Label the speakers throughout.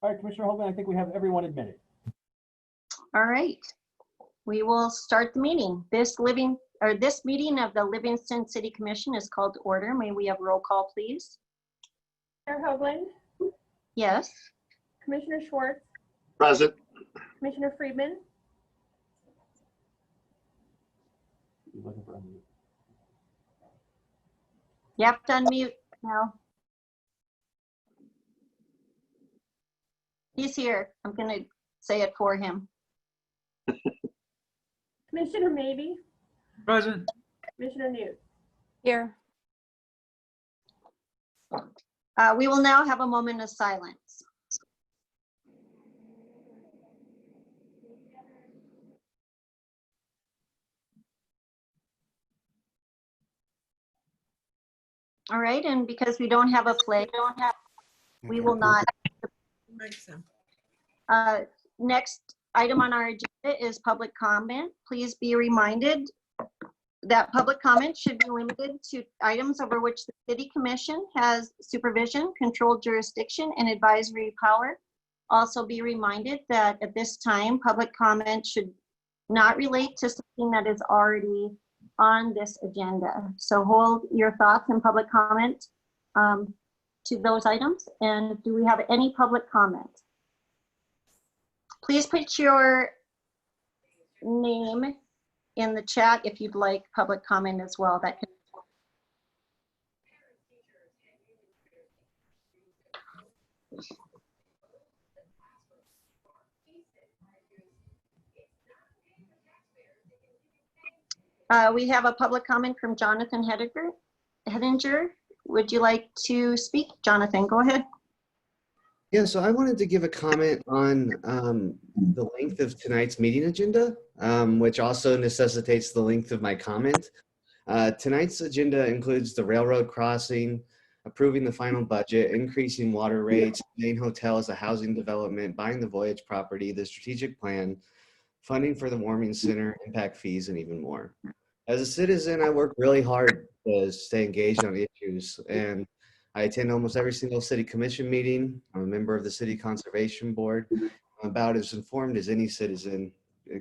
Speaker 1: All right, Commissioner Holman, I think we have everyone admitted.
Speaker 2: All right, we will start the meeting. This meeting of the Livingston City Commission is called to order. May we have roll call, please?
Speaker 3: Commissioner Hoagland?
Speaker 2: Yes.
Speaker 3: Commissioner Schwartz?
Speaker 4: Present.
Speaker 3: Commissioner Friedman?
Speaker 1: You're looking for unmute.
Speaker 2: You have to unmute now. He's here. I'm going to say it for him.
Speaker 3: Commissioner Maybe?
Speaker 5: Present.
Speaker 3: Commissioner Newt?
Speaker 6: Here.
Speaker 2: We will now have a moment of silence. All right, and because we don't have a play, we will not. Next item on our agenda is public comment. Please be reminded that public comment should be limited to items over which the City Commission has supervision, control jurisdiction, and advisory power. Also be reminded that at this time, public comment should not relate to something that is already on this agenda. So hold your thoughts and public comment to those items. And do we have any public comment? Please put your name in the chat if you'd like public comment as well. That can we have a public comment from Jonathan Hedinger. Would you like to speak, Jonathan? Go ahead.
Speaker 7: Yeah, so I wanted to give a comment on the length of tonight's meeting agenda, which also necessitates the length of my comment. Tonight's agenda includes the railroad crossing, approving the final budget, increasing water rates, main hotel as a housing development, buying the Voyich property, the strategic plan, funding for the warming center, impact fees, and even more. As a citizen, I work really hard to stay engaged on issues, and I attend almost every single city commission meeting. I'm a member of the city conservation board. I'm about as informed as any citizen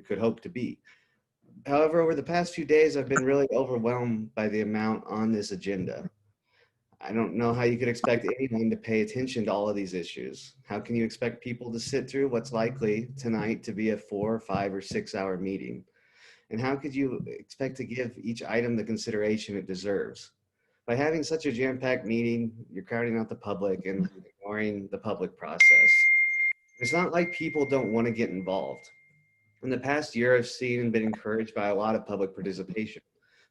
Speaker 7: could hope to be. However, over the past few days, I've been really overwhelmed by the amount on this agenda. I don't know how you could expect anyone to pay attention to all of these issues. How can you expect people to sit through what's likely tonight to be a 4, 5, or 6 hour meeting? And how could you expect to give each item the consideration it deserves? By having such a jam-packed meeting, you're crowding out the public and ignoring the public process. It's not like people don't want to get involved. In the past year, I've seen and been encouraged by a lot of public participation.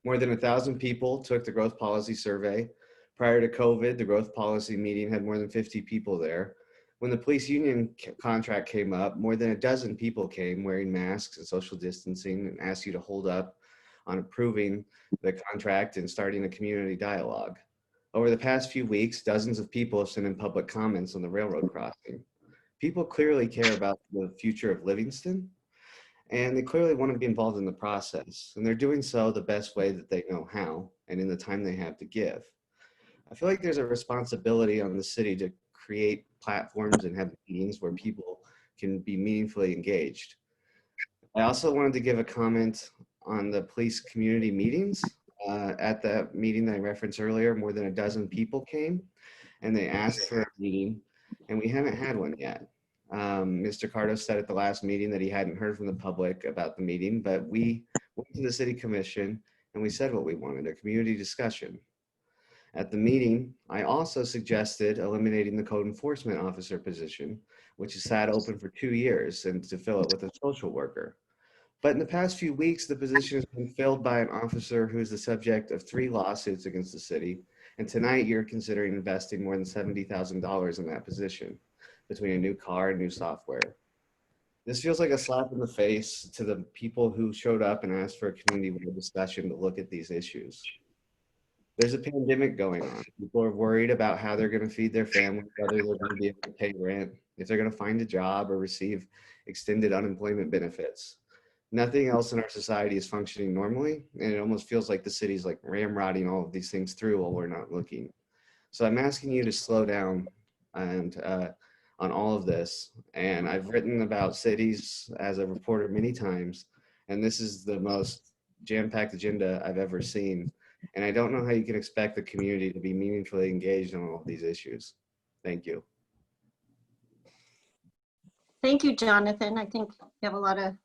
Speaker 7: More than 1,000 people took the growth policy survey. Prior to COVID, the growth policy meeting had more than 50 people there. When the police union contract came up, more than a dozen people came wearing masks and social distancing and asked you to hold up on approving the contract and starting a community dialogue. Over the past few weeks, dozens of people have sent in public comments on the railroad crossing. People clearly care about the future of Livingston, and they clearly want to be involved in the process, and they're doing so the best way that they know how and in the time they have to give. I feel like there's a responsibility on the city to create platforms and have meetings where people can be meaningfully engaged. I also wanted to give a comment on the police community meetings. At the meeting that I referenced earlier, more than a dozen people came and they asked for a meeting, and we haven't had one yet. Mr. Cardo said at the last meeting that he hadn't heard from the public about the meeting, but we went to the city commission and we said what we wanted, a community discussion. At the meeting, I also suggested eliminating the code enforcement officer position, which has sat open for 2 years, and to fill it with a social worker. But in the past few weeks, the position has been filled by an officer who is the subject of 3 lawsuits against the city. And tonight you're considering investing more than $70,000 in that position between a new car and new software. This feels like a slap in the face to the people who showed up and asked for a community-wide discussion to look at these issues. There's a pandemic going on. People are worried about how they're going to feed their family, whether they're going to be able to pay rent, if they're going to find a job or receive extended unemployment benefits. Nothing else in our society is functioning normally, and it almost feels like the city's like ramrodding all of these things through while we're not looking. So I'm asking you to slow down and on all of this. And I've written about cities as a reporter many times, and this is the most jam-packed agenda I've ever seen. And I don't know how you can expect the community to be meaningfully engaged on all of these issues. Thank you.
Speaker 2: Thank you, Jonathan. I think you have a lot of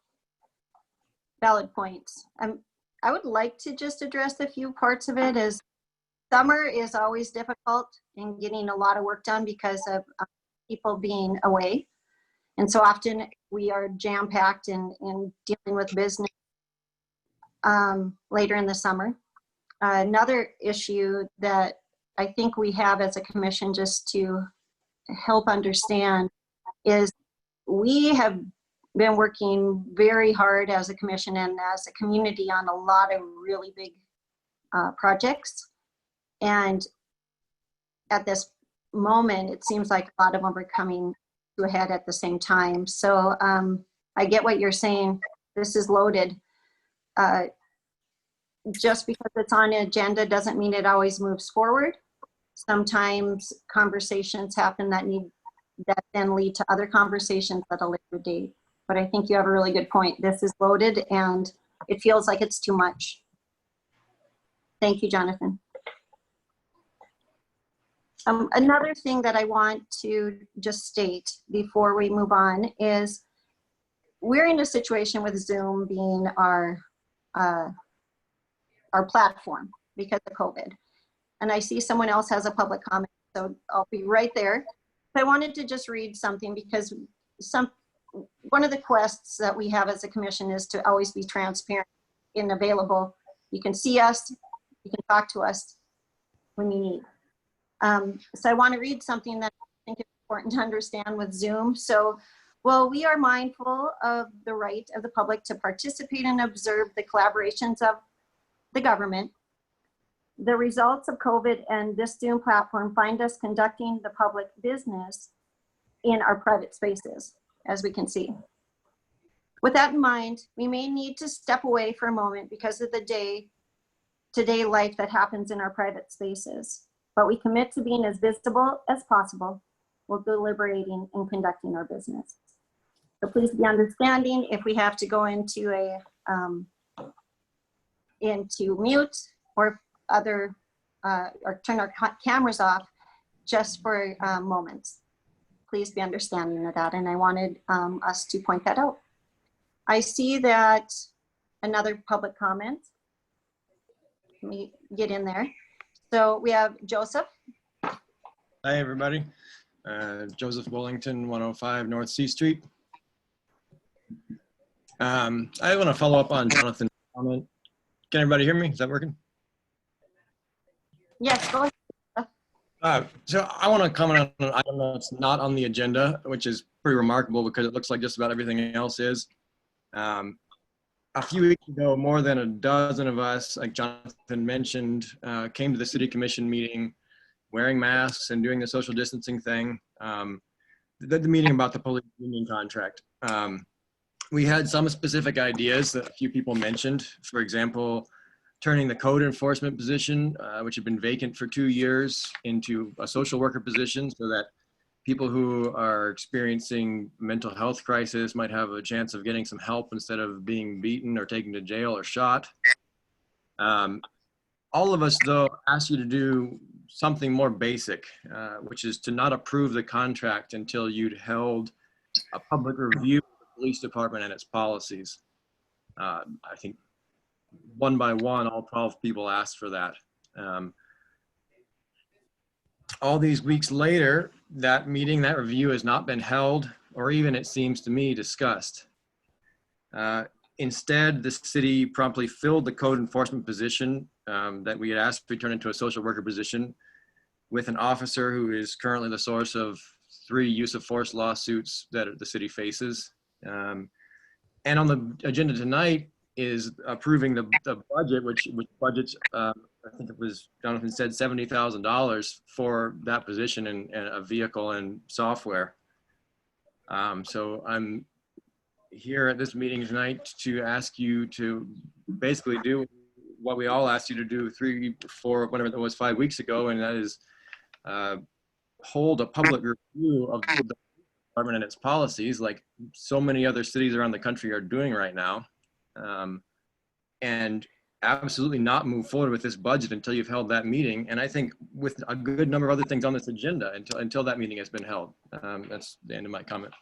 Speaker 2: valid points. I would like to just address a few parts of it. As summer is always difficult in getting a lot of work done because of people being away. And so often we are jam-packed in dealing with business later in the summer. Another issue that I think we have as a commission, just to help understand, is we have been working very hard as a commission and as a community on a lot of really big projects. And at this moment, it seems like a lot of them are coming to a head at the same time. So I get what you're saying. This is loaded. Just because it's on an agenda doesn't mean it always moves forward. Sometimes conversations happen that then lead to other conversations at a later date. But I think you have a really good point. This is loaded and it feels like it's too much. Thank you, Jonathan. Another thing that I want to just state before we move on is we're in a situation with Zoom being our platform because of COVID. And I see someone else has a public comment, so I'll be right there. I wanted to just read something because one of the quests that we have as a commission is to always be transparent and available. You can see us, you can talk to us when you need. So I want to read something that I think is important to understand with Zoom. So, while we are mindful of the right of the public to participate and observe the collaborations of the government, the results of COVID and this Zoom platform find us conducting the public business in our private spaces, as we can see. With that in mind, we may need to step away for a moment because of the day-to-day life that happens in our private spaces. But we commit to being as visible as possible while deliberating and conducting our business. So please be understanding if we have to go into mute or or turn our cameras off just for moments. Please be understanding of that, and I wanted us to point that out. I see that another public comment. Let me get in there. So we have Joseph.
Speaker 4: Hi, everybody. Joseph Wellington, 105 North C Street. I want to follow up on Jonathan's comment. Can everybody hear me? Is that working?
Speaker 2: Yes, go ahead.
Speaker 4: So I want to comment on an item that's not on the agenda, which is pretty remarkable because it looks like just about everything else is. A few weeks ago, more than a dozen of us, like Jonathan mentioned, came to the city commission meeting wearing masks and doing the social distancing thing. The meeting about the police union contract. We had some specific ideas that a few people mentioned. For example, turning the code enforcement position, which had been vacant for 2 years, into a social worker position so that people who are experiencing mental health crisis might have a chance of getting some help instead of being beaten or taken to jail or shot. All of us, though, asked you to do something more basic, which is to not approve the contract until you'd held a public review of the police department and its policies. I think one by one, all 12 people asked for that. All these weeks later, that meeting, that review has not been held, or even, it seems to me, discussed. Instead, the city promptly filled the code enforcement position that we had asked to turn into a social worker position with an officer who is currently the source of 3 use of force lawsuits that the city faces. And on the agenda tonight is approving the budget, which budgets, I think it was, Jonathan said, $70,000 for that position and a vehicle and software. So I'm here at this meeting tonight to ask you to basically do what we all asked you to do 3, 4, whatever it was, 5 weeks ago, and that is hold a public review of the department and its policies, like so many other cities around the country are doing right now. And absolutely not move forward with this budget until you've held that meeting. And I think with a good number of other things on this agenda until that meeting has been held. That's the end of my comment.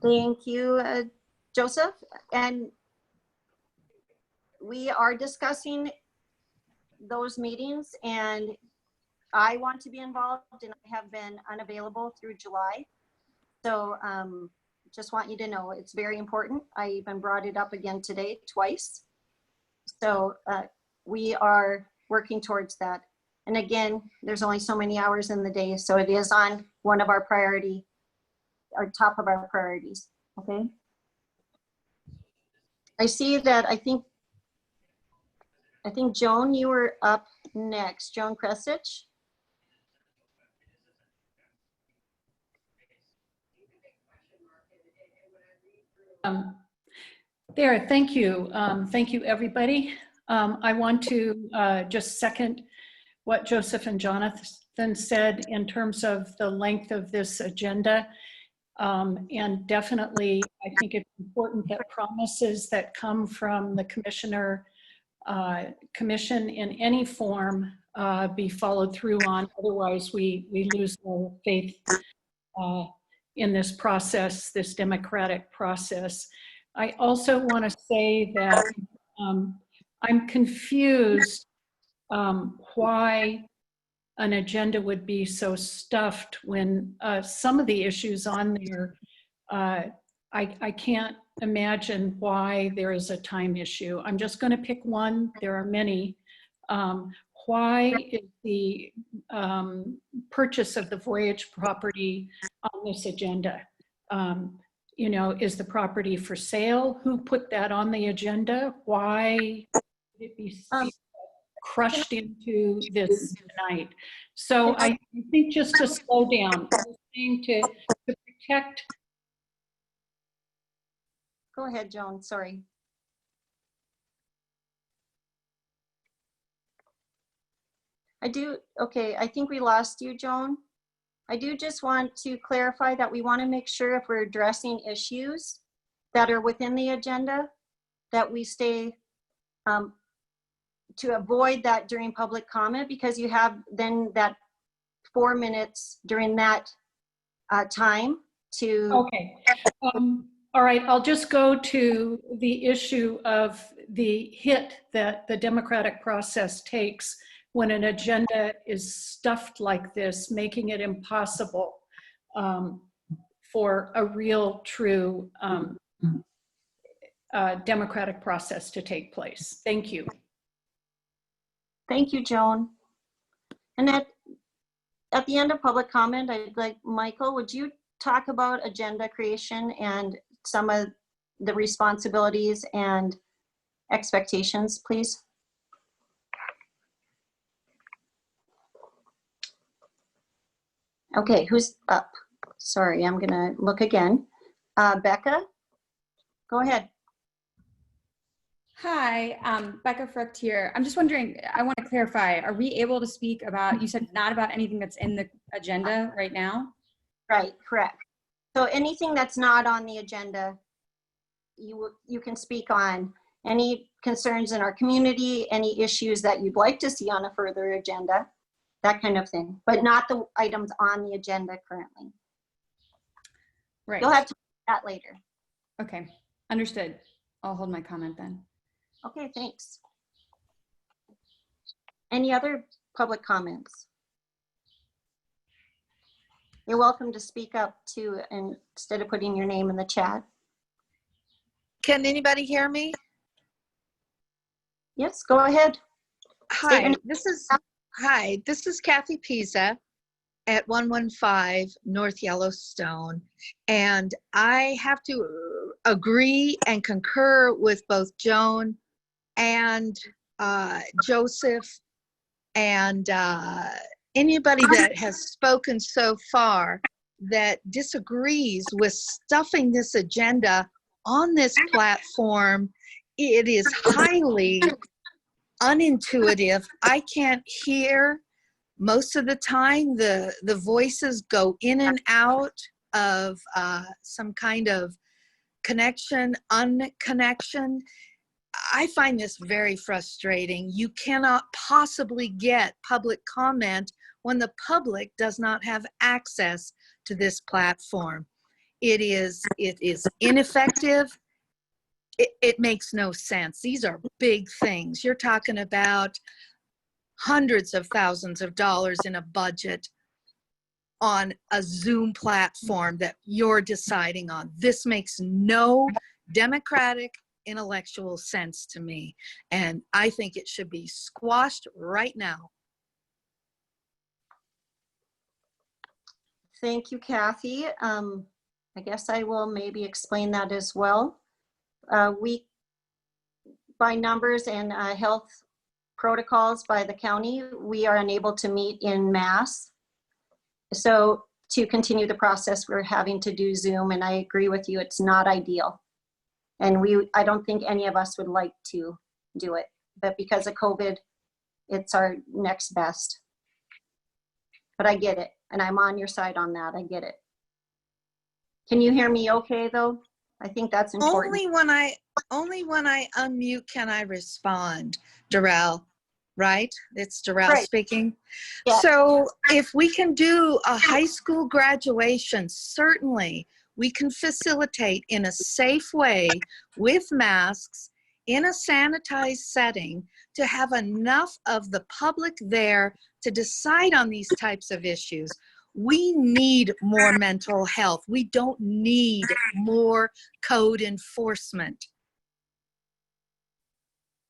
Speaker 2: Thank you, Joseph. And we are discussing those meetings, and I want to be involved, and I have been unavailable through July. So just want you to know it's very important. I even brought it up again today twice. So we are working towards that. And again, there's only so many hours in the day, so it is on one of our priority, or top of our priorities, okay? I see that, I think Joan, you were up next. Joan Kresich.
Speaker 5: Thank you. Thank you, everybody. I want to just second what Joseph and Jonathan said in terms of the length of this agenda. And definitely, I think it's important that promises that come from the commission in any form be followed through on. Otherwise, we lose our faith in this process, this democratic process. I also want to say that I'm confused why an agenda would be so stuffed when some of the issues on there, I can't imagine why there is a time issue. I'm just going to pick one. There are many. Why is the purchase of the Voyich property on this agenda? You know, is the property for sale? Who put that on the agenda? Why would it be crushed into this tonight? So I think just to slow down, to protect.
Speaker 2: Go ahead, Joan, sorry. Okay, I think we lost you, Joan. I do just want to clarify that we want to make sure if we're addressing issues that are within the agenda, that we stay to avoid that during public comment, because you have then that 4 minutes during that time to.
Speaker 5: Okay. All right, I'll just go to the issue of the hit that the democratic process takes when an agenda is stuffed like this, making it impossible for a real, true democratic process to take place. Thank you.
Speaker 2: Thank you, Joan. And at the end of public comment, I'd like, Michael, would you talk about agenda creation and some of the responsibilities and expectations, please? Okay, who's up? Sorry, I'm gonna look again. Becca, go ahead.
Speaker 6: Hi, Becca Frucht here. I'm just wondering, I want to clarify, are we able to speak about, you said not about anything that's in the agenda right now?
Speaker 2: Right, correct. So anything that's not on the agenda, you can speak on. Any concerns in our community, any issues that you'd like to see on a further agenda, that kind of thing, but not the items on the agenda currently.
Speaker 6: Right.
Speaker 2: You'll have to do that later.
Speaker 6: Okay, understood. I'll hold my comment then.
Speaker 2: Okay, thanks. Any other public comments? You're welcome to speak up too, and instead of putting your name in the chat.
Speaker 8: Can anybody hear me?
Speaker 2: Yes, go ahead.
Speaker 8: Hi, this is Kathy Pisa at 115 North Yellowstone. And I have to agree and concur with both Joan and Joseph and anybody that has spoken so far that disagrees with stuffing this agenda on this platform. It is highly unintuitive. I can't hear Most of the time, the voices go in and out of some kind of connection, unconnection. I find this very frustrating. You cannot possibly get public comment when the public does not have access to this platform. It is ineffective. It makes no sense. These are big things. You're talking about hundreds of thousands of dollars in a budget on a Zoom platform that you're deciding on. This makes no democratic intellectual sense to me, and I think it should be squashed right now.
Speaker 2: Thank you, Kathy. I guess I will maybe explain that as well. By numbers and health protocols by the county, we are unable to meet in mass. So to continue the process, we're having to do Zoom, and I agree with you, it's not ideal. And I don't think any of us would like to do it, but because of COVID, it's our next best. But I get it, and I'm on your side on that, I get it. Can you hear me okay, though? I think that's important.
Speaker 8: Only when I unmute can I respond, Darrell, right? It's Darrell
Speaker 2: Right.
Speaker 8: speaking.
Speaker 2: Yeah.
Speaker 8: So if we can do a high school graduation, certainly we can facilitate in a safe way with masks in a sanitized setting to have enough of the public there to decide on these types of issues. We need more mental health. We don't need more code enforcement.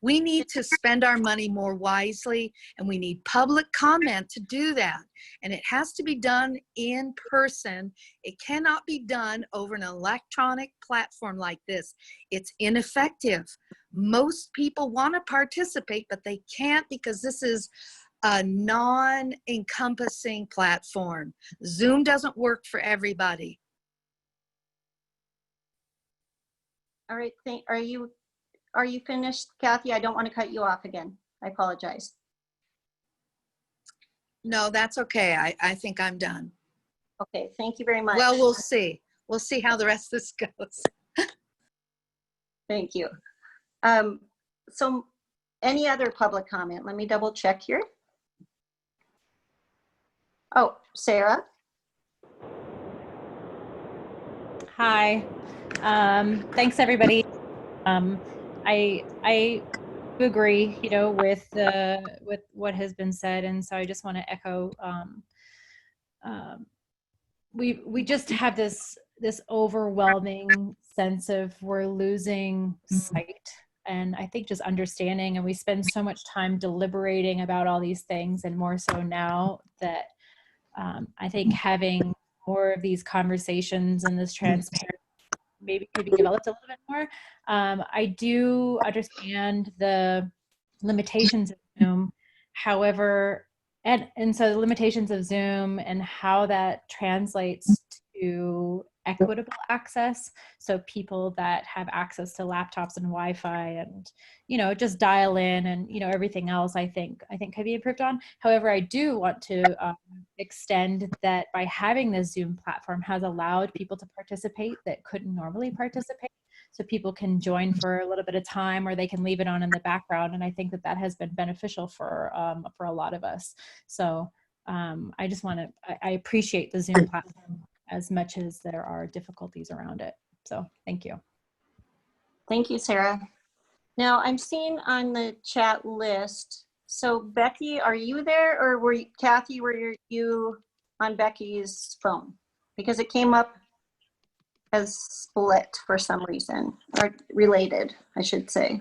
Speaker 8: We need to spend our money more wisely, and we need public comment to do that. And it has to be done in person. It cannot be done over an electronic platform like this. It's ineffective. Most people want to participate, but they can't because this is a non-encompassing platform. Zoom doesn't work for everybody.
Speaker 2: All right, are you finished, Kathy? I don't want to cut you off again. I apologize.
Speaker 8: No, that's okay. I think I'm done.
Speaker 2: Okay, thank you very much.
Speaker 8: Well, we'll see. We'll see how the rest of this goes.
Speaker 2: Thank you. So any other public comment? Let me double check here. Oh, Sarah.
Speaker 9: Hi. Thanks, everybody. I agree, with what has been said, and so I just want to echo. We just have this overwhelming sense of we're losing sight, and I think just understanding, and we spend so much time deliberating about all these things, and more so now that I think having more of these conversations and this transparency maybe could be developed a little bit more. I do understand the limitations of Zoom. However, and so the limitations of Zoom and how that translates to equitable access. So people that have access to laptops and Wi-Fi and, just dial in and, everything else I think could be improved on. However, I do want to extend that by having this Zoom platform has allowed people to participate that couldn't normally participate. So people can join for a little bit of time, or they can leave it on in the background. And I think that has been beneficial for a lot of us. So I just I appreciate the Zoom platform as much as there are difficulties around it. So thank you.
Speaker 2: Thank you, Sarah. Now I'm seeing on the chat list. So Becky, are you there, or Kathy, were you on Becky's phone? Because it came up as split for some reason, or related, I should say.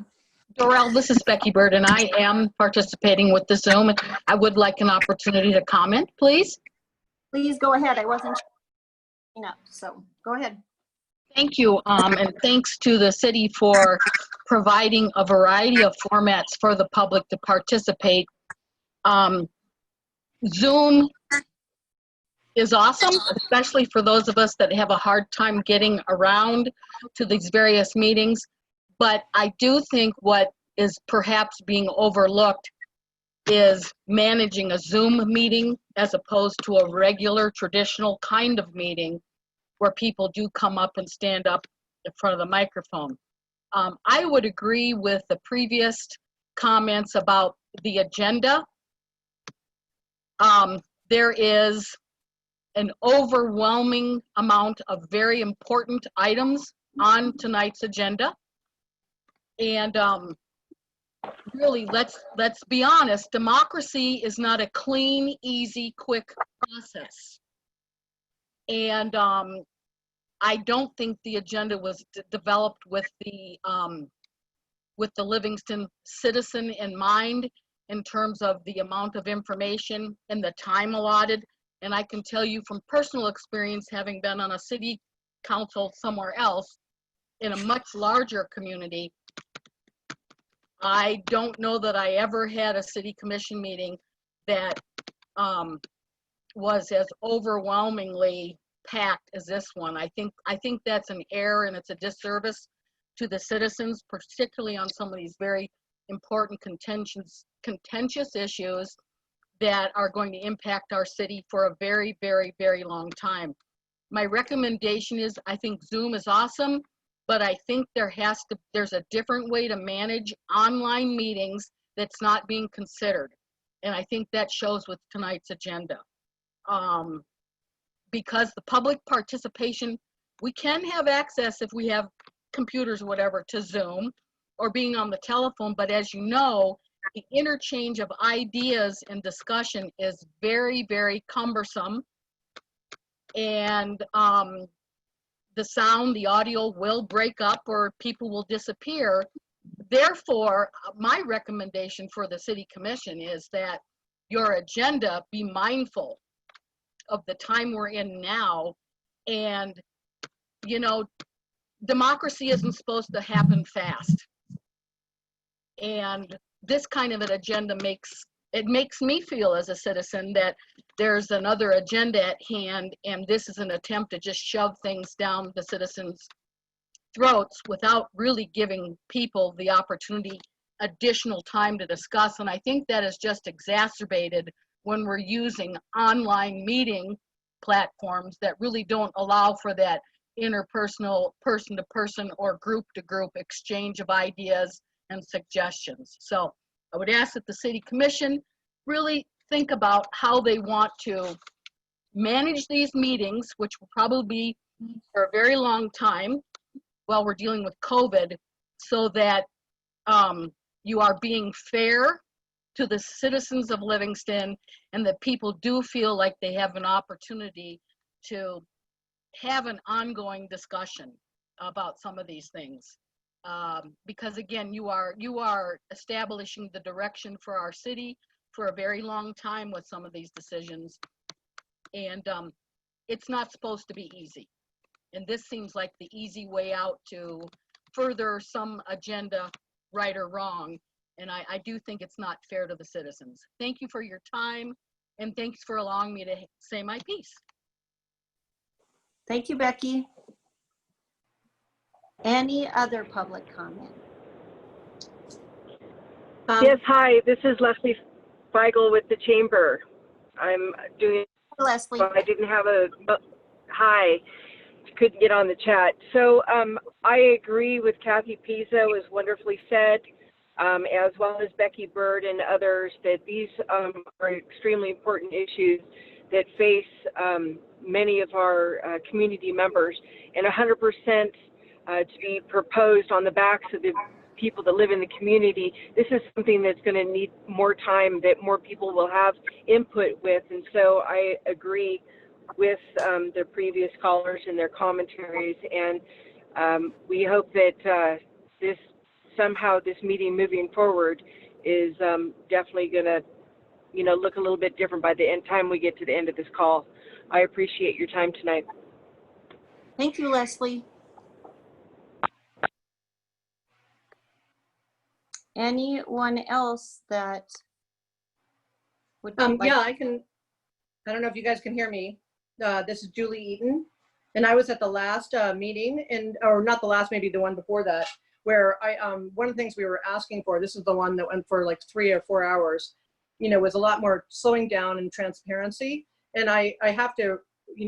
Speaker 10: Dorel, this is Becky Bird, and I am participating with the Zoom. I would like an opportunity to comment, please.
Speaker 2: Please go ahead. I wasn't sure enough, so go ahead.
Speaker 10: Thank you, and thanks to the city for providing a variety of formats for the public to participate. Zoom is awesome, especially for those of us that have a hard time getting around to these various meetings. But I do think what is perhaps being overlooked is managing a Zoom meeting as opposed to a regular traditional kind of meeting where people do come up and stand up in front of the microphone. I would agree with the previous comments about the agenda. There is an overwhelming amount of very important items on tonight's agenda. And really, let's be honest, democracy is not a clean, easy, quick process. And I don't think the agenda was developed with the Livingston citizen in mind in terms of the amount of information and the time allotted. And I can tell you from personal experience, having been on a city council somewhere else in a much larger community, I don't know that I ever had a city commission meeting that was as overwhelmingly packed as this one. I think that's an error, and it's a disservice to the citizens, particularly on some of these very important contentious issues that are going to impact our city for a very, very, very long time. My recommendation is, I think Zoom is awesome, but I think there's a different way to manage online meetings that's not being considered. And I think that shows with tonight's agenda. Because the public participation, we can have access if we have computers or whatever to Zoom or being on the telephone, but as you know, the interchange of ideas and discussion is very, very cumbersome. And the sound, the audio will break up or people will disappear. Therefore, my recommendation for the City Commission is that your agenda be mindful of the time we're in now. And, you know, democracy isn't supposed to happen fast. And this kind of an agenda makes me feel as a citizen that there's another agenda at hand, and this is an attempt to just shove things down the citizens' throats without really giving people the opportunity, additional time to discuss. And I think that is just exacerbated when we're using online meeting platforms that really don't allow for that interpersonal, person-to-person or group-to-group exchange of ideas and suggestions. So I would ask that the City Commission really think about how they want to manage these meetings, which will probably be for a very long time while we're dealing with COVID, so that you are being fair to the citizens of Livingston and that people do feel like they have an opportunity to have an ongoing discussion about some of these things. Because again, you are establishing the direction for our city for a very long time with some of these decisions. And it's not supposed to be easy. And this seems like the easy way out to further some agenda, right or wrong. And I do think it's not fair to the citizens. Thank you for your time, and thanks for allowing me to say my piece.
Speaker 2: Thank you, Becky. Any other public comment?
Speaker 11: Yes, hi, this is Leslie Feigl with the Chamber. I'm doing,
Speaker 2: Leslie.
Speaker 11: but I didn't have hi, couldn't get on the chat. So I agree with Kathy Pizzo, as wonderfully said, as well as Becky Bird and others, that these are extremely important issues that face many of our community members, and 100% to be proposed on the backs of the people that live in the community. This is something that's going to need more time, that more people will have input with. And so I agree with the previous callers and their commentaries. And we hope that this meeting moving forward is definitely going to, look a little bit different by the time we get to the end of this call. I appreciate your time tonight.
Speaker 2: Thank you, Leslie. Anyone else that would like?
Speaker 12: Yeah, I can. I don't know if you guys can hear me. This is Julie Eaton, and I was at the last meeting, or not the last, maybe the one before that, where one of the things we were asking for, this is the one that went for like 3 or 4 hours, was a lot more slowing down and transparency. And I have to,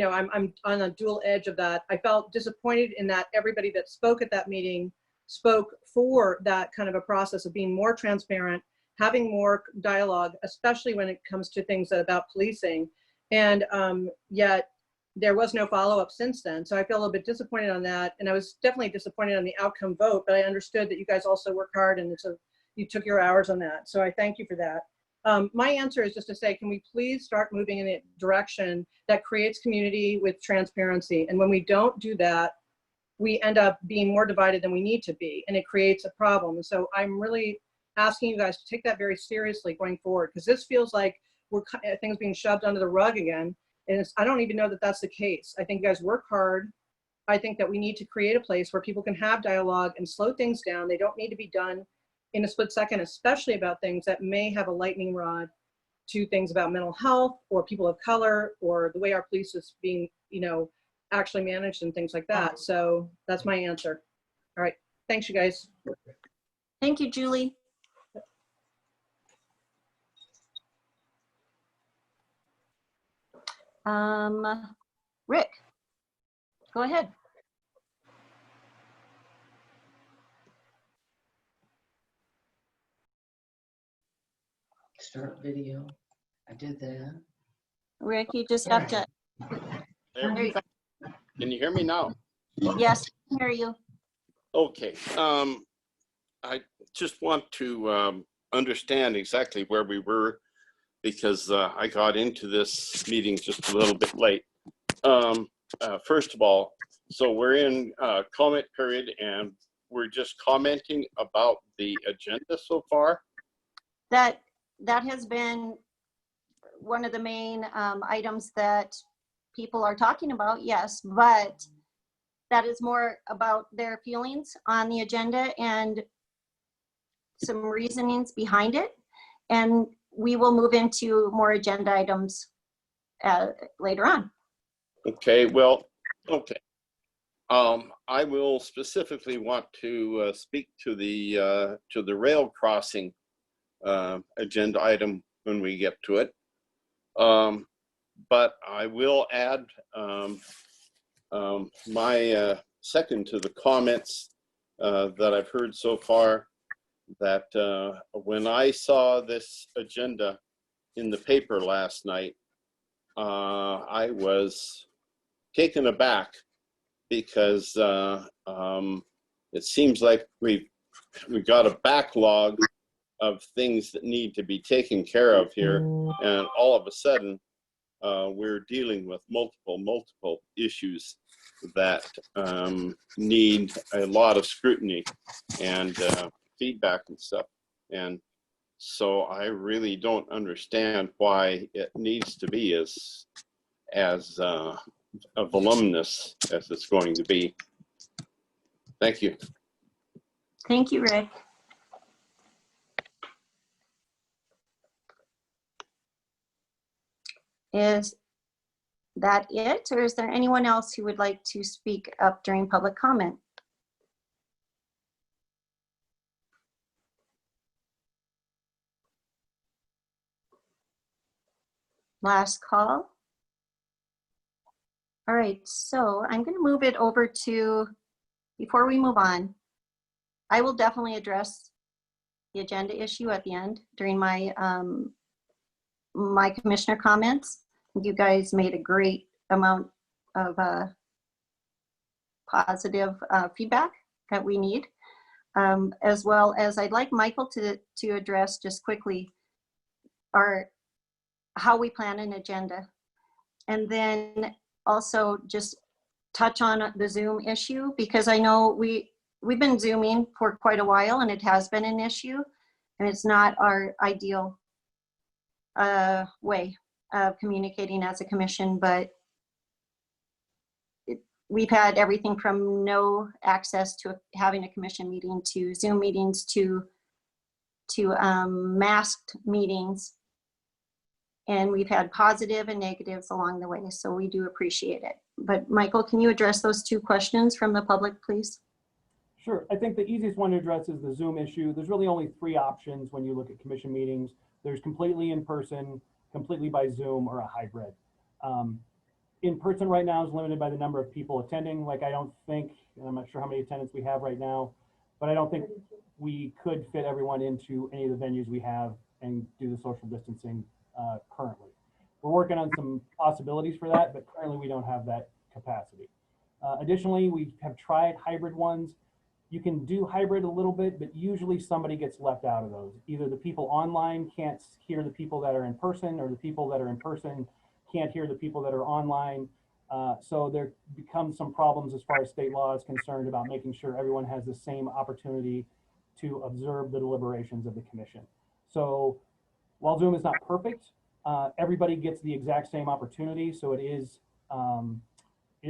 Speaker 12: I'm on a dual edge of that. I felt disappointed in that everybody that spoke at that meeting spoke for that kind of a process of being more transparent, having more dialogue, especially when it comes to things about policing. And yet there was no follow-up since then. So I feel a little bit disappointed on that. And I was definitely disappointed on the outcome vote, but I understood that you guys also work hard and you took your hours on that. So I thank you for that. My answer is just to say, can we please start moving in a direction that creates community with transparency? And when we don't do that, we end up being more divided than we need to be, and it creates a problem. And so I'm really asking you guys to take that very seriously going forward, because this feels like things being shoved under the rug again. And I don't even know that that's the case. I think you guys work hard. I think that we need to create a place where people can have dialogue and slow things down. They don't need to be done in a split second, especially about things that may have a lightning rod to things about mental health or people of color or the way our police is being, actually managed and things like that. So that's my answer. All right. Thanks, you guys.
Speaker 2: Thank you, Julie. Rick, go ahead.
Speaker 13: Start video. I did that.
Speaker 2: Rick, you just have to, there you go.
Speaker 14: Can you hear me now?
Speaker 2: Yes, I hear you.
Speaker 14: Okay. I just want to understand exactly where we were, because I got into this meeting just a little bit late. First of all, so we're in comment period and we're just commenting about the agenda so far.
Speaker 2: That has been one of the main items that people are talking about, yes, but that is more about their feelings on the agenda and some reasonings behind it. And we will move into more agenda items later on.
Speaker 14: Okay, well, okay. I will specifically want to speak to the rail crossing agenda item when we get to it. But I will add my second to the comments that I've heard so far, that when I saw this agenda in the paper last night, I was taken aback, because it seems like we've got a backlog of things that need to be taken care of here, and all of a sudden we're dealing with multiple issues that need a lot of scrutiny and feedback and stuff. And so I really don't understand why it needs to be as voluminous as it's going to be. Thank you.
Speaker 2: Thank you, Rick. Is that it, or is there anyone else who would like to speak up during public comment? Last call. All right, so I'm going to move it over to, before we move on, I will definitely address the agenda issue at the end during my my commissioner comments. You guys made a great amount of positive feedback that we need, as well as I'd like Michael to address just quickly how we plan an agenda, and then also just touch on the Zoom issue, because I know we've been Zooming for quite a while and it has been an issue, and it's not our ideal way of communicating as a commission, but we've had everything from no access to having a commission meeting to Zoom meetings to masked meetings, and we've had positive and negatives along the way, so we do appreciate it. But Michael, can you address those two questions from the public, please?
Speaker 1: Sure. I think the easiest one to address is the Zoom issue. There's really only 3 options when you look at commission meetings. There's completely in person, completely by Zoom, or a hybrid. In person right now is limited by the number of people attending. Like I don't think, and I'm not sure how many attendants we have right now, but I don't think we could fit everyone into any of the venues we have and do the social distancing currently. We're working on some possibilities for that, but currently we don't have that capacity. Additionally, we have tried hybrid ones. You can do hybrid a little bit, but usually somebody gets left out of those. Either the people online can't hear the people that are in person, or the people that are in person can't hear the people that are online. So there becomes some problems as far as state law is concerned about making sure everyone has the same opportunity to observe the deliberations of the commission. So while Zoom is not perfect, everybody gets the exact same opportunity. So it is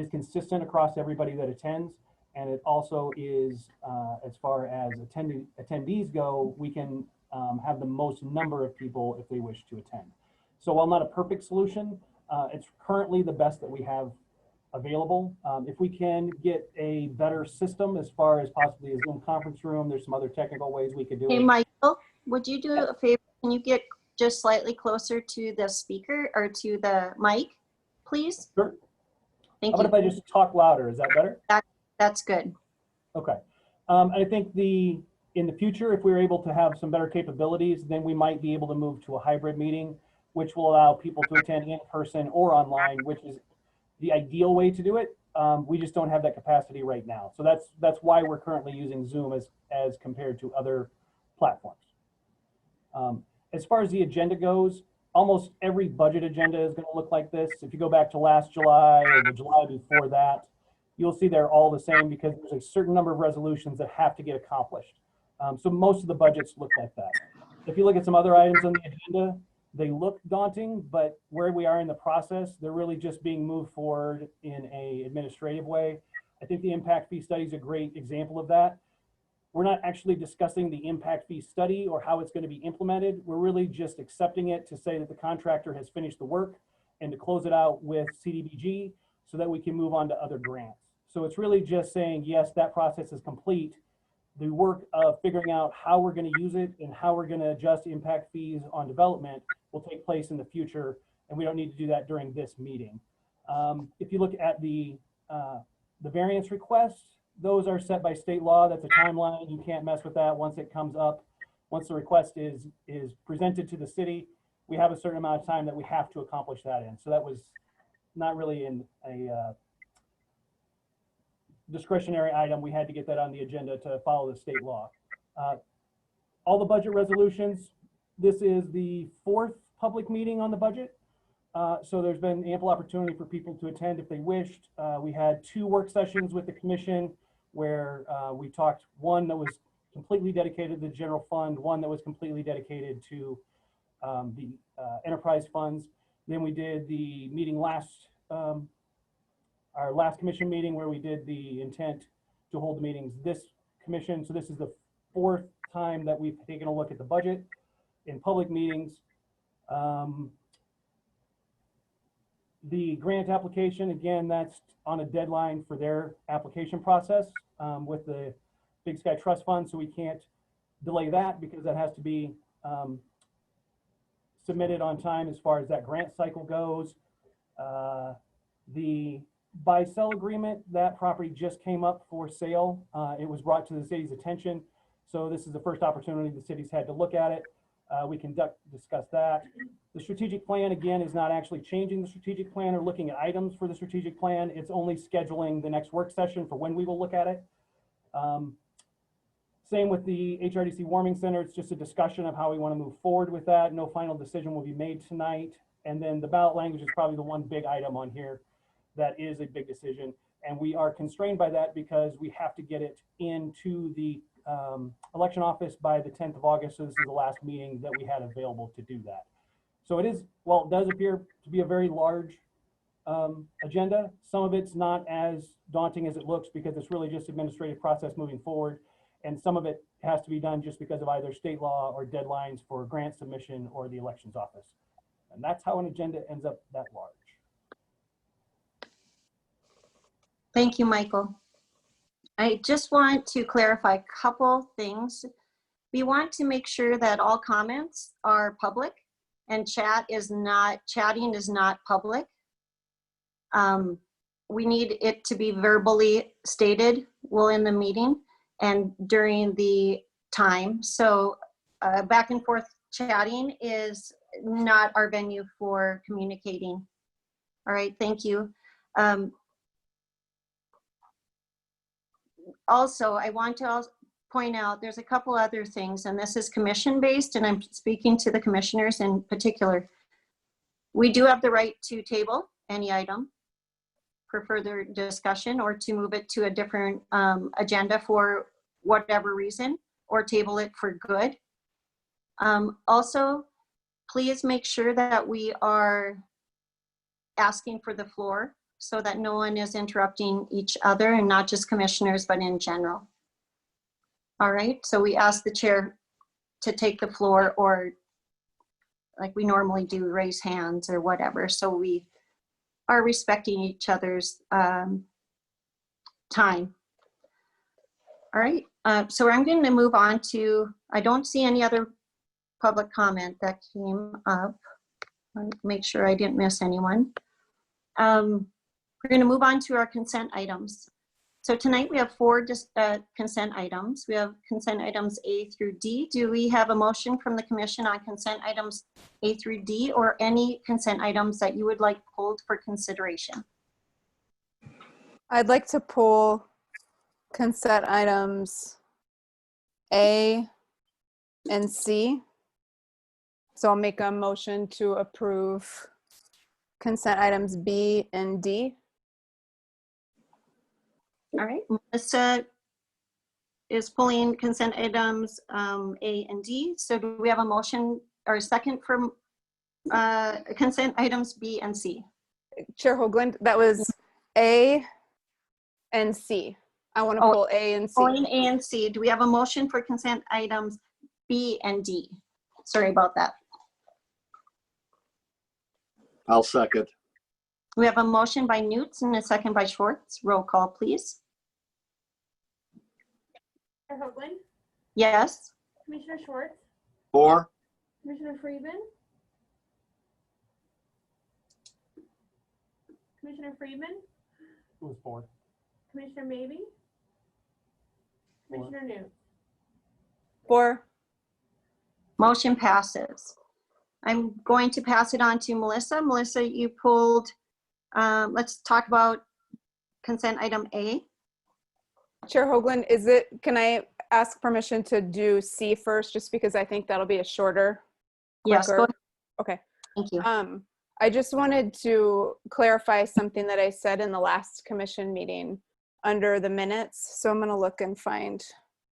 Speaker 1: consistent across everybody that attends. And it also is, as far as attendees go, we can have the most number of people if they wish to attend. So while not a perfect solution, it's currently the best that we have available. If we can get a better system as far as possibly a Zoom conference room, there's some other technical ways we could do it.
Speaker 2: Hey, Michael, would you do a favor? Can you get just slightly closer to the speaker or to the mic, please?
Speaker 1: Sure.
Speaker 2: Thank
Speaker 1: How about
Speaker 2: you.
Speaker 1: if I just talk louder? Is that better?
Speaker 2: That's good.
Speaker 1: Okay. I think in the future, if we're able to have some better capabilities, then we might be able to move to a hybrid meeting, which will allow people to attend in person or online, which is the ideal way to do it. We just don't have that capacity right now. So that's why we're currently using Zoom as compared to other platforms. As far as the agenda goes, almost every budget agenda is going to look like this. If you go back to last July or the July before that, you'll see they're all the same because there's a certain number of resolutions that have to get accomplished. So most of the budgets look like that. If you look at some other items on the agenda, they look daunting, but where we are in the process, they're really just being moved forward in an administrative way. I think the impact fee study is a great example of that. We're not actually discussing the impact fee study or how it's going to be implemented. We're really just accepting it to say that the contractor has finished the work and to close it out with CDBG so that we can move on to other grants. So it's really just saying, yes, that process is complete. The work of figuring out how we're going to use it and how we're going to adjust impact fees on development will take place in the future, and we don't need to do that during this meeting. If you look at the variance requests, those are set by state law. That's a timeline. You can't mess with that once it comes up. Once the request is presented to the city, we have a certain amount of time that we have to accomplish that in. So that was not really in a discretionary item. We had to get that on the agenda to follow the state law. All the budget resolutions, this is the 4th public meeting on the budget. So there's been ample opportunity for people to attend if they wished. We had 2 work sessions with the commission where we talked, one that was completely dedicated to the general fund, one that was completely dedicated to the enterprise funds. Then we did the meeting our last commission meeting where we did the intent to hold the meetings this commission. So this is the 4th time that we've taken a look at the budget in public meetings. The grant application, again, that's on a deadline for their application process with the Big Sky Trust Fund, so we can't delay that because that has to be submitted on time as far as that grant cycle goes. The buy-sell agreement, that property just came up for sale. It was brought to the city's attention, so this is the first opportunity the city's had to look at it. We can discuss that. The strategic plan, again, is not actually changing the strategic plan or looking at items for the strategic plan. It's only scheduling the next work session for when we will look at it. Same with the HRDC warming center. It's just a discussion of how we want to move forward with that. No final decision will be made tonight. And then the ballot language is probably the one big item on here that is a big decision. And we are constrained by that because we have to get it into the election office by the 10th of August. So this is the last meeting that we had available to do that. So it is, well, it does appear to be a very large agenda. Some of it's not as daunting as it looks because it's really just administrative process moving forward. And some of it has to be done just because of either state law or deadlines for grant submission or the elections office. And that's how an agenda ends up that large.
Speaker 2: Thank you, Michael. I just want to clarify a couple things. we want to make sure that all comments are public and chatting is not public. We need it to be verbally stated while in the meeting and during the time. So back and forth chatting is not our venue for communicating. All right, thank you. Also, I want to point out there's a couple other things, and this is commission based, and I'm speaking to the commissioners in particular. We do have the right to table any item for further discussion or to move it to a different agenda for whatever reason, or table it for good. Also, please make sure that we are asking for the floor so that no one is interrupting each other, and not just commissioners, but in general. All right, so we ask the chair to take the floor, or like we normally do, raise hands or whatever. So we are respecting each other's time. All right, so I'm going to move on to, I don't see any other public comment that came up. I'll make sure I didn't miss anyone. We're going to move on to our consent items. So tonight we have 4 consent items. We have consent items A through D. Do we have a motion from the commission on consent items A through D, or any consent items that you would like pulled for consideration?
Speaker 15: I'd like to pull consent items A and C. So I'll make a motion to approve consent items B and D.
Speaker 2: All right, Melissa is pulling consent items A and D. So do we have a motion or a second for consent items B and C?
Speaker 15: Chair Hoagland, that was A and C. I want to pull A and C.
Speaker 2: Pulling A and C. Do we have a motion for consent items B and D? Sorry about that.
Speaker 16: I'll second.
Speaker 2: We have a motion by Newts and a second by Schwartz. Roll call, please.
Speaker 3: Commissioner Hoagland,
Speaker 2: Yes.
Speaker 3: Commissioner Schwartz,
Speaker 16: 4.
Speaker 3: Commissioner Friedman, Commissioner Friedman,
Speaker 1: Who was 4?
Speaker 3: Commissioner Maybe, Commissioner New.
Speaker 15: 4.
Speaker 2: Motion passes. I'm going to pass it on to Melissa. Melissa, you pulled, let's talk about consent item A.
Speaker 15: Chair Hoagland, can I ask permission to do C first, just because I think that'll be a shorter,
Speaker 2: Yes,
Speaker 15: quicker.
Speaker 2: go ahead.
Speaker 15: Okay.
Speaker 2: Thank you.
Speaker 15: I just wanted to clarify something that I said in the last commission meeting under the minutes. So I'm going to look and find.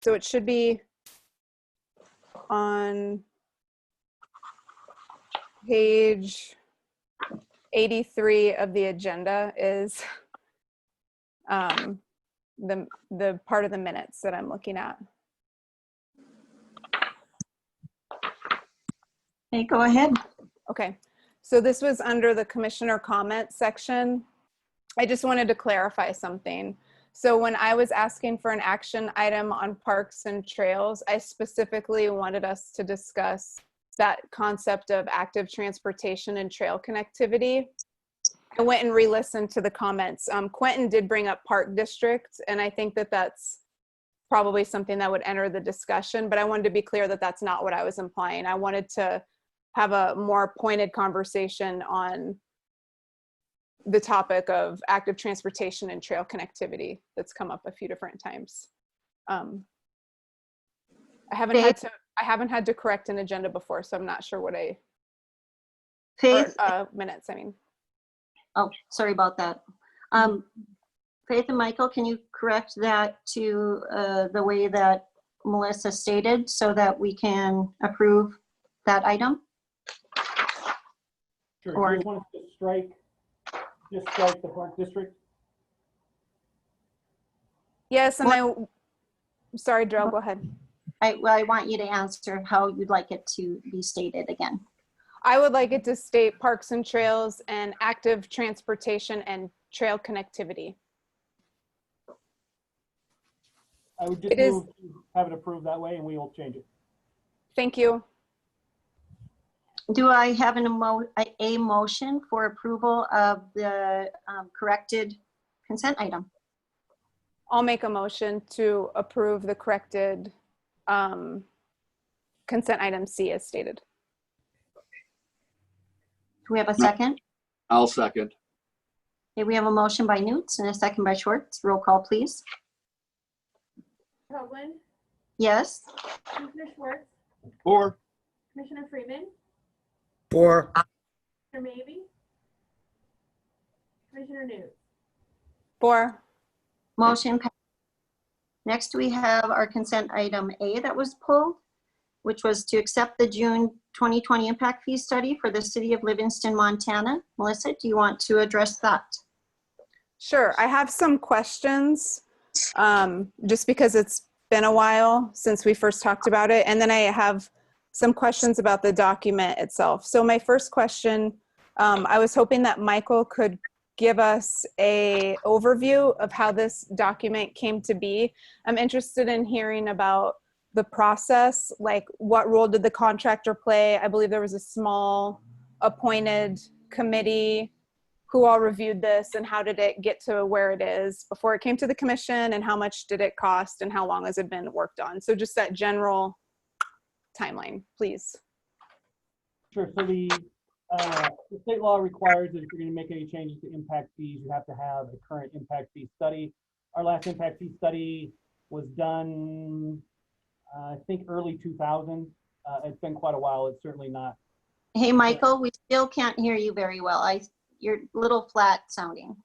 Speaker 15: So it should be on page 83 of the agenda is the part of the minutes that I'm looking at.
Speaker 2: Okay, go ahead.
Speaker 15: Okay, so this was under the commissioner comment section. I just wanted to clarify something. So when I was asking for an action item on parks and trails, I specifically wanted us to discuss that concept of active transportation and trail connectivity. I went and re-listened to the comments. Quentin did bring up Park District, and I think that that's probably something that would enter the discussion, but I wanted to be clear that that's not what I was implying. I wanted to have a more pointed conversation on the topic of active transportation and trail connectivity that's come up a few different times. I haven't had to correct an agenda before, so I'm not sure what
Speaker 2: Faith.
Speaker 15: Minutes, I mean.
Speaker 2: Oh, sorry about that. Faith and Michael, can you correct that to the way that Melissa stated so that we can approve that item?
Speaker 1: Sure.
Speaker 2: Or-
Speaker 1: Do you want to just strike the Park District?
Speaker 15: Yes, and sorry, Darrell, go ahead.
Speaker 2: I want you to answer how you'd like it to be stated again.
Speaker 15: I would like it to state parks and trails and active transportation and trail connectivity.
Speaker 1: I would just move to have it approved that way, and we will change it.
Speaker 15: Thank you.
Speaker 2: Do I have a motion for approval of the corrected consent item?
Speaker 15: I'll make a motion to approve the corrected consent item C as stated.
Speaker 2: Do we have a second?
Speaker 16: I'll second.
Speaker 2: Okay, we have a motion by Newts and a second by Schwartz. Roll call, please.
Speaker 3: Hoagland,
Speaker 2: Yes.
Speaker 3: Commissioner Schwartz,
Speaker 16: Four.
Speaker 3: Commissioner Freeman,
Speaker 17: Four.
Speaker 3: Commissioner Maybe, Commissioner Newt.
Speaker 15: 4.
Speaker 2: Motion passed. Next, we have our consent item A that was pulled, which was to accept the June 2020 impact fee study for the city of Livingston, Montana. Melissa, do you want to address that?
Speaker 15: Sure. I have some questions just because it's been a while since we first talked about it. And then I have some questions about the document itself. So my first question, I was hoping that Michael could give us a overview of how this document came to be. I'm interested in hearing about the process, like what role did the contractor play? I believe there was a small appointed committee who all reviewed this, and how did it get to where it is before it came to the commission, and how much did it cost, and how long has it been worked on? So just that general timeline, please.
Speaker 1: Sure. So the state law requires that if you're going to make any changes to impact fees, you have to have the current impact fee study. Our last impact fee study was done, I think, early 2000. It's been quite a while. It's certainly not.
Speaker 2: Hey, Michael, we still can't hear you very well. You're a little flat sounding.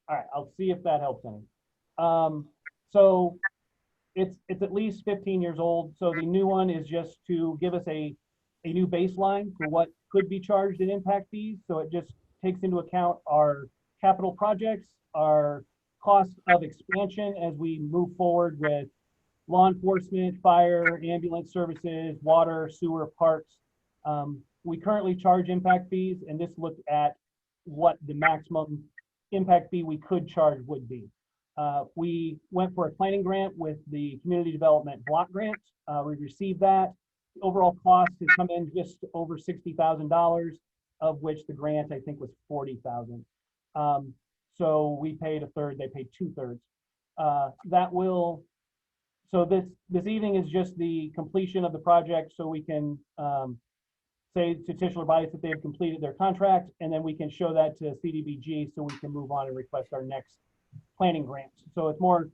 Speaker 1: All right, I'll see if that helps any. So it's at least 15 years old. So the new one is just to give us a new baseline for what could be charged in impact fees. So it just takes into account our capital projects, our cost of expansion as we move forward with law enforcement, fire, ambulance services, water, sewer, parks. We currently charge impact fees, and this looked at what the maximum impact fee we could charge would be. We went for a planning grant with the Community Development Block Grant. We received that. The overall cost has come in just over $60,000, of which the grant, I think, was $40,000. So we paid a third, they paid 2/3. So this evening is just the completion of the project, so we can say to titular bodies that they have completed their contract, and then we can show that to CDBG so we can move on and request our next planning grant. So it's more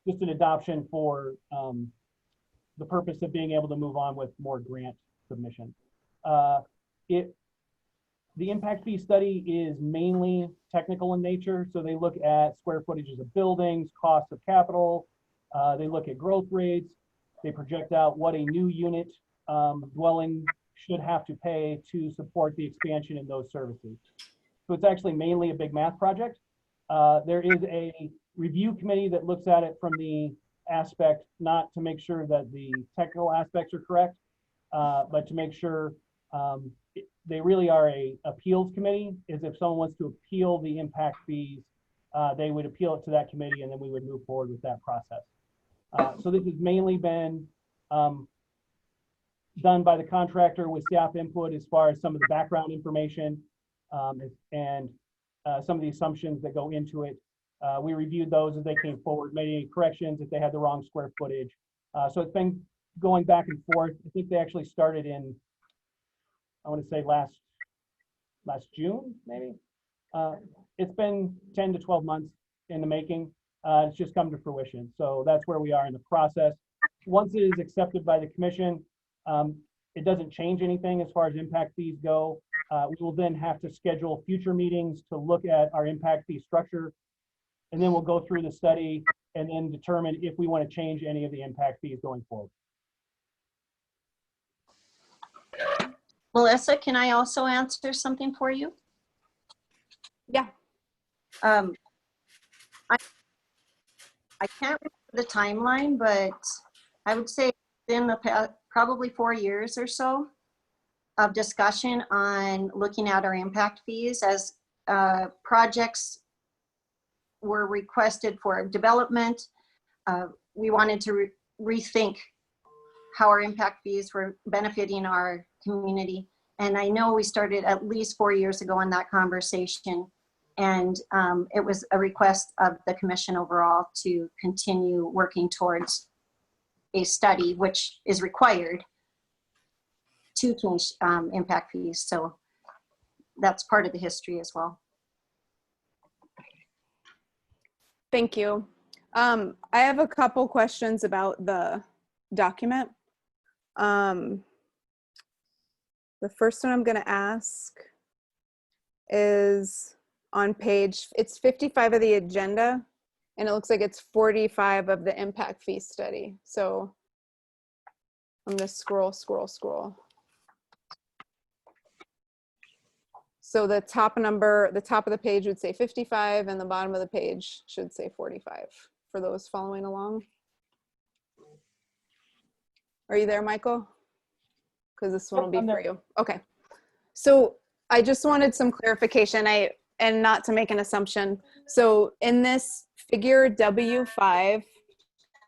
Speaker 1: just an adoption for the purpose of being able to move on with more grant submission. The impact fee study is mainly technical in nature, so they look at square footages of buildings, costs of capital, they look at growth rates, they project out what a new unit dwelling should have to pay to support the expansion in those services. So it's actually mainly a big math project. There is a review committee that looks at it from the aspect, not to make sure that the technical aspects are correct, but to make sure they really are a appeals committee. Is if someone wants to appeal the impact fees, they would appeal it to that committee, and then we would move forward with that process. So this has mainly been done by the contractor with staff input as far as some of the background information and some of the assumptions that go into it. We reviewed those as they came forward, made any corrections if they had the wrong square footage. So it's been going back and forth. I think they actually started in, I want to say last June, maybe. It's been 10 to 12 months in the making. It's just come to fruition. So that's where we are in the process. Once it is accepted by the commission, it doesn't change anything as far as impact fees go. We will then have to schedule future meetings to look at our impact fee structure. And then we'll go through the study and then determine if we want to change any of the impact fees going forward.
Speaker 2: Melissa, can I also answer something for you?
Speaker 15: Yeah.
Speaker 2: I can't remember the timeline, but I would say in the past, probably 4 years or so of discussion on looking at our impact fees as projects were requested for development. We wanted to rethink how our impact fees were benefiting our community. And I know we started at least 4 years ago in that conversation. And it was a request of the commission overall to continue working towards a study, which is required to change impact fees. So that's part of the history as well.
Speaker 15: Thank you. I have a couple questions about the document. The first one I'm going to ask is on page, it's 55 of the agenda, and it looks like it's 45 of the impact fee study. So I'm going to scroll. So the top number, the top of the page would say 55 and the bottom of the page should say 45 for those following along. Are you there, Michael? Because this one will be for you. Okay. So I just wanted some clarification, and not to make an assumption. So in this figure W5,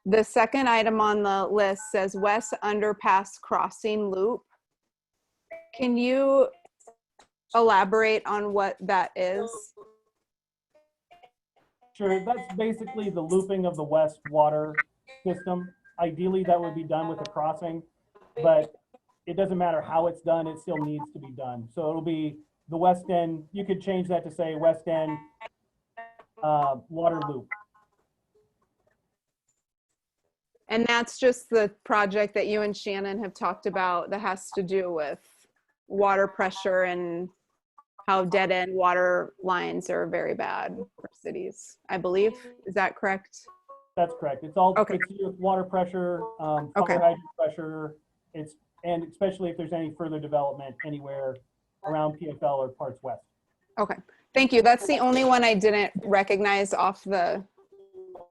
Speaker 15: the second item on the list says West Underpass Crossing Loop. Can you elaborate on what that is?
Speaker 1: Sure, that's basically the looping of the west water system. Ideally, that would be done with a crossing, but it doesn't matter how it's done, it still needs to be done. So it'll be the west end, you could change that to say west end water loop.
Speaker 15: And that's just the project that you and Shannon have talked about that has to do with water pressure and how dead end water lines are very bad for cities, I believe. Is that correct?
Speaker 1: That's correct. It's all
Speaker 15: Okay.
Speaker 1: it's with water pressure, fire hydrant pressure. And especially if there's any further development anywhere around PFL or parts west.
Speaker 15: Okay, thank you. That's the only one I didn't recognize off the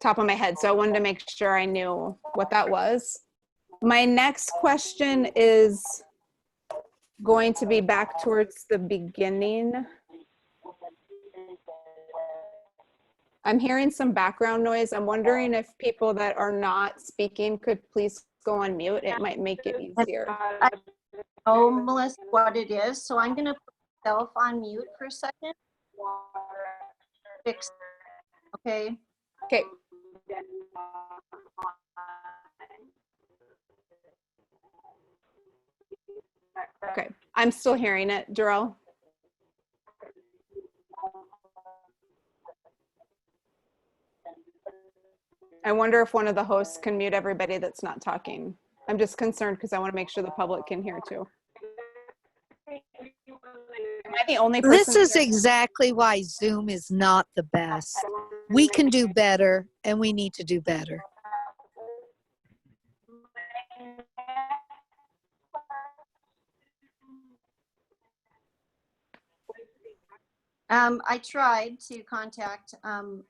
Speaker 15: top of my head. So I wanted to make sure I knew what that was. My next question is going to be back towards the beginning. I'm hearing some background noise. I'm wondering if people that are not speaking could please go on mute. It might make it easier.
Speaker 2: I know, Melissa, what it is. So I'm going to put myself on mute for a second. Fix. Okay.
Speaker 15: Okay. Okay, I'm still hearing it, Jarrell. I wonder if one of the hosts can mute everybody that's not talking. I'm just concerned because I want to make sure the public can hear too. Am I the only person?
Speaker 8: This is exactly why Zoom is not the best. We can do better, and we need to do better.
Speaker 2: I tried to contact, and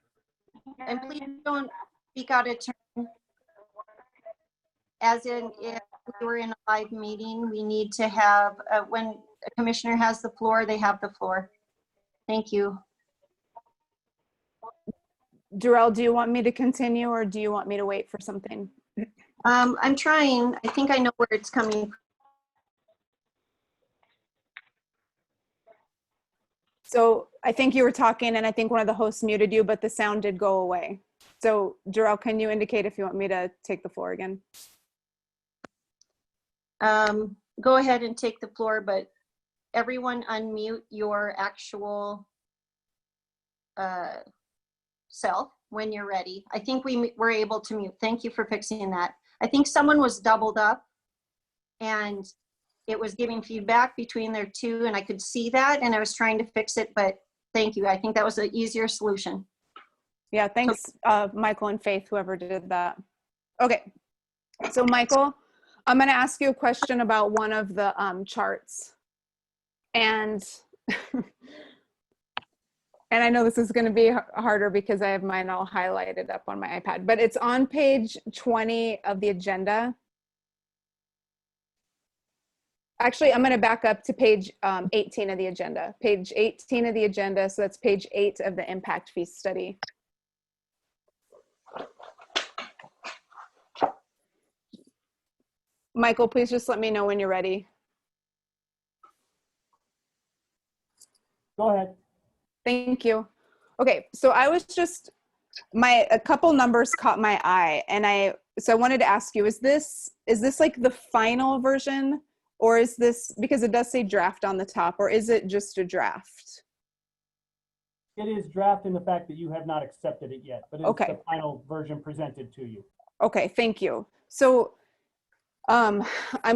Speaker 2: please don't speak out of turn. As in, if we were in a live meeting, we need to have, when a commissioner has the floor, they have the floor. Thank you.
Speaker 15: Jarrell, do you want me to continue or do you want me to wait for something?
Speaker 2: I'm trying. I think I know where it's coming from.
Speaker 15: So I think you were talking and I think one of the hosts muted you, but the sound did go away. So Jarrell, can you indicate if you want me to take the floor again?
Speaker 2: Go ahead and take the floor, but everyone unmute your actual self when you're ready. I think we were able to mute. Thank you for fixing that. I think someone was doubled up and it was giving feedback between their two, and I could see that, and I was trying to fix it, but thank you. I think that was an easier solution.
Speaker 15: Yeah, thanks, Michael and Faith, whoever did that. Okay, so Michael, I'm gonna ask you a question about one of the charts. And, and I know this is gonna be harder because I have mine all highlighted up on my iPad, but it's on page 20 of the agenda. Actually, I'm going to back up to page 18 of the agenda. Page 18 of the agenda, so that's page 8 of the impact fee study. Michael, please just let me know when you're ready.
Speaker 1: Go ahead.
Speaker 15: Thank you. Okay, so I was just, a couple numbers caught my eye, and I wanted to ask you, is this like the final version, or is this, because it does say draft on the top, or is it just a draft?
Speaker 1: It is draft in the fact that you have not accepted it yet, but it's
Speaker 15: Okay.
Speaker 1: the final version presented to you.
Speaker 15: Okay, thank you. So I'm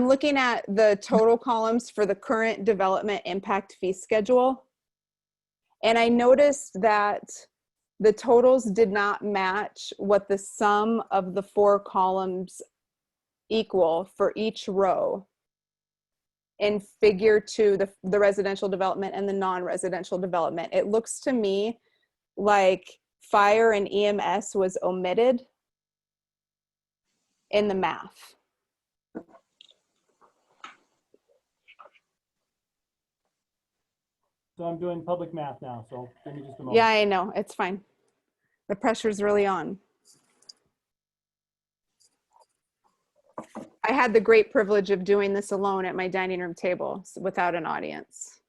Speaker 15: looking at the total columns for the current development impact fee schedule. And I noticed that the totals did not match what the sum of the 4 columns equal for each row in figure 2, the residential development and the non-residential development. It looks to me like fire and EMS was omitted in the math.
Speaker 1: So I'm doing public math now, so give me just a moment.
Speaker 15: Yeah, I know, it's fine. The pressure's really on. I had the great privilege of doing this alone at my dining room table without an audience.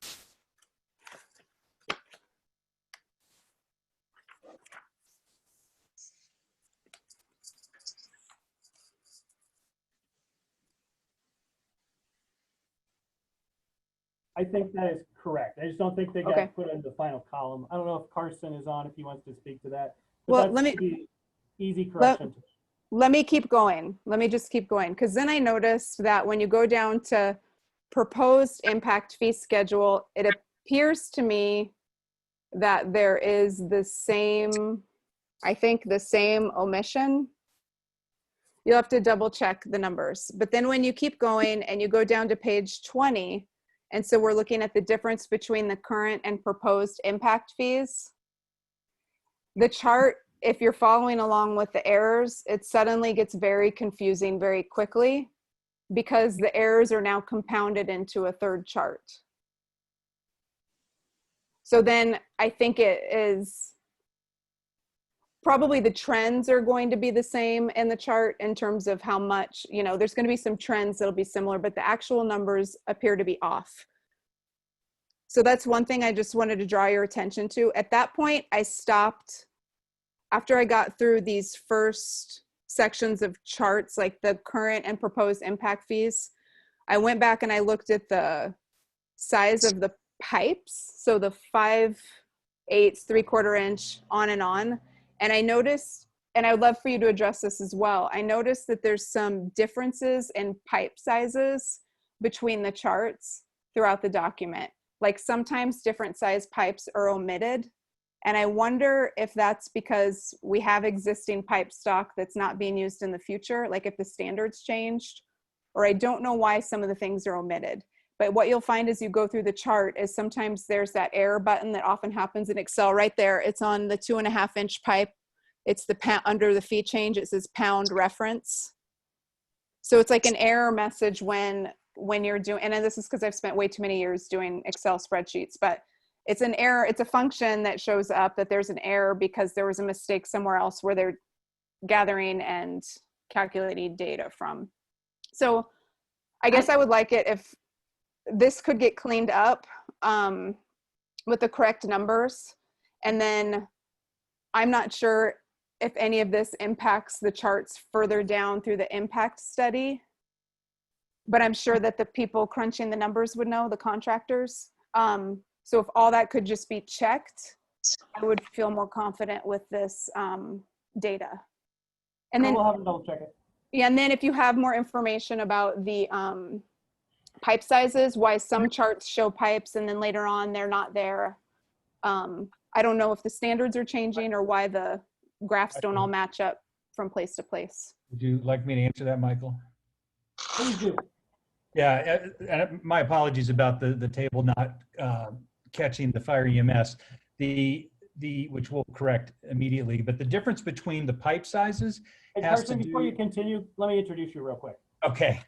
Speaker 1: I think that is correct. I just don't think they got
Speaker 15: Okay.
Speaker 1: put in the final column. I don't know if Carson is on, if he wants to speak to that. But
Speaker 15: Well,
Speaker 1: that's
Speaker 15: let me-
Speaker 1: the easy correction.
Speaker 15: Let me keep going. Let me just keep going. Because then I noticed that when you go down to proposed impact fee schedule, it appears to me that there is the same, I think the same omission. You'll have to double check the numbers. But then when you keep going and you go down to page 20, and so we're looking at the difference between the current and proposed impact fees. The chart, if you're following along with the errors, it suddenly gets very confusing very quickly because the errors are now compounded into a third chart. So then I think it is probably the trends are going to be the same in the chart in terms of how much, you know, there's going to be some trends that'll be similar, but the actual numbers appear to be off. So that's one thing I just wanted to draw your attention to. At that point, I stopped. After I got through these first sections of charts, like the current and proposed impact fees, I went back and I looked at the size of the pipes. So the 5/8, 3/4 inch, on. And I noticed, and I would love for you to address this as well, I noticed that there's some differences in pipe sizes between the charts throughout the document. Like sometimes different size pipes are omitted. And I wonder if that's because we have existing pipe stock that's not being used in the future, like if the standards changed, or I don't know why some of the things are omitted. But what you'll find as you go through the chart is sometimes there's that error button that often happens in Excel right there. It's on the 2.5 inch pipe. It's the under the fee change, it says pound reference. So it's like an error message when you're doing, and this is because I've spent way too many years doing Excel spreadsheets, but it's an error. It's a function that shows up that there's an error because there was a mistake somewhere else where they're gathering and calculating data from. So I guess I would like it if this could get cleaned up with the correct numbers. And then I'm not sure if any of this impacts the charts further down through the impact study, but I'm sure that the people crunching the numbers would know, the contractors. So if all that could just be checked, I would feel more confident with this data. And then
Speaker 1: we'll have to double check it.
Speaker 15: Yeah, and then if you have more information about the pipe sizes, why some charts show pipes and then later on they're not there. I don't know if the standards are changing or why the graphs don't all match up from place to place.
Speaker 18: Would you like me to answer that, Michael?
Speaker 1: Please do.
Speaker 18: Yeah, and my apologies about the table not catching the fire EMS, which we'll correct immediately, but the difference between the pipe sizes
Speaker 1: Hey,
Speaker 18: has
Speaker 1: Carson,
Speaker 18: to
Speaker 1: before
Speaker 18: do.
Speaker 1: you continue, let me introduce you real quick.
Speaker 18: Okay.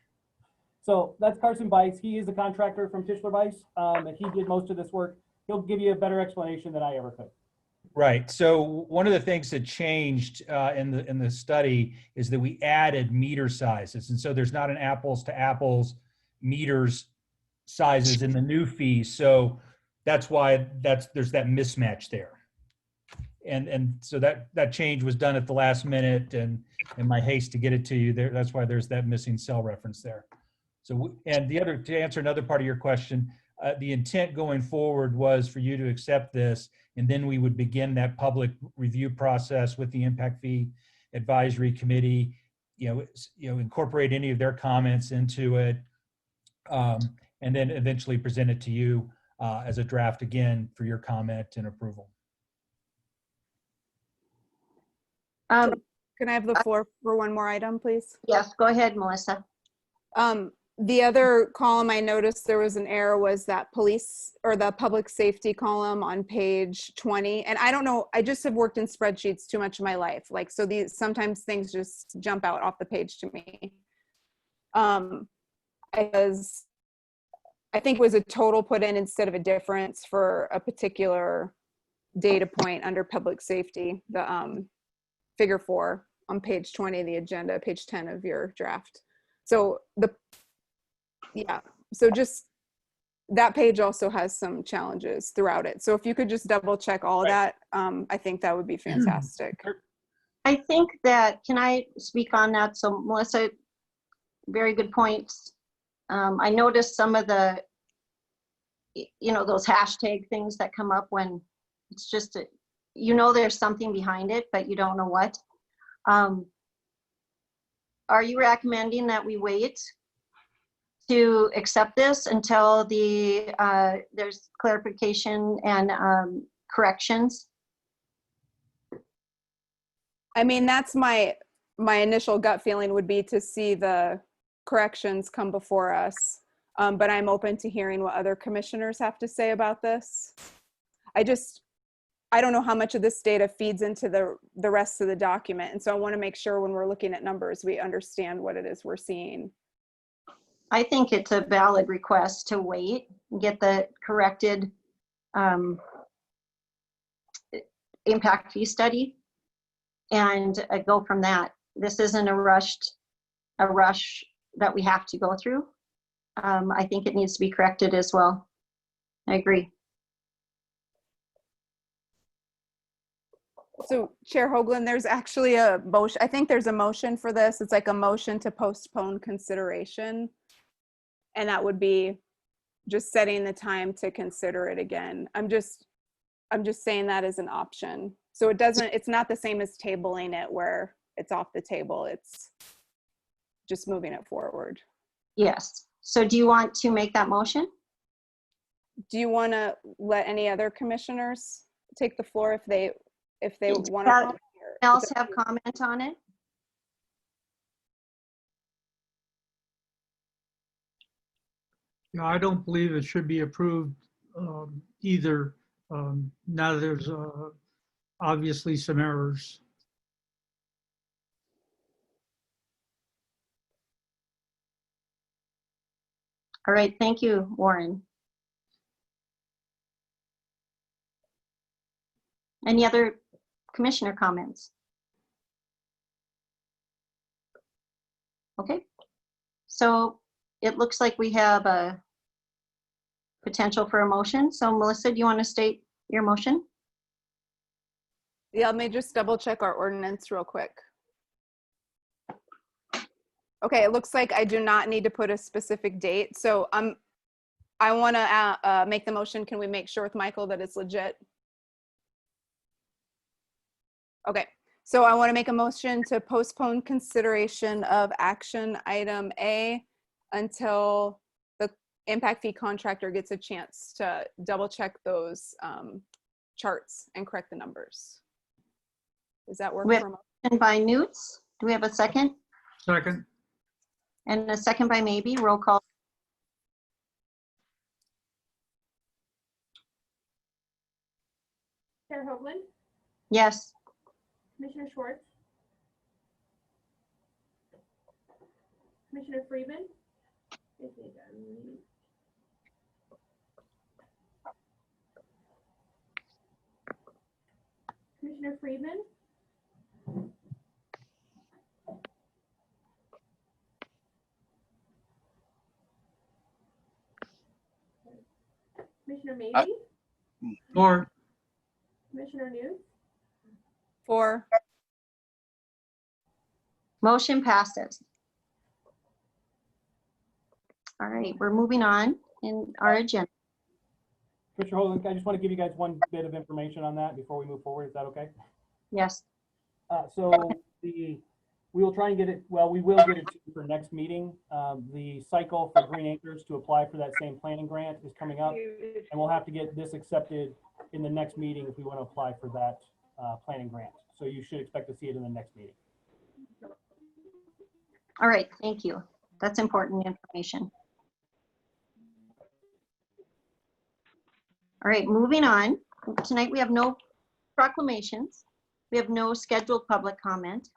Speaker 1: So that's Carson Bice. He is a contractor from Tischler Bice, and he did most of this work. He'll give you a better explanation than I ever could.
Speaker 18: Right. So one of the things that changed in the study is that we added meter sizes, and so there's not an apples to apples meters sizes in the new fees. So that's why there's that mismatch there. And so that change was done at the last minute, and in my haste to get it to you there, that's why there's that missing cell reference there. So, and to answer another part of your question, the intent going forward was for you to accept this, and then we would begin that public review process with the Impact Fee Advisory Committee, incorporate any of their comments into it, and then eventually present it to you as a draft again for your comment and approval.
Speaker 15: Can I have the floor for one more item, please?
Speaker 2: Yes, go ahead, Melissa.
Speaker 15: The other column I noticed there was an error was that police or the public safety column on page 20. And I don't know, I just have worked in spreadsheets too much of my life. Like, so sometimes things just jump out off the page to me. I think it was a total put in instead of a difference for a particular data point under public safety, the figure 4 on page 20 of the agenda, page 10 of your draft. So so just that page also has some challenges throughout it. So if you could just double check all of that, I think that would be fantastic.
Speaker 2: I think that, can I speak on that? So Melissa, very good points. I noticed some of the, those hashtag things that come up when it's just, there's something behind it, but you don't know what. Are you recommending that we wait to accept this until there's clarification and corrections?
Speaker 15: I mean, that's my initial gut feeling would be to see the corrections come before us. But I'm open to hearing what other commissioners have to say about this. I don't know how much of this data feeds into the rest of the document. And so I want to make sure when we're looking at numbers, we understand what it is we're seeing.
Speaker 2: I think it's a valid request to wait and get the corrected impact fee study and go from that. This isn't a rush that we have to go through. I think it needs to be corrected as well. I agree.
Speaker 15: So Chair Hoagland, there's actually a motion. I think there's a motion for this. It's like a motion to postpone consideration. And that would be just setting the time to consider it again. I'm just saying that as an option. So it's not the same as tabling it where it's off the table. It's just moving it forward.
Speaker 2: Yes. So do you want to make that motion?
Speaker 15: Do you want to let any other commissioners take the floor if they want to?
Speaker 2: Else have comment on it?
Speaker 19: Yeah, I don't believe it should be approved either. Now there's obviously some errors.
Speaker 2: All right, thank you, Warren. Any other commissioner comments? Okay, so it looks like we have a potential for a motion. So Melissa, do you want to state your motion?
Speaker 15: Yeah, let me just double check our ordinance real quick. Okay, it looks like I do not need to put a specific date. So I want to make the motion. Can we make sure with Michael that it's legit? Okay, so I want to make a motion to postpone consideration of action item A until the impact fee contractor gets a chance to double check those charts and correct the numbers. Does that work for a
Speaker 2: motion by Newts? Do we have a second?
Speaker 19: Second.
Speaker 2: And a second by Maybe. Roll call.
Speaker 3: Chair Hoagland,
Speaker 2: Yes.
Speaker 3: Commissioner Schwartz, Commissioner Freeman, Commissioner Friedman, Commissioner Maybe,
Speaker 19: Or,
Speaker 3: Commissioner Nudes,
Speaker 15: 4.
Speaker 2: Motion passes. All right, we're moving on in our agenda.
Speaker 1: Commissioner Holden, I just want to give you guys one bit of information on that before we move forward. Is that okay?
Speaker 2: Yes.
Speaker 1: So we will try and get it, well, we will get it to you for next meeting. The cycle for Green Acres to apply for that same planning grant is coming up, and we'll have to get this accepted in the next meeting if we want to apply for that planning grant. So you should expect to see it in the next meeting.
Speaker 2: All right, thank you. That's important information. All right, moving on. Tonight we have no proclamations. We have no scheduled public comment.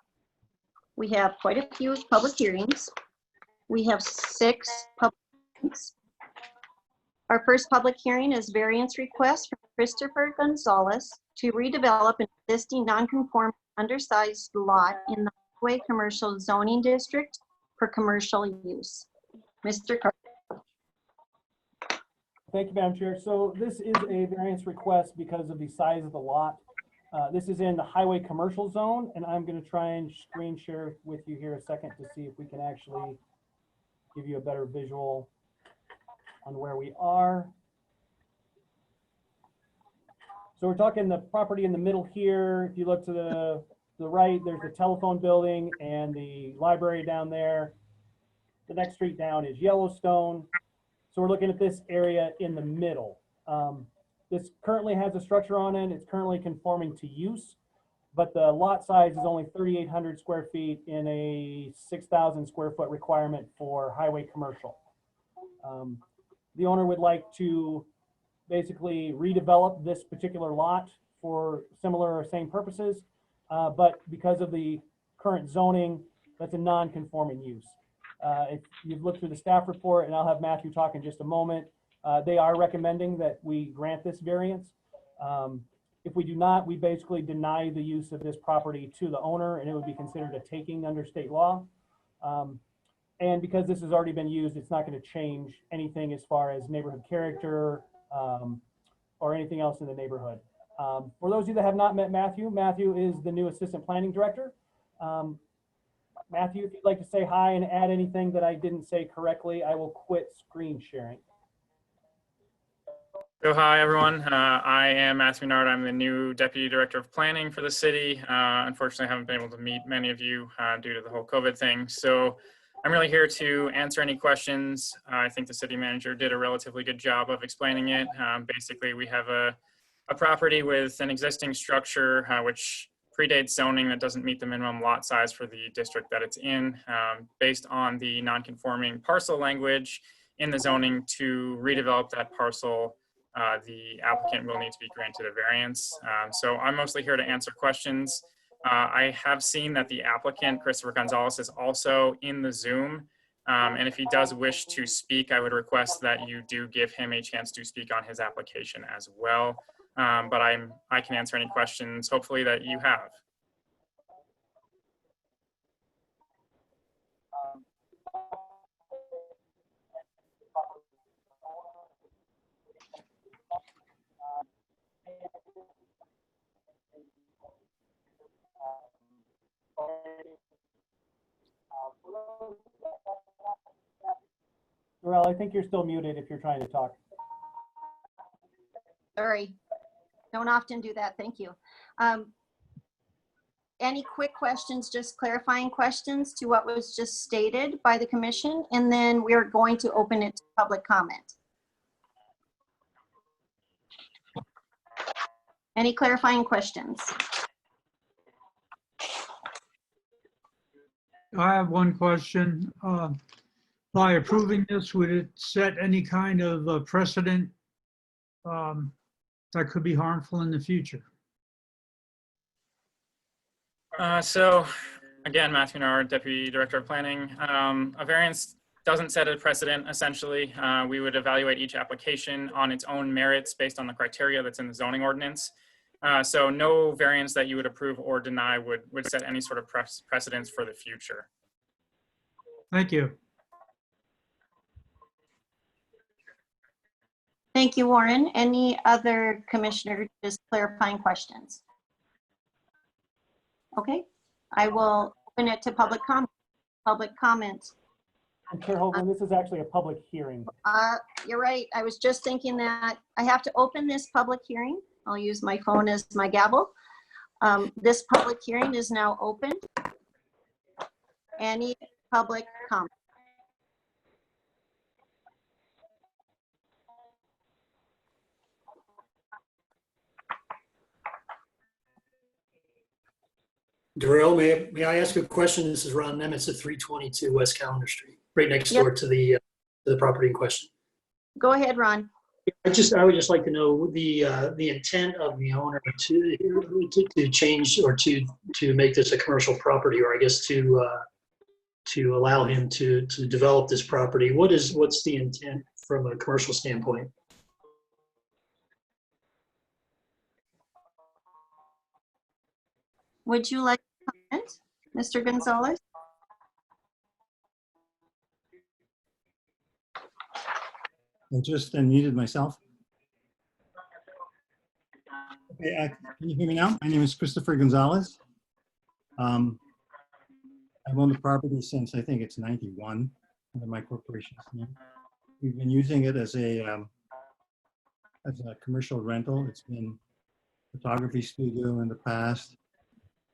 Speaker 2: We have quite a few public hearings. We have 6 public hearings. Our first public hearing is variance request from Christopher Gonzales to redevelop an existing non-conforming undersized lot in the Highway Commercial Zoning District for commercial use. Mr. Carter.
Speaker 1: Thank you, Madam Chair. So this is a variance request because of the size of the lot. This is in the highway commercial zone, and I'm going to try and screen share with you here a second to see if we can actually give you a better visual on where we are. So we're talking the property in the middle here. If you look to the right, there's the telephone building and the library down there. The next street down is Yellowstone. So we're looking at this area in the middle. This currently has a structure on it. It's currently conforming to use, but the lot size is only 3,800 square feet in a 6,000 square foot requirement for highway commercial. The owner would like to basically redevelop this particular lot for similar or same purposes, but because of the current zoning, that's a non-conforming use. If you've looked through the staff report, and I'll have Matthew talk in just a moment, they are recommending that we grant this variance. If we do not, we basically deny the use of this property to the owner, and it would be considered a taking under state law. And because this has already been used, it's not going to change anything as far as neighborhood character or anything else in the neighborhood. For those of you that have not met Matthew, Matthew is the new Assistant Planning Director. Matthew, if you'd like to say hi and add anything that I didn't say correctly, I will quit screen sharing.
Speaker 20: So hi, everyone. I am Matthew Nard. I'm the new Deputy Director of Planning for the city. Unfortunately, I haven't been able to meet many of you due to the whole COVID thing. So I'm really here to answer any questions. I think the city manager did a relatively good job of explaining it. Basically, we have a property with an existing structure which predates zoning that doesn't meet the minimum lot size for the district that it's in. Based on the non-conforming parcel language in the zoning to redevelop that parcel, the applicant will need to be granted a variance. So I'm mostly here to answer questions. I have seen that the applicant, Christopher Gonzales, is also in the Zoom. And if he does wish to speak, I would request that you do give him a chance to speak on his application as well. But I can answer any questions, hopefully, that you have.
Speaker 1: Well, I think you're still muted if you're trying to talk.
Speaker 2: Sorry, don't often do that. Thank you. Any quick questions, just clarifying questions to what was just stated by the commission, and then we're going to open it to public comment. Any clarifying questions?
Speaker 19: I have one question. By approving this, would it set any kind of precedent that could be harmful in the future?
Speaker 20: So again, Matthew Nard, Deputy Director of Planning. A variance doesn't set a precedent, essentially. We would evaluate each application on its own merits based on the criteria that's in the zoning ordinance. So no variance that you would approve or deny would set any sort of precedence for the future.
Speaker 19: Thank you.
Speaker 2: Thank you, Warren. Any other commissioner just clarifying questions? Okay, I will open it to public comment. Public comment.
Speaker 1: And Chair Hoagland, this is actually a public hearing.
Speaker 2: You're right. I was just thinking that I have to open this public hearing. I'll use my phone as my gavel. This public hearing is now open. Any public comment?
Speaker 17: Darrell, may I ask a question? This is Ron Nemitz at 322 West Calendar Street, right next
Speaker 2: Yep.
Speaker 17: door to the property in question.
Speaker 2: Go ahead, Ron.
Speaker 17: I would just like to know the intent of the owner to change or to make this a commercial property, or I guess to allow him to develop this property. What's the intent from a commercial standpoint?
Speaker 2: Would you like to comment, Mr. Gonzalez?
Speaker 19: I just unmuted myself. Okay, can you hear me now? My name is Christopher Gonzales. I've owned the property since I think it's 91 under my corporation's name. We've been using it as a commercial rental. It's been photography studio in the past.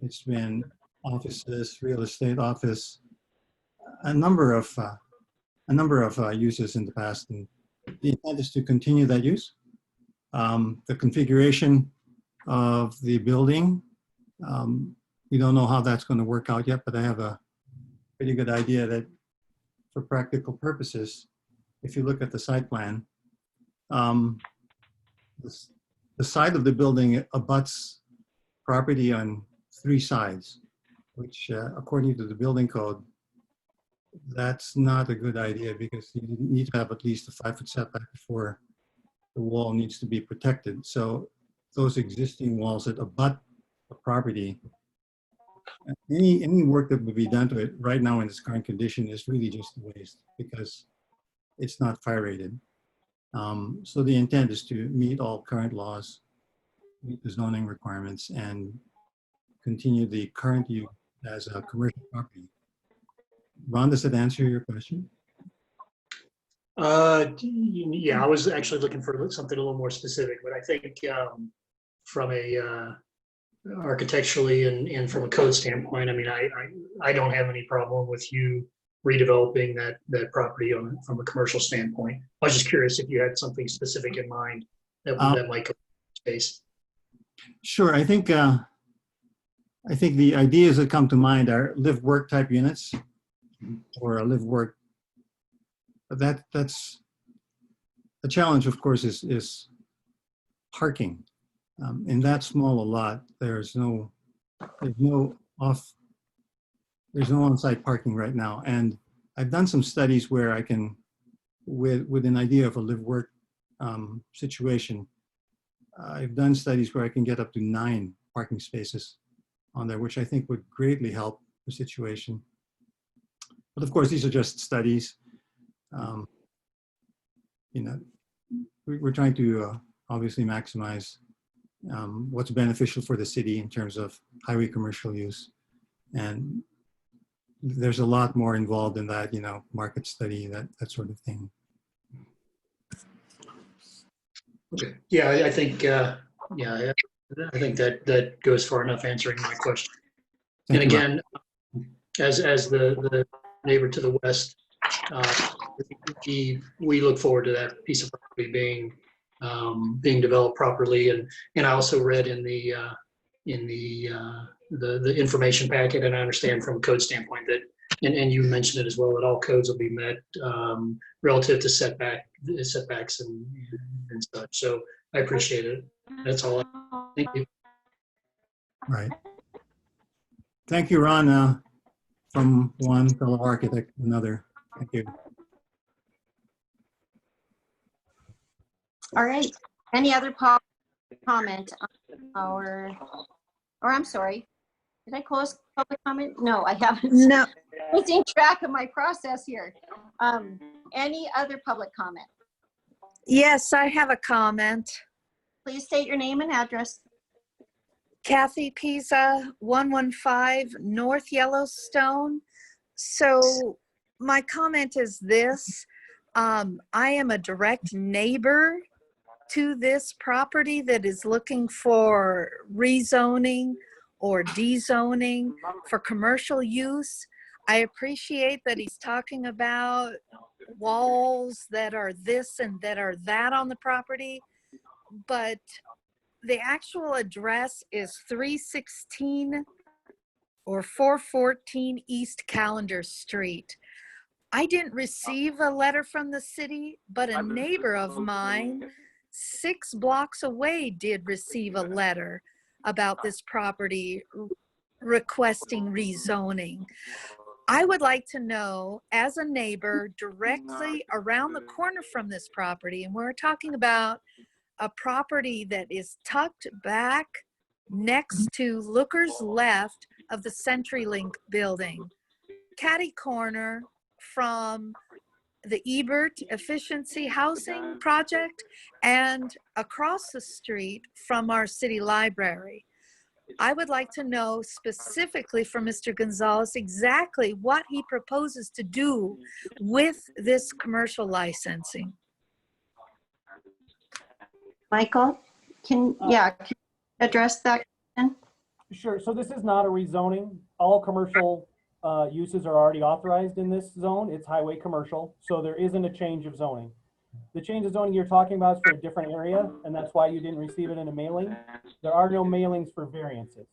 Speaker 19: It's been offices, real estate office, a number of uses in the past, and the intent is to continue that use. The configuration of the building, we don't know how that's going to work out yet, but I have a pretty good idea that for practical purposes, if you look at the site plan, the side of the building abuts property on 3 sides, which according to the building code, that's not a good idea because you need to have at least a 5-foot setback before the wall needs to be protected. So those existing walls that abut the property, any work that would be done to it right now in its current condition is really just a waste because it's not fire rated. So the intent is to meet all current laws, meet the zoning requirements, and continue the current use as a commercial property. Ron, does that answer your question?
Speaker 17: Yeah, I was actually looking for something a little more specific, but I think from a architecturally and from a code standpoint, I mean, I don't have any problem with you redeveloping that property from a commercial standpoint. I was just curious if you had something specific in mind that might go space.
Speaker 19: Sure, I think the ideas that come to mind are live-work type units, or a live-work. That's the challenge, of course, is parking. In that small a lot, there's no on-site parking right now. And I've done some studies where I can, with an idea of a live-work situation, I've done studies where I can get up to 9 parking spaces on there, which I think would greatly help the situation. But of course, these are just studies. You know, we're trying to obviously maximize what's beneficial for the city in terms of highway commercial use. And there's a lot more involved in that, you know, market study, that sort of thing.
Speaker 17: Okay. Yeah, I think I think that goes far enough answering my question. And again, as the neighbor to the west, we look forward to that piece of property being developed properly. And I also read in the information packet, and I understand from a code standpoint that, and you mentioned it as well, that all codes will be met relative to setbacks and such. So I appreciate it. That's all. Thank you.
Speaker 19: Right. Thank you, Ron. From one fellow architect to another. Thank you.
Speaker 2: All right. Any other comment on I'm sorry, did I close public comment? No, I haven't.
Speaker 8: No,
Speaker 2: Losing track of my process here. Any other public comment?
Speaker 8: yes, I have a comment.
Speaker 2: Please state your name and address.
Speaker 8: Kathy Pisa, 115 North Yellowstone. So my comment is this. I am a direct neighbor to this property that is looking for rezoning or dezoning for commercial use. I appreciate that he's talking about walls that are this and that are that on the property, but the actual address is 316 or 414 East Calendar Street. I didn't receive a letter from the city, but a neighbor of mine 6 blocks away did receive a letter about this property requesting rezoning. I would like to know, as a neighbor directly around the corner from this property, and we're talking about a property that is tucked back next to Looker's left of the CenturyLink building, catty corner from the Ebert Efficiency Housing Project and across the street from our city library. I would like to know specifically from Mr. Gonzales exactly what he proposes to do with this commercial licensing.
Speaker 2: Michael, can you address that?
Speaker 1: Sure. So this is not a rezoning. All commercial uses are already authorized in this zone. It's highway commercial, so there isn't a change of zoning. The change of zoning you're talking about is for a different area, and that's why you didn't receive it in a mailing. There are no mailings for variances.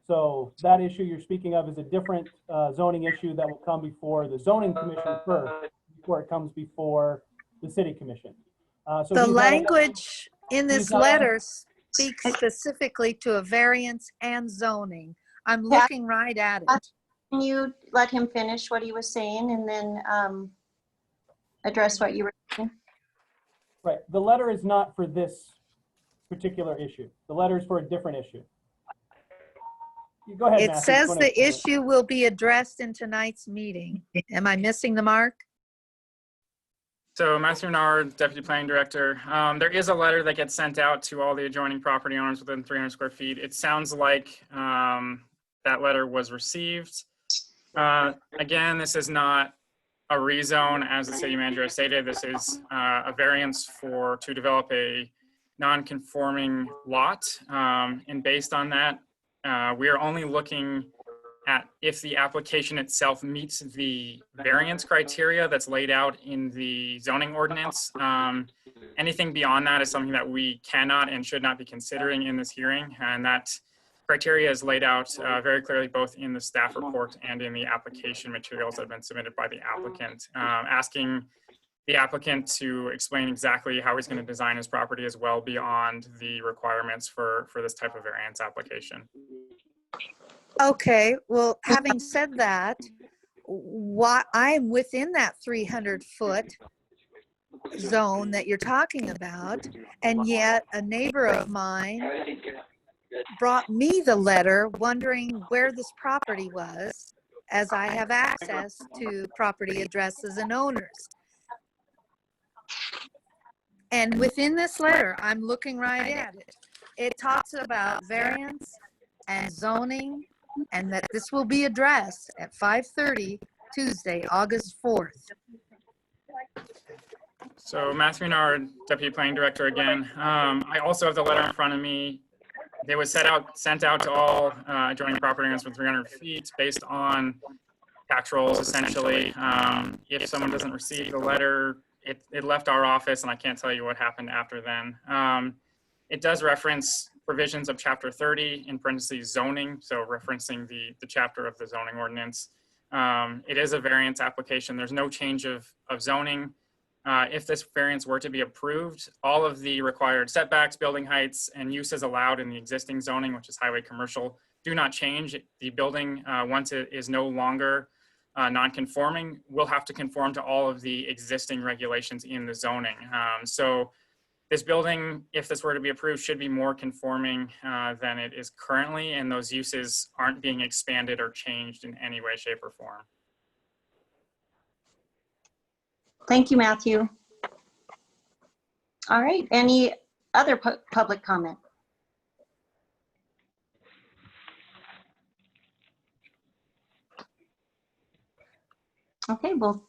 Speaker 1: So that issue you're speaking of is a different zoning issue that will come before the zoning commission first, before it comes before the city commission. So
Speaker 8: the language in this
Speaker 1: not-
Speaker 8: letter speaks specifically to a variance and zoning. I'm looking right at it.
Speaker 2: Can you let him finish what he was saying and then address what you were saying?
Speaker 1: Right. The letter is not for this particular issue. The letter is for a different issue. Go ahead,
Speaker 8: It
Speaker 1: Matthew.
Speaker 8: says
Speaker 1: Go ahead.
Speaker 8: the issue will be addressed in tonight's meeting. Am I missing the mark?
Speaker 20: So Matthew Nard, Deputy Planning Director, there is a letter that gets sent out to all the adjoining property owners within 300 square feet. It sounds like that letter was received. Again, this is not a rezone, as the city manager has stated. This is a variance to develop a non-conforming lot. And based on that, we are only looking at if the application itself meets the variance criteria that's laid out in the zoning ordinance. Anything beyond that is something that we cannot and should not be considering in this hearing. And that criteria is laid out very clearly both in the staff report and in the application materials that have been submitted by the applicant, asking the applicant to explain exactly how he's going to design his property as well beyond the requirements for this type of variance application.
Speaker 8: Okay, well, having said that, I'm within that 300-foot zone that you're talking about, and yet a neighbor of mine brought me the letter wondering where this property was, as I have access to property addresses and owners. And within this letter, I'm looking right at it. It talks about variance and zoning, and that this will be addressed at 5:30 Tuesday, August 4th.
Speaker 20: So Matthew Nard, Deputy Planning Director again. I also have the letter in front of me. They was sent out to all adjoining property owners within 300 feet based on tax rolls, essentially. If someone doesn't receive the letter, it left our office, and I can't tell you what happened after then. It does reference provisions of Chapter 30 in parentheses zoning, so referencing the chapter of the zoning ordinance. It is a variance application. There's no change of zoning. If this variance were to be approved, all of the required setbacks, building heights, and uses allowed in the existing zoning, which is highway commercial, do not change. The building, once it is no longer non-conforming, will have to conform to all of the existing regulations in the zoning. So this building, if this were to be approved, should be more conforming than it is currently, and those uses aren't being expanded or changed in any way, shape, or form.
Speaker 2: Thank you, Matthew. All right, any other public comment? Okay, well,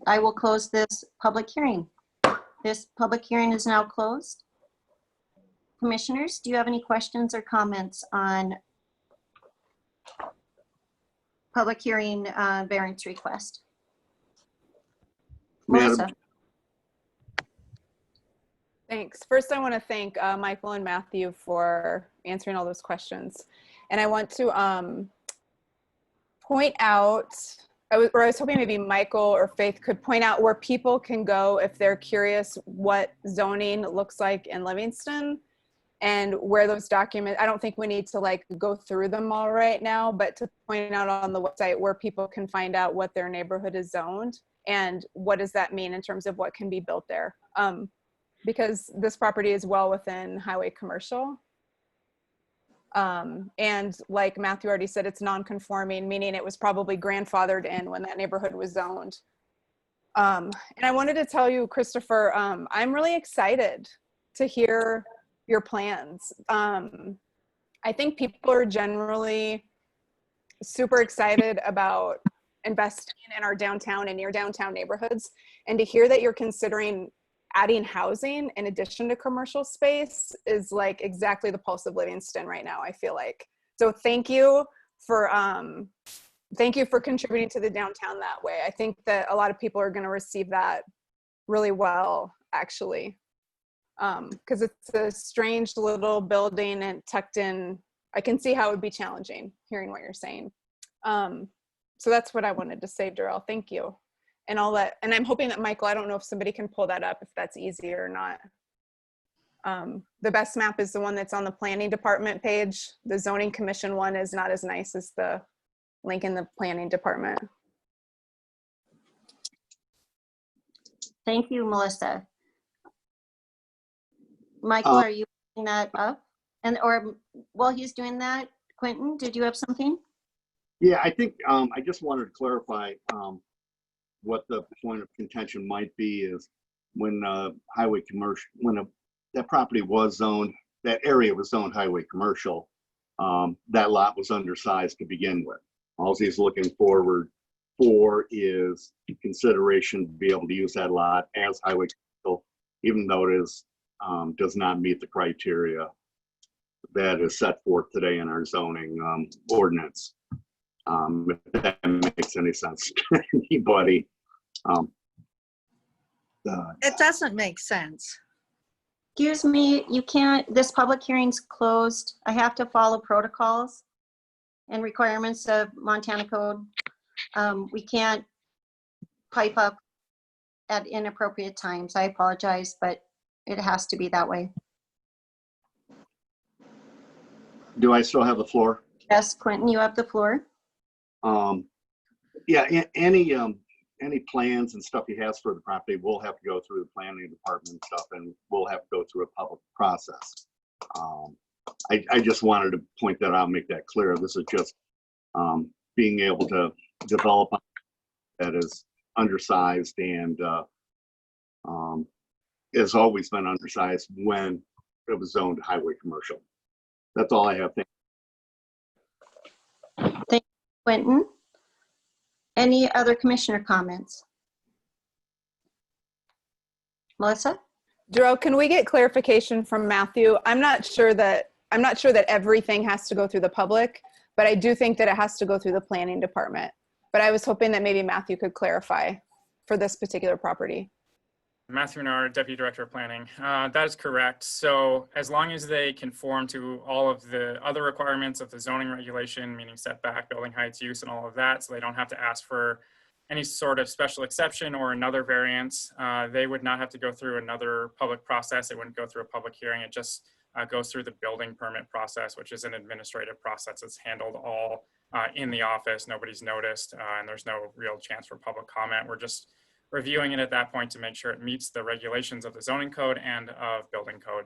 Speaker 2: I will close this public hearing. This public hearing is now closed. Commissioners, do you have any questions or comments on public hearing variance request? Melissa.
Speaker 15: Thanks. First, I want to thank Michael and Matthew for answering all those questions. And I want to point out, I was hoping maybe Michael or Faith could point out where people can go if they're curious what zoning looks like in Livingston and where those documents, I don't think we need to like go through them all right now, but to point out on the website where people can find out what their neighborhood is zoned and what does that mean in terms of what can be built there. Because this property is well within highway commercial. And like Matthew already said, it's non-conforming, meaning it was probably grandfathered in when that neighborhood was zoned. And I wanted to tell you, Christopher, I'm really excited to hear your plans. I think people are generally super excited about investing in our downtown and near downtown neighborhoods. And to hear that you're considering adding housing in addition to commercial space is like exactly the pulse of Livingston right now, I feel like. So thank you for contributing to the downtown that way. I think that a lot of people are going to receive that really well, actually. Because it's a strange little building and tucked in. I can see how it would be challenging hearing what you're saying. So that's what I wanted to say, Darrell. Thank you. And and I'm hoping that Michael, I don't know if somebody can pull that up, if that's easy or not. The best map is the one that's on the planning department page. The zoning commission one is not as nice as the link in the planning department.
Speaker 2: Thank you, Melissa. Michael, are you putting that up? And or while he's doing that, Quentin, did you have something?
Speaker 16: Yeah, I think I just wanted to clarify what the point of contention might be is when highway commercial, when that property was zoned, that area was zoned highway commercial, that lot was undersized to begin with. All he's looking forward for is consideration to be able to use that lot as highway commercial, even though it is does not meet the criteria that is set forth today in our zoning ordinance. If that makes any sense to anybody.
Speaker 8: It doesn't make sense.
Speaker 2: Excuse me, you can't, this public hearing's closed. I have to follow protocols and requirements of Montana code. We can't pipe up at inappropriate times. I apologize, but it has to be that way.
Speaker 16: Do I still have the floor?
Speaker 2: Yes, Quentin, you have the floor.
Speaker 16: Yeah, any plans and stuff he has for the property will have to go through the planning department and stuff, and we'll have to go through a public process. I just wanted to point that out, make that clear. This is just being able to develop that is undersized and has always been undersized when it was zoned highway commercial. That's all I have.
Speaker 2: Thank you, Quentin. Any other commissioner comments? Melissa?
Speaker 15: Darrell, can we get clarification from Matthew? I'm not sure that everything has to go through the public, but I do think that it has to go through the planning department. But I was hoping that maybe Matthew could clarify for this particular property.
Speaker 20: Matthew Menard, Deputy Director of Planning. That is correct. So as long as they conform to all of the other requirements of the zoning regulation, meaning setback, building heights, use, and all of that, so they don't have to ask for any sort of special exception or another variance, they would not have to go through another public process. It wouldn't go through a public hearing. It just goes through the building permit process, which is an administrative process. It's handled all in the office. Nobody's noticed, and there's no real chance for public comment. We're reviewing it at that point to make sure it meets the regulations of the zoning code and of building code.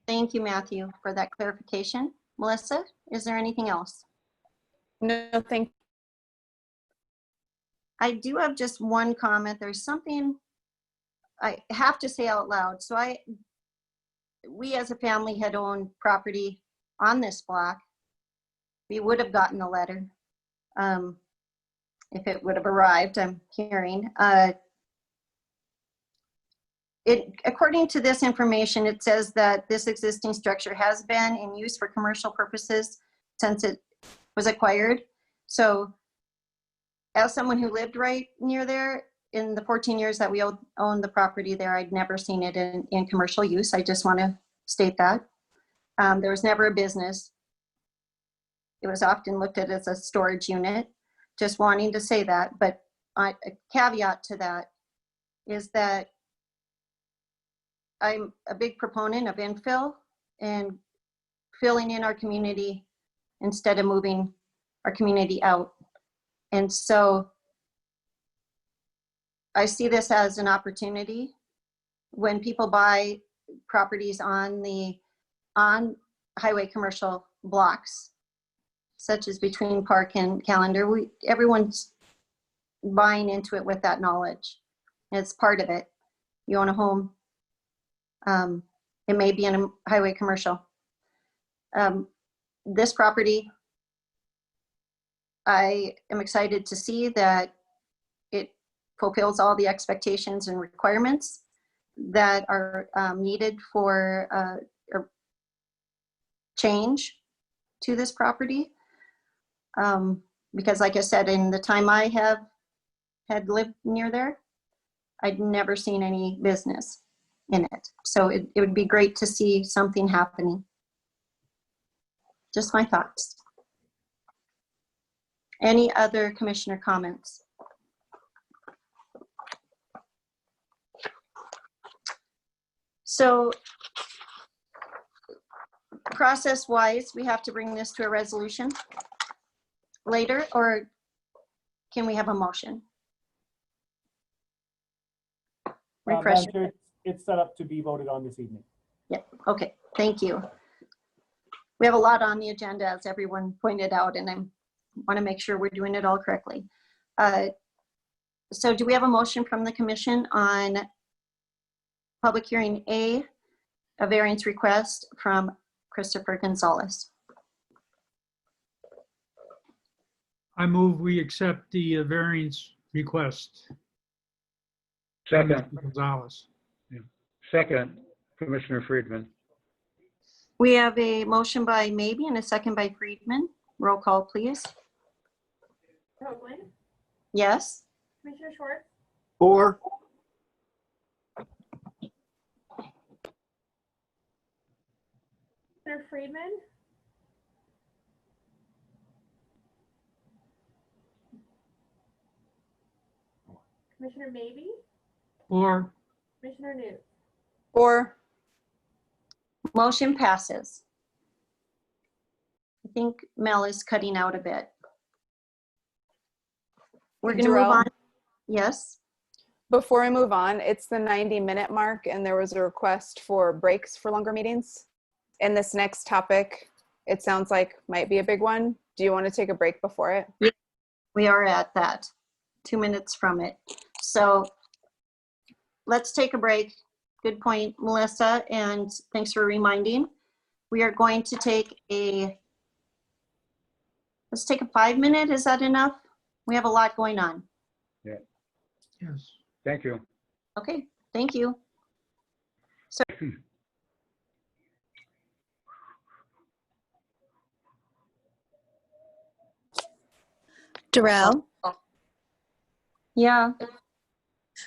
Speaker 2: Thank you, Matthew, for that clarification. Melissa, is there anything else?
Speaker 15: No, thank you.
Speaker 2: I do have just one comment. There's something I have to say out loud. So we as a family had owned property on this block. We would have gotten a letter if it would have arrived, I'm hearing. According to this information, it says that this existing structure has been in use for commercial purposes since it was acquired. So as someone who lived right near there, in the 14 years that we owned the property there, I'd never seen it in commercial use. I just want to state that. There was never a business. It was often looked at as a storage unit. Just wanting to say that, but a caveat to that is that I'm a big proponent of infill and filling in our community instead of moving our community out. And so I see this as an opportunity. When people buy properties on highway commercial blocks, such as between Park and Calendar, everyone's buying into it with that knowledge. It's part of it. You own a home. It may be in a highway commercial. This property, I am excited to see that it fulfills all the expectations and requirements that are needed for change to this property. Because like I said, in the time I had lived near there, I'd never seen any business in it. So it would be great to see something happening. Just my thoughts. Any other commissioner comments? So process-wise, we have to bring this to a resolution later, or can we have a motion? Refresh.
Speaker 1: Madam Chair, it's set up to be voted on this evening.
Speaker 2: Yep, okay, thank you. We have a lot on the agenda, as everyone pointed out, and I want to make sure we're doing it all correctly. So do we have a motion from the commission on public hearing A variance request from Christopher Gonzales? I move we accept the variance request.
Speaker 21: Second.
Speaker 2: Gonzales.
Speaker 21: Yeah. Second, Commissioner Friedman.
Speaker 2: We have a motion by Maybe and a second by Friedman. Roll call, please.
Speaker 3: Hoagland,
Speaker 2: Yes.
Speaker 3: Commissioner Schwartz,
Speaker 16: Four.
Speaker 3: Commissioner Friedman, Commissioner Maybe,
Speaker 2: Or
Speaker 3: Commissioner New.
Speaker 15: Or
Speaker 2: Motion passes. I think Mel is cutting out a bit. We're going to move
Speaker 15: Darrell?
Speaker 2: on. Yes.
Speaker 15: before we move on, it's the 90-minute mark and there was a request for breaks for longer meetings. And this next topic, it sounds like might be a big one. Do you want to take a break before it?
Speaker 2: Yeah, we are at that, 2 minutes from it. So let's take a break. Good point, Melissa, and thanks for reminding. We are going to take let's take a 5-minute. Is that enough? We have a lot going on.
Speaker 21: Yeah.
Speaker 2: Yes.
Speaker 21: Thank you.
Speaker 2: Okay, thank you. So
Speaker 8: Darrell,
Speaker 2: yeah,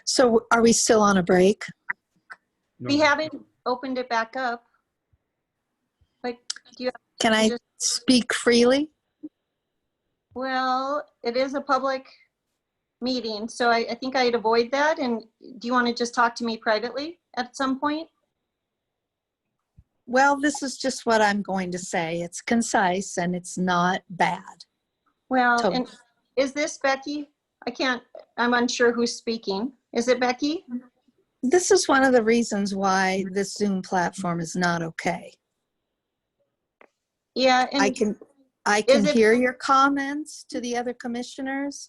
Speaker 8: so are we still on a break?
Speaker 2: we haven't opened it back up. But do you
Speaker 8: Can I speak freely?
Speaker 2: Well, it is a public meeting, so I think I'd avoid that. And do you want to just talk to me privately at some point?
Speaker 8: Well, this is just what I'm going to say. It's concise and it's not bad.
Speaker 2: Well,
Speaker 8: Totally.
Speaker 2: and is this Becky? I'm unsure who's speaking. Is it Becky?
Speaker 8: This is one of the reasons why this Zoom platform is not okay.
Speaker 2: Yeah, and
Speaker 8: I can
Speaker 2: is it-
Speaker 8: hear your comments to the other commissioners.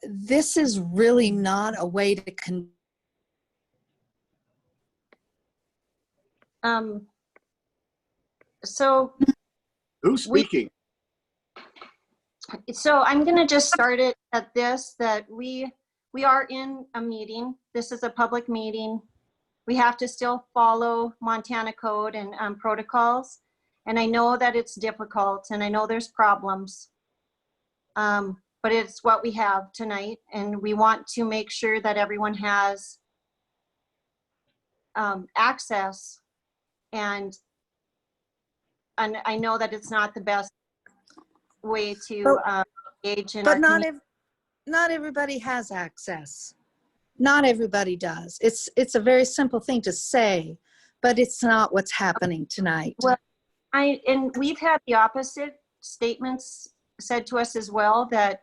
Speaker 8: This is really not a way to
Speaker 2: so
Speaker 16: Who's speaking?
Speaker 2: So I'm going to just start it at this, that we are in a meeting. This is a public meeting. We have to still follow Montana code and protocols. And I know that it's difficult and I know there's problems, but it's what we have tonight. And we want to make sure that everyone has access. And I know that it's not the best way to engage in
Speaker 8: but
Speaker 2: our
Speaker 8: not everybody has access. Not everybody does. It's a very simple thing to say, but it's not what's happening tonight.
Speaker 2: Well, and we've had the opposite statements said to us as well, that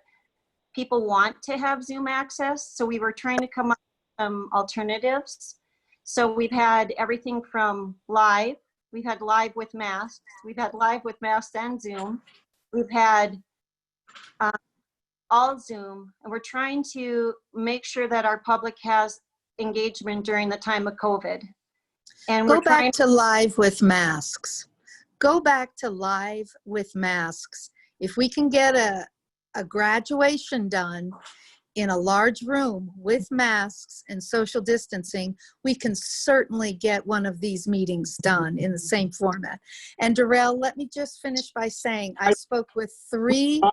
Speaker 2: people want to have Zoom access. So we were trying to come up with some alternatives. So we've had everything from live. We've had live with masks. We've had live with masks and Zoom. We've had all Zoom, and we're trying to make sure that our public has engagement during the time of COVID. And
Speaker 8: go back to live with masks. Go back to live with masks. If we can get a graduation done in a large room with masks and social distancing, we can certainly get one of these meetings done in the same format. And Darrell, let me just finish by saying I spoke with 3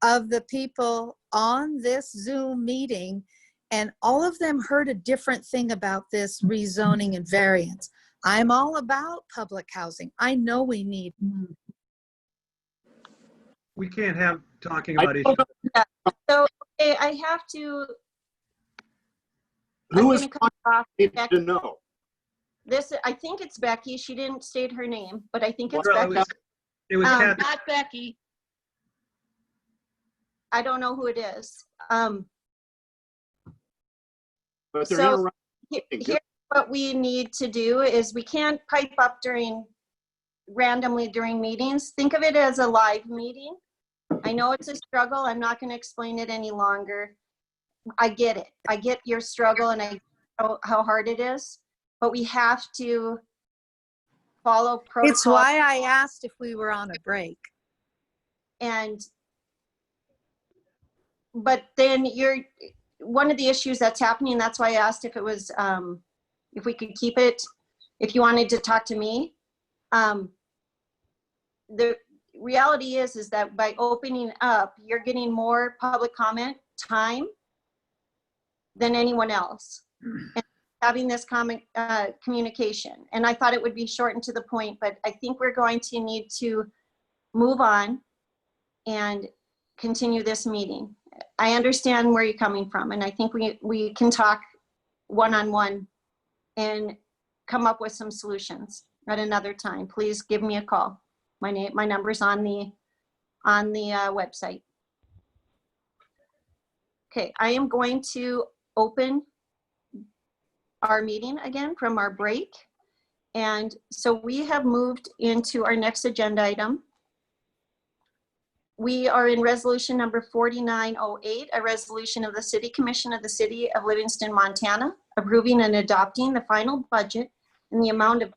Speaker 8: of the people on this Zoom meeting, and all of them heard a different thing about this rezoning and variance. I'm all about public housing. I know we need.
Speaker 7: We can't have talking about issues.
Speaker 2: So okay, I have to.
Speaker 16: Who is
Speaker 2: to
Speaker 16: know?
Speaker 2: This, I think it's Becky. She didn't state her name, but I think it's
Speaker 7: Well,
Speaker 2: Becky.
Speaker 7: it was Kathy.
Speaker 10: Not Becky.
Speaker 2: I don't know who it is.
Speaker 16: But they're
Speaker 2: So
Speaker 16: not
Speaker 2: here's what we need to do is we can't pipe up randomly during meetings. Think of it as a live meeting. I know it's a struggle. I'm not going to explain it any longer. I get it. I get your struggle and I know how hard it is, but we have to follow protocol.
Speaker 8: It's why I asked if we were on a break.
Speaker 2: But then one of the issues that's happening, that's why I asked if it was, if we could keep it, if you wanted to talk to me. The reality is that by opening up, you're getting more public comment time than anyone else. And having this communication. And I thought it would be shortened to the point, but I think we're going to need to move on and continue this meeting. I understand where you're coming from, and I think we can talk one-on-one and come up with some solutions at another time. Please give me a call. My number's on the website. Okay, I am going to open our meeting again from our break. And so we have moved into our next agenda item. We are in resolution number 4908, a resolution of the City Commission of the City of Livingston, Montana, approving and adopting the final budget in the amount of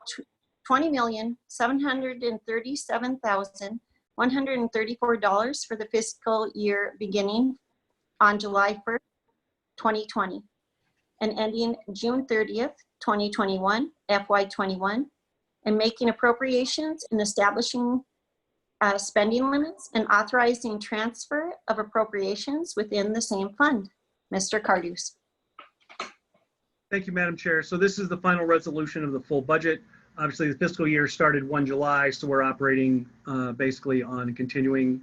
Speaker 2: $20,737,134 for the fiscal year beginning on July 1st, 2020, and ending June 30th, 2021, FY21, and making appropriations and establishing spending limits and authorizing transfer of appropriations within the same fund. Mr. Cardus.
Speaker 7: Thank you, Madam Chair. So this is the final resolution of the full budget. Obviously, the fiscal year started 1 July, so we're operating basically on a continuing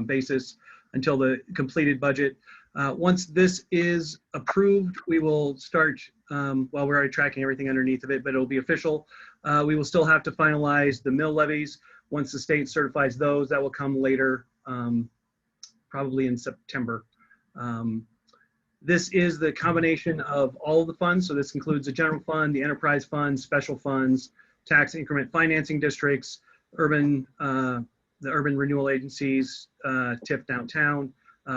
Speaker 7: basis until the completed budget. Once this is approved, we will start, well, we're already tracking everything underneath of it, but it'll be official. We will still have to finalize the mill levies. Once the state certifies those, that will come later, probably in September. This is the combination of all of the funds. So this includes the general fund, the enterprise fund, special funds, tax increment financing districts, urban, the urban renewal agencies, TIF downtown.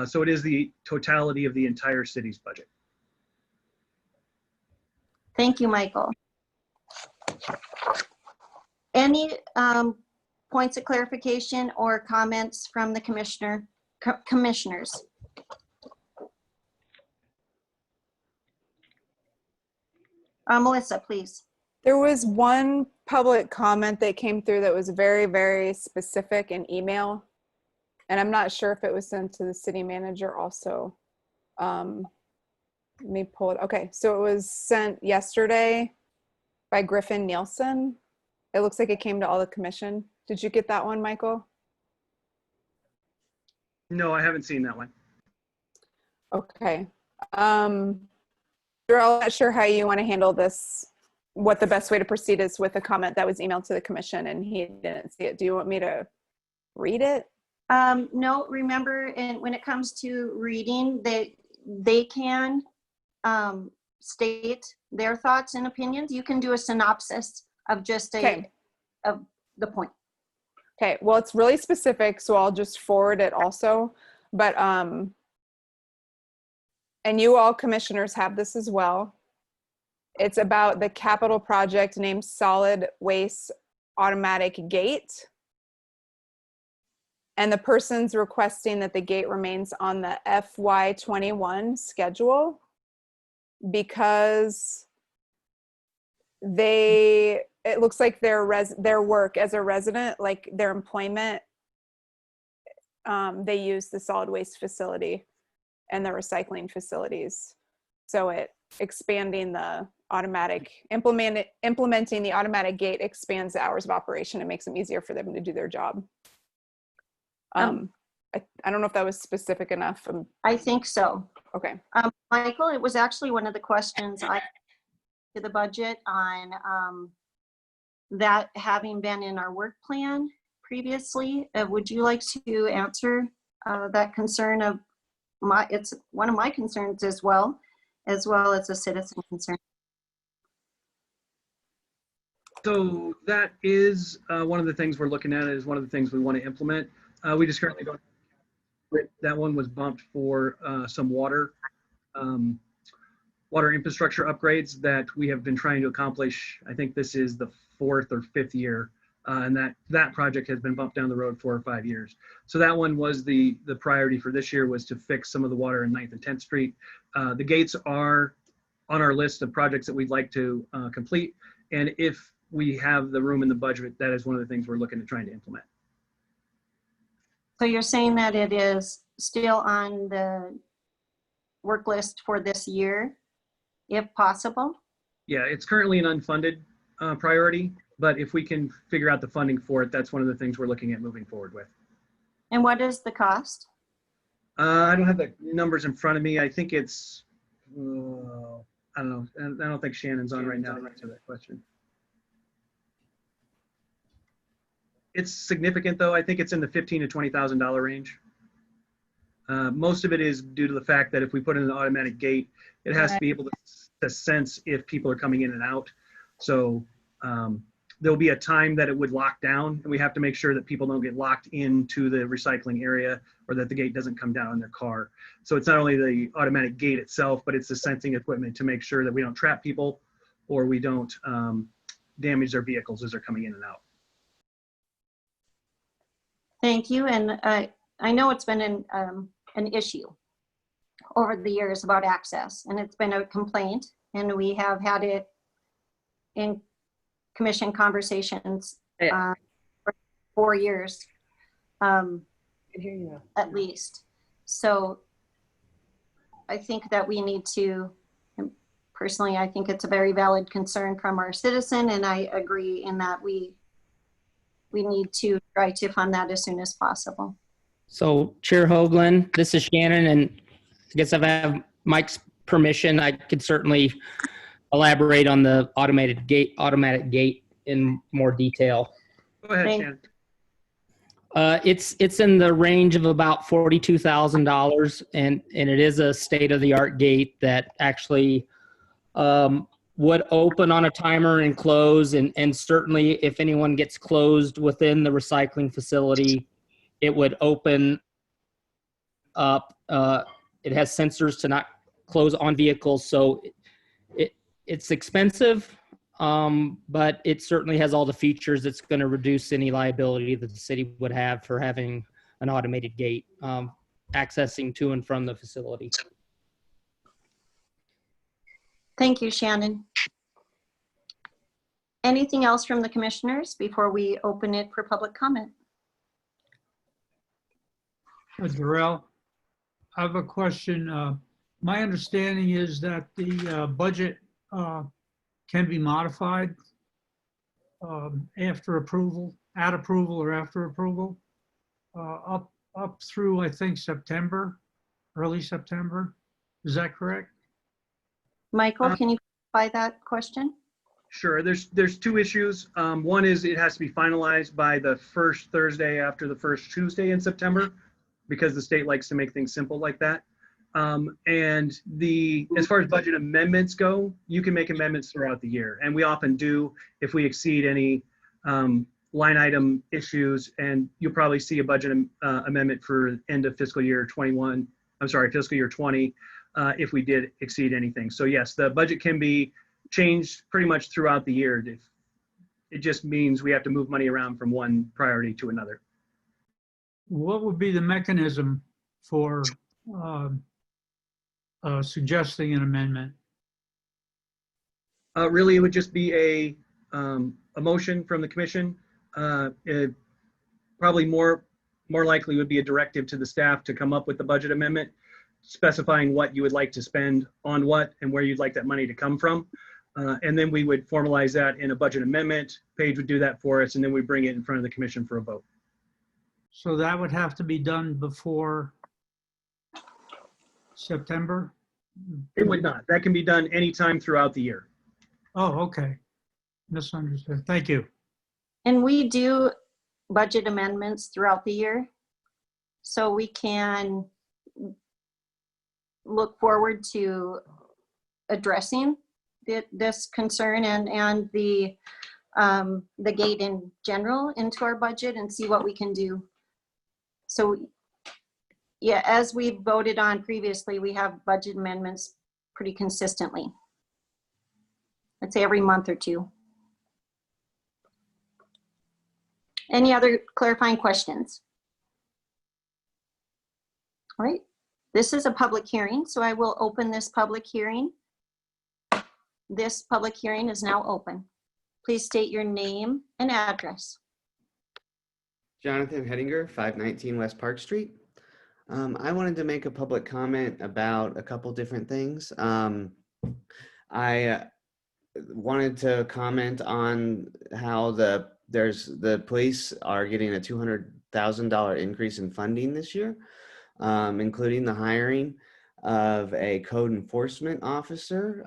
Speaker 7: So it is the totality of the entire city's budget.
Speaker 2: Thank you, Michael. Any points of clarification or comments from the commissioners? Melissa, please.
Speaker 15: There was one public comment that came through that was very, very specific in email. And I'm not sure if it was sent to the city manager also. Let me pull it. Okay, so it was sent yesterday by Griffin Nielsen. It looks like it came to all the commission. Did you get that one, Michael?
Speaker 7: No, I haven't seen that one.
Speaker 15: Okay. Darrell, I'm not sure how you want to handle this, what the best way to proceed is with a comment that was emailed to the commission and he didn't see it. Do you want me to read it?
Speaker 2: No, remember, and when it comes to reading, they can state their thoughts and opinions. You can do a synopsis of just of the point.
Speaker 15: Okay, well, it's really specific, so I'll just forward it also. But, and you all commissioners have this as well. It's about the capital project named Solid Waste Automatic Gate. And the person's requesting that the gate remains on the FY21 schedule because it looks like their work as a resident, like their employment, they use the solid waste facility and the recycling facilities. So expanding the automatic, implementing the automatic gate expands the hours of operation and makes them easier for them to do their job. I don't know if that was specific enough.
Speaker 2: I think so.
Speaker 15: Okay.
Speaker 2: Michael, it was actually one of the questions I to the budget on that having been in our work plan previously. Would you like to answer that concern of it's one of my concerns as well as a citizen concern?
Speaker 7: So that is one of the things we're looking at, is one of the things we want to implement. We just currently don't. That one was bumped for some water infrastructure upgrades that we have been trying to accomplish. I think this is the 4th or 5th year, and that project has been bumped down the road 4 or 5 years. So that one was the priority for this year, was to fix some of the water in 9th and 10th Street. The gates are on our list of projects that we'd like to complete, and if we have the room in the budget, that is one of the things we're looking at trying to implement.
Speaker 2: So you're saying that it is still on the work list for this year, if possible?
Speaker 7: Yeah, it's currently an unfunded priority, but if we can figure out the funding for it, that's one of the things we're looking at moving forward with.
Speaker 2: And what is the cost?
Speaker 7: I don't have the numbers in front of me. I think it's, I don't know. I don't think Shannon's on right now to answer that question. It's significant though. I think it's in the $15,000 to $20,000 range. Most of it is due to the fact that if we put in an automatic gate, it has to be able to sense if people are coming in and out. So there'll be a time that it would lock down, and we have to make sure that people don't get locked into the recycling area, or that the gate doesn't come down on their car. So it's not only the automatic gate itself, but it's the sensing equipment to make sure that we don't trap people or we don't damage their vehicles as they're coming in and out.
Speaker 2: Thank you. And I know it's been an issue over the years about access, and it's been a complaint, and we have had it in commission conversations for 4 years at least. So I think that we need to, personally, I think it's a very valid concern from our citizen, and I agree in that we need to try to fund that as soon as possible.
Speaker 4: So Chair Hoagland, this is Shannon, and I guess if I have Mike's permission, I could certainly elaborate on the automatic gate in more detail.
Speaker 7: Go ahead,
Speaker 2: Thank-
Speaker 7: Shannon.
Speaker 4: It's in the range of about $42,000, and it is a state-of-the-art gate that actually would open on a timer and close, and certainly if anyone gets closed within the recycling facility, it would open up. It has sensors to not close on vehicles, so it's expensive, but it certainly has all the features that's going to reduce any liability that the city would have for having an automated gate accessing to and from the facility.
Speaker 2: Thank you, Shannon. Anything else from the commissioners before we open it for public comment?
Speaker 5: Darrell, I have a question. My understanding is that the budget can be modified after approval, at approval or after approval, up through, I think, September, early September. Is that correct?
Speaker 2: Michael, can you clarify that question?
Speaker 7: Sure. There's two issues. One is it has to be finalized by the first Thursday after the first Tuesday in September, because the state likes to make things simple like that. And as far as budget amendments go, you can make amendments throughout the year, and we often do if we exceed any line item issues. And you'll probably see a budget amendment for end of fiscal year 21. I'm sorry, fiscal year 20, if we did exceed anything. So yes, the budget can be changed pretty much throughout the year. It just means we have to move money around from one priority to another.
Speaker 5: What would be the mechanism for suggesting an amendment?
Speaker 7: Really, it would just be a motion from the commission. It probably more likely would be a directive to the staff to come up with the budget amendment, specifying what you would like to spend on what and where you'd like that money to come from. And then we would formalize that in a budget amendment. Paige would do that for us, and then we bring it in front of the commission for a vote.
Speaker 5: So that would have to be done before September?
Speaker 7: It would not. That can be done anytime throughout the year.
Speaker 5: Oh, okay. Misunderstood. Thank you.
Speaker 2: And we do budget amendments throughout the year, so we can look forward to addressing this concern and the gate in general into our budget and see what we can do. So yeah, as we voted on previously, we have budget amendments pretty consistently. I'd say every month or two. Any other clarifying questions? All right, this is a public hearing, so I will open this public hearing. This public hearing is now open. Please state your name and address.
Speaker 22: Jonathan Hettinger, 519 West Park Street. I wanted to make a public comment about a couple different things. I wanted to comment on how the police are getting a $200,000 increase in funding this year, including the hiring of a code enforcement officer,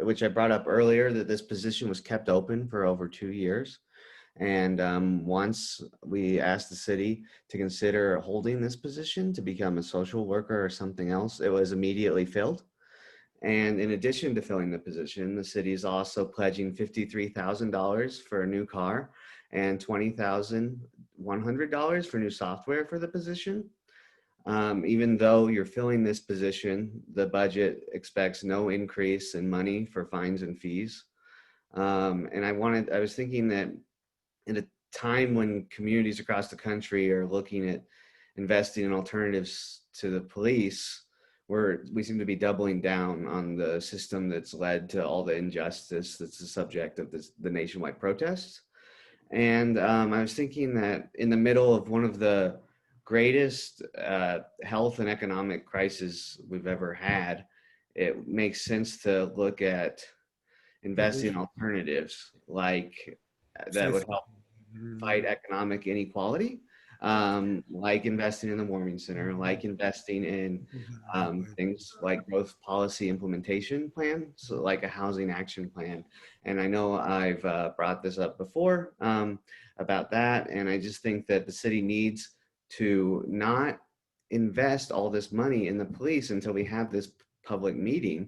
Speaker 22: which I brought up earlier, that this position was kept open for over 2 years. And once we asked the city to consider holding this position to become a social worker or something else, it was immediately filled. And in addition to filling the position, the city is also pledging $53,000 for a new car and $20,100 for new software for the position. Even though you're filling this position, the budget expects no increase in money for fines and fees. And I was thinking that in a time when communities across the country are looking at investing in alternatives to the police, we seem to be doubling down on the system that's led to all the injustice that's the subject of the nationwide protests. And I was thinking that in the middle of one of the greatest health and economic crisis we've ever had, it makes sense to look at investing in alternatives like that would help fight economic inequality. like investing in the warming center, like investing in things like growth policy implementation plan, so like a housing action plan. And I know I've brought this up before about that, and I just think that the city needs to not invest all this money in the police until we have this public meeting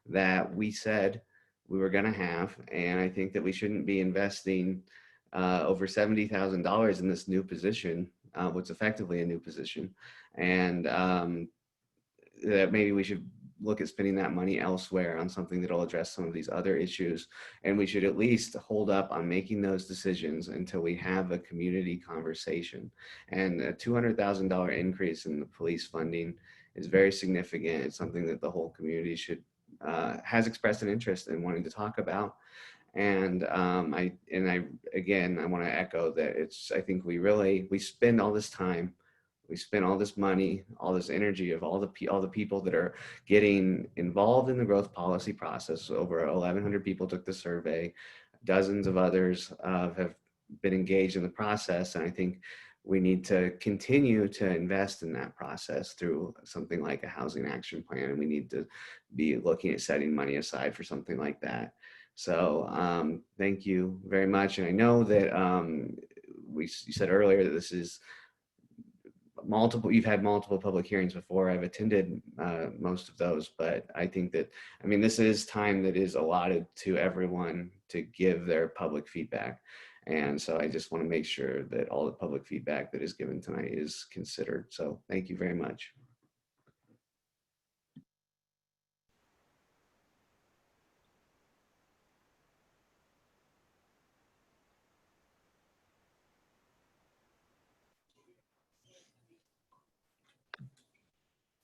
Speaker 22: that we said we were going to have. And I think that we shouldn't be investing over $70,000 in this new position, what's effectively a new position, and that maybe we should look at spending that money elsewhere on something that'll address some of these other issues. And we should at least hold up on making those decisions until we have a community conversation. And a $200,000 increase in the police funding is very significant. It's something that the whole community should has expressed an interest in wanting to talk about. And I want to echo that I think we spend all this time, we spend all this money, all this energy of all the people that are getting involved in the growth policy process. Over 1,100 people took the survey. Dozens of others have been engaged in the process. And I think we need to continue to invest in that process through something like a housing action plan. And we need to be looking at setting money aside for something like that. So thank you very much. And I know that you said earlier that this is you've had multiple public hearings before. I've attended most of those, but I think that, this is time that is allotted to everyone to give their public feedback. And so I just want to make sure that all the public feedback that is given tonight is considered. So thank you very much.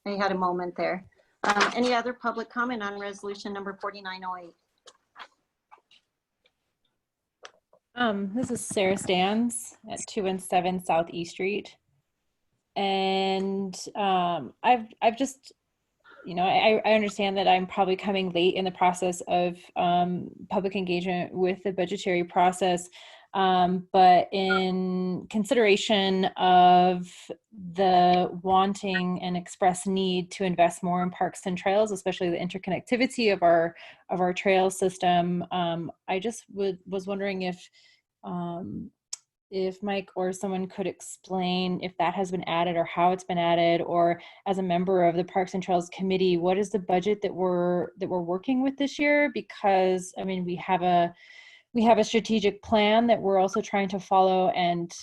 Speaker 2: I had a moment there. Any other public comment on resolution number 4908?
Speaker 6: This is Sarah Stans at 217 South E Street. And I've just, I understand that I'm probably coming late in the process of public engagement with the budgetary process. But in consideration of the wanting and express need to invest more in parks and trails, especially the interconnectivity of our trail system, I just was wondering if Mike or someone could explain if that has been added or how it's been added, or as a member of the Parks and Trails Committee, what is the budget that we're working with this year? Because we have a strategic plan that we're also trying to follow, and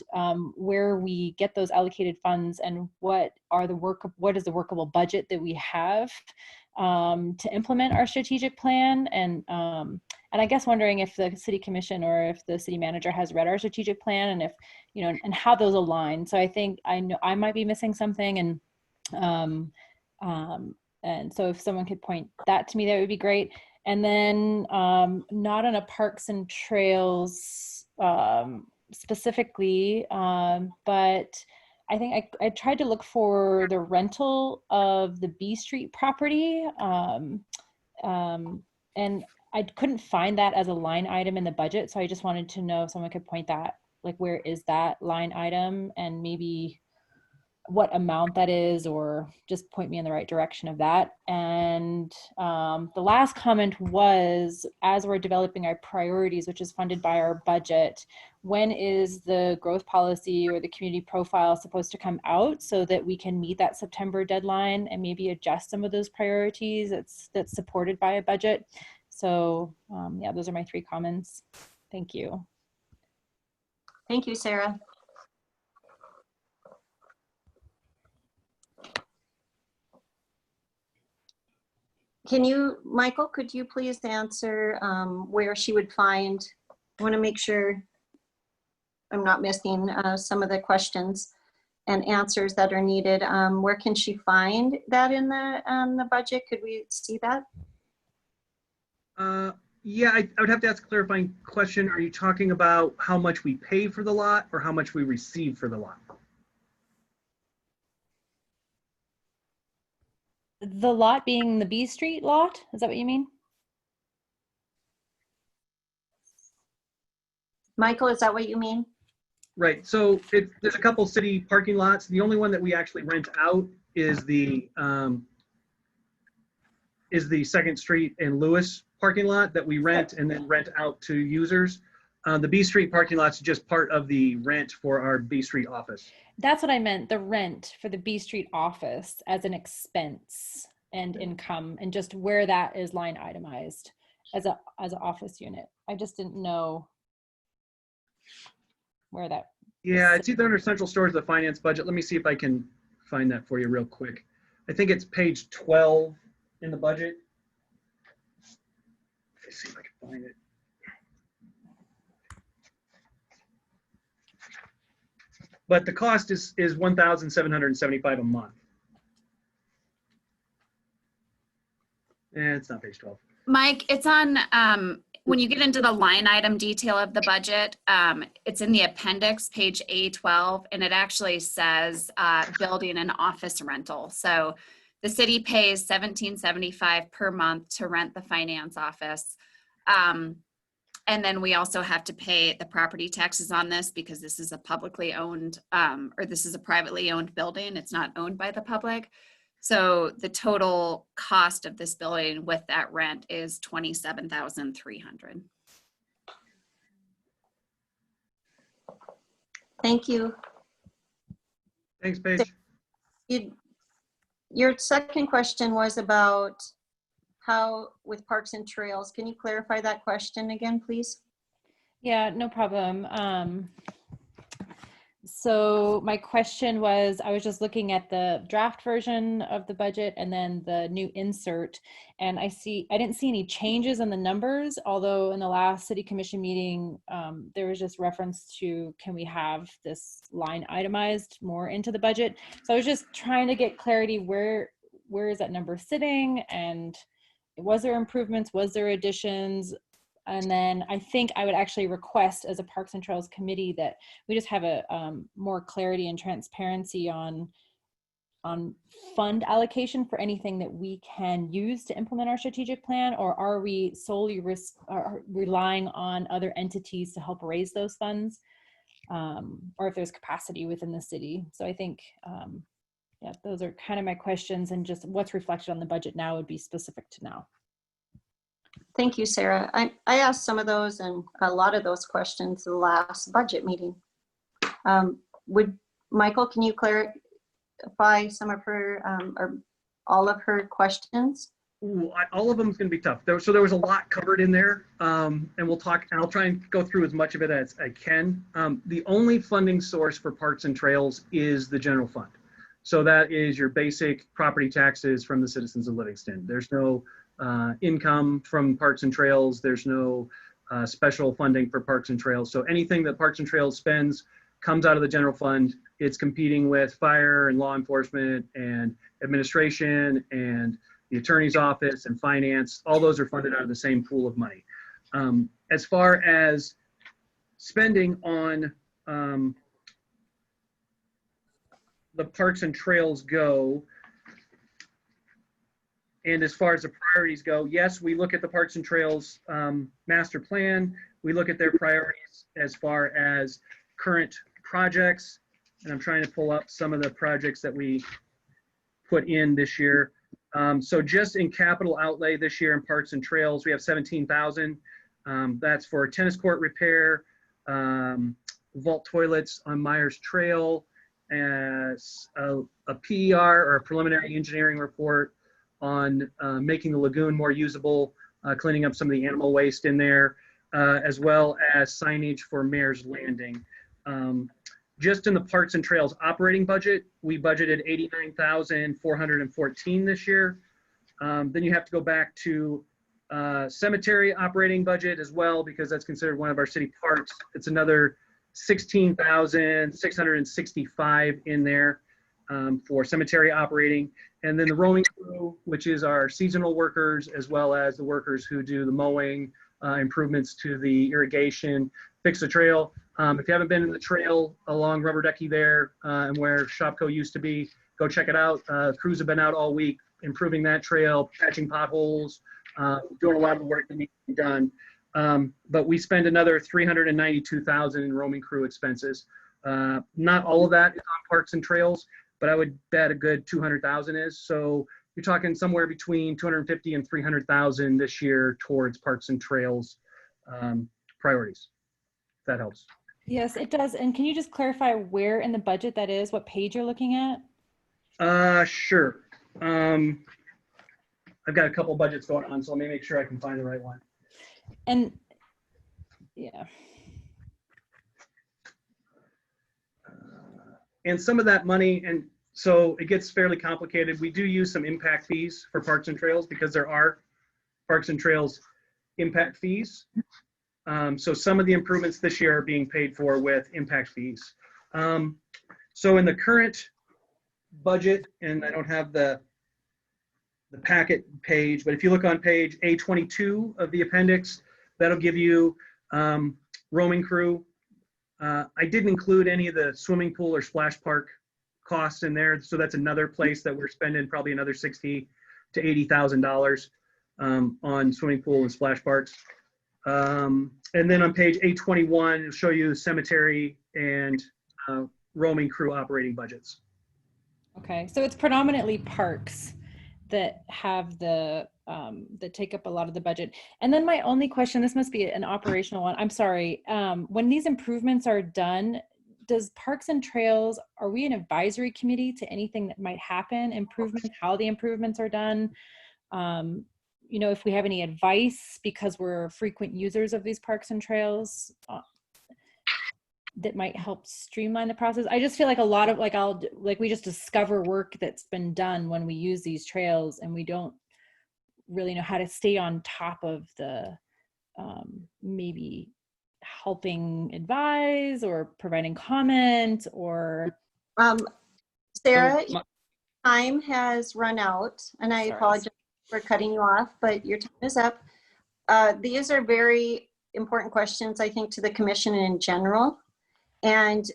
Speaker 6: where we get those allocated funds and what is the workable budget that we have to implement our strategic plan. And I guess wondering if the city commission or if the city manager has read our strategic plan, and if, and how those align. So I think I know I might be missing something, and so if someone could point that to me, that would be great. And then not on a Parks and Trails specifically, but I think I tried to look for the rental of the B Street property, and I couldn't find that as a line item in the budget. So I just wanted to know if someone could point that, like, where is that line item, and maybe what amount that is, or just point me in the right direction of that. And the last comment was, as we're developing our priorities, which is funded by our budget, when is the growth policy or the community profile supposed to come out so that we can meet that September deadline and maybe adjust some of those priorities that's supported by a budget? So yeah, those are my 3 comments. Thank you.
Speaker 2: Thank you, Sarah. Michael, could you please answer where she would find, I want to make sure I'm not missing some of the questions and answers that are needed. Where can she find that in the budget? Could we see that?
Speaker 7: Yeah, I would have to ask a clarifying question. Are you talking about how much we pay for the lot or how much we receive for the lot?
Speaker 6: The lot being the B Street lot? Is that what you mean?
Speaker 2: Michael, is that what you mean?
Speaker 7: Right, so there's a couple city parking lots. The only one that we actually rent out is the 2nd Street and Lewis parking lot that we rent and then rent out to users. The B Street parking lot's just part of the rent for our B Street office.
Speaker 6: That's what I meant, the rent for the B Street office as an expense and income, and just where that is line itemized as an office unit. I just didn't know where that.
Speaker 7: Yeah, it's either under central storage or the finance budget. Let me see if I can find that for you real quick. I think it's page 12 in the budget. Let's see if I can find it. But the cost is $1,775 a month. It's not page 12.
Speaker 9: Mike, it's on, when you get into the line item detail of the budget, it's in the appendix, page A12, and it actually says building and office rental. So the city pays $1,775 per month to rent the finance office. And then we also have to pay the property taxes on this because this is a publicly owned, or this is a privately owned building. It's not owned by the public. So the total cost of this building with that rent is $27,300.
Speaker 2: Thank you.
Speaker 7: Thanks, Paige.
Speaker 2: Your second question was about how with Parks and Trails. Can you clarify that question again, please?
Speaker 6: Yeah, no problem. So my question was, I was just looking at the draft version of the budget and then the new insert, and I didn't see any changes in the numbers, although in the last city commission meeting, there was just reference to, can we have this line itemized more into the budget? So I was just trying to get clarity, where is that number sitting, and was there improvements, was there additions? And then I think I would actually request as a Parks and Trails committee that we just have a more clarity and transparency on fund allocation for anything that we can use to implement our strategic plan, or are we solely relying on other entities to help raise those funds, or if there's capacity within the city. So I think, yeah, those are kind of my questions, and just what's reflected on the budget now would be specific to now.
Speaker 2: Thank you, Sarah. I asked some of those and a lot of those questions in the last budget meeting. Michael, can you clarify some of her, or all of her questions?
Speaker 7: Ooh, all of them is going to be tough. So there was a lot covered in there, and I'll try and go through as much of it as I can. The only funding source for Parks and Trails is the general fund. So that is your basic property taxes from the citizens of Livingston. There's no income from Parks and Trails. There's no special funding for Parks and Trails. So anything that Parks and Trails spends comes out of the general fund. It's competing with fire and law enforcement and administration and the attorney's office and finance. All those are funded out of the same pool of money. As far as spending on the Parks and Trails go, and as far as the priorities go, yes, we look at the Parks and Trails master plan. We look at their priorities as far as current projects. And I'm trying to pull up some of the projects that we put in this year. So just in capital outlay this year in Parks and Trails, we have 17,000. That's for tennis court repair, vault toilets on Myers Trail, as a PER, or a preliminary engineering report on making the lagoon more usable, cleaning up some of the animal waste in there, as well as signage for Mayor's Landing. Just in the Parks and Trails operating budget, we budgeted $89,414 this year. Then you have to go back to cemetery operating budget as well, because that's considered one of our city parks. It's another $16,665 in there for cemetery operating. And then the roaming crew, which is our seasonal workers, as well as the workers who do the mowing, improvements to the irrigation, fix the trail. If you haven't been in the trail along Rubber Ducky there and where Shopco used to be, go check it out. Crews have been out all week improving that trail, patching potholes, doing a lot of the work that needs to be done. But we spend another $392,000 in roaming crew expenses. Not all of that is on parks and trails, but I would bet a good 200,000 is. So you're talking somewhere between 250 and 300,000 this year towards parks and trails priorities. If that helps.
Speaker 6: Yes, it does. And can you just clarify where in the budget that is, what page you're looking at?
Speaker 7: Sure. I've got a couple budgets going on, so let me make sure I can find the right one.
Speaker 6: And yeah.
Speaker 7: And some of that money, and so it gets fairly complicated. We do use some impact fees for parks and trails because there are parks and trails impact fees. So some of the improvements this year are being paid for with impact fees. So in the current budget, and I don't have the packet page, but if you look on page A22 of the appendix, that'll give you roaming crew. I didn't include any of the swimming pool or splash park costs in there, so that's another place that we're spending probably another $60,000 to $80,000 on swimming pool and splash parks. And then on page A21, it'll show you cemetery and roaming crew operating budgets.
Speaker 6: Okay, so it's predominantly parks that have the that take up a lot of the budget. And then my only question, this must be an operational one, I'm sorry. When these improvements are done, does Parks and Trails, are we an advisory committee to anything that might happen, improvement, how the improvements are done? You know, if we have any advice, because we're frequent users of these Parks and Trails, that might help streamline the process. I just feel like a lot of we just discover work that's been done when we use these trails, and we don't really know how to stay on top of the maybe helping advise or providing comment or
Speaker 2: Sarah, your time has run out, and I apologize for cutting you off, but your time is up. These are very important questions, I think, to the commission in general. And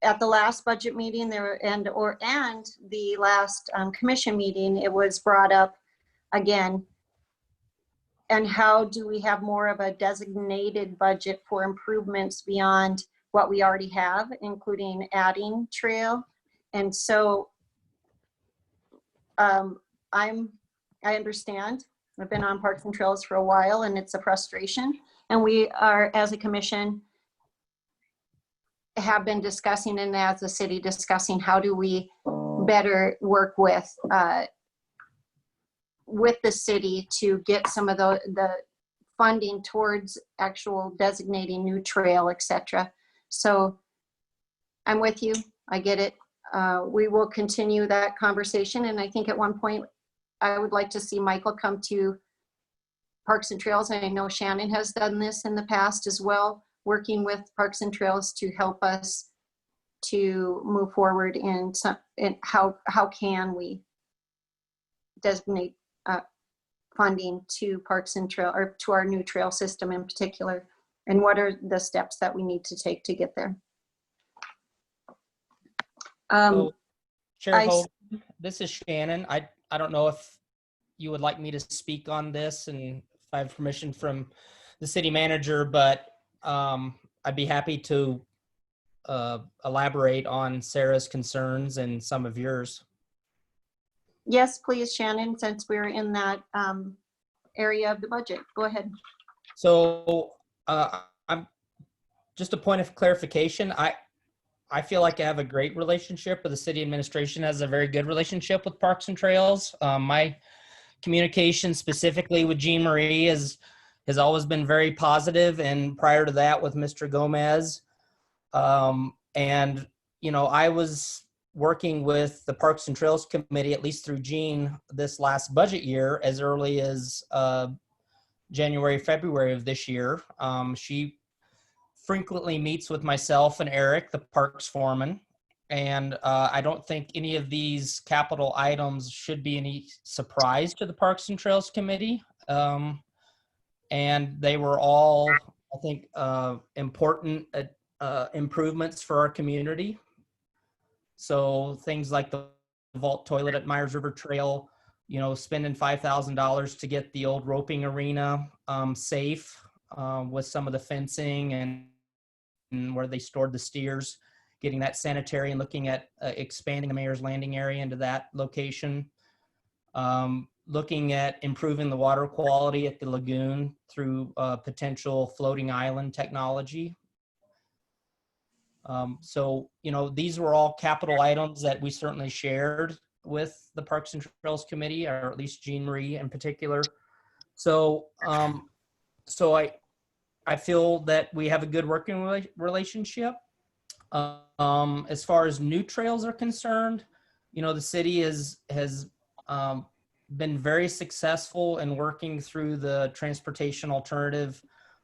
Speaker 2: at the last budget meeting there and the last commission meeting, it was brought up again. And how do we have more of a designated budget for improvements beyond what we already have, including adding trail? And so I understand. I've been on Parks and Trails for a while, and it's a frustration. And we are, as a commission, have been discussing, and as a city discussing, how do we better work with the city to get some of the funding towards actual designating new trail, etc. So I'm with you. I get it. We will continue that conversation, and I think at one point I would like to see Michael come to Parks and Trails. And I know Shannon has done this in the past as well, working with Parks and Trails to help us to move forward in how can we designate funding to Parks and Trail, or to our new trail system in particular, and what are the steps that we need to take to get there.
Speaker 4: Chair Hogan, this is Shannon. I don't know if you would like me to speak on this and if I have permission from the city manager, but I'd be happy to elaborate on Sarah's concerns and some of yours.
Speaker 2: Yes, please, Shannon, since we're in that area of the budget. Go ahead.
Speaker 4: So I'm just a point of clarification. I feel like I have a great relationship with the city administration, has a very good relationship with Parks and Trails. My communication specifically with Jean Marie has always been very positive, and prior to that with Mr. Gomez. And, you know, I was working with the Parks and Trails Committee, at least through Jean, this last budget year, as early as January, February of this year. She frequently meets with myself and Eric, the Parks foreman. And I don't think any of these capital items should be any surprise to the Parks and Trails Committee. And they were all, I think, important improvements for our community. So things like the vault toilet at Myers River Trail, you know, spending $5,000 to get the old roping arena safe with some of the fencing and where they stored the steers, getting that sanitary and looking at expanding the Mayor's Landing area into that location. Looking at improving the water quality at the lagoon through potential floating island technology. So, you know, these were all capital items that we certainly shared with the Parks and Trails Committee, or at least Jean Marie in particular. So, I feel that we have a good working relationship. As far as new trails are concerned, you know, the city has been very successful in working through the transportation alternative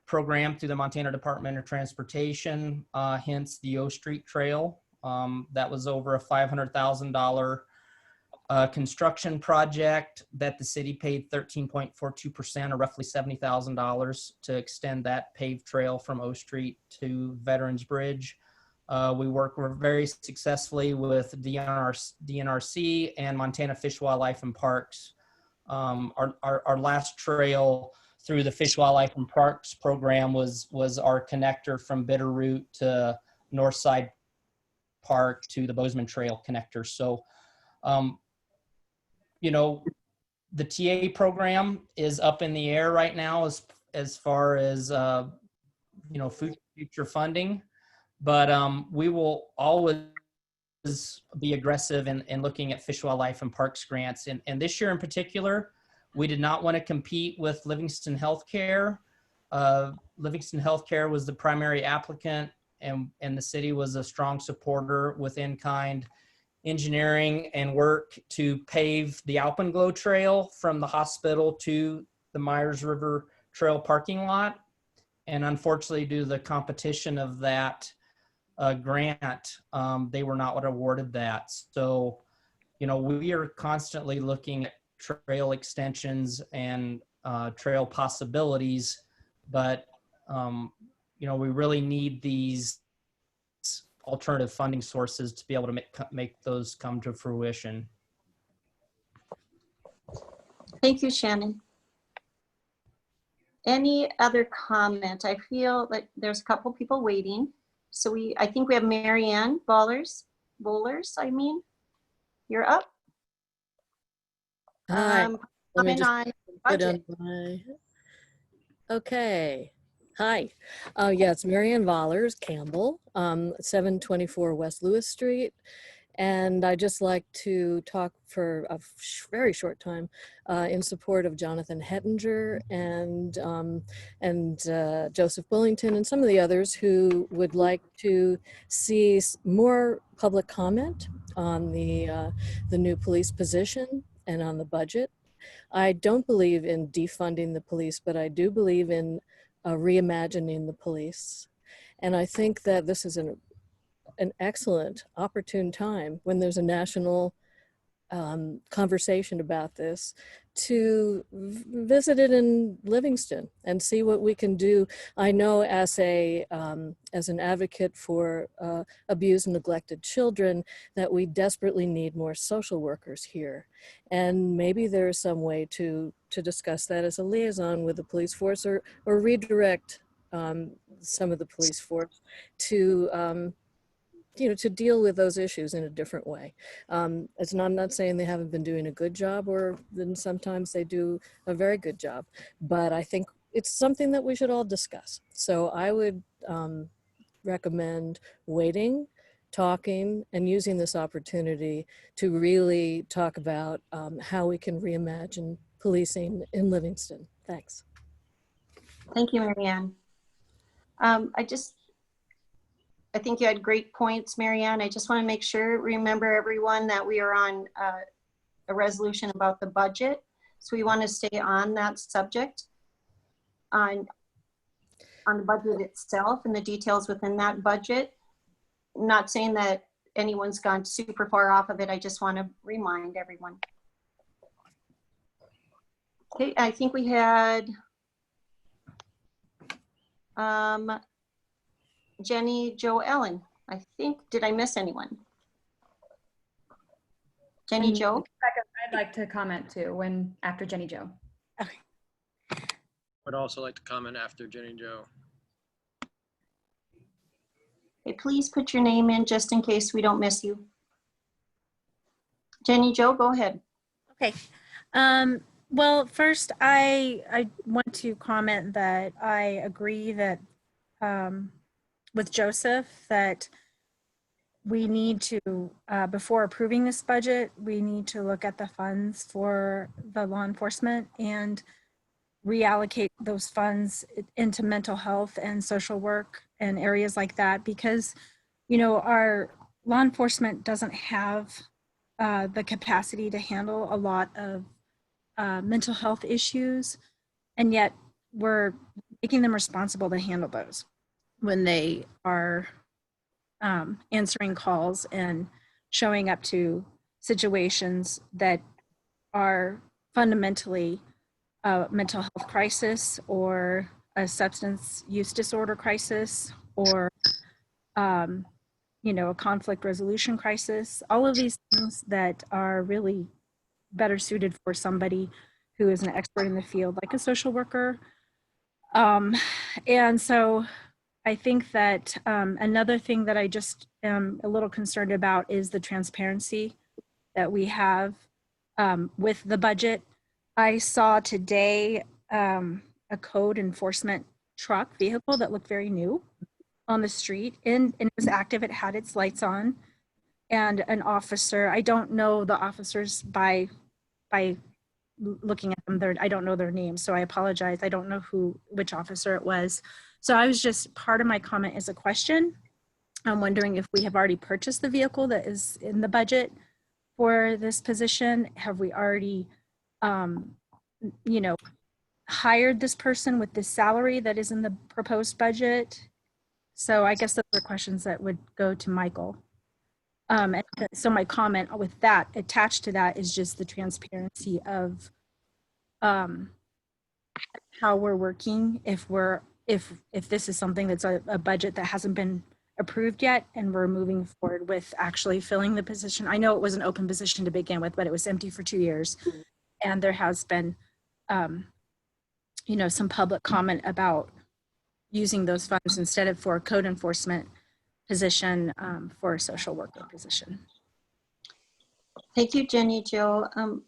Speaker 4: program through the Montana Department of Transportation, hence the O Street Trail. That was over a $500,000 construction project that the city paid 13.42%, or roughly $70,000, to extend that paved trail from O Street to Veterans Bridge. We work very successfully with DNRC and Montana Fish, Wildlife, and Parks. Our last trail through the Fish, Wildlife, and Parks program was our connector from Bitterroot to Northside Park to the Bozeman Trail connector. So, you know, the TA program is up in the air right now as far as, you know, future funding. But we will always be aggressive in looking at Fish, Wildlife, and Parks grants. And this year in particular, we did not want to compete with Livingston Healthcare. Livingston Healthcare was the primary applicant, and the city was a strong supporter with in-kind engineering and work to pave the Alpenglow Trail from the hospital to the Myers River Trail parking lot. And unfortunately, due to the competition of that grant, they were not awarded that. So, you know, we are constantly looking at trail extensions and trail possibilities, but you know, we really need these alternative funding sources to be able to make those come to fruition.
Speaker 2: Thank you, Shannon. Any other comment? I feel like there's a couple people waiting. So I think we have Marianne Bowlers, you're up.
Speaker 11: Hi. Let me
Speaker 2: Comment
Speaker 11: just
Speaker 2: on
Speaker 11: put
Speaker 2: budget.
Speaker 11: on my, okay. Hi. Yeah, it's Marianne Vollers, Campbell, 724 West Lewis Street. And I just like to talk for a very short time in support of Jonathan Hettinger and Joseph Bullington and some of the others who would like to see more public comment on the new police position and on the budget. I don't believe in defunding the police, but I do believe in reimagining the police. And I think that this is an excellent, opportune time when there's a national conversation about this to visit it in Livingston and see what we can do. I know as an advocate for abused and neglected children that we desperately need more social workers here. And maybe there's some way to discuss that as a liaison with the police force or redirect some of the police force to to deal with those issues in a different way. I'm not saying they haven't been doing a good job, or then sometimes they do a very good job, but I think it's something that we should all discuss. So I would recommend waiting, talking, and using this opportunity to really talk about how we can reimagine policing in Livingston. Thanks.
Speaker 2: Thank you, Marianne. I think you had great points, Marianne. I just want to remember everyone that we are on a resolution about the budget. So we want to stay on that subject on the budget itself and the details within that budget. I'm not saying that anyone's gone super far off of it. I just want to remind everyone. Okay, I think we had Jenny Jo Ellen. I think, did I miss anyone? Jenny Jo?
Speaker 12: I'd like to comment too after Jenny Jo.
Speaker 23: Would also like to comment after Jenny Jo.
Speaker 2: Okay, please put your name in just in case we don't miss you. Jenny Jo, go ahead.
Speaker 13: Okay. Well, first, I want to comment that I agree that with Joseph that we need to, before approving this budget, we need to look at the funds for the law enforcement and reallocate those funds into mental health and social work and areas like that, because, you know, our law enforcement doesn't have the capacity to handle a lot of mental health issues, and yet we're making them responsible to handle those when they are answering calls and showing up to situations that are fundamentally a mental health crisis or a substance use disorder crisis or you know, a conflict resolution crisis, all of these things that are really better suited for somebody who is an expert in the field, like a social worker. And so I think that another thing that I just am a little concerned about is the transparency that we have with the budget. I saw today a code enforcement truck vehicle that looked very new on the street, and it was active. It had its lights on, and an officer, I don't know the officers by looking at them, I don't know their names, so I apologize. I don't know which officer it was. So I was just, part of my comment is a question. I'm wondering if we have already purchased the vehicle that is in the budget for this position. Have we already, you know, hired this person with this salary that is in the proposed budget? So I guess those are questions that would go to Michael. And so my comment with that, attached to that, is just the transparency of how we're working. If this is something that's a budget that hasn't been approved yet, and we're moving forward with actually filling the position. I know it was an open position to begin with, but it was empty for 2 years, and there has been, you know, some public comment about using those funds instead of for a code enforcement position, for a social worker position.
Speaker 2: Thank you, Jenny Jo. I'm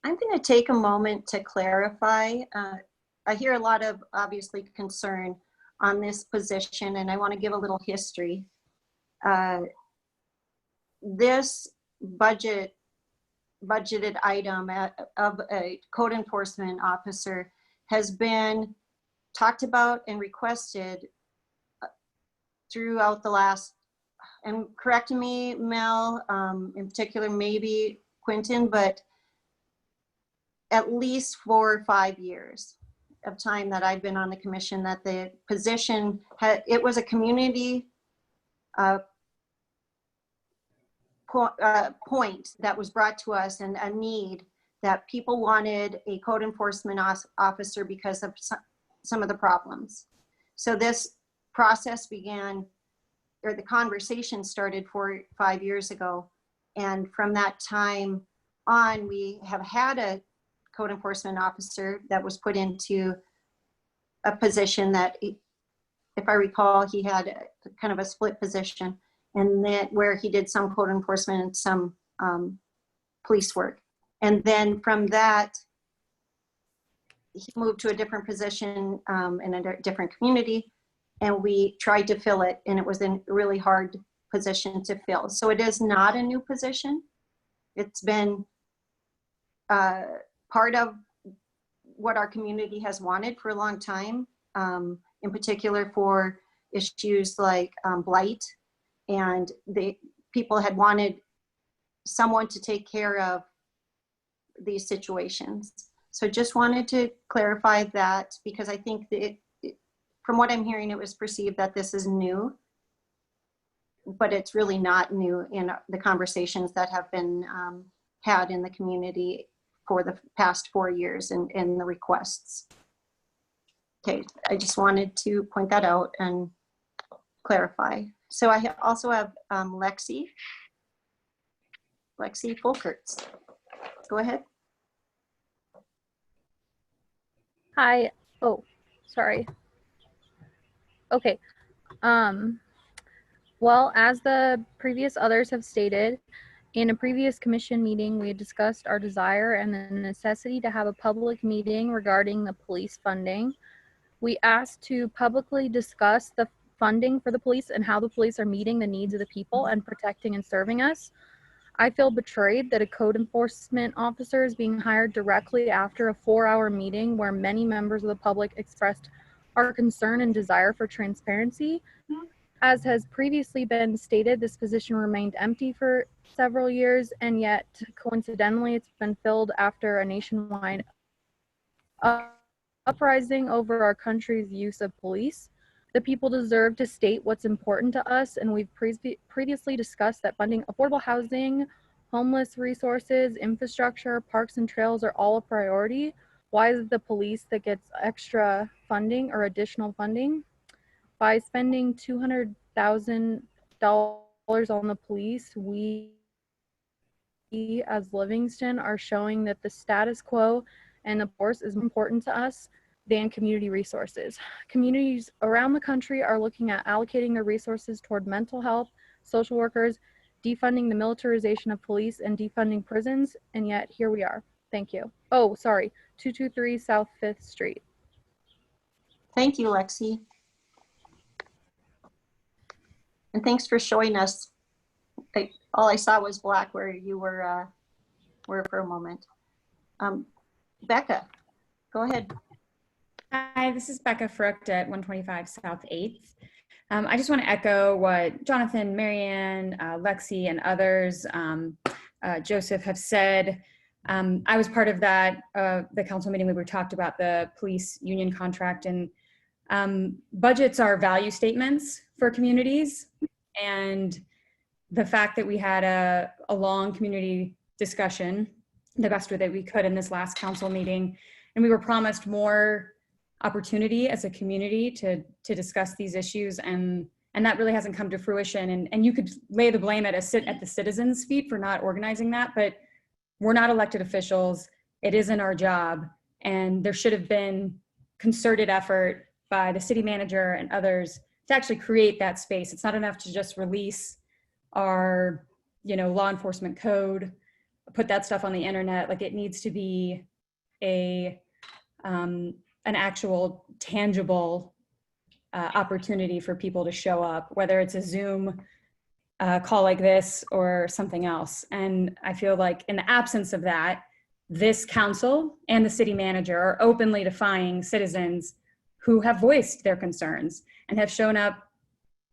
Speaker 2: going to take a moment to clarify. I hear a lot of obviously concern on this position, and I want to give a little history. This budgeted item of a code enforcement officer has been talked about and requested throughout the last, and correct me, Mel, in particular, maybe Quentin, but at least 4 or 5 years of time that I've been on the commission, that the position it was a community point that was brought to us, and a need that people wanted a code enforcement officer because of some of the problems. So this process began, or the conversation started 4 or 5 years ago. And from that time on, we have had a code enforcement officer that was put into a position that, if I recall, he had kind of a split position, and that where he did some code enforcement and some police work. And then from that, he moved to a different position in a different community, and we tried to fill it, and it was a really hard position to fill. So it is not a new position. It's been part of what our community has wanted for a long time, in particular for issues like blight, and the people had wanted someone to take care of these situations. So just wanted to clarify that, because I think that from what I'm hearing, it was perceived that this is new, but it's really not new in the conversations that have been had in the community for the past 4 years in the requests. Okay, I just wanted to point that out and clarify. So I also have Lexi Volkers. Go ahead.
Speaker 14: Hi. Oh, sorry. Okay.
Speaker 17: Well, as the previous others have stated, in a previous commission meeting, we had discussed our desire and the necessity to have a public meeting regarding the police funding. We asked to publicly discuss the funding for the police and how the police are meeting the needs of the people and protecting and serving us. I feel betrayed that a code enforcement officer is being hired directly after a 4-hour meeting where many members of the public expressed our concern and desire for transparency. As has previously been stated, this position remained empty for several years, and yet coincidentally it's been filled after a nationwide uprising over our country's use of police. The people deserve to state what's important to us, and we've previously discussed that funding affordable housing, homeless resources, infrastructure, parks and trails are all a priority. Why is it the police that gets extra funding or additional funding? By spending $200,000 on the police, we as Livingston are showing that the status quo and the force is important to us than community resources. Communities around the country are looking at allocating their resources toward mental health, social workers, defunding the militarization of police, and defunding prisons, and yet here we are. Thank you. Oh, sorry, 223 South 5th Street.
Speaker 2: Thank you, Lexi. And thanks for showing us. All I saw was black where you were for a moment. Becca, go ahead.
Speaker 12: Hi, this is Becca Frucht at 125 South 8th. I just want to echo what Jonathan, Marianne, Lexi, and others, Joseph, have said. I was part of that, the council meeting where we talked about the police union contract, and budgets are value statements for communities. And the fact that we had a long community discussion, the best way that we could in this last council meeting, and we were promised more opportunity as a community to discuss these issues, and that really hasn't come to fruition. And you could lay the blame at the citizens' feet for not organizing that, but we're not elected officials. It isn't our job, and there should have been concerted effort by the city manager and others to actually create that space. It's not enough to just release our, law enforcement code, put that stuff on the internet. Like, it needs to be an actual tangible opportunity for people to show up, whether it's a Zoom call like this or something else. And I feel like in the absence of that, this council and the city manager are openly defying citizens who have voiced their concerns and have shown up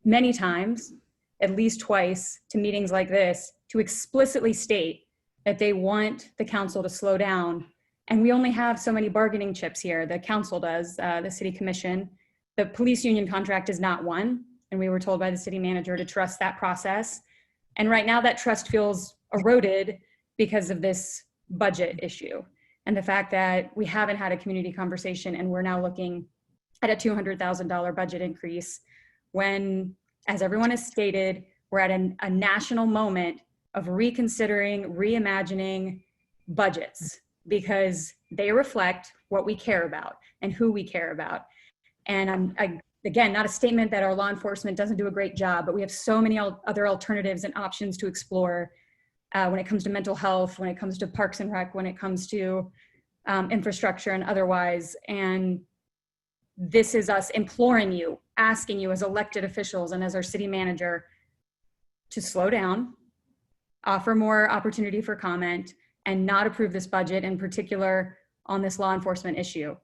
Speaker 12: many times, at least twice, to meetings like this to explicitly state that they want the council to slow down. And we only have so many bargaining chips here. The council does, the city commission. The police union contract is not one. And we were told by the city manager to trust that process. And right now that trust feels eroded because of this budget issue. And the fact that we haven't had a community conversation, and we're now looking at a $200,000 budget increase when, as everyone has stated, we're at a national moment of reconsidering, reimagining budgets, because they reflect what we care about and who we care about. And again, not a statement that our law enforcement doesn't do a great job, but we have so many other alternatives and options to explore when it comes to mental health, when it comes to parks and rec, when it comes to infrastructure and otherwise. And this is us imploring you, asking you as elected officials and as our city manager to slow down, offer more opportunity for comment, and not approve this budget, in particular on this law enforcement issue.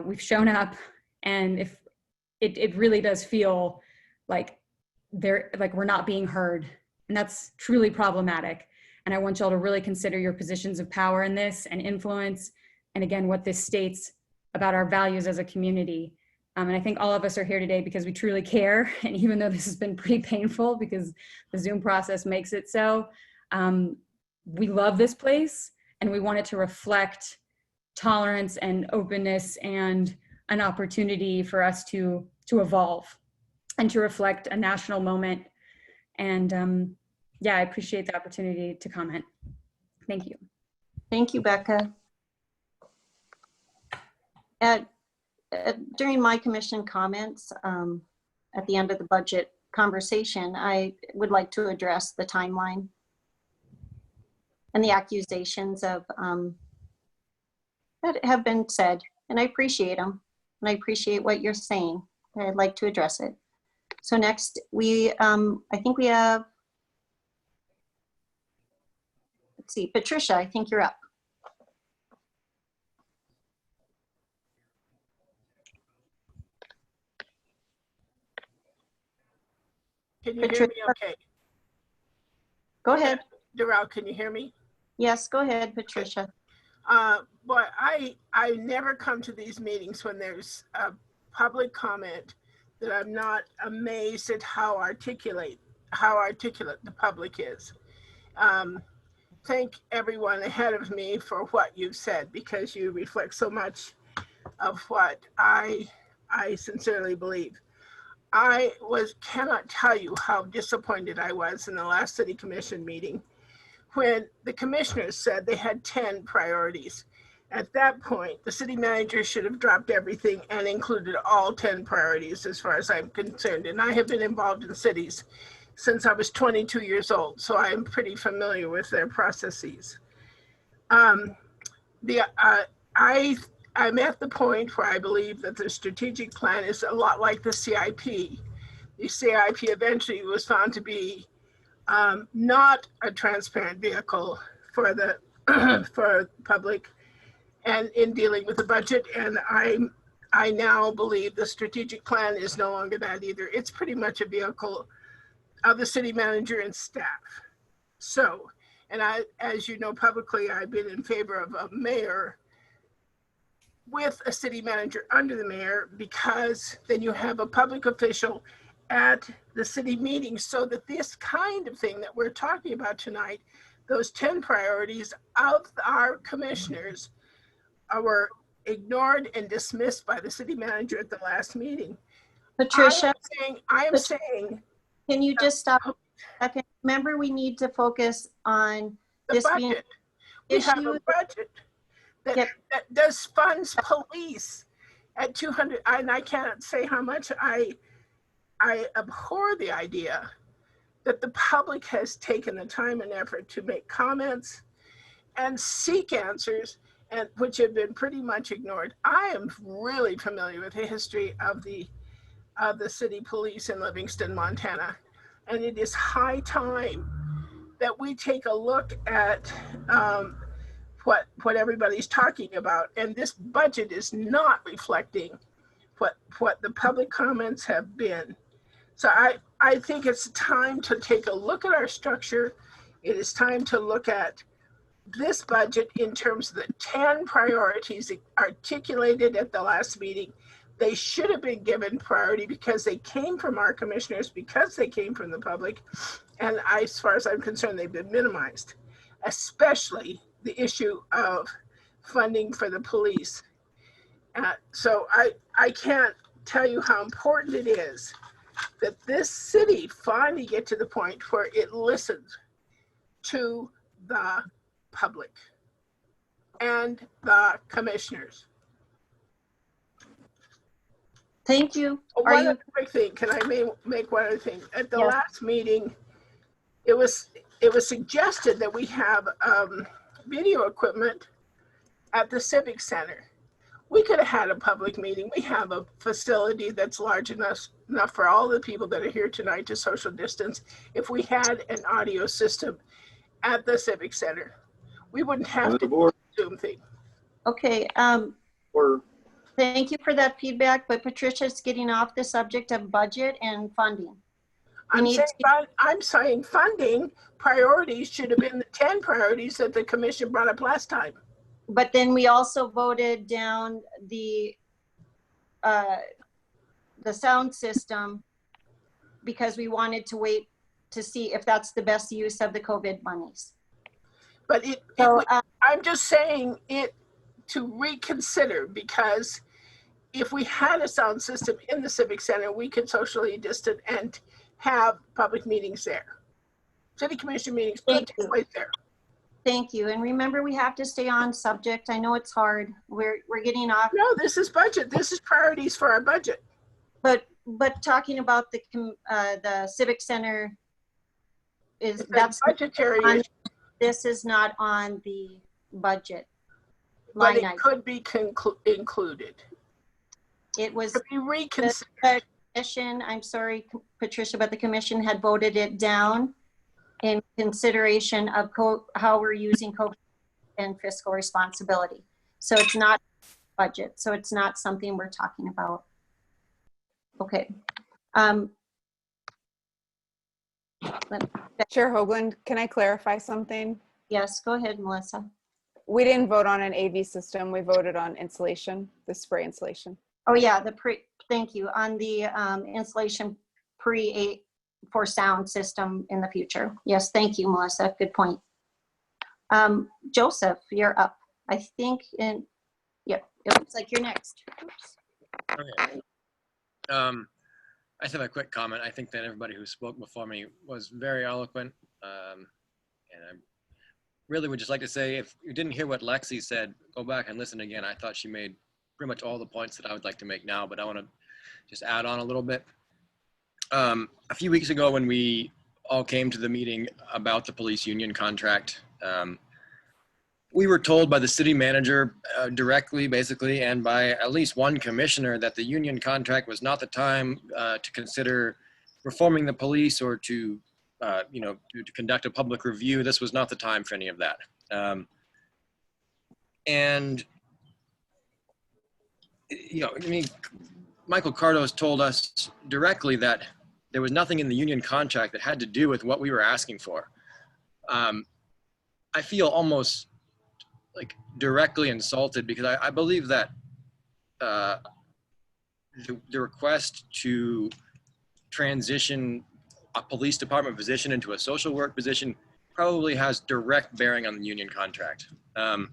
Speaker 12: We've shown up, and if it really does feel like we're not being heard, and that's truly problematic. And I want y'all to really consider your positions of power in this and influence, and again, what this states about our values as a community. And I think all of us are here today because we truly care. And even though this has been pretty painful because the Zoom process makes it so, we love this place, and we want it to reflect tolerance and openness and an opportunity for us to evolve and to reflect a national moment. And yeah, I appreciate the opportunity to comment. Thank you.
Speaker 2: Thank you, Becca. During my commission comments, at the end of the budget conversation, I would like to address the timeline and the accusations of that have been said, and I appreciate them, and I appreciate what you're saying. I'd like to address it. So next, I think we have, let's see, Patricia, I think you're up.
Speaker 18: Can you hear me okay?
Speaker 2: Go ahead.
Speaker 18: Darrell, can you hear me?
Speaker 2: Yes, go ahead, Patricia.
Speaker 18: But I never come to these meetings when there's a public comment that I'm not amazed at how articulate the public is. Thank everyone ahead of me for what you've said, because you reflect so much of what I sincerely believe. I cannot tell you how disappointed I was in the last city commission meeting when the commissioners said they had 10 priorities. At that point, the city manager should have dropped everything and included all 10 priorities as far as I'm concerned. And I have been involved in cities since I was 22 years old, so I'm pretty familiar with their processes. I'm at the point where I believe that the strategic plan is a lot like the CIP. The CIP eventually was found to be not a transparent vehicle for the for public and in dealing with the budget. And I now believe the strategic plan is no longer that either. It's pretty much a vehicle of the city manager and staff. So, and as you know publicly, I've been in favor of a mayor with a city manager under the mayor, because then you have a public official at the city meeting, so that this kind of thing that we're talking about tonight, those 10 priorities of our commissioners, were ignored and dismissed by the city manager at the last meeting.
Speaker 2: Patricia,
Speaker 18: I am saying,
Speaker 2: can you just stop a second? Remember, we need to focus on
Speaker 18: the
Speaker 2: this being
Speaker 18: budget. We have a budget that does funds police at 200, and I can't say how much I abhor the idea that the public has taken the time and effort to make comments and seek answers, and which have been pretty much ignored. I am really familiar with the history of the city police in Livingston, Montana, and it is high time that we take a look at what everybody's talking about. And this budget is not reflecting what the public comments have been. So I think it's time to take a look at our structure. It is time to look at this budget in terms of the 10 priorities articulated at the last meeting. They should have been given priority because they came from our commissioners, because they came from the public. And as far as I'm concerned, they've been minimized, especially the issue of funding for the police. So I can't tell you how important it is that this city finally get to the point where it listens to the public and the commissioners.
Speaker 2: Thank you.
Speaker 18: One other quick thing, can I make one other thing? At the last meeting, it was suggested that we have video equipment at the Civic Center. We could have had a public meeting. We have a facility that's large enough for all the people that are here tonight to social distance. If we had an audio system at the Civic Center, we wouldn't have to do a Zoom thing.
Speaker 2: Okay. Thank you for that feedback, but Patricia's getting off the subject of budget and funding.
Speaker 18: I'm saying funding priorities should have been the 10 priorities that the commission brought up last time.
Speaker 2: But then we also voted down the sound system because we wanted to wait to see if that's the best use of the COVID monies.
Speaker 18: But I'm just saying it to reconsider, because if we had a sound system in the Civic Center, we could socially distance and have public meetings there. City Commission meetings could take place there.
Speaker 2: Thank you. And remember, we have to stay on subject. I know it's hard. We're getting off.
Speaker 18: No, this is budget. This is priorities for our budget.
Speaker 2: But but talking about the Civic Center is,
Speaker 18: It's a
Speaker 2: that's
Speaker 18: budgetary
Speaker 2: on,
Speaker 18: issue,
Speaker 2: this is not on the budget
Speaker 18: but
Speaker 2: line
Speaker 18: it
Speaker 2: item.
Speaker 18: could be included.
Speaker 2: It was
Speaker 18: Could be reconsidered.
Speaker 2: the commission, I'm sorry, Patricia, but the commission had voted it down in consideration of how we're using COVID and fiscal responsibility. So it's not budget. So it's not something we're talking about. Okay.
Speaker 15: Chair Hoagland, can I clarify something?
Speaker 2: Yes, go ahead, Melissa.
Speaker 15: We didn't vote on an AV system. We voted on insulation, the spray insulation.
Speaker 2: Oh yeah, thank you. On the installation for sound system in the future. Yes, thank you, Melissa. Good point. Joseph, you're up. I think yep, it looks like you're next. Oops.
Speaker 19: Okay. I just have a quick comment. I think that everybody who spoke before me was very eloquent. And I really would just like to say, if you didn't hear what Lexi said, go back and listen again. I thought she made pretty much all the points that I would like to make now, but I want to just add on a little bit. A few weeks ago when we all came to the meeting about the police union contract, we were told by the city manager directly, basically, and by at least one commissioner that the union contract was not the time to consider reforming the police or to, to conduct a public review. This was not the time for any of that. And, Michael Cardos told us directly that there was nothing in the union contract that had to do with what we were asking for. I feel almost like directly insulted because I believe that the request to transition a police department position into a social work position probably has direct bearing on the union contract. And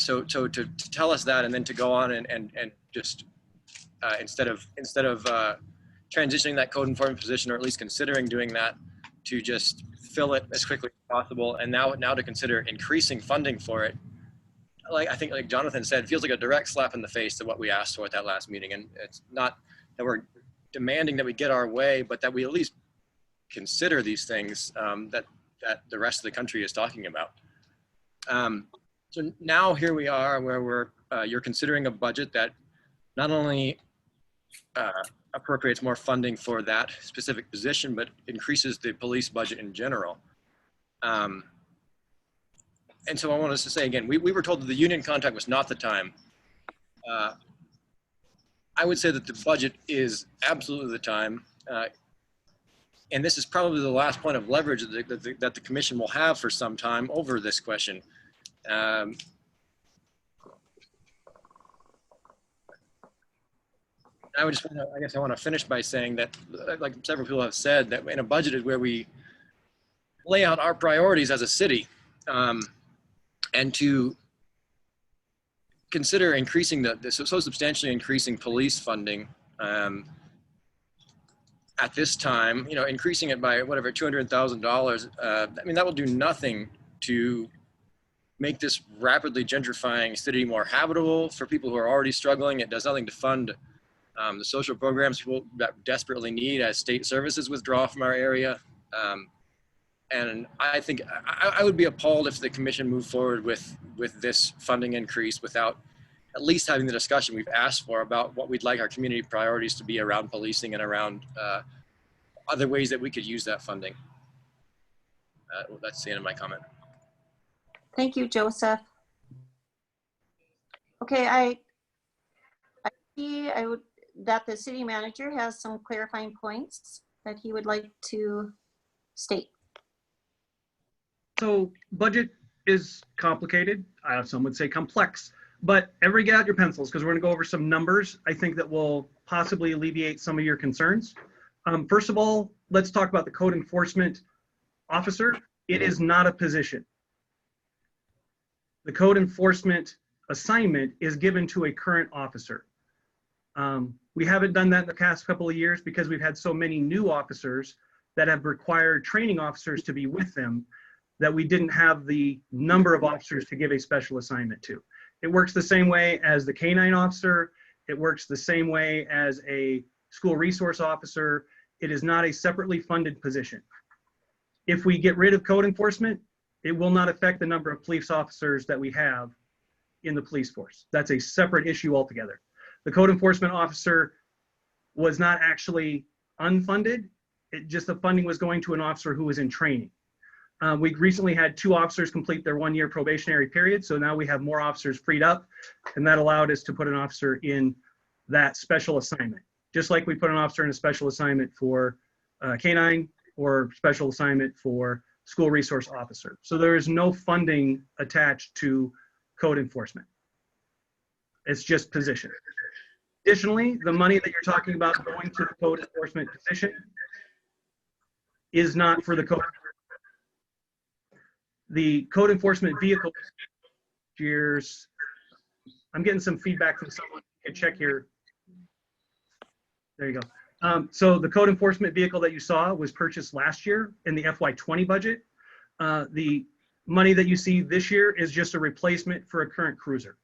Speaker 19: so to tell us that and then to go on and just instead of transitioning that code enforcement position, or at least considering doing that, to just fill it as quickly as possible, and now to consider increasing funding for it, I think like Jonathan said, feels like a direct slap in the face to what we asked for at that last meeting. And it's not that we're demanding that we get our way, but that we at least consider these things that the rest of the country is talking about. So now here we are where you're considering a budget that not only appropriates more funding for that specific position, but increases the police budget in general. And so I want us to say again, we were told that the union contract was not the time. I would say that the budget is absolutely the time. And this is probably the last point of leverage that the commission will have for some time over this question. I would just, I guess I want to finish by saying that, like several people have said, that in a budget is where we lay out our priorities as a city, and to consider increasing so substantially increasing police funding at this time, increasing it by whatever, $200,000. I mean, that will do nothing to make this rapidly gentrifying city more habitable for people who are already struggling. It does nothing to fund the social programs people that desperately need as state services withdraw from our area. And I think I would be appalled if the commission moved forward with this funding increase without at least having the discussion we've asked for about what we'd like our community priorities to be around policing and around other ways that we could use that funding. That's the end of my comment.
Speaker 2: Thank you, Joseph. Okay, I see that the city manager has some clarifying points that he would like to state.
Speaker 7: So budget is complicated. Some would say complex, but get out your pencils because we're going to go over some numbers I think that will possibly alleviate some of your concerns. First of all, let's talk about the code enforcement officer. It is not a position. The code enforcement assignment is given to a current officer. We haven't done that in the past couple of years because we've had so many new officers that have required training officers to be with them that we didn't have the number of officers to give a special assignment to. It works the same way as the K-9 officer. It works the same way as a school resource officer. It is not a separately funded position. If we get rid of code enforcement, it will not affect the number of police officers that we have in the police force. That's a separate issue altogether. The code enforcement officer was not actually unfunded. It just the funding was going to an officer who was in training. We recently had 2 officers complete their 1-year probationary period. So now we have more officers freed up, and that allowed us to put an officer in that special assignment. Just like we put an officer in a special assignment for canine or special assignment for school resource officer. So there is no funding attached to code enforcement. It's just position. Additionally, the money that you're talking about going to the code enforcement position is not for the code. The code enforcement vehicle years. I'm getting some feedback from someone. You can check here. There you go. So the code enforcement vehicle that you saw was purchased last year in the FY20 budget. The money that you see this year is just a replacement for a current cruiser.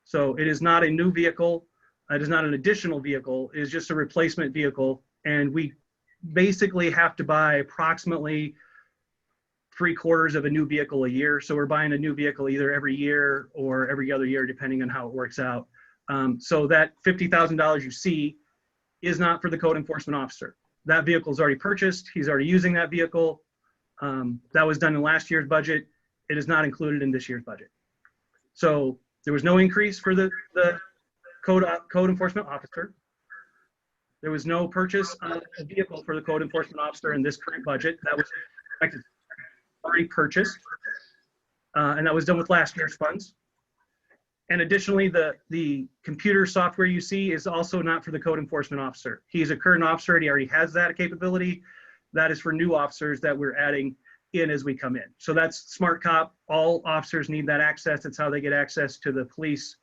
Speaker 7: So it is not a new vehicle. It is not an additional vehicle. It is just a replacement vehicle. And we basically have to buy approximately 3/4 of a new vehicle a year. So we're buying a new vehicle either every year or every other year, depending on how it works out. So that $50,000 you see is not for the code enforcement officer. That vehicle is already purchased. He's already using that vehicle. That was done in last year's budget. It is not included in this year's budget. So there was no increase for the code enforcement officer. There was no purchase of a vehicle for the code enforcement officer in this current budget. That was already purchased, and that was done with last year's funds. And additionally, the computer software you see is also not for the code enforcement officer. He's a current officer and he already has that capability. That is for new officers that we're adding in as we come in. So that's Smart Cop. All officers need that access. It's how they get access to the police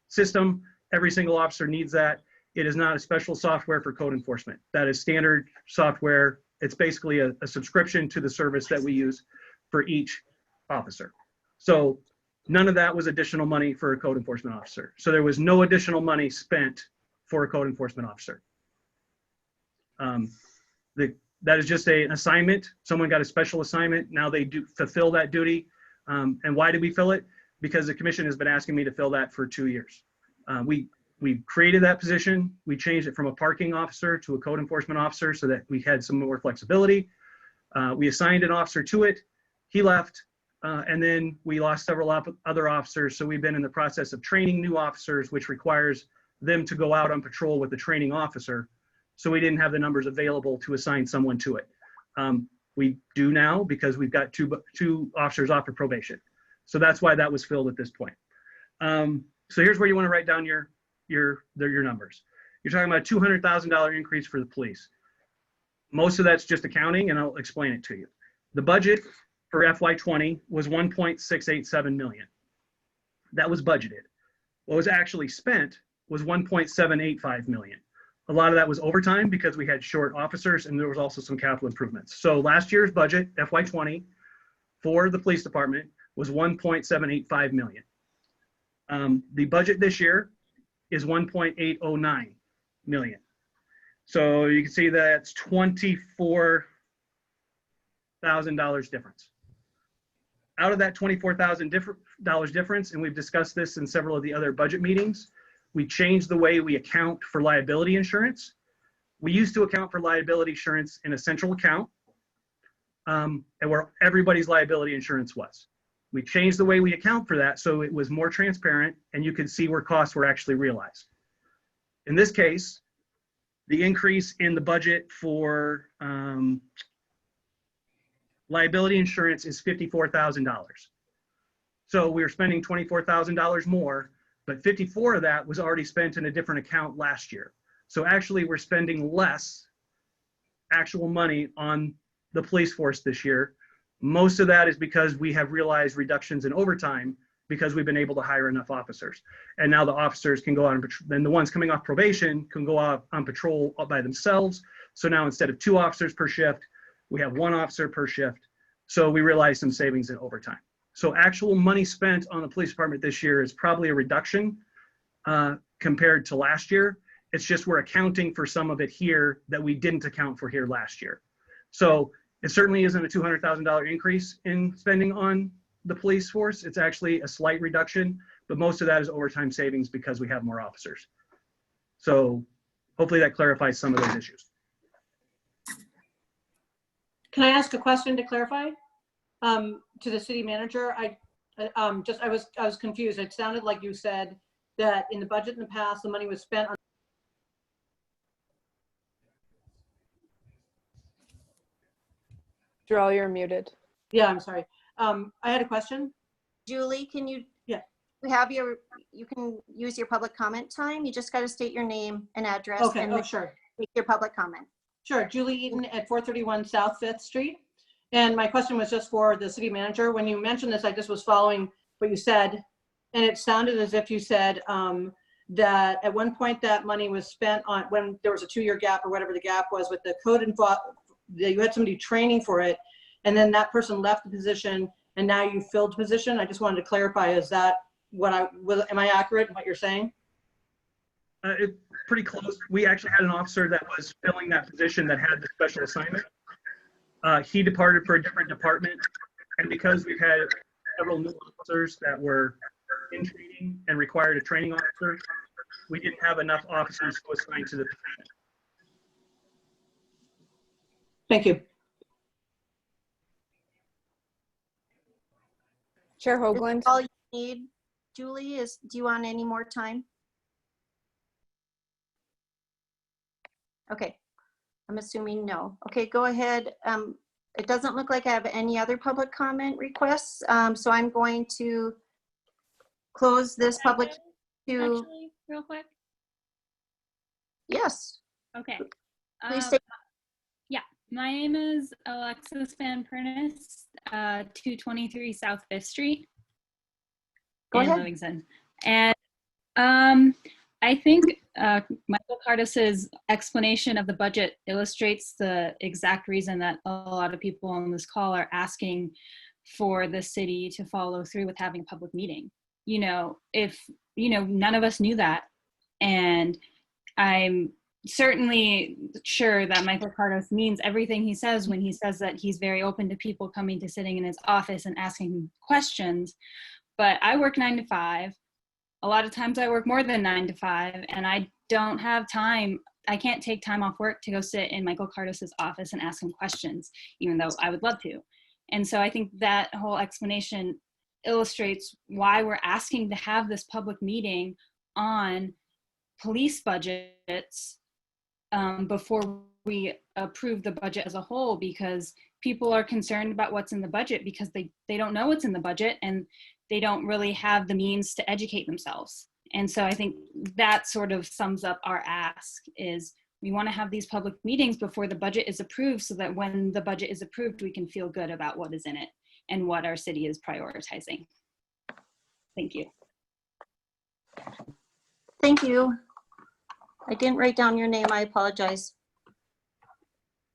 Speaker 7: system. Every single officer needs that. It is not a special software for code enforcement. That is standard software. It's basically a subscription to the service that we use for each officer. So none of that was additional money for a code enforcement officer. So there was no additional money spent for a code enforcement officer. That is just an assignment. Someone got a special assignment. Now they do fulfill that duty. And why did we fill it? Because the commission has been asking me to fill that for 2 years. We created that position. We changed it from a parking officer to a code enforcement officer so that we had some more flexibility. We assigned an officer to it. He left, and then we lost several other officers. So we've been in the process of training new officers, which requires them to go out on patrol with the training officer. So we didn't have the numbers available to assign someone to it. We do now because we've got two officers off of probation. So that's why that was filled at this point. So here's where you want to write down your numbers. You're talking about a $200,000 increase for the police. Most of that's just accounting, and I'll explain it to you. The budget for FY20 was $1.687 million. That was budgeted. What was actually spent was $1.785 million. A lot of that was overtime because we had short officers, and there was also some capital improvements. So last year's budget, FY20, for the police department was $1.785 million. The budget this year is $1.809 million. So you can see that's $24,000 difference. Out of that $24,000 difference, and we've discussed this in several of the other budget meetings, we changed the way we account for liability insurance. We used to account for liability insurance in a central account, and where everybody's liability insurance was. We changed the way we account for that so it was more transparent and you could see where costs were actually realized. In this case, the increase in the budget for liability insurance is $54,000. So we were spending $24,000 more, but 54 of that was already spent in a different account last year. So actually we're spending less actual money on the police force this year. Most of that is because we have realized reductions in overtime because we've been able to hire enough officers. And now the officers can go on, then the ones coming off probation can go out on patrol by themselves. So now instead of 2 officers per shift, we have 1 officer per shift. So we realize some savings in overtime. So actual money spent on the police department this year is probably a reduction compared to last year. It's just we're accounting for some of it here that we didn't account for here last year. So it certainly isn't a $200,000 increase in spending on the police force. It's actually a slight reduction, but most of that is overtime savings because we have more officers. So hopefully that clarifies some of those issues.
Speaker 1: Can I ask a question to clarify to the city manager? I was confused. It sounded like you said that in the budget in the past, the money was spent on.
Speaker 15: Jarrell, you're muted.
Speaker 1: Yeah, I'm sorry. I had a question.
Speaker 2: Julie, can you?
Speaker 1: Yeah.
Speaker 2: You can use your public comment time. You just got to state your name and address.
Speaker 1: Okay,
Speaker 2: and
Speaker 1: oh, sure.
Speaker 2: make your public comment.
Speaker 1: Sure, Julie Eaton at 431 South 5th Street. And my question was just for the city manager. When you mentioned this, I just was following what you said. And it sounded as if you said that at one point that money was spent on when there was a 2-year gap or whatever the gap was with the code involved, that you had somebody training for it. And then that person left the position and now you filled the position. I just wanted to clarify, is that am I accurate in what you're saying?
Speaker 7: It's pretty close. We actually had an officer that was filling that position that had the special assignment. He departed for a different department. And because we've had several new officers that were in training and required a training officer, we didn't have enough officers to assign to the position.
Speaker 1: Thank you.
Speaker 15: Chair Hoagland.
Speaker 2: All you need, Julie, is do you want any more time? Okay, I'm assuming no. Okay, go ahead. It doesn't look like I have any other public comment requests. So I'm going to close this public to.
Speaker 20: Actually, real quick.
Speaker 2: Yes.
Speaker 20: Okay.
Speaker 2: Please say.
Speaker 20: Yeah, my name is Alexis Van Pernis, 223 South 5th Street
Speaker 2: Go
Speaker 20: in
Speaker 2: ahead.
Speaker 20: Livingston. And I think Michael Cardis's explanation of the budget illustrates the exact reason that a lot of people on this call are asking for the city to follow through with having a public meeting. You know, if, you know, none of us knew that. And I'm certainly sure that Michael Cardis means everything he says when he says that he's very open to people coming to sitting in his office and asking questions. But I work 9 to 5. A lot of times I work more than 9 to 5 and I don't have time. I can't take time off work to go sit in Michael Cardis's office and ask him questions, even though I would love to. And so I think that whole explanation illustrates why we're asking to have this public meeting on police budgets before we approve the budget as a whole, because people are concerned about what's in the budget because they don't know what's in the budget and they don't really have the means to educate themselves. And so I think that sort of sums up our ask is we want to have these public meetings before the budget is approved so that when the budget is approved, we can feel good about what is in it and what our city is prioritizing. Thank you.
Speaker 2: Thank you. I didn't write down your name. I apologize.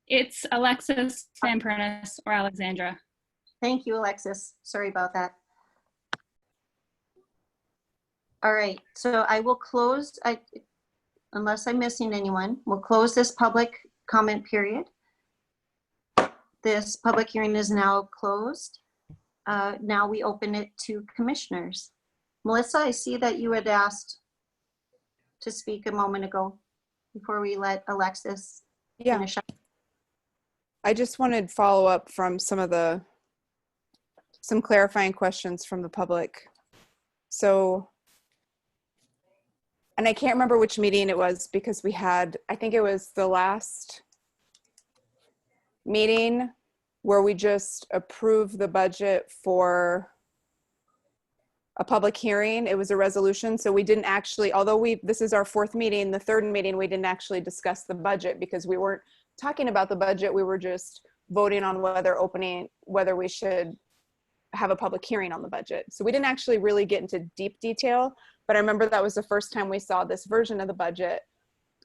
Speaker 20: It's Alexis Van Pernis or Alexandra.
Speaker 2: Thank you, Alexis. Sorry about that. All right, so I will close, unless I'm missing anyone, we'll close this public comment period. This public hearing is now closed. Now we open it to commissioners. Melissa, I see that you had asked to speak a moment ago before we let Alexis finish up.
Speaker 15: I just wanted follow up from some clarifying questions from the public. So, and I can't remember which meeting it was because we had, I think it was the last meeting where we just approved the budget for a public hearing. It was a resolution. So we didn't actually, although this is our 4th meeting, the 3rd meeting, we didn't actually discuss the budget because we weren't talking about the budget. We were just voting on whether we should have a public hearing on the budget. So we didn't actually really get into deep detail, but I remember that was the first time we saw this version of the budget.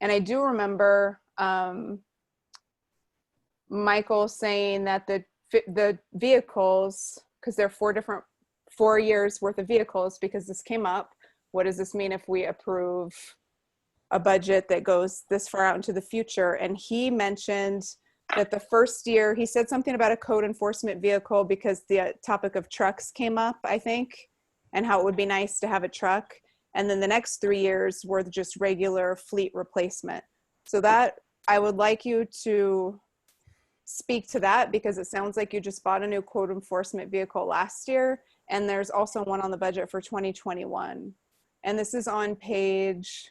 Speaker 15: And I do remember Michael saying that the vehicles, because they're 4 years worth of vehicles, because this came up, what does this mean if we approve a budget that goes this far out into the future. And he mentioned that the first year, he said something about a code enforcement vehicle because the topic of trucks came up, I think, and how it would be nice to have a truck. And then the next 3 years were just regular fleet replacement. So that, I would like you to speak to that, because it sounds like you just bought a new code enforcement vehicle last year, and there's also one on the budget for 2021. And this is on page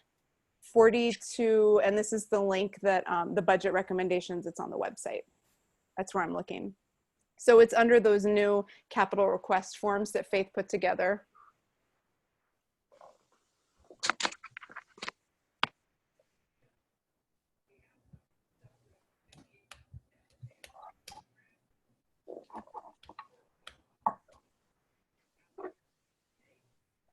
Speaker 15: 42, and this is the link that the budget recommendations, it's on the website. That's where I'm looking. So it's under those new capital request forms that Faith put together.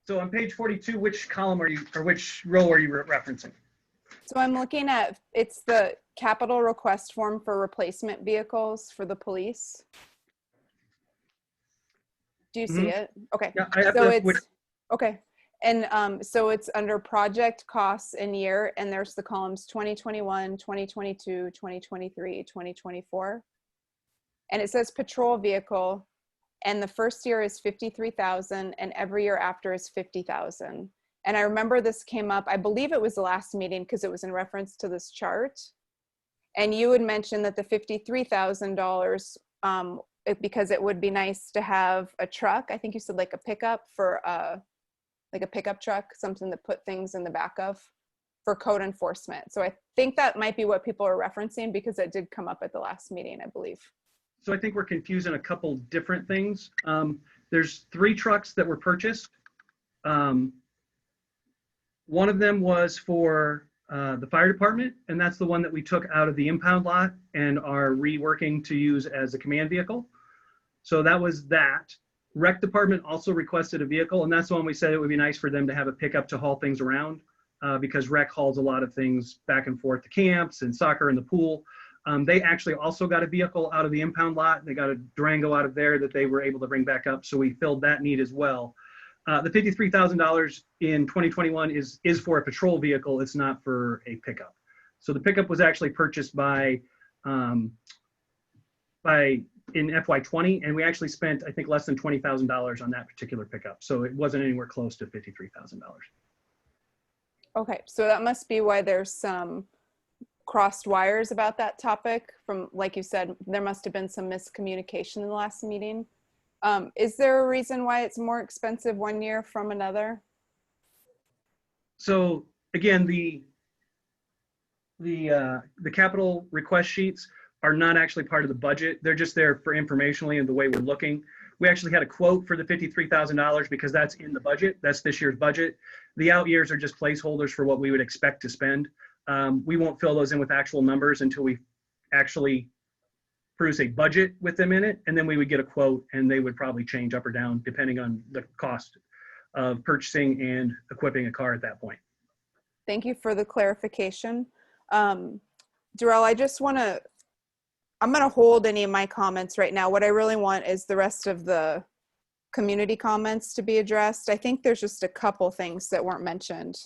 Speaker 7: So on page 42, which column are you, or which row are you referencing?
Speaker 15: So I'm looking at, it's the capital request form for replacement vehicles for the police. Do you see it? Okay.
Speaker 7: Yeah, I have
Speaker 15: so
Speaker 7: the-
Speaker 15: it's, okay. And so it's under project costs and year, and there's the columns 2021, 2022, 2023, 2024. And it says patrol vehicle, and the first year is 53,000, and every year after is 50,000. And I remember this came up, I believe it was the last meeting, because it was in reference to this chart. And you had mentioned that the $53,000, because it would be nice to have a truck. I think you said like a pickup for like a pickup truck, something to put things in the back of for code enforcement. So I think that might be what people are referencing, because it did come up at the last meeting, I believe.
Speaker 7: So I think we're confusing a couple different things. There's 3 trucks that were purchased. One of them was for the fire department, and that's the one that we took out of the impound lot and are reworking to use as a command vehicle. So that was that. Rec department also requested a vehicle, and that's the one we said it would be nice for them to have a pickup to haul things around, because rec hauls a lot of things back and forth to camps and soccer and the pool. They actually also got a vehicle out of the impound lot. They got a Durango out of there that they were able to bring back up, so we filled that need as well. The $53,000 in 2021 is for a patrol vehicle. It's not for a pickup. So the pickup was actually purchased in FY20, and we actually spent, I think, less than $20,000 on that particular pickup. So it wasn't anywhere close to $53,000.
Speaker 15: Okay, so that must be why there's some crossed wires about that topic. From, like you said, there must have been some miscommunication in the last meeting. Is there a reason why it's more expensive one year from another?
Speaker 7: So again, the capital request sheets are not actually part of the budget. They're just there for informationally and the way we're looking. We actually had a quote for the $53,000 because that's in the budget. That's this year's budget. The out years are just placeholders for what we would expect to spend. We won't fill those in with actual numbers until we actually produce a budget with them in it, and then we would get a quote, and they would probably change up or down depending on the cost of purchasing and equipping a car at that point.
Speaker 15: Thank you for the clarification. Darrell, I'm gonna hold any of my comments right now. What I really want is the rest of the community comments to be addressed. I think there's just a couple things that weren't mentioned.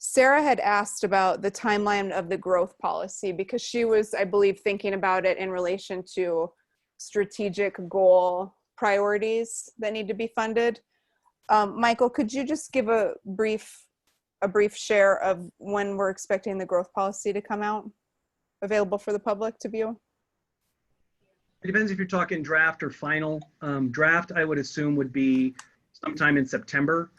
Speaker 15: Sarah had asked about the timeline of the growth policy, because she was, I believe, thinking about it in relation to strategic goal priorities that need to be funded. Michael, could you just give a brief share of when we're expecting the growth policy to come out, available for the public to view?
Speaker 7: It depends if you're talking draft or final. Draft, I would assume, would be sometime in September.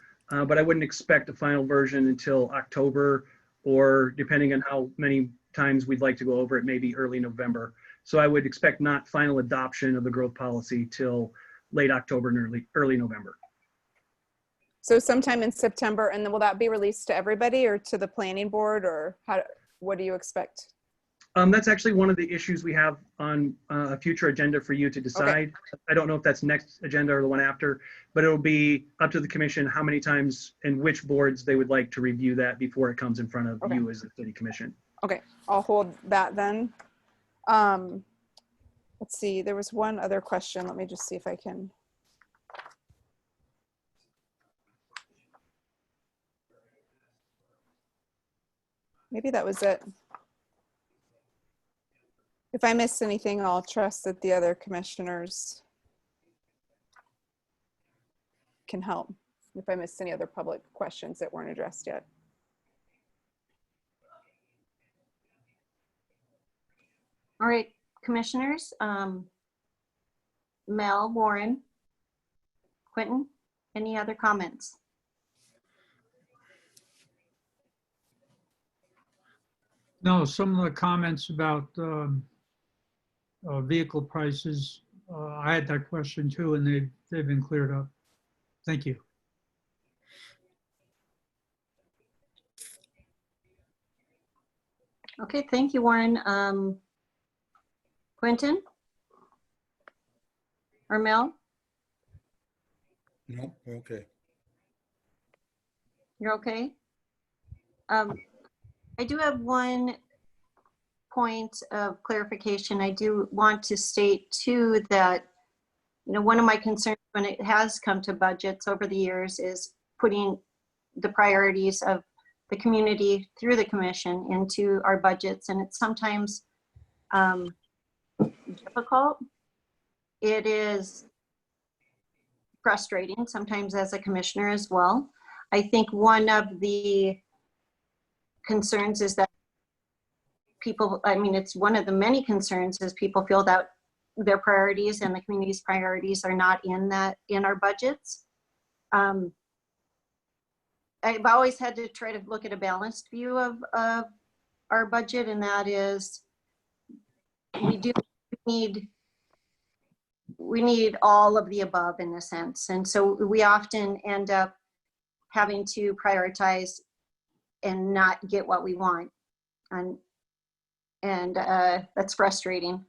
Speaker 7: But I wouldn't expect a final version until October, or depending on how many times we'd like to go over it, maybe early November. So I would expect not final adoption of the growth policy till late October and early November.
Speaker 15: So sometime in September, and then will that be released to everybody or to the planning board, or what do you expect?
Speaker 7: That's actually one of the issues we have on a future agenda for you to decide. Okay. I don't know if that's next agenda or the one after, but it'll be up to the commission how many times and which boards they would like to review that before it comes in front of you as the city commission.
Speaker 15: Okay, I'll hold that then. Let's see, there was one other question. Let me just see if I can. Maybe that was it. If I missed anything, I'll trust that the other commissioners can help if I missed any other public questions that weren't addressed yet.
Speaker 2: All right, commissioners, Mel, Warren, Quentin, any other comments?
Speaker 5: No, some of the comments about vehicle prices, I had that question too, and they've been cleared up. Thank you.
Speaker 2: Okay, thank you, Warren. Quentin? Or Mel?
Speaker 3: No, okay.
Speaker 2: You're okay? I do have one point of clarification. I do want to state too that, you know, one of my concerns when it has come to budgets over the years is putting the priorities of the community through the commission into our budgets, and it's sometimes difficult. It is frustrating sometimes as a commissioner as well. I think one of the concerns is that people, I mean, it's one of the many concerns is people feel that their priorities and the community's priorities are not in our budgets. I've always had to try to look at a balanced view of our budget, and that is we need all of the above in a sense. And so we often end up having to prioritize and not get what we want. And that's frustrating.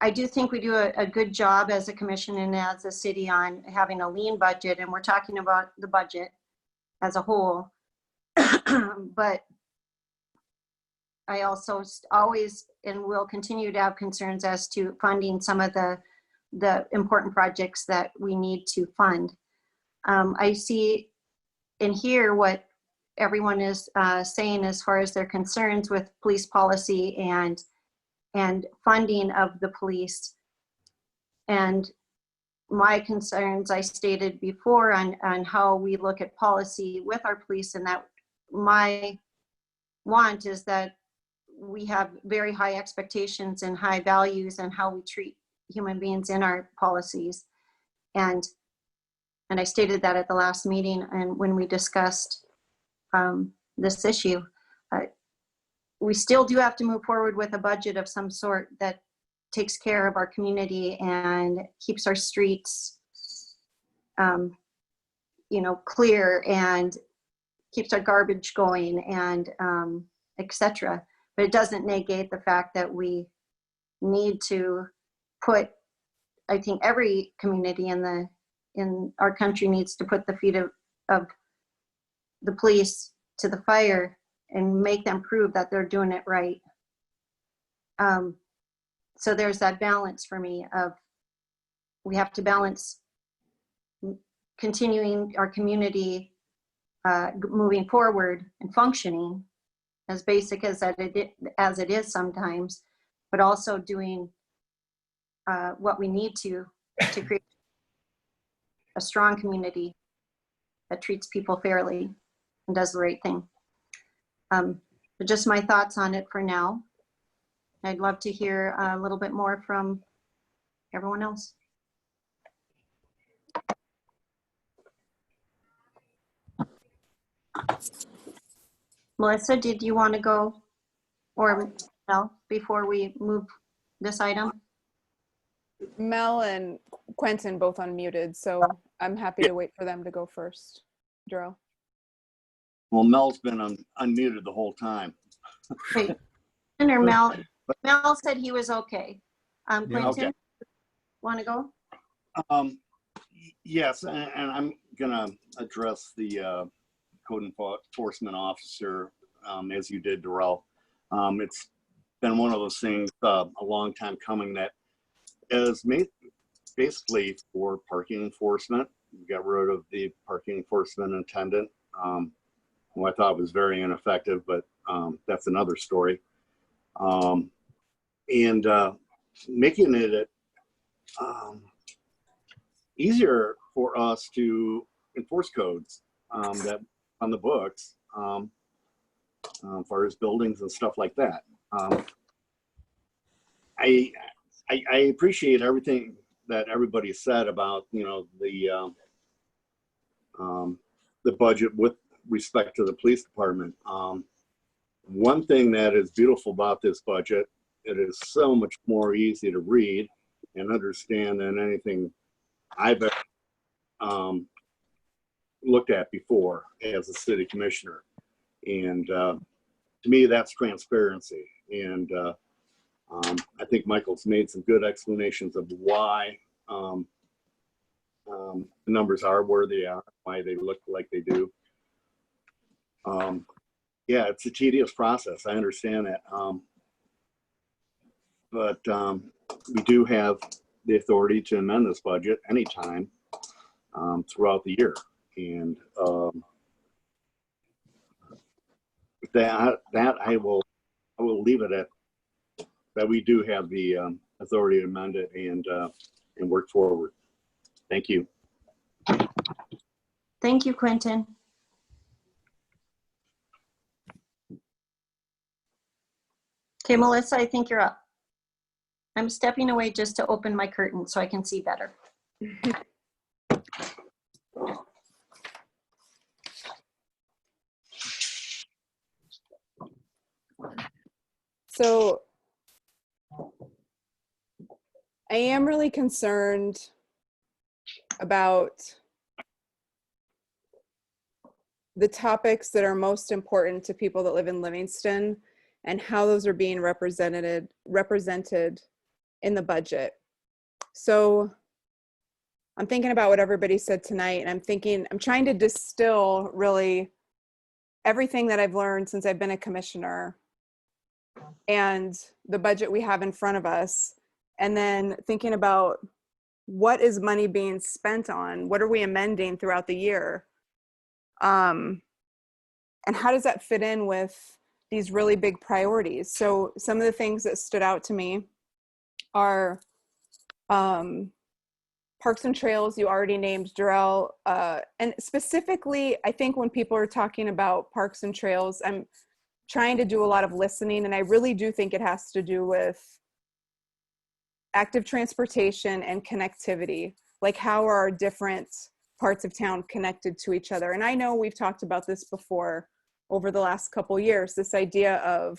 Speaker 2: I do think we do a good job as a commission and as a city on having a lean budget, and we're talking about the budget as a whole. But I also always and will continue to have concerns as to funding some of the important projects that we need to fund. I see and hear what everyone is saying as far as their concerns with police policy and funding of the police. And my concerns I stated before on how we look at policy with our police, and that my want is that we have very high expectations and high values and how we treat human beings in our policies. And I stated that at the last meeting and when we discussed this issue. We still do have to move forward with a budget of some sort that takes care of our community and keeps our streets clear and keeps our garbage going and etc. But it doesn't negate the fact that we need to put, I think every community in our country needs to put the feet of the police to the fire and make them prove that they're doing it right. So there's that balance for me of we have to balance continuing our community moving forward and functioning as basic as it is sometimes, but also doing what we need to create a strong community that treats people fairly and does the right thing. But just my thoughts on it for now. I'd love to hear a little bit more from everyone else. Melissa, did you want to go, or Mel, before we move this item?
Speaker 15: Mel and Quentin both unmuted, so I'm happy to wait for them to go first. Darrell.
Speaker 16: Well, Mel's been unmuted the whole time.
Speaker 2: Wait, or Mel? Mel said he was okay. Quentin,
Speaker 16: okay.
Speaker 2: Want to go?
Speaker 16: Yes, and I'm gonna address the code enforcement officer as you did, Darrell. It's been one of those things a long time coming that is made basically for parking enforcement. We got rid of the parking enforcement attendant. who I thought was very ineffective, but that's another story. And making it easier for us to enforce codes that on the books, as far as buildings and stuff like that. I appreciate everything that everybody said about, you know, the budget with respect to the police department. One thing that is beautiful about this budget, it is so much more easy to read and understand than anything I've ever looked at before as a city commissioner. And to me, that's transparency. And I think Michael's made some good explanations of why the numbers are where they are, why they look like they do. Yeah, it's a tedious process. I understand that. But we do have the authority to amend this budget anytime throughout the year. And that I will leave it at that. We do have the authority to amend it and work forward. Thank you.
Speaker 2: Thank you, Quentin. Okay, Melissa, I think you're up. I'm stepping away just to open my curtain so I can see better.
Speaker 15: So I am really concerned about the topics that are most important to people that live in Livingston and how those are being represented in the budget. So I'm thinking about what everybody said tonight, and I'm trying to distill really everything that I've learned since I've been a commissioner and the budget we have in front of us, and then thinking about what is money being spent on, what are we amending throughout the year, and how does that fit in with these really big priorities. So some of the things that stood out to me are parks and trails. You already named Darrell, and specifically, I think when people are talking about parks and trails, I'm trying to do a lot of listening, and I really do think it has to do with active transportation and connectivity. Like, how are our different parts of town connected to each other? And I know we've talked about this before over the last couple years, this idea of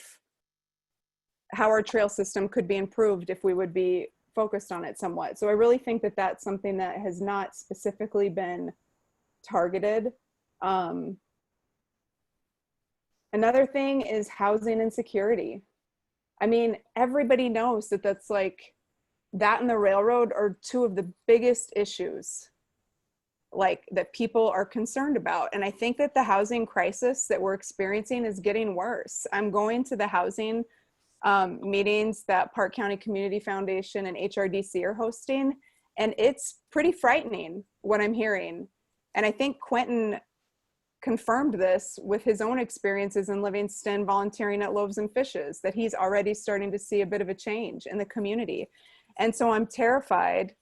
Speaker 15: how our trail system could be improved if we would be focused on it somewhat. So I really think that that's something that has not specifically been targeted. Another thing is housing insecurity. I mean, everybody knows that that's like, that and the railroad are two of the biggest issues like that people are concerned about. And I think that the housing crisis that we're experiencing is getting worse. I'm going to the housing meetings that Park County Community Foundation and HRDC are hosting, and it's pretty frightening what I'm hearing. And I think Quentin confirmed this with his own experiences in Livingston volunteering at Loaves and Fishes, that he's already starting to see a bit of a change in the community. And so I'm terrified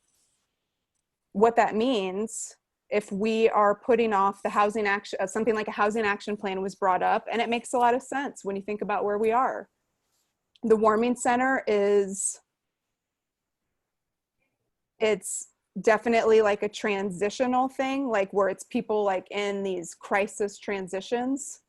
Speaker 15: what that means if we are putting off the housing action, something like a housing action plan was brought up, and it makes a lot of sense when you think about where we are. The warming center it's definitely like a transitional thing, like where it's people like in these crisis transitions.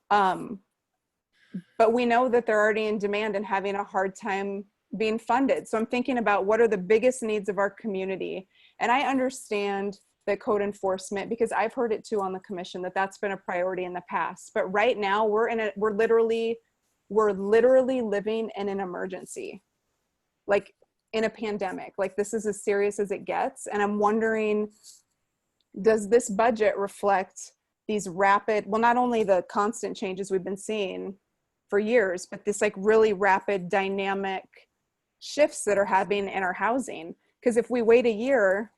Speaker 15: But we know that they're already in demand and having a hard time being funded. So I'm thinking about what are the biggest needs of our community. And I understand that code enforcement, because I've heard it too on the commission, that that's been a priority in the past. But right now we're literally living in an emergency, like in a pandemic. Like, this is as serious as it gets. And I'm wondering, does this budget reflect these rapid, well, not only the constant changes we've been seeing for years, but this like really rapid dynamic shifts that are happening in our housing? Because if we wait a year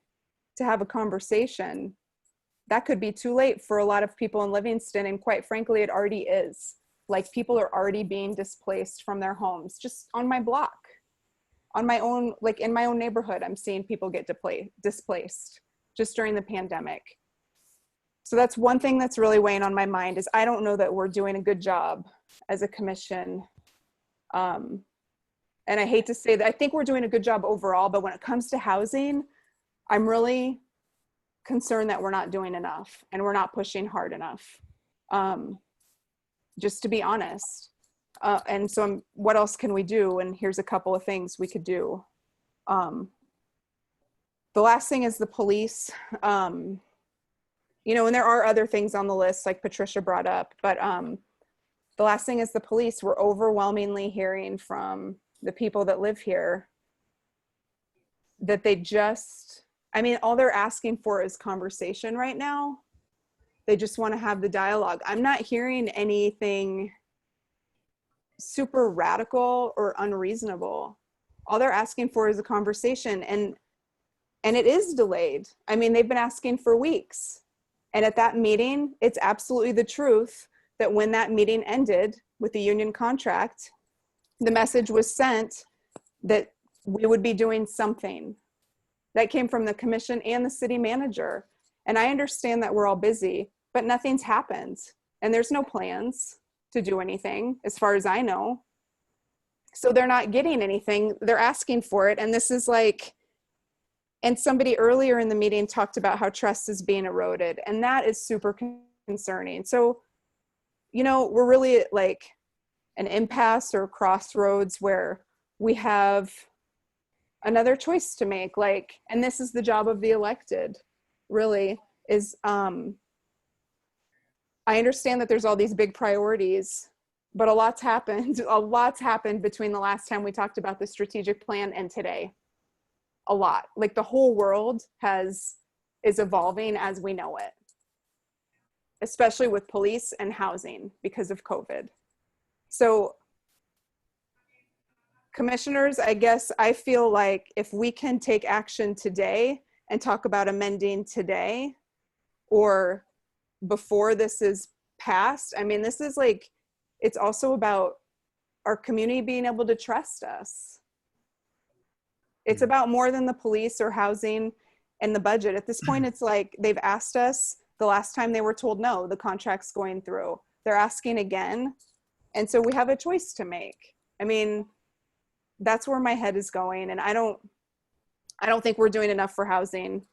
Speaker 15: to have a conversation, that could be too late for a lot of people in Livingston. And quite frankly, it already is. Like, people are already being displaced from their homes. Just on my block, on my own, like in my own neighborhood, I'm seeing people get displaced just during the pandemic. So that's one thing that's really weighing on my mind, is I don't know that we're doing a good job as a commission. And I hate to say that, I think we're doing a good job overall, but when it comes to housing, I'm really concerned that we're not doing enough and we're not pushing hard enough, just to be honest. And so what else can we do? And here's a couple of things we could do. The last thing is the police. You know, and there are other things on the list, like Patricia brought up, but the last thing is the police. We're overwhelmingly hearing from the people that live here that they just, I mean, all they're asking for is conversation right now. They just want to have the dialogue. I'm not hearing anything super radical or unreasonable. All they're asking for is a conversation, and it is delayed. I mean, they've been asking for weeks. And at that meeting, it's absolutely the truth that when that meeting ended with the union contract, the message was sent that we would be doing something. That came from the commission and the city manager. And I understand that we're all busy, but nothing's happened. And there's no plans to do anything, as far as I know. So they're not getting anything. They're asking for it. And this is like, and somebody earlier in the meeting talked about how trust is being eroded. And that is super concerning. So, you know, we're really at like an impasse or crossroads where we have another choice to make. Like, and this is the job of the elected, really, is, I understand that there's all these big priorities, but a lot's happened. A lot's happened between the last time we talked about the strategic plan and today. A lot. Like, the whole world is evolving as we know it, especially with police and housing because of COVID. So commissioners, I guess I feel like if we can take action today and talk about amending today or before this is passed, I mean, this is like, it's also about our community being able to trust us. It's about more than the police or housing and the budget. At this point, it's like they've asked us the last time they were told no, the contract's going through. They're asking again. And so we have a choice to make. I mean, that's where my head is going. And I don't think we're doing enough for housing.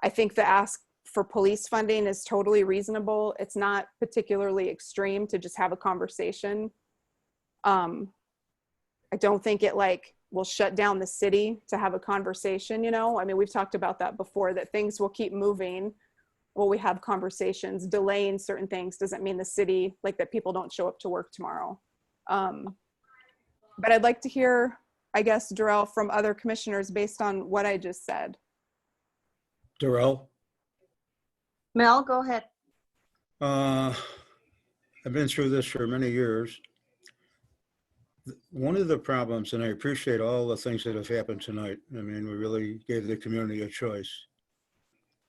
Speaker 15: I think the ask for police funding is totally reasonable. It's not particularly extreme to just have a conversation. I don't think it like will shut down the city to have a conversation, you know? I mean, we've talked about that before, that things will keep moving while we have conversations. Delaying certain things doesn't mean the city, like that people don't show up to work tomorrow. But I'd like to hear, I guess, Darrell, from other commissioners based on what I just said.
Speaker 3: Darrell?
Speaker 2: Mel, go ahead.
Speaker 3: I've been through this for many years. One of the problems, and I appreciate all the things that have happened tonight. I mean, we really gave the community a choice.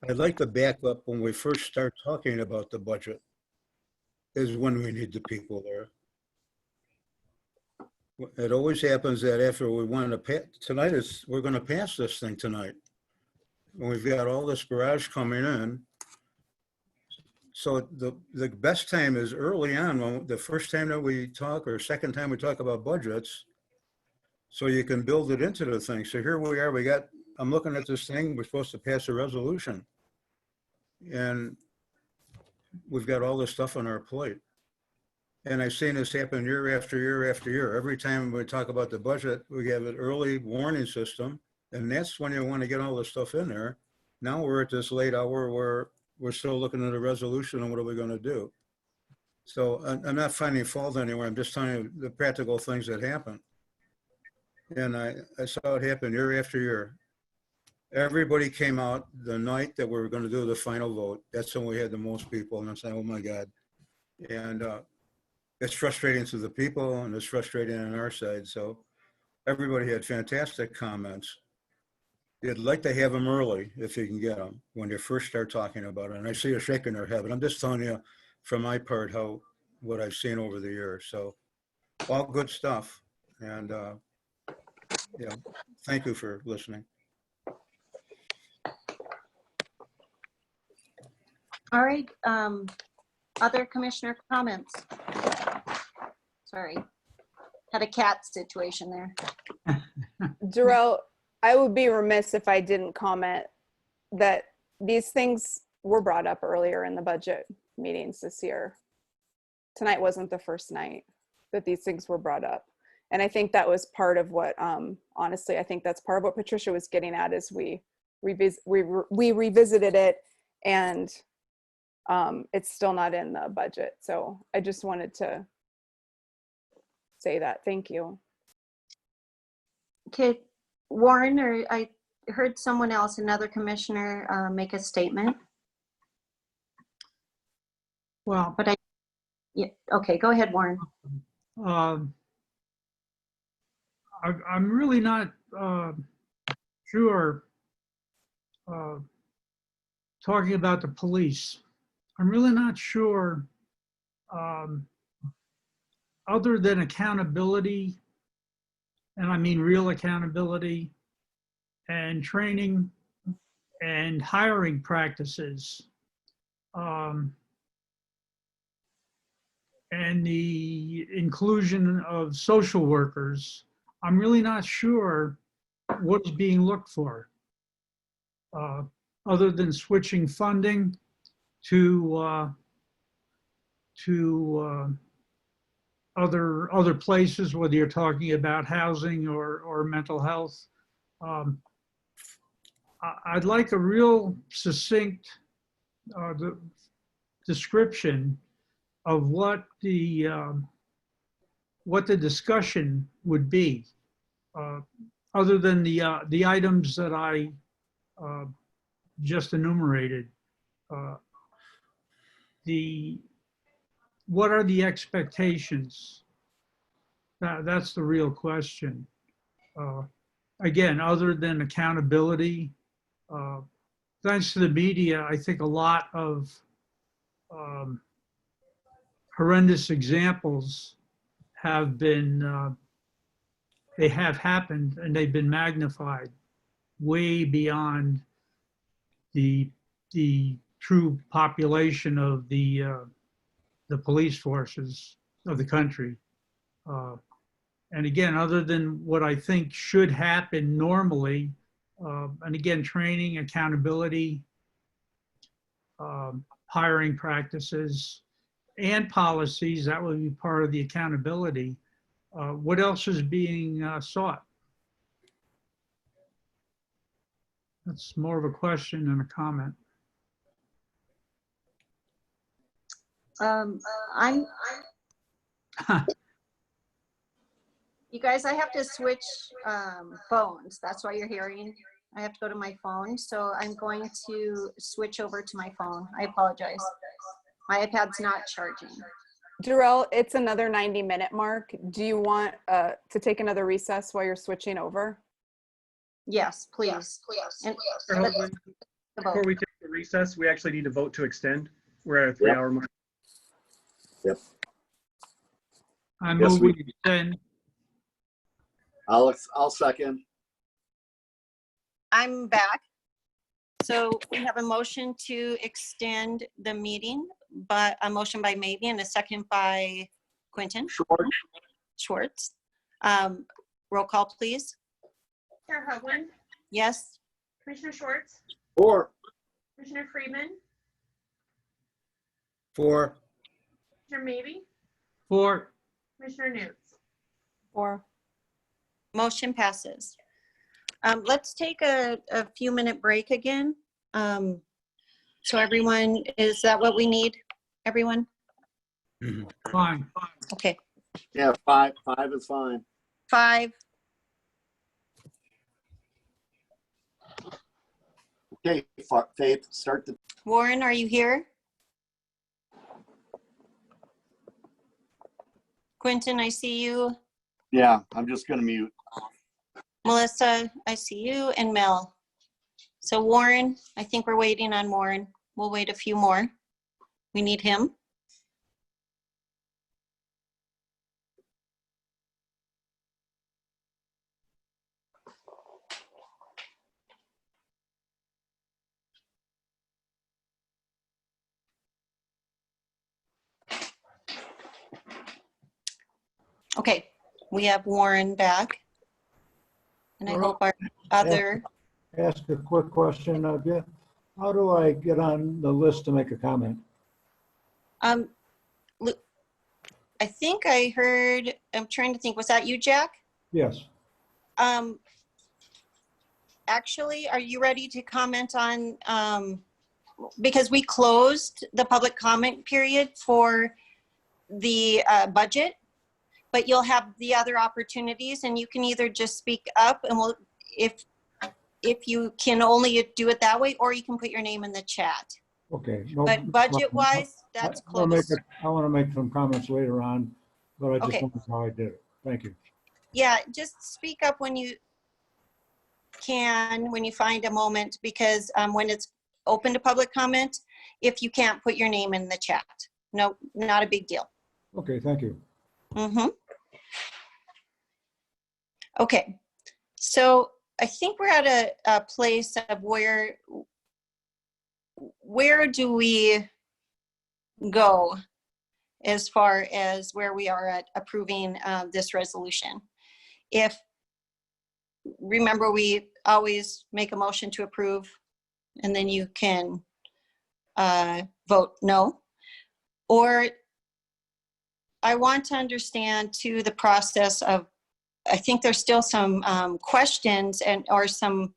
Speaker 3: I'd like to back up when we first start talking about the budget is when we need the people there. It always happens that after we want to pass, tonight is, we're going to pass this thing tonight. And we've got all this barrage coming in. So the best time is early on, when the first time that we talk or second time we talk about budgets, so you can build it into the thing. So here we are, I'm looking at this thing, we're supposed to pass a resolution. And we've got all this stuff on our plate. And I've seen this happen year after year after year. Every time we talk about the budget, we have an early warning system. And that's when you want to get all this stuff in there. Now we're at this late hour where we're still looking at a resolution and what are we going to do? So I'm not finding fault anywhere. I'm just telling you the practical things that happen. And I saw it happen year after year. Everybody came out the night that we were going to do the final vote. That's when we had the most people. And I'm saying, oh my God. And it's frustrating to the people and it's frustrating on our side. So everybody had fantastic comments. you'd like to have them early if you can get them when they first start talking about it. And I see you shaking their head, but I'm just telling you from my part what I've seen over the years. So all good stuff. And yeah, thank you for listening.
Speaker 2: All right, other commissioner comments? Sorry, had a cat situation there.
Speaker 15: Jarrell, I would be remiss if I didn't comment that these things were brought up earlier in the budget meetings this year. Tonight wasn't the first night that these things were brought up. And I think that was part of what, honestly, I think that's part of what Patricia was getting at is we revisited it, and it's still not in the budget. So I just wanted to say that. Thank you.
Speaker 2: Okay, Warren, or I heard someone else, another commissioner, make a statement.
Speaker 5: Well,
Speaker 2: but yeah, okay, go ahead, Warren.
Speaker 5: I'm really not sure, talking about the police, I'm really not sure, other than accountability, and I mean real accountability, and training and hiring practices, and the inclusion of social workers, I'm really not sure what is being looked for, other than switching funding to other places, whether you're talking about housing or mental health. I'd like a real succinct description of what the discussion would be, other than the items that I just enumerated. What are the expectations? That's the real question. Again, other than accountability, thanks to the media, I think a lot of horrendous examples have been, they have happened, and they've been magnified way beyond the true population of the police forces of the country. And again, other than what I think should happen normally, and again, training, accountability, hiring practices, and policies, that would be part of the accountability. What else is being sought? That's more of a question than a comment.
Speaker 2: You guys, I have to switch phones. That's why you're hearing. I have to go to my phone. So I'm going to switch over to my phone. I apologize. My iPad's not charging.
Speaker 15: Jarrell, it's another 90-minute mark. Do you want to take another recess while you're switching over?
Speaker 2: Yes, please. And
Speaker 7: before we take the recess, we actually need to vote to extend. We're at a 3-hour mark.
Speaker 16: Yep.
Speaker 5: I move we extend.
Speaker 16: I'll second.
Speaker 2: I'm back. So we have a motion to extend the meeting, but a motion by Maybe and a second by Quentin Schwartz. Roll call, please.
Speaker 10: Chair Hovland?
Speaker 2: Yes.
Speaker 10: Commissioner Schwartz?
Speaker 16: 4.
Speaker 10: Commissioner Freeman?
Speaker 3: 4.
Speaker 10: Commissioner Maybe?
Speaker 5: 4.
Speaker 10: Commissioner Newts?
Speaker 15: 4.
Speaker 2: Motion passes. Let's take a few minute break again. So everyone, is that what we need? Everyone?
Speaker 5: Fine.
Speaker 2: Okay.
Speaker 16: Yeah, 5 is fine.
Speaker 2: 5.
Speaker 16: Okay, Faith, start the.
Speaker 2: Warren, are you here? Quentin, I see you.
Speaker 16: Yeah, I'm just gonna mute.
Speaker 2: Melissa, I see you. And Mel. So Warren, I think we're waiting on Warren. We'll wait a few more. We need him. Okay, we have Warren back. And I hope our other,
Speaker 8: Ask a quick question of you. How do I get on the list to make a comment?
Speaker 2: look, I think I heard, I'm trying to think, was that you, Jack?
Speaker 8: Yes.
Speaker 2: Actually, are you ready to comment on, because we closed the public comment period for the budget, but you'll have the other opportunities, and you can either just speak up and we'll, if you can only do it that way, or you can put your name in the chat.
Speaker 8: Okay. No,
Speaker 2: But budget-wise, that's
Speaker 8: I want
Speaker 2: closed.
Speaker 8: to make some comments later on, but I just
Speaker 2: Okay.
Speaker 8: wondered how I did it. Thank you.
Speaker 2: Yeah, just speak up when you can, when you find a moment, because when it's open to public comment, if you can't put your name in the chat. No, not a big deal.
Speaker 8: Okay, thank you.
Speaker 2: Mm-hmm. Okay, so I think we're at a place of where do we go as far as where we are at approving this resolution? Remember, we always make a motion to approve, and then you can vote no. Or I want to understand too the process of, I think there's still some questions or some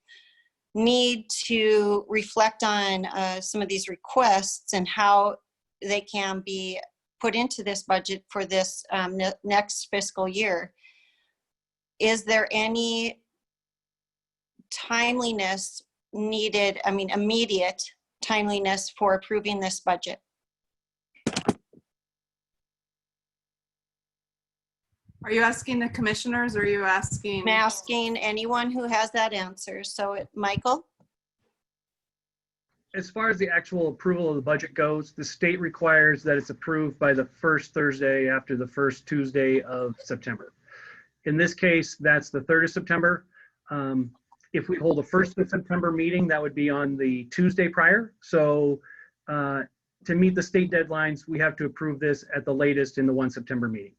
Speaker 2: need to reflect on some of these requests and how they can be put into this budget for this next fiscal year. Is there any timeliness needed, I mean, immediate timeliness for approving this budget?
Speaker 21: Are you asking the commissioners, or are you asking?
Speaker 2: I'm asking anyone who has that answer. So Michael?
Speaker 7: As far as the actual approval of the budget goes, the state requires that it's approved by the first Thursday after the first Tuesday of September. In this case, that's the 3rd of September. If we hold a 1st of September meeting, that would be on the Tuesday prior. So to meet the state deadlines, we have to approve this at the latest in the 1 September meeting.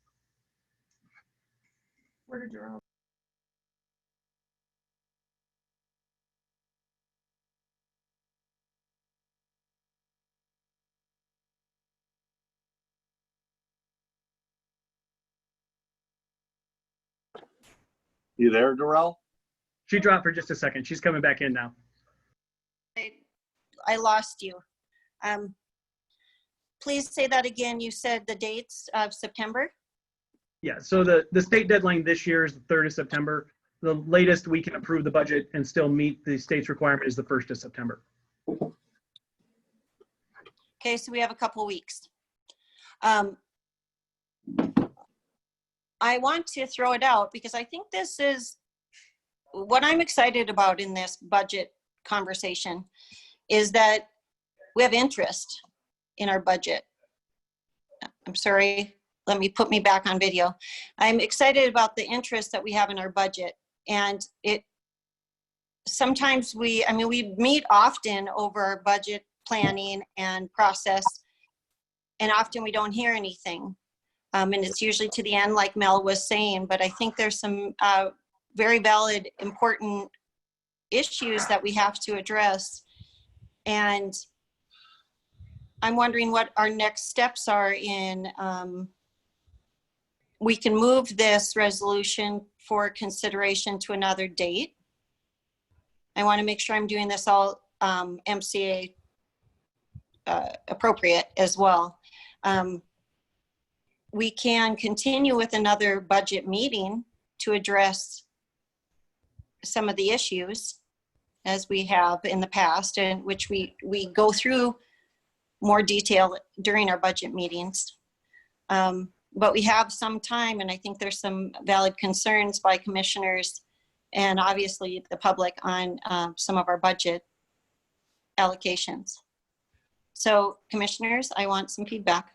Speaker 10: Where did your
Speaker 16: You there, Darrell?
Speaker 7: She dropped for just a second. She's coming back in now.
Speaker 2: I lost you. Please say that again. You said the dates of September?
Speaker 7: Yeah, so the state deadline this year is the 3rd of September. The latest we can approve the budget and still meet the state's requirement is the 1st of September.
Speaker 2: Okay, so we have a couple weeks. I want to throw it out because I think this is what I'm excited about in this budget conversation, is that we have interest in our budget. I'm sorry, let me put me back on video. I'm excited about the interest that we have in our budget, and sometimes we meet often over our budget planning and process, and often we don't hear anything. And it's usually to the end, like Mel was saying, but I think there's some very valid, important issues that we have to address. And I'm wondering what our next steps are in, we can move this resolution for consideration to another date. I want to make sure I'm doing this all MCA appropriate as well. We can continue with another budget meeting to address some of the issues as we have in the past, and which we go through more detail during our budget meetings. But we have some time, and I think there's some valid concerns by commissioners and obviously the public on some of our budget allocations. So commissioners, I want some feedback.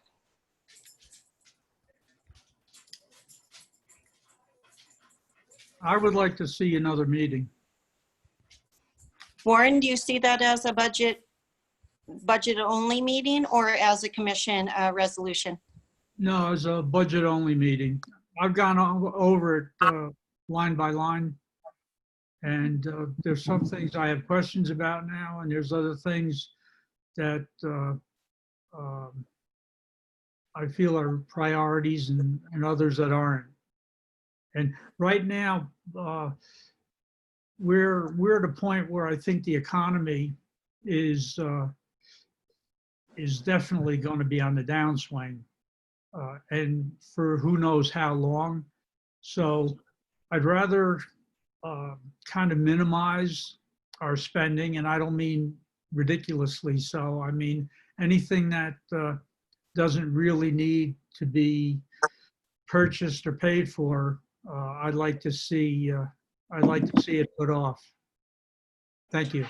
Speaker 5: I would like to see another meeting.
Speaker 2: Warren, do you see that as a budget only meeting or as a commission resolution?
Speaker 5: No, it's a budget only meeting. I've gone over it line by line. And there's some things I have questions about now, and there's other things that I feel are priorities and others that aren't. And right now, we're at a point where I think the economy is definitely going to be on the downswing, and for who knows how long. So I'd rather kind of minimize our spending, and I don't mean ridiculously so. I mean anything that doesn't really need to be purchased or paid for. I'd like to see it put off. Thank you.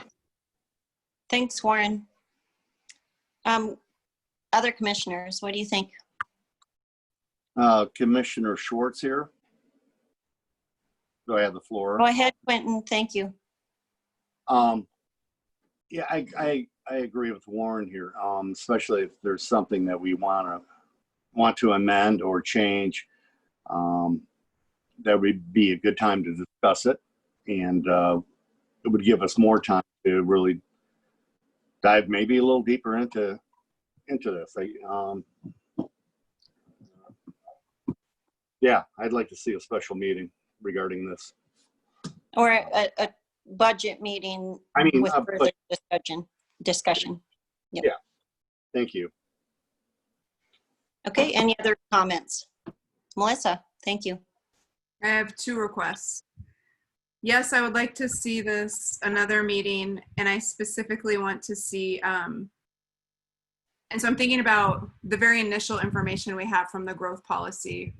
Speaker 2: Thanks, Warren. Other commissioners, what do you think?
Speaker 16: Commissioner Schwartz here. Do I have the floor?
Speaker 2: Go ahead, Quentin. Thank you.
Speaker 16: Yeah, I agree with Warren here, especially if there's something that we want to amend or change. That would be a good time to discuss it, and it would give us more time to really dive maybe a little deeper into this. Yeah, I'd like to see a special meeting regarding this.
Speaker 2: Or a budget meeting with further discussion. Yep.
Speaker 16: Yeah, thank you.
Speaker 2: Okay, any other comments? Melissa, thank you.
Speaker 21: I have 2 requests. Yes, I would like to see another meeting, and I specifically want to see, and so I'm thinking about the very initial information we have from the growth policy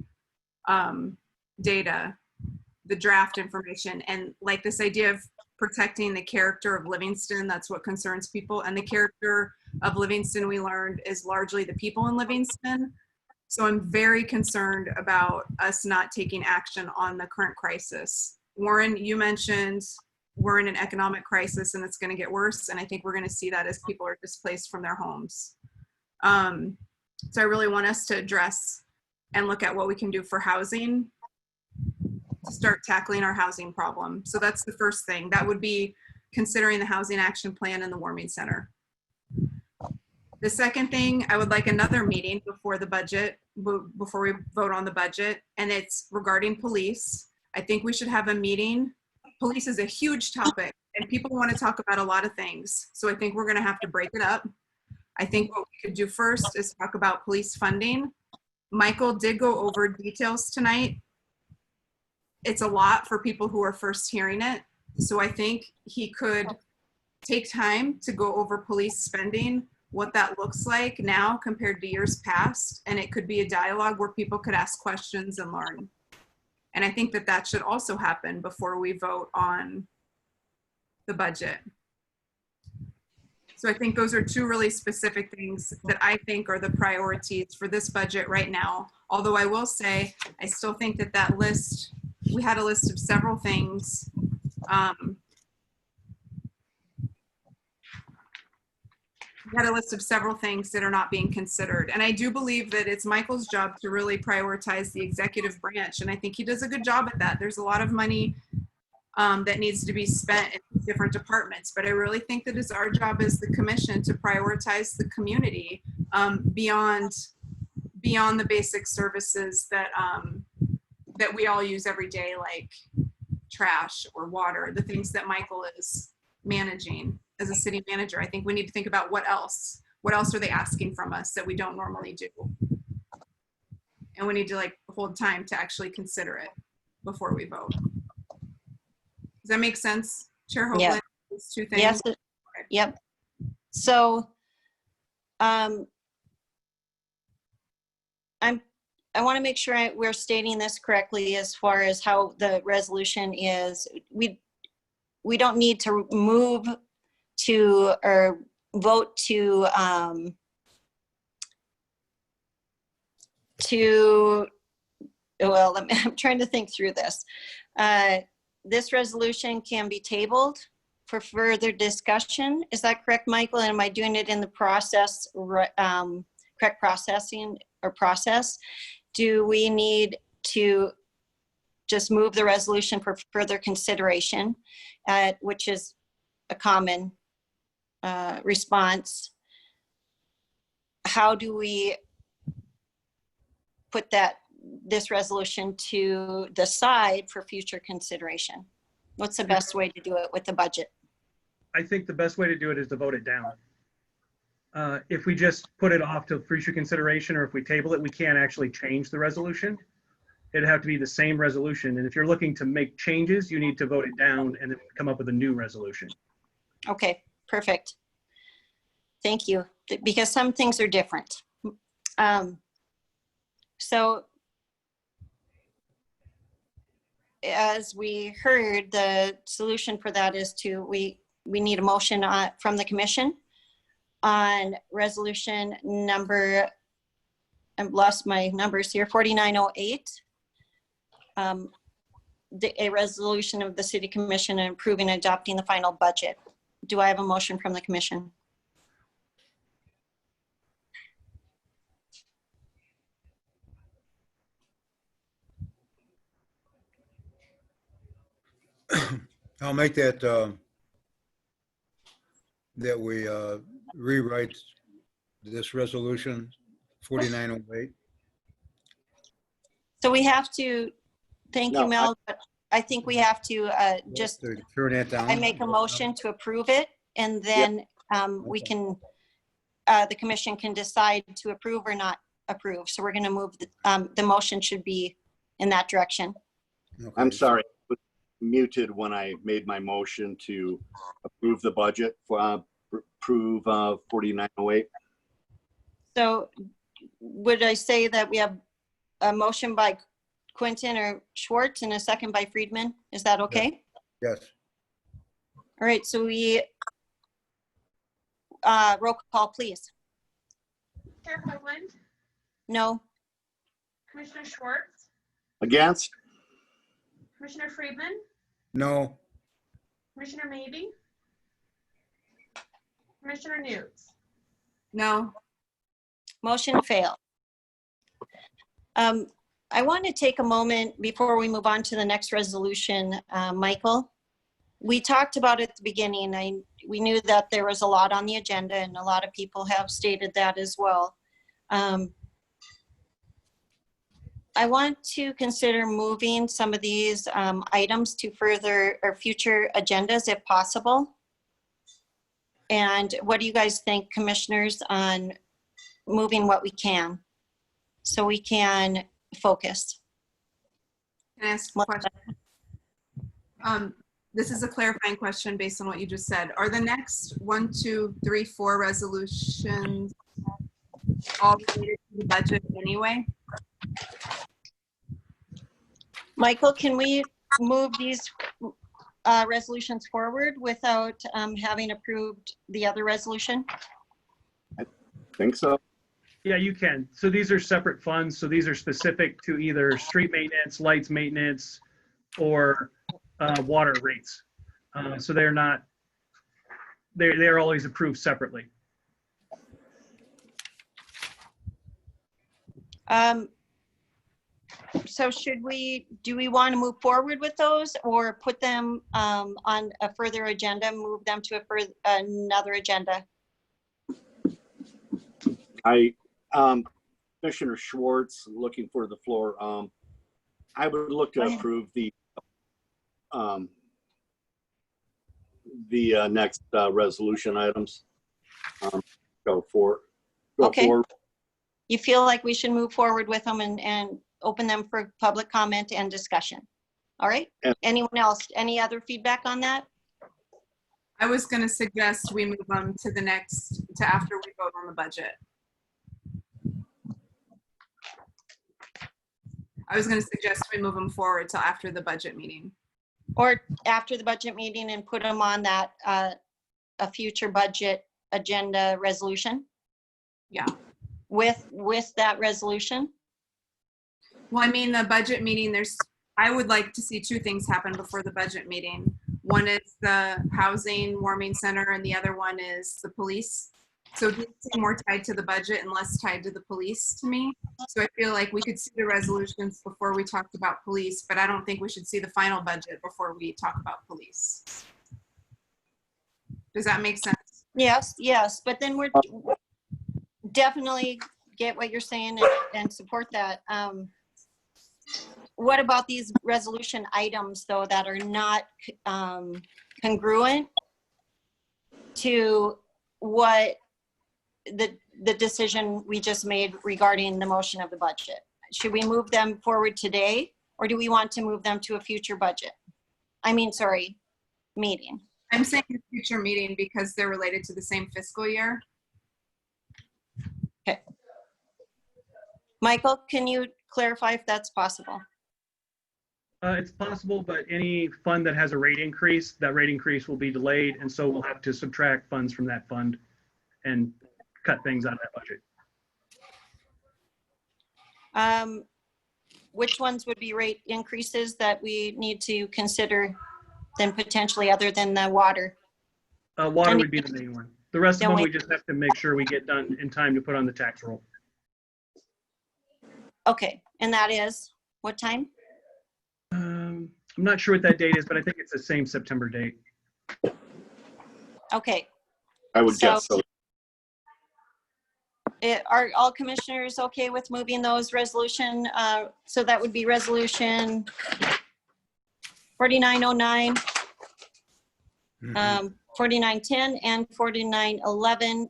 Speaker 21: data, the draft information, and like this idea of protecting the character of Livingston. That's what concerns people, and the character of Livingston, we learned, is largely the people in Livingston. So I'm very concerned about us not taking action on the current crisis. Warren, you mentioned we're in an economic crisis and it's going to get worse, and I think we're going to see that as people are displaced from their homes. So I really want us to address and look at what we can do for housing to start tackling our housing problem. So that's the first thing. That would be considering the housing action plan and the warming center. The second thing, I would like another meeting before the budget, before we vote on the budget, and it's regarding police. I think we should have a meeting. Police is a huge topic, and people want to talk about a lot of things. So I think we're going to have to break it up. I think what we could do first is talk about police funding. Michael did go over details tonight. It's a lot for people who are first hearing it. So I think he could take time to go over police spending, what that looks like now compared to years past. And it could be a dialogue where people could ask questions and learn. And I think that that should also happen before we vote on the budget. So I think those are 2 really specific things that I think are the priorities for this budget right now. Although I will say, I still think that that list, we had a list of several things. We had a list of several things that are not being considered. And I do believe that it's Michael's job to really prioritize the executive branch. And I think he does a good job at that. There's a lot of money that needs to be spent in different departments. But I really think that it's our job as the commission to prioritize the community beyond the basic services that that we all use every day, like trash or water, the things that Michael is managing as a city manager. I think we need to think about what else are they asking from us that we don't normally do. And we need to hold time to actually consider it before we vote. Does that make sense, Chair Hoagland?
Speaker 2: Yeah.
Speaker 21: Those 2 things?
Speaker 2: Yes. Yep. So I want to make sure we're stating this correctly as far as how the resolution is. We don't need to move to, or vote to, well, I'm trying to think through this. This resolution can be tabled for further discussion. Is that correct, Michael? And am I doing it in the process, correct processing or process? Do we need to just move the resolution for further consideration, which is a common response? How do we put this resolution to the side for future consideration? What's the best way to do it with the budget?
Speaker 7: I think the best way to do it is to vote it down. If we just put it off to future consideration, or if we table it, we can't actually change the resolution. It'd have to be the same resolution. And if you're looking to make changes, you need to vote it down and then come up with a new resolution.
Speaker 2: Okay, perfect. Thank you. Because some things are different. So as we heard, the solution for that is we need a motion from the commission on resolution number, I've lost my numbers here, 4908. A resolution of the City Commission approving and adopting the final budget. Do I have a motion from the commission?
Speaker 3: I'll make that, that we rewrite this resolution 4908.
Speaker 2: So we have to, thank you, Mel, but I think we have to just,
Speaker 3: To turn that down.
Speaker 2: I make a motion to approve it, and then we can, the commission can decide to approve or not approve. So we're going to move, the motion should be in that direction.
Speaker 3: Okay.
Speaker 16: I'm sorry, I was muted when I made my motion to approve the budget, for approve 4908.
Speaker 2: So would I say that we have a motion by Quentin or Schwartz and a second by Friedman? Is that okay?
Speaker 3: Yes.
Speaker 2: All right, so we, roll call, please.
Speaker 10: Chair Hoagland,
Speaker 2: No?
Speaker 10: Commissioner Schwartz,
Speaker 16: Against?
Speaker 10: Commissioner Friedman,
Speaker 3: No.
Speaker 10: Commissioner Maybe, Commissioner Newts.
Speaker 21: No.
Speaker 2: Motion failed. I want to take a moment before we move on to the next resolution, Michael. We talked about at the beginning, we knew that there was a lot on the agenda, and a lot of people have stated that as well. I want to consider moving some of these items to further or future agendas if possible. And what do you guys think, commissioners, on moving what we can so we can focus?
Speaker 21: Can I ask a question? This is a clarifying question based on what you just said. Are the next 1, 2, 3, 4 resolutions all related to the budget anyway?
Speaker 2: Michael, can we move these resolutions forward without having approved the other resolution?
Speaker 16: I think so.
Speaker 7: Yeah, you can. So these are separate funds. So these are specific to either street maintenance, lights maintenance, or water rates. So they're not, they're always approved separately.
Speaker 2: So do we want to move forward with those, or put them on a further agenda, move them to another agenda?
Speaker 16: Commissioner Schwartz, looking for the floor. I would look to approve the next resolution items. Go for
Speaker 2: Okay. You feel like we should move forward with them and open them for public comment and discussion. All right.
Speaker 16: Yeah.
Speaker 2: Anyone else? Any other feedback on that?
Speaker 21: I was going to suggest we move them to after we vote on the budget. I was going to suggest we move them forward till after the budget meeting.
Speaker 2: Or after the budget meeting and put them on that a future budget agenda resolution
Speaker 21: Yeah.
Speaker 2: with that resolution?
Speaker 21: Well, I mean, the budget meeting, I would like to see two things happen before the budget meeting. One is the housing warming center and the other one is the police. So these seem more tied to the budget and less tied to the police to me. So I feel like we could see the resolutions before we talked about police, but I don't think we should see the final budget before we talk about police. Does that make sense?
Speaker 2: Yes, but then we're definitely get what you're saying and support that. What about these resolution items though that are not congruent to what the decision we just made regarding the motion of the budget? Should we move them forward today or do we want to move them to a future budget? Meeting.
Speaker 21: I'm saying a future meeting because they're related to the same fiscal year.
Speaker 2: Okay. Michael, can you clarify if that's possible?
Speaker 7: It's possible, but any fund that has a rate increase, that rate increase will be delayed, and so we'll have to subtract funds from that fund and cut things out of that budget.
Speaker 2: Which ones would be rate increases that we need to consider then potentially other than the water?
Speaker 7: Water would be the main one. The rest of them, we just have to make sure we get done in time to put on the tax roll.
Speaker 2: Okay, and that is what time?
Speaker 7: I'm not sure what that date is, but I think it's the same September date.
Speaker 2: Okay.
Speaker 16: I would guess so.
Speaker 2: Are all commissioners okay with moving those resolution? So that would be resolution 4909, 4910, and 4911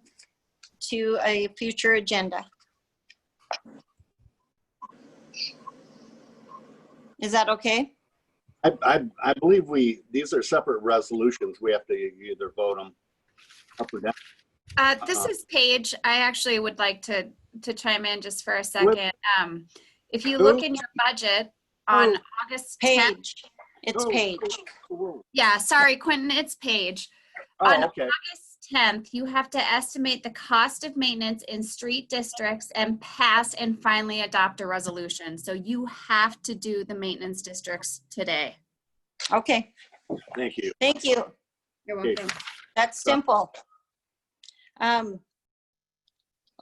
Speaker 2: to a future agenda. Is that okay?
Speaker 16: I believe these are separate resolutions. We have to either vote them up or down.
Speaker 9: This is Paige. I actually would like to chime in just for a second. If you look in your budget on August 10th.
Speaker 2: It's Paige.
Speaker 9: Yeah, sorry, Quentin, it's Paige. On August 10th, you have to estimate the cost of maintenance in street districts and pass and finally adopt a resolution. So you have to do the maintenance districts today.
Speaker 2: Okay.
Speaker 16: Thank you.
Speaker 2: Thank you.
Speaker 9: You're welcome.
Speaker 2: That's simple.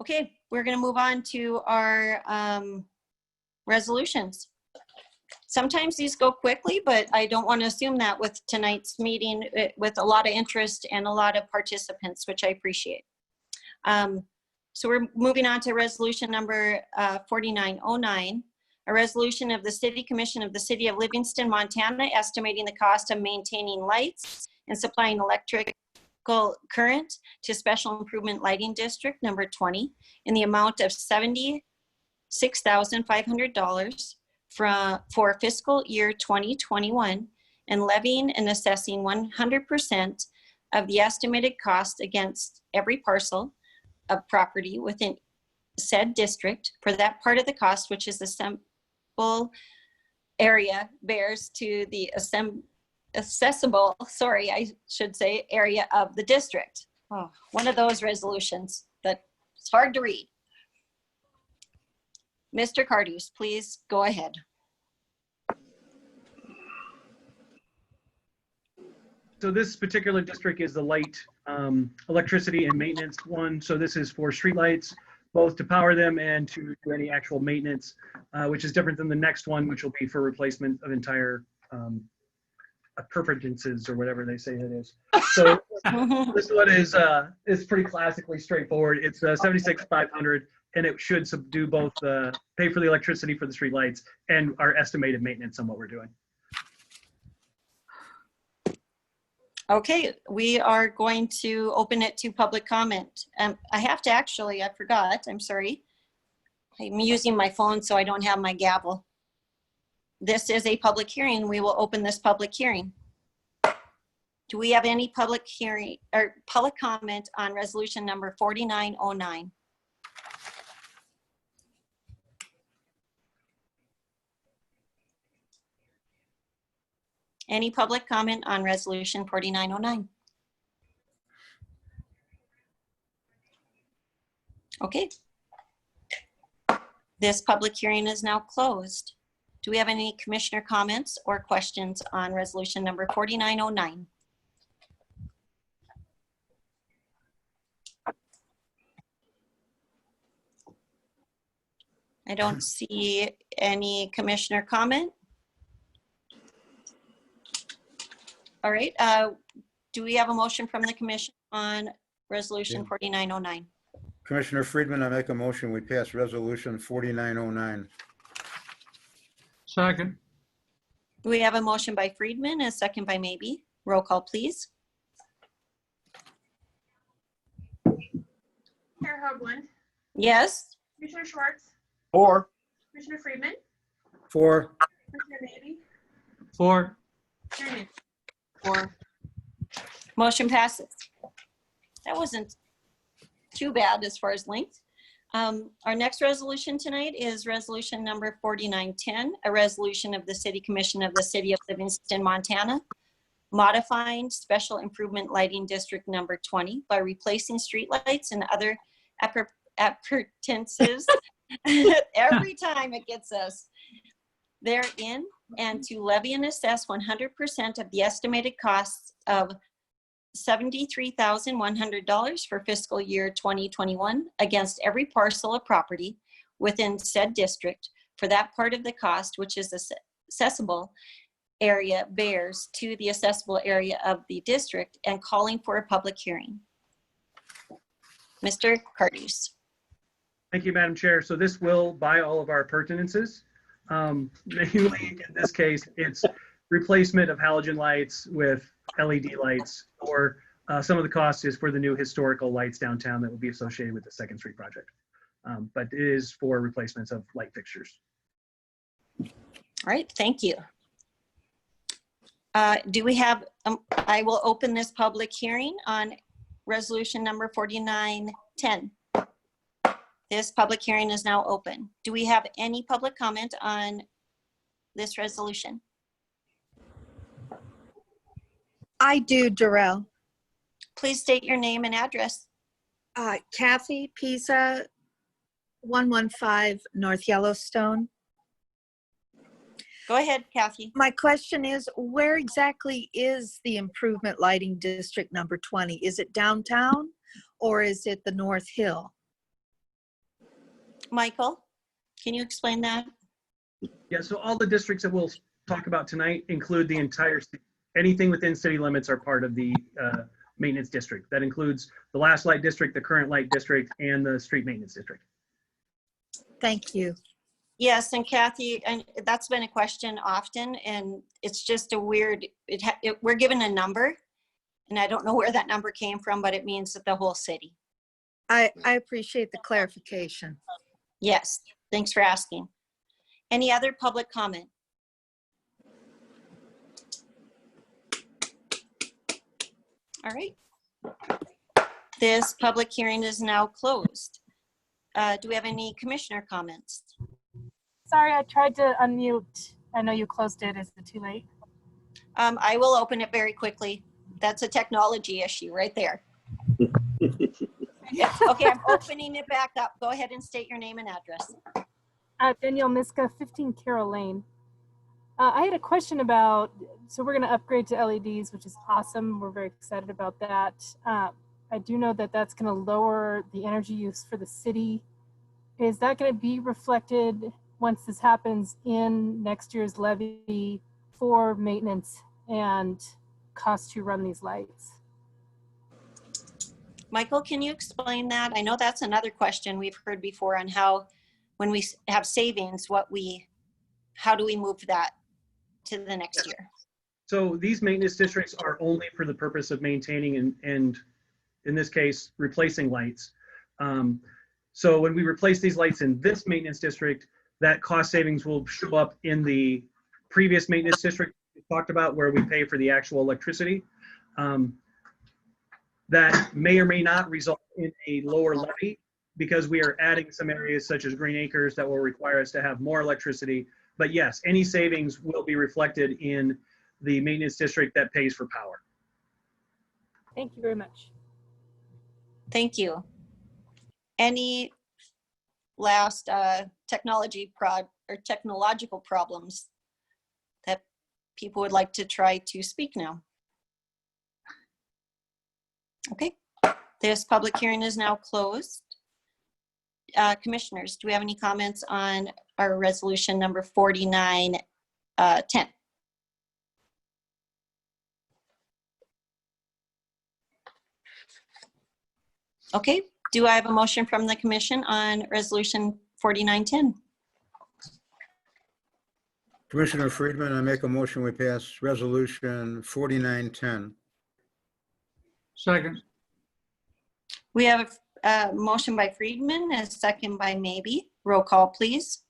Speaker 2: Okay, we're going to move on to our resolutions. Sometimes these go quickly, but I don't want to assume that with tonight's meeting with a lot of interest and a lot of participants, which I appreciate. So we're moving on to resolution number 4909, a resolution of the City Commission of the City of Livingston, Montana, estimating the cost of maintaining lights and supplying electrical current to Special Improvement Lighting District number 20 in the amount of $76,500 for fiscal year 2021 and levying and assessing 100% of the estimated cost against every parcel of property within said district for that part of the cost which is the sample area bears to the accessible, sorry, I should say, area of the district. Oh, one of those resolutions that it's hard to read. Mr. Cardus, please go ahead.
Speaker 7: So this particular district is the light, electricity and maintenance one. So this is for streetlights, both to power them and to do any actual maintenance, which is different than the next one, which will be for replacement of entire appurtenances or whatever they say it is. So this one is pretty classically straightforward. It's $76,500, and it should subdue both pay for the electricity for the streetlights and our estimated maintenance on what we're doing.
Speaker 2: Okay, we are going to open it to public comment. I have to actually, I forgot, I'm sorry. I'm using my phone so I don't have my gavel. This is a public hearing. We will open this public hearing. Do we have any public hearing or public comment on resolution number 4909? Any public comment on resolution 4909? Okay. This public hearing is now closed. Do we have any commissioner comments or questions on resolution number 4909? I don't see any commissioner comment. All right, do we have a motion from the commission on resolution 4909?
Speaker 3: Commissioner Friedman, I make a motion, we pass resolution 4909.
Speaker 5: Second.
Speaker 2: We have a motion by Friedman, a second by Maybe. Roll call, please.
Speaker 10: Chair Hoagland,
Speaker 2: Yes.
Speaker 10: Commissioner Schwartz,
Speaker 16: Or,
Speaker 10: Commissioner Friedman,
Speaker 3: 4.
Speaker 10: Commissioner Maybe,
Speaker 5: 4.
Speaker 10: Chair Newt.
Speaker 2: 4. Motion passes. That wasn't too bad as far as length. Our next resolution tonight is resolution number 4910, a resolution of the City Commission of the City of Livingston, Montana, modifying Special Improvement Lighting District number 20 by replacing streetlights and other appurtenances every time it gets us therein, and to levy and assess 100% of the estimated costs of $73,100 for fiscal year 2021 against every parcel of property within said district for that part of the cost which is accessible area bears to the accessible area of the district, and calling for a public hearing. Mr. Cardis.
Speaker 7: Thank you, Madam Chair. So this will buy all of our appurtenances. Mainly in this case, it's replacement of halogen lights with LED lights, or some of the cost is for the new historical lights downtown that will be associated with the Second Street project. But it is for replacements of light fixtures.
Speaker 2: All right, thank you. Do we have, I will open this public hearing on resolution number 4910. This public hearing is now open. Do we have any public comment on this resolution?
Speaker 6: I do, Darrell.
Speaker 2: Please state your name and address.
Speaker 6: Kathy Pisa, 115 North Yellowstone.
Speaker 2: Go ahead, Kathy.
Speaker 6: My question is, where exactly is the improvement lighting district number 20? Is it downtown or is it the North Hill?
Speaker 2: Michael, can you explain that?
Speaker 7: Yeah, so all the districts that we'll talk about tonight include the entire, anything within city limits are part of the maintenance district. That includes the last light district, the current light district, and the street maintenance district.
Speaker 6: Thank you.
Speaker 2: Yes, and Kathy, and that's been a question often, and it's just a weird, we're given a number, and I don't know where that number came from, but it means that the whole city.
Speaker 6: I appreciate the clarification.
Speaker 2: Yes, thanks for asking. Any other public comment? All right. This public hearing is now closed. Do we have any commissioner comments?
Speaker 13: Sorry, I tried to unmute. I know you closed it. Is it too late?
Speaker 2: I will open it very quickly. That's a technology issue right there. Okay, I'm opening it back up. Go ahead and state your name and address.
Speaker 13: Danielle Miska, 15 Carroll Lane. I had a question about, so we're going to upgrade to LEDs, which is awesome. We're very excited about that. I do know that that's going to lower the energy use for the city. Is that going to be reflected once this happens in next year's levy for maintenance and cost to run these lights?
Speaker 2: Michael, can you explain that? I know that's another question we've heard before on how, when we have savings, how do we move that to the next year?
Speaker 7: So these maintenance districts are only for the purpose of maintaining and in this case, replacing lights. So when we replace these lights in this maintenance district, that cost savings will show up in the previous maintenance district we talked about, where we pay for the actual electricity. That may or may not result in a lower levy because we are adding some areas such as Green Acres that will require us to have more electricity. But yes, any savings will be reflected in the maintenance district that pays for power.
Speaker 13: Thank you very much.
Speaker 2: Thank you. Any last technological problems that people would like to try to speak now? Okay, this public hearing is now closed. Commissioners, do we have any comments on our resolution number 4910? Okay, do I have a motion from the commission on resolution 4910?
Speaker 3: Commissioner Friedman, I make a motion we pass resolution 4910.
Speaker 5: Second.
Speaker 2: We have a motion by Friedman and a second by Maybe. Roll call, please.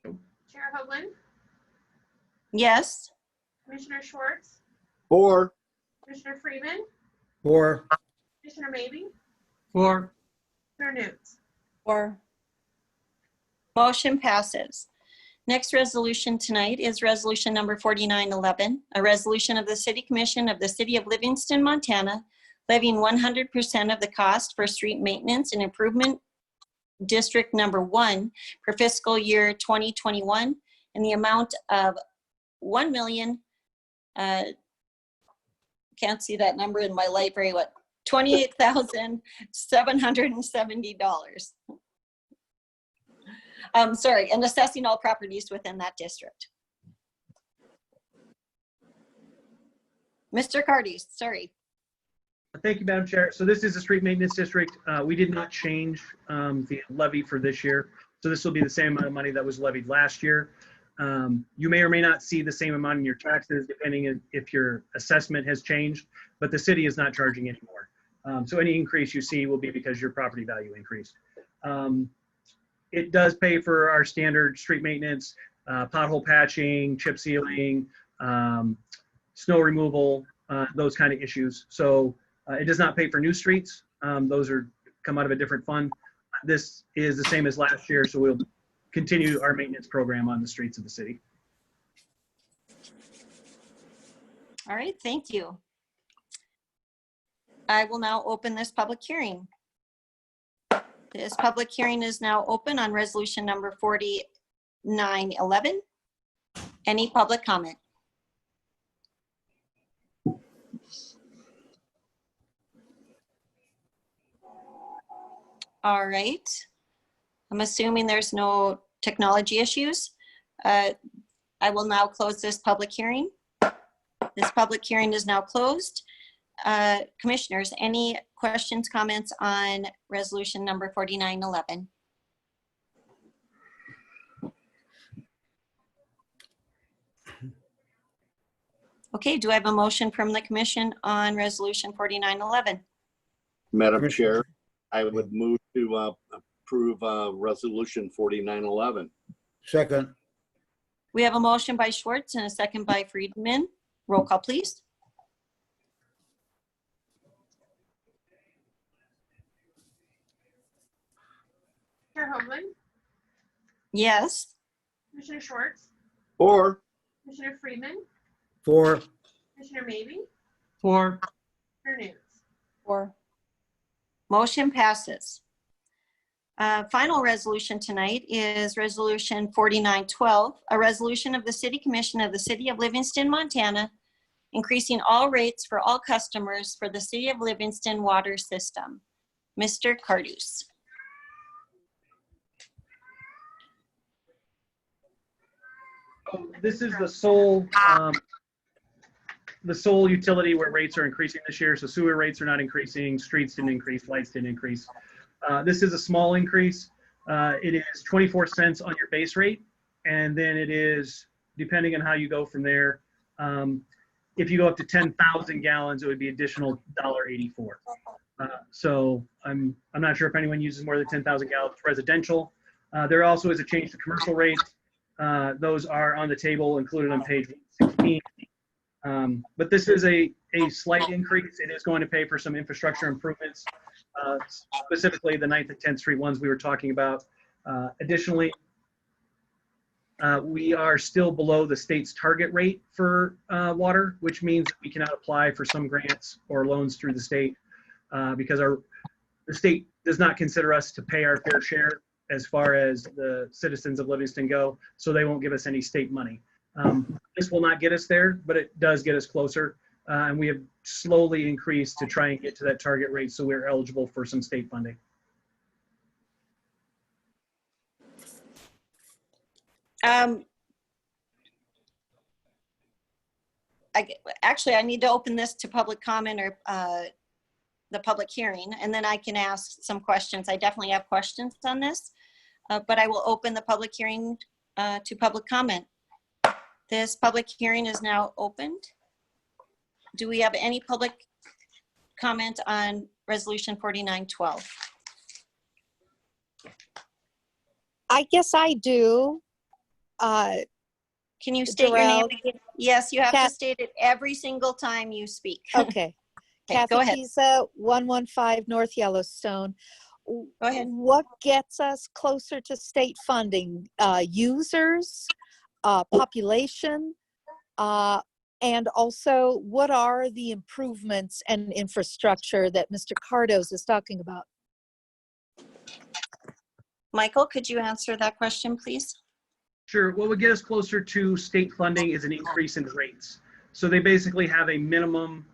Speaker 10: Chair Hoagland,
Speaker 2: Yes.
Speaker 10: Commissioner Schwartz,
Speaker 16: Four.
Speaker 10: Commissioner Freeman,
Speaker 3: Four.
Speaker 10: Commissioner Maybe,
Speaker 5: Four.
Speaker 10: Commissioner Newt.
Speaker 15: Or
Speaker 2: Motion passes. Next resolution tonight is resolution number 4911, a resolution of the City Commission of the City of Livingston, Montana, levying 100% of the cost for street maintenance and improvement District Number 1 for fiscal year 2021 in the amount of $1 million, can't see that number in my light very well, $28,770. Sorry, and assessing all properties within that district. Mr. Cardy, sorry.
Speaker 7: Thank you, Madam Chair. So this is a street maintenance district. We did not change the levy for this year. So this will be the same amount of money that was levied last year. You may or may not see the same amount in your taxes, depending if your assessment has changed, but the city is not charging anymore. So any increase you see will be because your property value increased. It does pay for our standard street maintenance, pothole patching, chip sealing, snow removal, those kind of issues. So it does not pay for new streets. Those come out of a different fund. This is the same as last year, so we'll continue our maintenance program on the streets of the city.
Speaker 2: All right, thank you. I will now open this public hearing. This public hearing is now open on resolution number 4911. Any public comment? All right. I'm assuming there's no technology issues. I will now close this public hearing. This public hearing is now closed. Commissioners, any questions, comments on resolution number 4911? Okay, do I have a motion from the commission on resolution 4911?
Speaker 16: Madam Chair, I would move to approve resolution 4911.
Speaker 3: Second.
Speaker 2: We have a motion by Schwartz and a second by Friedman. Roll call, please.
Speaker 10: Chair Hoagland,
Speaker 2: Yes.
Speaker 10: Commissioner Schwartz,
Speaker 16: Four.
Speaker 10: Commissioner Freeman,
Speaker 3: Four.
Speaker 10: Commissioner Maybe,
Speaker 5: Four.
Speaker 10: Commissioner Newt.
Speaker 15: or
Speaker 2: Motion passes. Final resolution tonight is resolution 4912, a resolution of the City Commission of the City of Livingston, Montana, increasing all rates for all customers for the City of Livingston water system. Mr. Cardus.
Speaker 7: This is the sole utility where rates are increasing this year. So sewer rates are not increasing, streets didn't increase, lights didn't increase. This is a small increase. It is 24 cents on your base rate. And then it is, depending on how you go from there, if you go up to 10,000 gallons, it would be additional $1.84. So I'm not sure if anyone uses more than 10,000 gallons residential. There also is a change to commercial rates. Those are on the table included on page 16. But this is a slight increase. It is going to pay for some infrastructure improvements, specifically the 9th and 10th Street ones we were talking about. Additionally, we are still below the state's target rate for water, which means that we cannot apply for some grants or loans through the state because the state does not consider us to pay our fair share as far as the citizens of Livingston go, so they won't give us any state money. This will not get us there, but it does get us closer. And we have slowly increased to try and get to that target rate so we're eligible for some state funding.
Speaker 2: Actually, I need to open this to public comment or the public hearing, and then I can ask some questions. I definitely have questions on this, but I will open the public hearing to public comment. This public hearing is now opened. Do we have any public comment on Resolution 4912?
Speaker 6: I guess I do.
Speaker 2: Can you state your name
Speaker 6: Darrell.
Speaker 2: again? Yes, you have
Speaker 6: Kat-
Speaker 2: to state it every single time you speak.
Speaker 6: Okay.
Speaker 2: Okay, go ahead.
Speaker 6: Pisa, 115 North Yellowstone.
Speaker 2: Go ahead.
Speaker 6: What gets us closer to state funding? Users, population, and also what are the improvements and infrastructure that Mr. Cardos is talking about?
Speaker 2: Michael, could you answer that question, please?
Speaker 7: Sure. What would get us closer to state funding is an increase in rates. So they basically have a minimum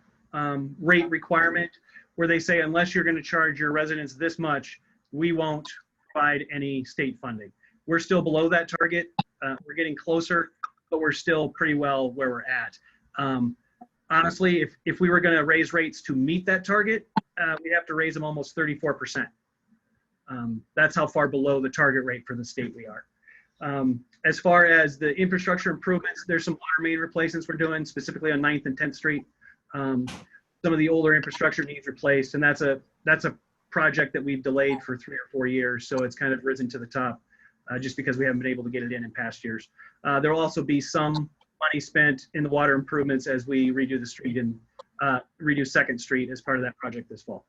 Speaker 7: rate requirement where they say, unless you're going to charge your residents this much, we won't provide any state funding. We're still below that target. We're getting closer, but we're still pretty well where we're at. Honestly, if we were going to raise rates to meet that target, we'd have to raise them almost 34%. That's how far below the target rate for the state we are. As far as the infrastructure improvements, there's some water main replacements we're doing specifically on 9th and 10th Street. Some of the older infrastructure needs replaced, and that's a project that we've delayed for 3 or 4 years, so it's kind of risen to the top just because we haven't been able to get it in past years. There will also be some money spent in the water improvements as we redo the street and redo 2nd Street as part of that project this fall.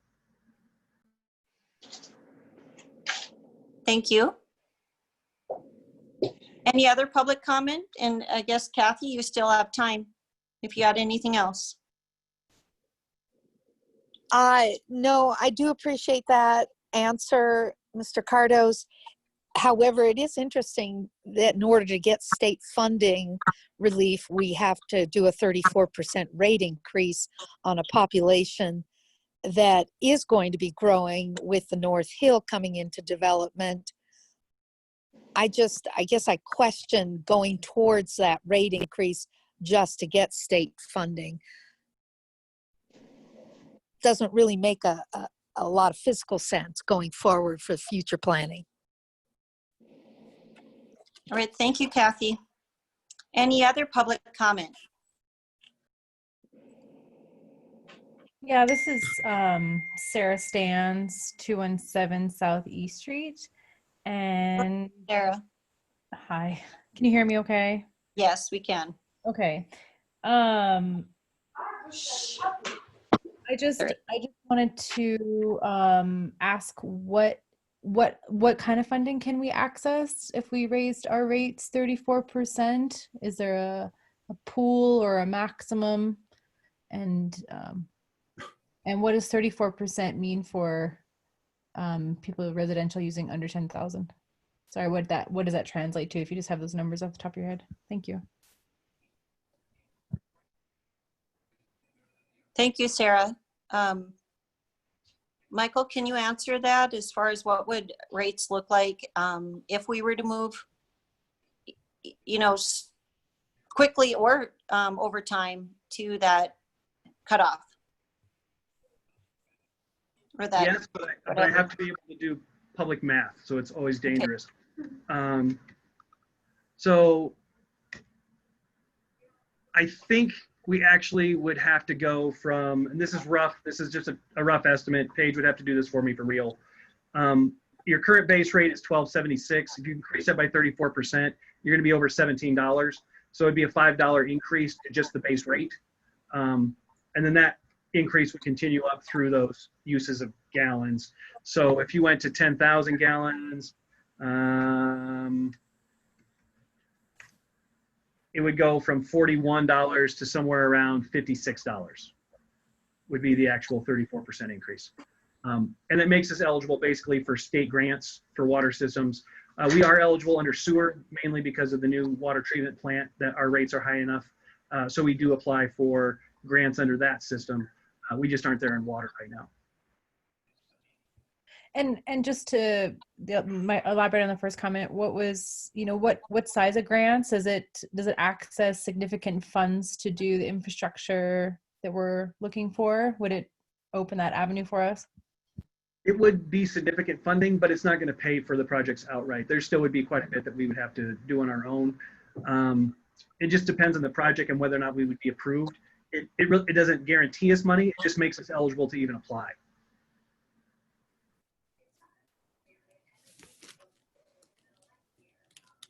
Speaker 2: Thank you. Any other public comment? And I guess Kathy, you still have time if you had anything else.
Speaker 6: No, I do appreciate that answer, Mr. Cardos. However, it is interesting that in order to get state funding relief, we have to do a 34% rate increase on a population that is going to be growing with the North Hill coming into development. I guess I question going towards that rate increase just to get state funding. Doesn't really make a lot of fiscal sense going forward for future planning.
Speaker 2: All right, thank you, Kathy. Any other public comment?
Speaker 4: Yeah, this is Sarah Stans, 217 South East Street. And
Speaker 2: Sarah.
Speaker 4: Hi, can you hear me okay?
Speaker 2: Yes, we can.
Speaker 4: Okay. I just wanted to ask what kind of funding can we access if we raised our rates 34%? Is there a pool or a maximum? And what does 34% mean for people with residential using under 10,000? Sorry, what does that translate to if you just have those numbers off the top of your head? Thank you.
Speaker 2: Thank you, Sarah. Michael, can you answer that as far as what would rates look like if we were to move, quickly or over time to that cutoff? Or that,
Speaker 7: yes, but I have to be able to do public math, so it's always dangerous. Okay. So I think we actually would have to go from, and this is rough, this is just a rough estimate. Paige would have to do this for me for real. Your current base rate is $12.76. If you increase that by 34%, you're gonna be over $17. So it'd be a $5 increase to just the base rate. And then that increase would continue up through those uses of gallons. So if you went to 10,000 gallons, it would go from $41 to somewhere around $56 would be the actual 34% increase. And it makes us eligible basically for state grants for water systems. We are eligible under sewer, mainly because of the new water treatment plant that our rates are high enough. So we do apply for grants under that system. We just aren't there in water right now.
Speaker 4: And just to elaborate on the first comment, what was, what size of grants? Does it access significant funds to do the infrastructure that we're looking for? Would it open that avenue for us?
Speaker 7: It would be significant funding, but it's not going to pay for the projects outright. There still would be quite a bit that we would have to do on our own. It just depends on the project and whether or not we would be approved. It doesn't guarantee us money. It just makes us eligible to even apply.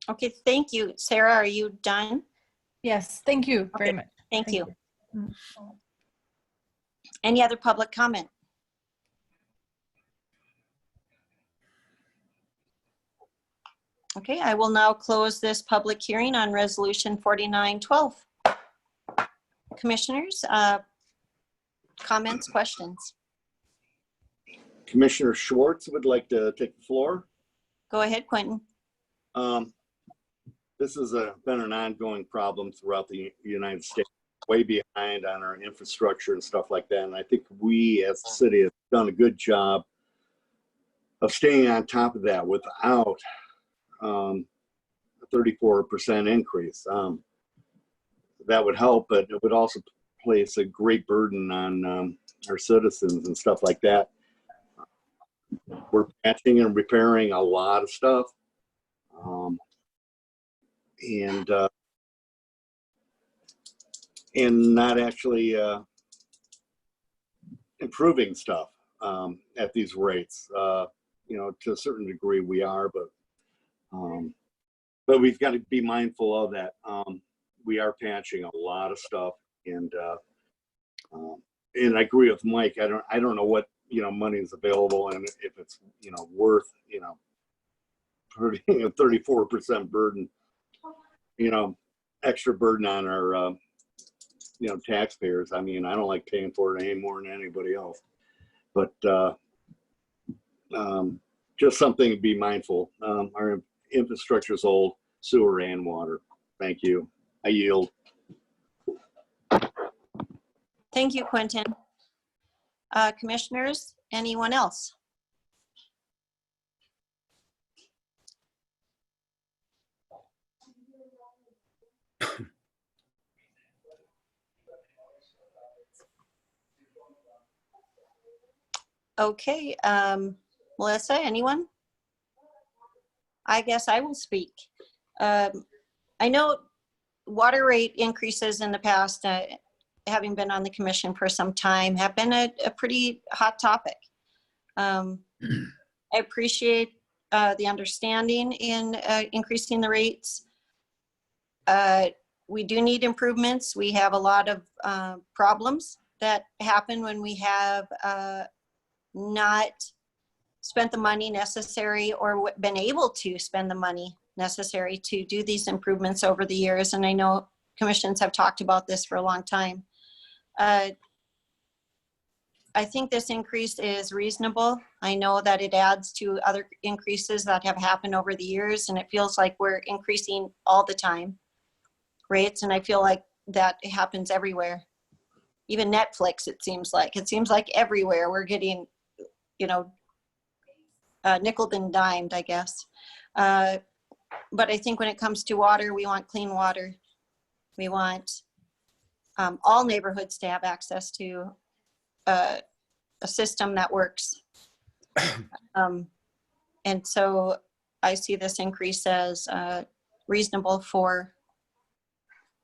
Speaker 2: Okay, thank you. Sarah, are you done?
Speaker 4: Yes, thank you very much.
Speaker 2: Thank you. Any other public comment? Okay, I will now close this public hearing on Resolution 4912. Commissioners, comments, questions?
Speaker 16: Commissioner Schwartz would like to take the floor.
Speaker 2: Go ahead, Quentin.
Speaker 16: This has been an ongoing problem throughout the United States, way behind on our infrastructure and stuff like that. And I think we as a city have done a good job of staying on top of that without a 34% increase. That would help, but it would also place a great burden on our citizens and stuff like that. We're patching and repairing a lot of stuff. And not actually improving stuff at these rates. To a certain degree we are, but we've got to be mindful of that. We are patching a lot of stuff, and I agree with Mike. I don't know what money is available, and if it's worth putting a 34% burden, extra burden on our taxpayers. I mean, I don't like paying for it any more than anybody else, but just something to be mindful. Our infrastructure is old, sewer and water. Thank you. I yield.
Speaker 2: Thank you, Quentin. Commissioners, anyone else? Okay, Melissa, anyone? I guess I will speak. I know water rate increases in the past, having been on the commission for some time, have been a pretty hot topic. I appreciate the understanding in increasing the rates. We do need improvements. We have a lot of problems that happen when we have not spent the money necessary or been able to spend the money necessary to do these improvements over the years. And I know commissions have talked about this for a long time. I think this increase is reasonable. I know that it adds to other increases that have happened over the years, and it feels like we're increasing all the time rates, and I feel like that happens everywhere. Even Netflix, it seems like everywhere we're getting, nickeled and dimed, I guess. But I think when it comes to water, we want clean water. We want all neighborhoods to have access to a system that works. And so I see this increase as reasonable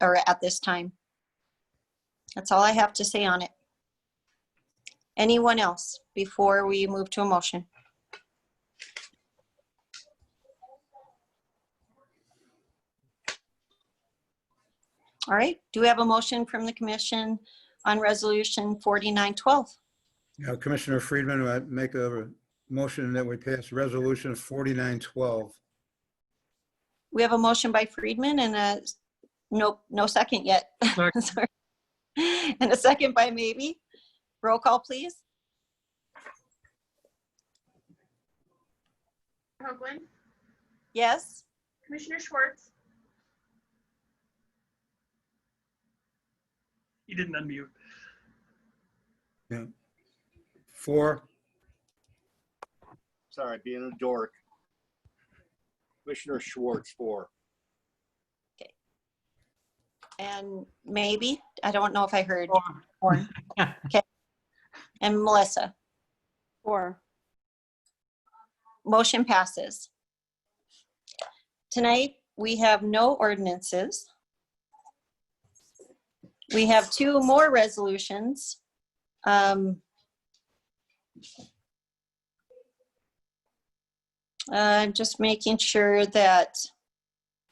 Speaker 2: at this time. That's all I have to say on it. Anyone else before we move to a motion? All right, do we have a motion from the commission on resolution 4912?
Speaker 3: Commissioner Friedman, I make a motion that we pass resolution 4912.
Speaker 2: We have a motion by Friedman and no second yet. Sorry. And a second by Maybe. Roll call, please.
Speaker 10: Hoagland,
Speaker 2: Yes?
Speaker 10: Commissioner Schwartz,
Speaker 7: You didn't unmute.
Speaker 3: Yeah. 4,
Speaker 16: Sorry, being a dork. Commissioner Schwartz, 4.
Speaker 2: And maybe, I don't know if I heard. Or, okay. And Melissa?
Speaker 15: 4.
Speaker 2: Motion passes. Tonight, we have no ordinances. We have 2 more resolutions. I'm just making sure that,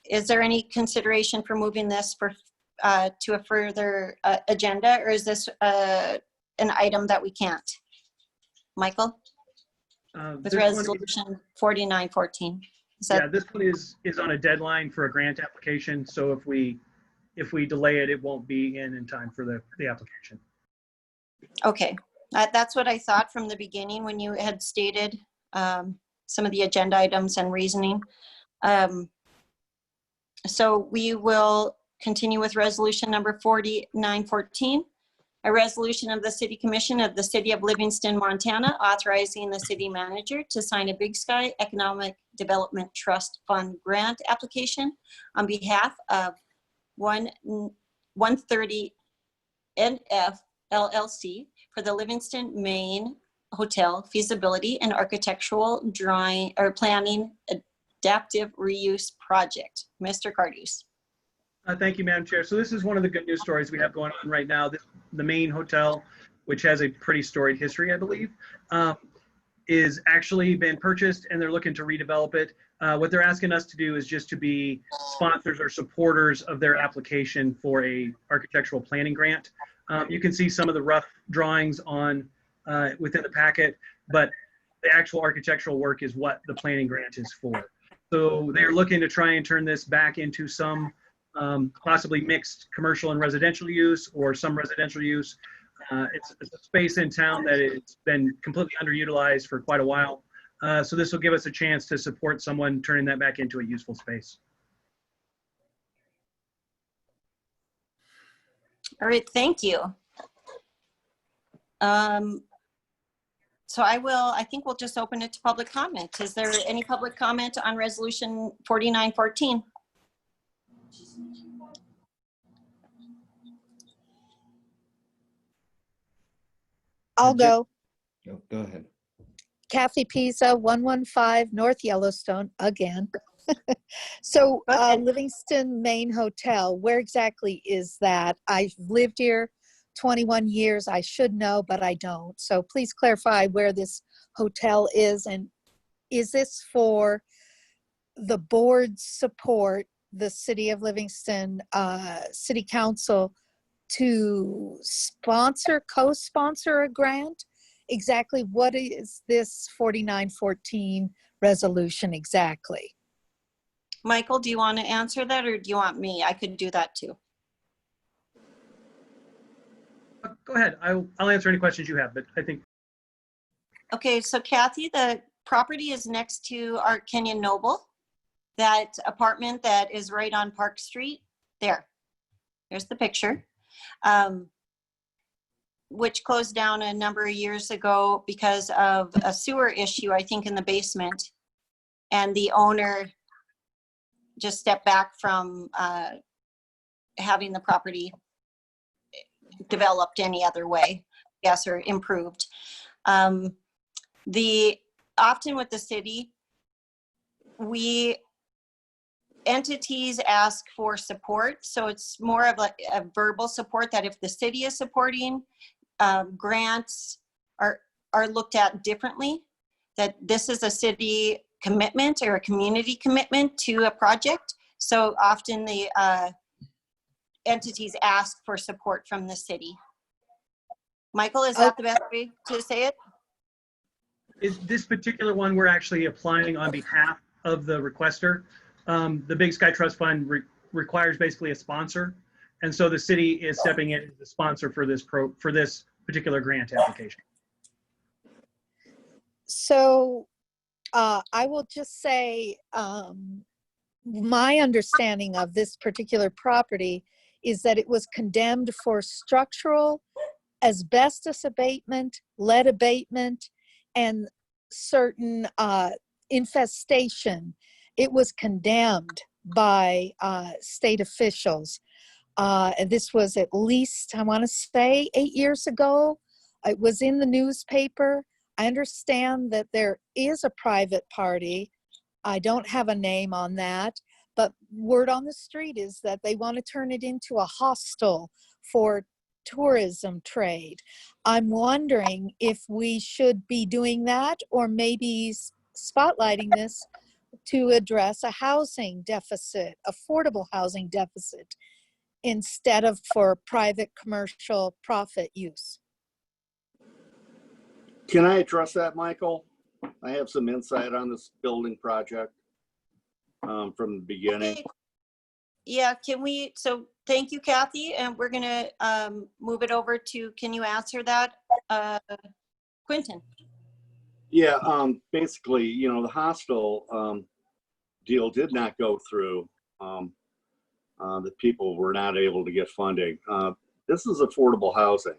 Speaker 2: is there any consideration for moving this for to a further agenda, or is this an item that we can't? Michael? With
Speaker 7: This one is-
Speaker 2: resolution 4914.
Speaker 7: Yeah, this one is on a deadline for a grant application. So if we delay it, it won't be in time for the application.
Speaker 2: Okay, that's what I thought from the beginning when you had stated some of the agenda items and reasoning. So we will continue with resolution number 4914, a resolution of the City Commission of the City of Livingston, Montana, authorizing the city manager to sign a Big Sky Economic Development Trust Fund grant application on behalf of 130 NF LLC for the Livingston, Maine Hotel Feasibility and Architectural Drawing or Planning Adaptive Reuse Project. Mr. Cardus.
Speaker 7: Thank you, Madam Chair. So this is one of the good news stories we have going on right now. The Maine Hotel, which has a pretty storied history, I believe, is actually been purchased and they're looking to redevelop it. What they're asking us to do is just to be sponsors or supporters of their application for a architectural planning grant. You can see some of the rough drawings on within the packet, but the actual architectural work is what the planning grant is for. So they're looking to try and turn this back into some possibly mixed commercial and residential use, or some residential use. It's a space in town that has been completely underutilized for quite a while. So this will give us a chance to support someone turning that back into a useful space.
Speaker 2: All right, thank you. So I think we'll just open it to public comment. Is there any public comment on resolution 4914?
Speaker 6: I'll go.
Speaker 11: Go ahead.
Speaker 6: Kathy Pisa, 115 North Yellowstone, again. So Livingston Maine Hotel, where exactly is that? I've lived here 21 years. I should know, but I don't. So please clarify where this hotel is, and is this for the board's support, the City of Livingston City Council, to sponsor, co-sponsor a grant? Exactly what is this 4914 resolution exactly?
Speaker 2: Michael, do you want to answer that, or do you want me? I could do that too.
Speaker 7: Go ahead. I'll answer any questions you have, but I think.
Speaker 2: Okay, so Kathy, the property is next to our Kenyon Noble, that apartment that is right on Park Street. There's the picture, which closed down a number of years ago because of a sewer issue, I think, in the basement. And the owner just stepped back from having the property developed any other way, yes, or improved. Often with the city, entities ask for support. So it's more of a verbal support, that if the city is supporting, grants are looked at differently, that this is a city commitment or a community commitment to a project. So often the entities ask for support from the city. Michael, is that the best way to say it?
Speaker 7: Is this particular one, we're actually applying on behalf of the requester. The Big Sky Trust Fund requires basically a sponsor. And so the city is stepping in as the sponsor for this particular grant application.
Speaker 6: So I will just say, my understanding of this particular property is that it was condemned for structural, asbestos abatement, lead abatement, and certain infestation. It was condemned by state officials. And this was at least, I want to say, 8 years ago. It was in the newspaper. I understand that there is a private party. I don't have a name on that, but word on the street is that they want to turn it into a hostel for tourism trade. I'm wondering if we should be doing that, or maybe spotlighting this to address a housing deficit, affordable housing deficit, instead of for private commercial profit use.
Speaker 16: Can I address that, Michael? I have some insight on this building project from the beginning.
Speaker 2: Okay. Yeah, can we, so thank you, Kathy, and we're gonna move it over to, can you answer that, Quentin?
Speaker 16: Yeah, basically, you know, the hostel deal did not go through. The people were not able to get funding. This is affordable housing.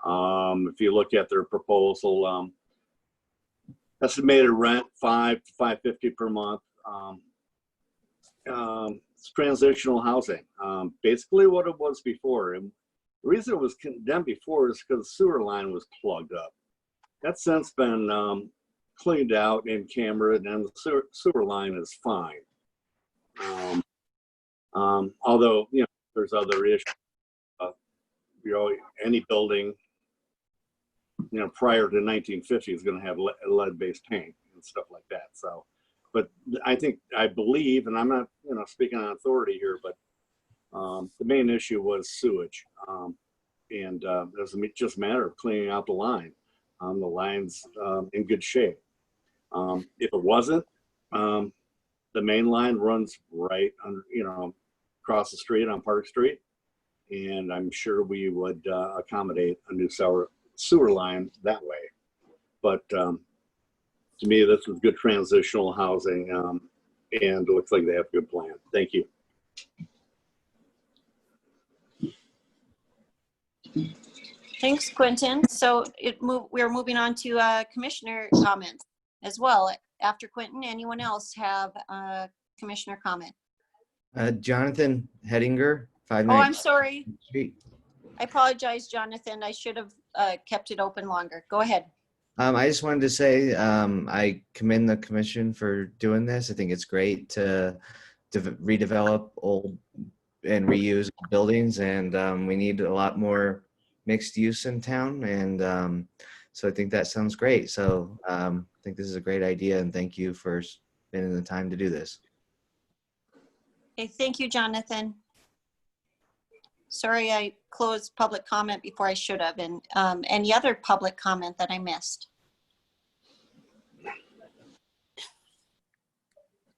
Speaker 16: If you look at their proposal, estimated rent $5 to $5.50 per month. It's transitional housing, basically what it was before. And the reason it was condemned before is because the sewer line was plugged up. That's since been cleaned out and cambered, and the sewer line is fine. Although, you know, there's other issues. You know, any building, you know, prior to 1950 is going to have lead-based paint and stuff like that. So, but I believe, and I'm not, you know, speaking on authority here, but the main issue was sewage. And it was just a matter of cleaning out the line. The line's in good shape. If it wasn't, the main line runs right under, you know, across the street on Park Street. And I'm sure we would accommodate a new sewer line that way. But to me, this was good transitional housing, and it looks like they have a good plan. Thank you.
Speaker 2: Thanks, Quentin. So we're moving on to commissioner comments as well. After Quentin, anyone else have a commissioner comment?
Speaker 11: Jonathan Hedinger, 5
Speaker 2: Oh, I'm sorry. I apologize, Jonathan. I should have kept it open longer. Go ahead.
Speaker 11: I just wanted to say I commend the commission for doing this. I think it's great to redevelop old and reuse buildings, and we need a lot more mixed use in town. And so I think that sounds great. So I think this is a great idea, and thank you for spending the time to do this.
Speaker 2: Okay, thank you, Jonathan. Sorry, I closed public comment before I should have. And any other public comment that I missed?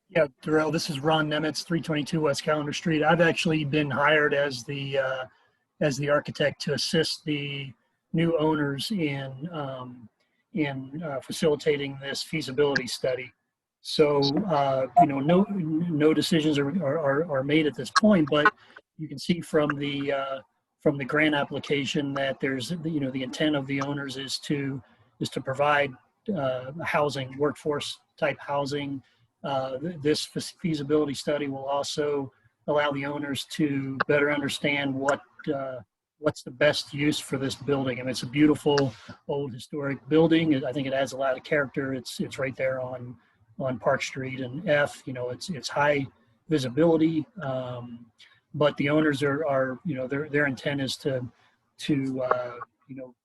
Speaker 22: Yeah, Darrell, this is Ron Nemitz, 322 West Calendar Street. I've actually been hired as the architect to assist the new owners in facilitating this feasibility study. So, you know, no decisions are made at this point, but you can see from the grant application that there's, you know, the intent of the owners is to provide housing, workforce type housing. This feasibility study will also allow the owners to better understand what's the best use for this building. I mean, it's a beautiful old historic building. I think it adds a lot of character. It's right there on Park Street and F. You know, it's high visibility. But the owners are you know, their intent is to you know,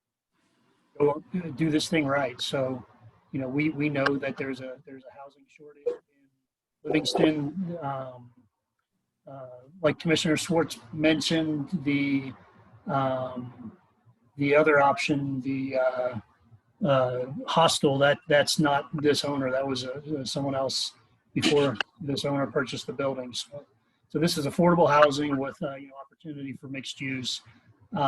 Speaker 22: go do this thing right. So, you know, we know that there's a housing shortage in Livingston. Like Commissioner Schwartz mentioned, the other option, the hostel, that's not this owner. That was someone else before this owner purchased the building. So this is affordable housing with you know, opportunity for mixed use. You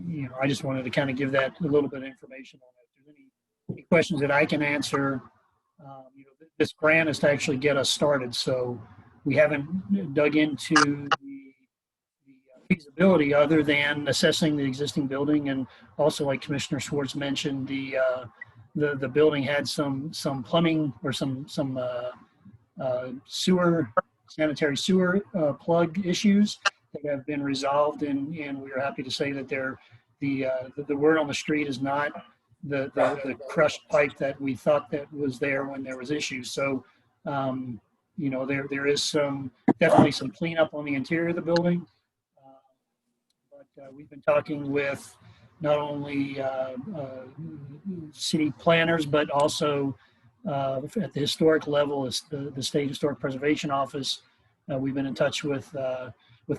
Speaker 22: know, I just wanted to kind of give that a little bit of information on it. If there's any any questions that I can answer, this grant is to actually get us started. So we haven't dug into the feasibility other than assessing the existing building, and also, like Commissioner Schwartz mentioned, the building had some plumbing or some sanitary sewer plug issues that have been resolved, and we are happy to say that the word on the street is not the crushed pipe that we thought that was there when there was issues. So there is definitely some cleanup on the interior of the building. But we've been talking with not only city planners, but also at the historic level, is the State Historic Preservation Office. We've been in touch with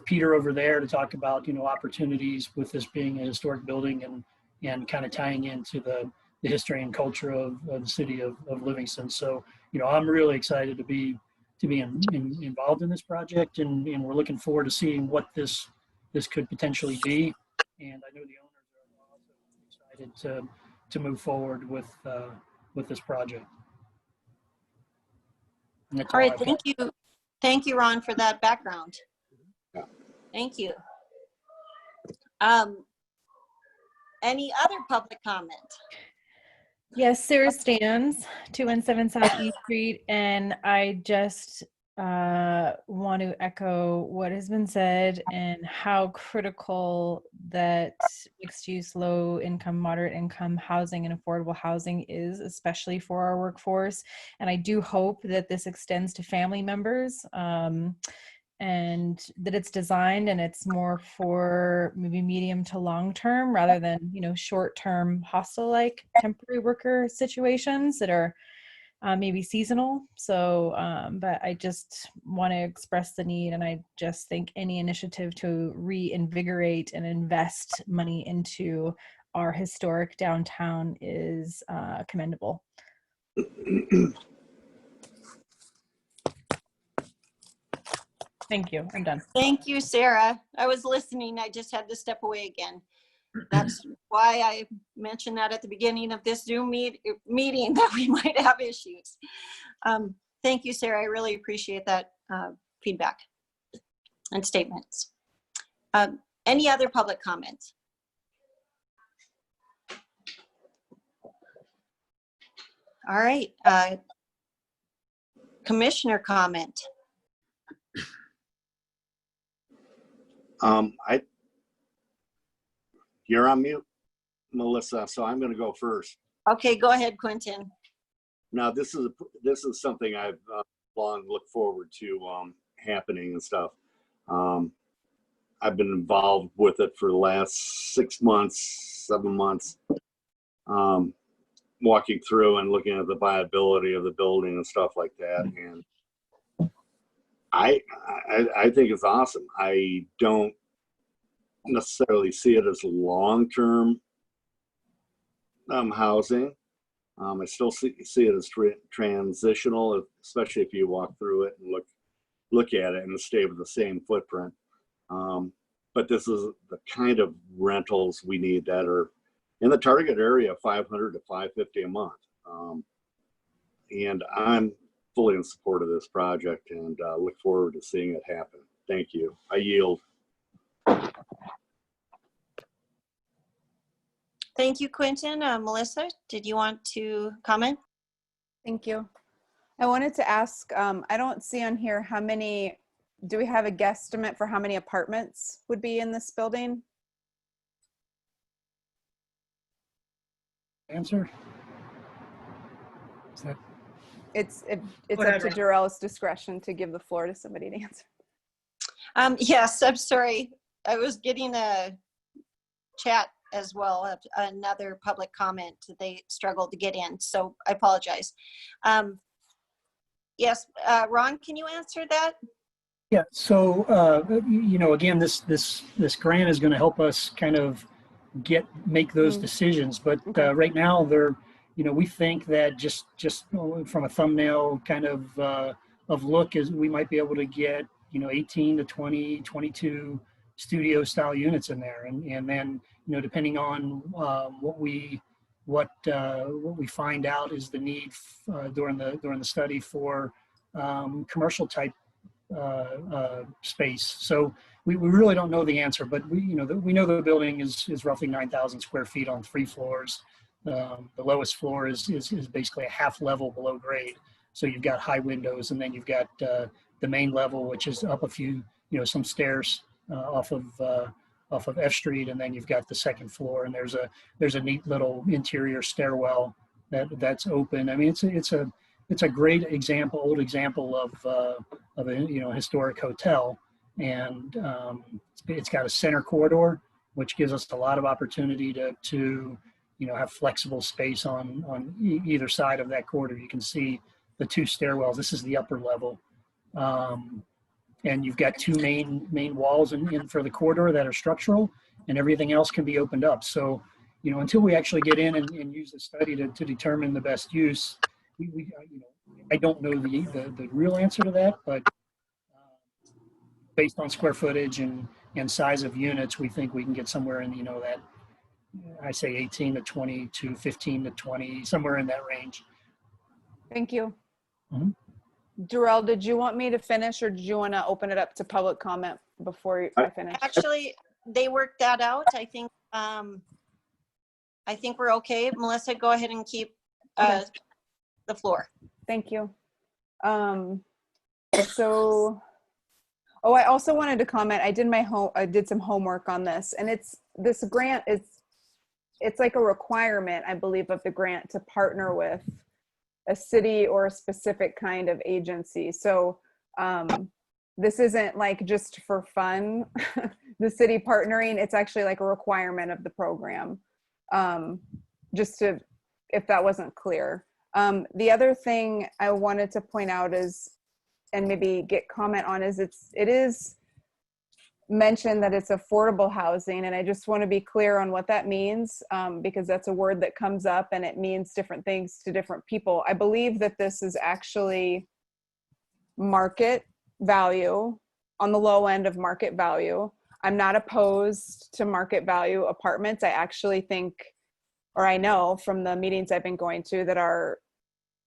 Speaker 22: Peter over there to talk about opportunities with this being a historic building and kind of tying into the history and culture of the city of Livingston. So I'm really excited to be involved in this project, and we're looking forward to seeing what this could potentially be. And I know the owners are also excited to move forward with this project.
Speaker 2: All right, thank you. Thank you, Ron, for that background. Thank you. Any other public comment?
Speaker 4: Yes, Sarah Stans, 217 South East Street, and I just want to echo what has been said and how critical that mixed-use, low-income, moderate-income housing and affordable housing is, especially for our workforce. And I do hope that this extends to family members, and that it's designed and it's more for maybe medium to long term rather than short-term hostel-like temporary worker situations that are maybe seasonal. So but I just want to express the need, and I just think any initiative to reinvigorate and invest money into our historic downtown is commendable. Thank you. I'm done.
Speaker 2: Thank you, Sarah. I was listening. I just had to step away again. That's why I mentioned that at the beginning of this Zoom meeting that we might have issues. Thank you, Sarah. I really appreciate that feedback and statements. Any other public comments? All right. Commissioner comment.
Speaker 16: You're on mute, Melissa, so I'm going to go first.
Speaker 2: Okay, go ahead, Quentin.
Speaker 16: Now, this is something I've long looked forward to happening and stuff. I've been involved with it for the last 6 months, 7 months, walking through and looking at the viability of the building and stuff like that. And I think it's awesome. I don't necessarily see it as long-term housing. I still see it as transitional, especially if you walk through it and look at it and stay with the same footprint. But this is the kind of rentals we need that are in the target area, 500 to 550 a month. And I'm fully in support of this project and look forward to seeing it happen. Thank you. I yield.
Speaker 2: Thank you, Quentin. Melissa, did you want to comment?
Speaker 15: Thank you. I wanted to ask, I don't see on here how many, do we have a guesstimate for how many apartments would be in this building?
Speaker 22: Answer?
Speaker 15: It's up to Jarrell's discretion to give the floor to somebody to answer.
Speaker 2: Yes, I'm sorry. I was getting a chat as well, another public comment that they struggled to get in, so I apologize. Yes, Ron, can you answer that?
Speaker 22: Yeah, so again, this grant is going to help us kind of make those decisions, but right now we think that just from a thumbnail kind of look is we might be able to get 18 to 20, 22 studio style units in there, and then depending on what we what we find out is the need during the study for commercial type space. So we really don't know the answer, but we know the building is roughly 9,000 square feet on 3 floors. The lowest floor is basically a half level below grade. So you've got high windows, and then you've got the main level, which is up a few, some stairs off of F Street, and then you've got the second floor, and there's a neat little interior stairwell that's open. I mean, it's a great example, old example of a historic hotel, and it's got a center corridor, which gives us a lot of opportunity to have flexible space on either side of that corridor. You can see the 2 stairwells. This is the upper level. And you've got 2 main walls in for the corridor that are structural, and everything else can be opened up. So, until we actually get in and use the study to determine the best use, I don't know the real answer to that, but based on square footage and size of units, we think we can get somewhere in, that I say 18 to 20 to 15 to 20, somewhere in that range.
Speaker 15: Thank you.
Speaker 22: Mhm.
Speaker 15: Darrell, did you want me to finish, or did you want to open it up to public comment before I finish?
Speaker 2: Actually, they worked that out. I think we're okay. Melissa, go ahead and keep the floor.
Speaker 15: Thank you. I also wanted to comment. I did some homework on this, and this grant it's like a requirement, I believe, of the grant to partner with a city or a specific kind of agency. So this isn't like just for fun, the city partnering. It's actually like a requirement of the program. If that wasn't clear. The other thing I wanted to point out is, and maybe get comment on, is it is mentioned that it's affordable housing, and I just want to be clear on what that means, because that's a word that comes up and it means different things to different people. I believe that this is actually market value, on the low end of market value. I'm not opposed to market value apartments. I actually think, or I know from the meetings I've been going to, that our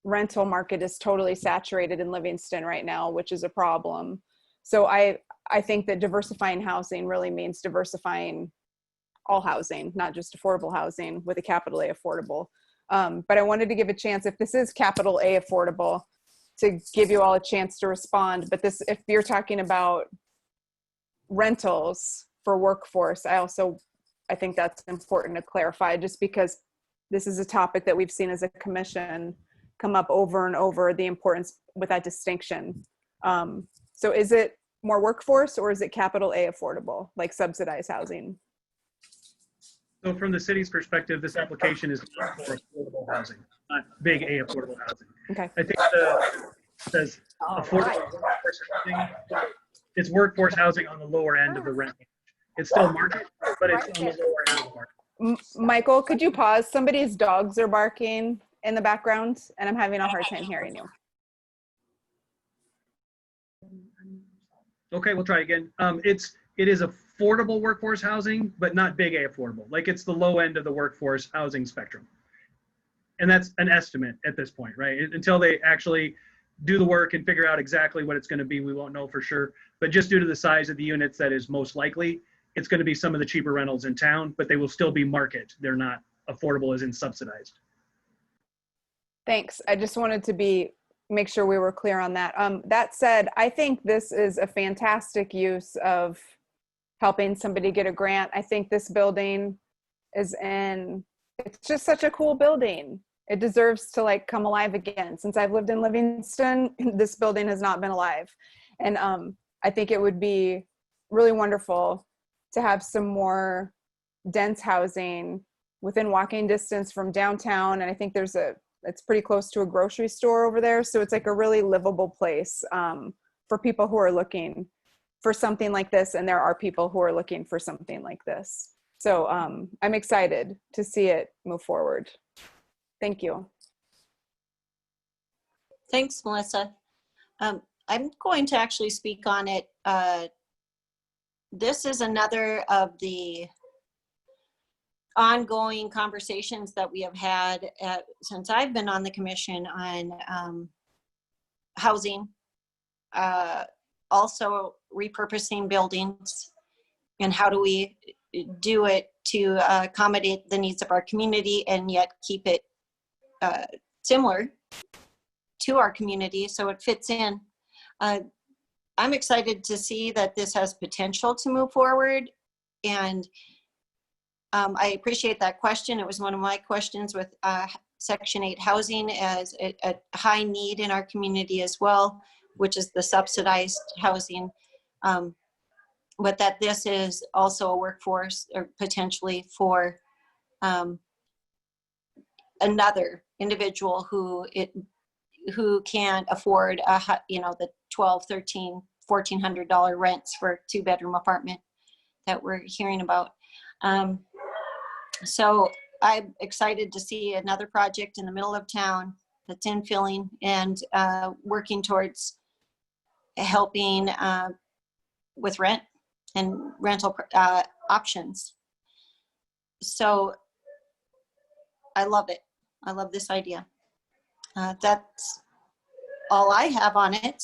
Speaker 15: rental market is totally saturated in Livingston right now, which is a problem. So I think that diversifying housing really means diversifying all housing, not just affordable housing with a capital A affordable. But I wanted to give a chance, if this is capital A affordable, to give you all a chance to respond. But if you're talking about rentals for workforce, I think that's important to clarify, just because this is a topic that we've seen as a commission come up over and over, the importance with that distinction. So is it more workforce, or is it capital A affordable, like subsidized housing?
Speaker 7: So from the city's perspective, this application is for affordable housing, not big A affordable housing.
Speaker 15: Okay.
Speaker 7: I think it says affordable workforce housing. It's workforce housing on the lower end of the rent. It's still market, but it's on the lower end of the market.
Speaker 15: Michael, could you pause? Somebody's dogs are barking in the background, and I'm having a hard time hearing you.
Speaker 7: Okay, we'll try again. It is affordable workforce housing, but not big A affordable. Like, it's the low end of the workforce housing spectrum. And that's an estimate at this point, right? Until they actually do the work and figure out exactly what it's going to be, we won't know for sure. But just due to the size of the units, that is most likely, it's going to be some of the cheaper rentals in town, but they will still be market. They're not affordable as in subsidized.
Speaker 15: Thanks. I just wanted to make sure we were clear on that. That said, I think this is a fantastic use of helping somebody get a grant. I think this building it's just such a cool building. It deserves to come alive again. Since I've lived in Livingston, this building has not been alive. And I think it would be really wonderful to have some more dense housing within walking distance from downtown. And I think it's pretty close to a grocery store over there. So it's like a really livable place for people who are looking for something like this. And there are people who are looking for something like this. So I'm excited to see it move forward. Thank you.
Speaker 2: Thanks, Melissa. I'm going to actually speak on it. This is another of the ongoing conversations that we have had since I've been on the commission on housing, also repurposing buildings, and how do we do it to accommodate the needs of our community and yet keep it similar to our community so it fits in. I'm excited to see that this has potential to move forward, and I appreciate that question. It was one of my questions with Section 8 housing as a high need in our community as well, which is the subsidized housing. But that this is also a workforce or potentially for another individual who can't afford the $1,200, $1,300, $1,400 rents for a 2-bedroom apartment that we're hearing about. So I'm excited to see another project in the middle of town that's infilling and working towards helping with rent and rental options. So I love it. I love this idea. That's all I have on it.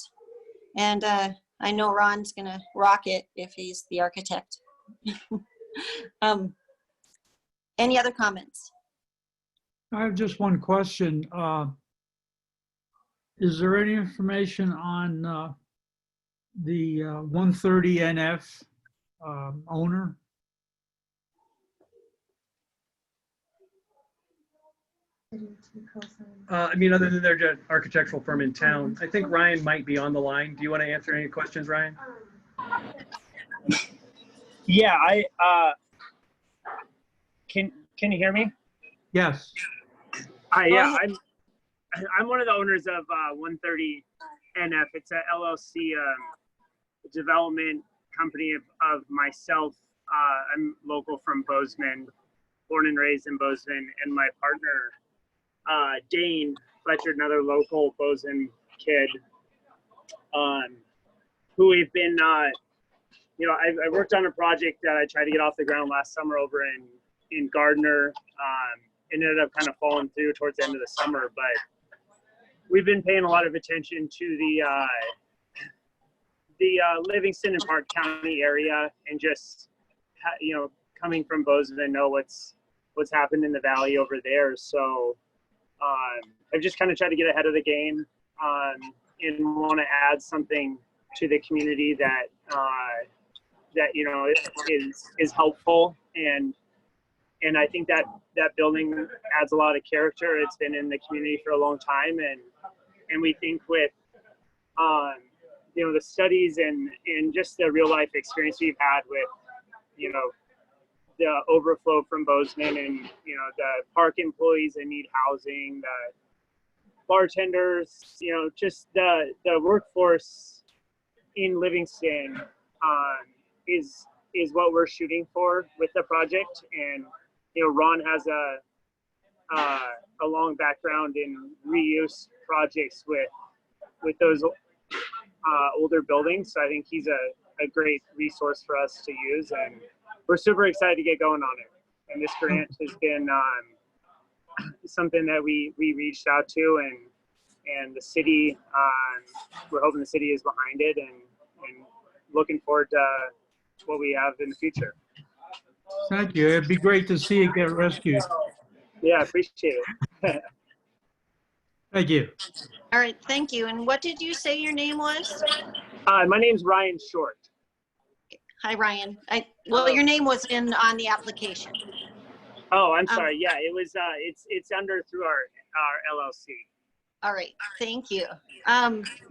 Speaker 2: And I know Ron's gonna rock it if he's the architect. Any other comments?
Speaker 5: I have just one question. Is there any information on the 130 NF owner?
Speaker 7: I mean, other than they're an architectural firm in town, I think Ryan might be on the line. Do you want to answer any questions, Ryan?
Speaker 14: Yeah, can you hear me?
Speaker 5: Yes.
Speaker 14: Hi, yeah, I'm one of the owners of 130 NF. It's a LLC development company of myself. I'm local from Bozeman, born and raised in Bozeman, and my partner Dane Fletcher, another local Bozeman kid, who we've been, I worked on a project that I tried to get off the ground last summer over in Gardner. It ended up kind of falling through towards the end of the summer, but we've been paying a lot of attention to the Livingston and Park County area, and just, coming from Bozeman, know what's happened in the valley over there. So I've just kind of tried to get ahead of the game and want to add something to the community that is helpful, and I think that building adds a lot of character. It's been in the community for a long time, and we think with the studies and just the real life experience we've had with the overflow from Bozeman, and the park employees that need housing, the bartenders, just the workforce in Livingston is what we're shooting for with the project. And Ron has a long background in reuse projects with those older buildings, so I think he's a great resource for us to use, and we're super excited to get going on it. And this grant has been something that we reached out to, and the city, we're hoping the city is behind it, and looking forward to what we have in the future.
Speaker 5: Thank you. It'd be great to see it get rescued.
Speaker 14: Yeah, appreciate it.
Speaker 5: Thank you.
Speaker 2: All right, thank you. And what did you say your name was?
Speaker 14: My name's Ryan Short.
Speaker 2: Hi, Ryan. Your name was on the application.
Speaker 14: Oh, I'm sorry. Yeah, it was. It's under through our LLC.
Speaker 2: All right, thank you.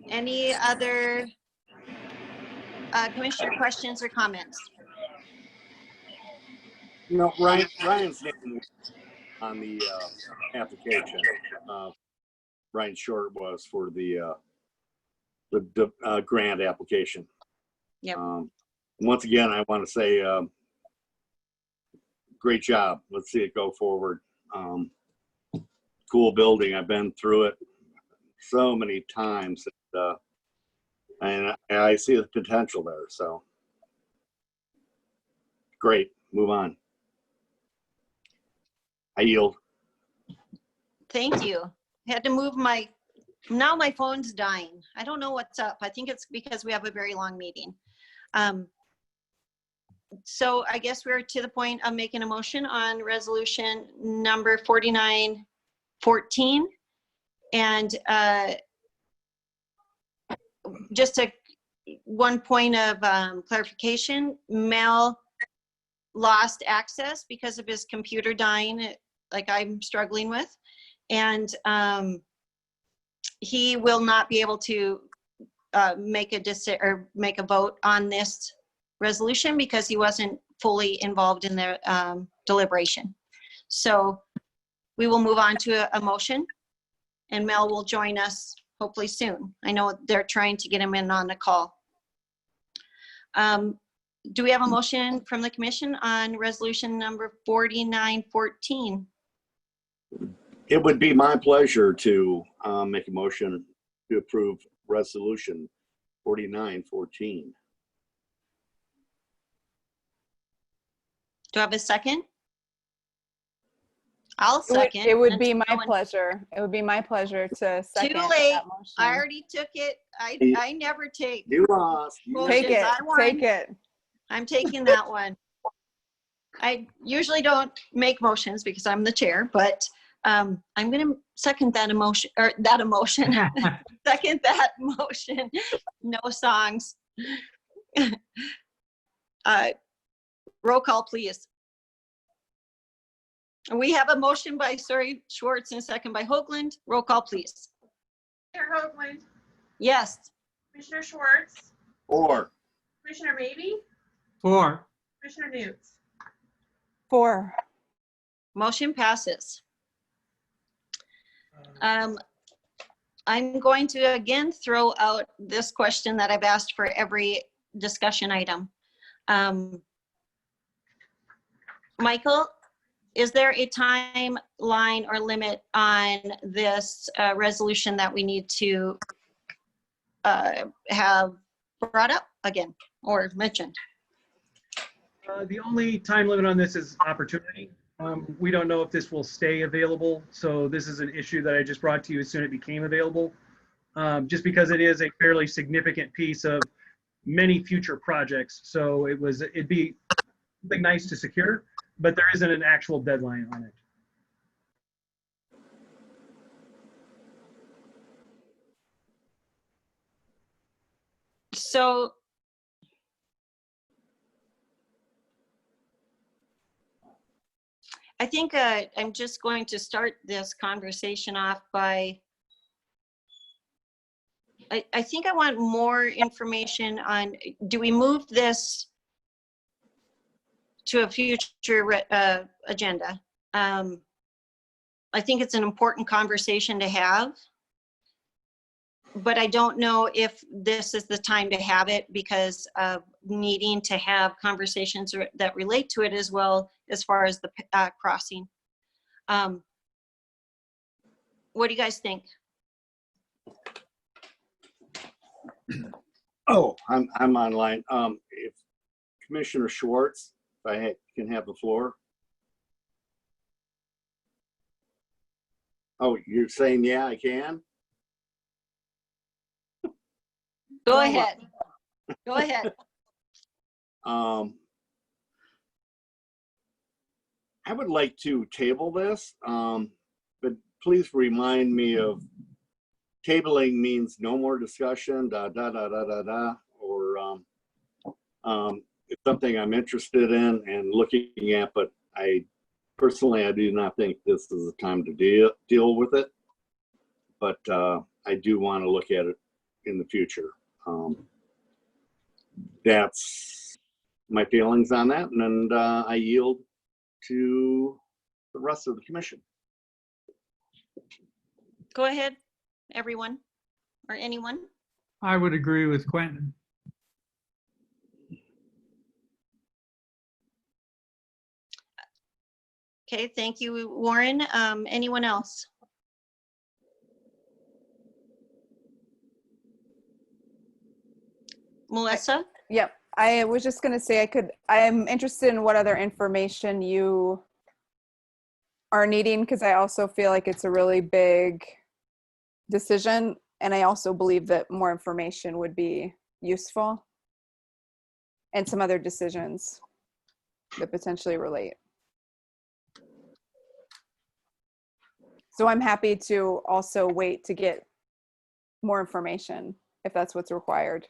Speaker 2: Any other commissioner questions or comments?
Speaker 16: Ryan's name on the application. Ryan Short was for the grant application.
Speaker 2: Yep.
Speaker 16: Once again, I want to say, great job. Let's see it go forward. Cool building. I've been through it so many times, and I see the potential there. So great. Move on. I yield.
Speaker 2: Thank you. Had to move now my phone's dying. I don't know what's up. I think it's because we have a very long meeting. So I guess we're to the point of making a motion on resolution number 4914. And just one point of clarification, Mel lost access because of his computer dying, like I'm struggling with. And he will not be able to make a vote on this resolution because he wasn't fully involved in the deliberation. So we will move on to a motion, and Mel will join us hopefully soon. I know they're trying to get him in on the call. Do we have a motion from the commission on resolution number 4914?
Speaker 16: It would be my pleasure to make a motion to approve resolution 4914.
Speaker 2: Do I have a second? I'll second.
Speaker 15: It would be my pleasure. It would be my pleasure to second.
Speaker 2: Too late.
Speaker 15: That motion.
Speaker 2: I already took it. I never take.
Speaker 16: You lost.
Speaker 15: Take it. Take it.
Speaker 2: I'm taking that one. I usually don't make motions because I'm the chair, but I'm going to second that emotion, or that emotion. Second that motion. No songs. Roll call, please. We have a motion by Schwartz and a second by Hoagland. Roll call, please.
Speaker 10: Commissioner Hoagland,
Speaker 2: Yes.
Speaker 10: Commissioner Schwartz,
Speaker 16: 4.
Speaker 10: Commissioner Maybe,
Speaker 5: 4.
Speaker 10: Commissioner Newt.
Speaker 15: 4.
Speaker 2: Motion passes. I'm going to again throw out this question that I've asked for every discussion item. Michael, is there a timeline or limit on this resolution that we need to have brought up again or mentioned?
Speaker 7: The only time limit on this is opportunity. We don't know if this will stay available, so this is an issue that I just brought to you as soon as it became available, just because it is a fairly significant piece of many future projects. So it'd be something nice to secure, but there isn't an actual deadline on it.
Speaker 2: So I think I'm just going to start this conversation off by, I think I want more information on, do we move this to a future agenda? I think it's an important conversation to have, but I don't know if this is the time to have it because of needing to have conversations that relate to it as well as far as the crossing. What do you guys think?
Speaker 16: Oh, I'm online. If Commissioner Schwartz, if I can have the floor. Oh, you're saying, yeah, I can?
Speaker 2: Go ahead. Go ahead.
Speaker 16: I would like to table this, but please remind me of tabling means no more discussion, or it's something I'm interested in and looking at, but I do not think this is the time to deal with it. But I do want to look at it in the future. That's my feelings on that, and I yield to the rest of the commission.
Speaker 2: Go ahead, everyone or anyone.
Speaker 5: I would agree with Quentin.
Speaker 2: Okay, thank you, Warren. Anyone else? Melissa?
Speaker 15: Yep. I was just going to say I'm interested in what other information you are needing, because I also feel like it's a really big decision. And I also believe that more information would be useful, and some other decisions that potentially relate. So I'm happy to also wait to get more information if that's what's required.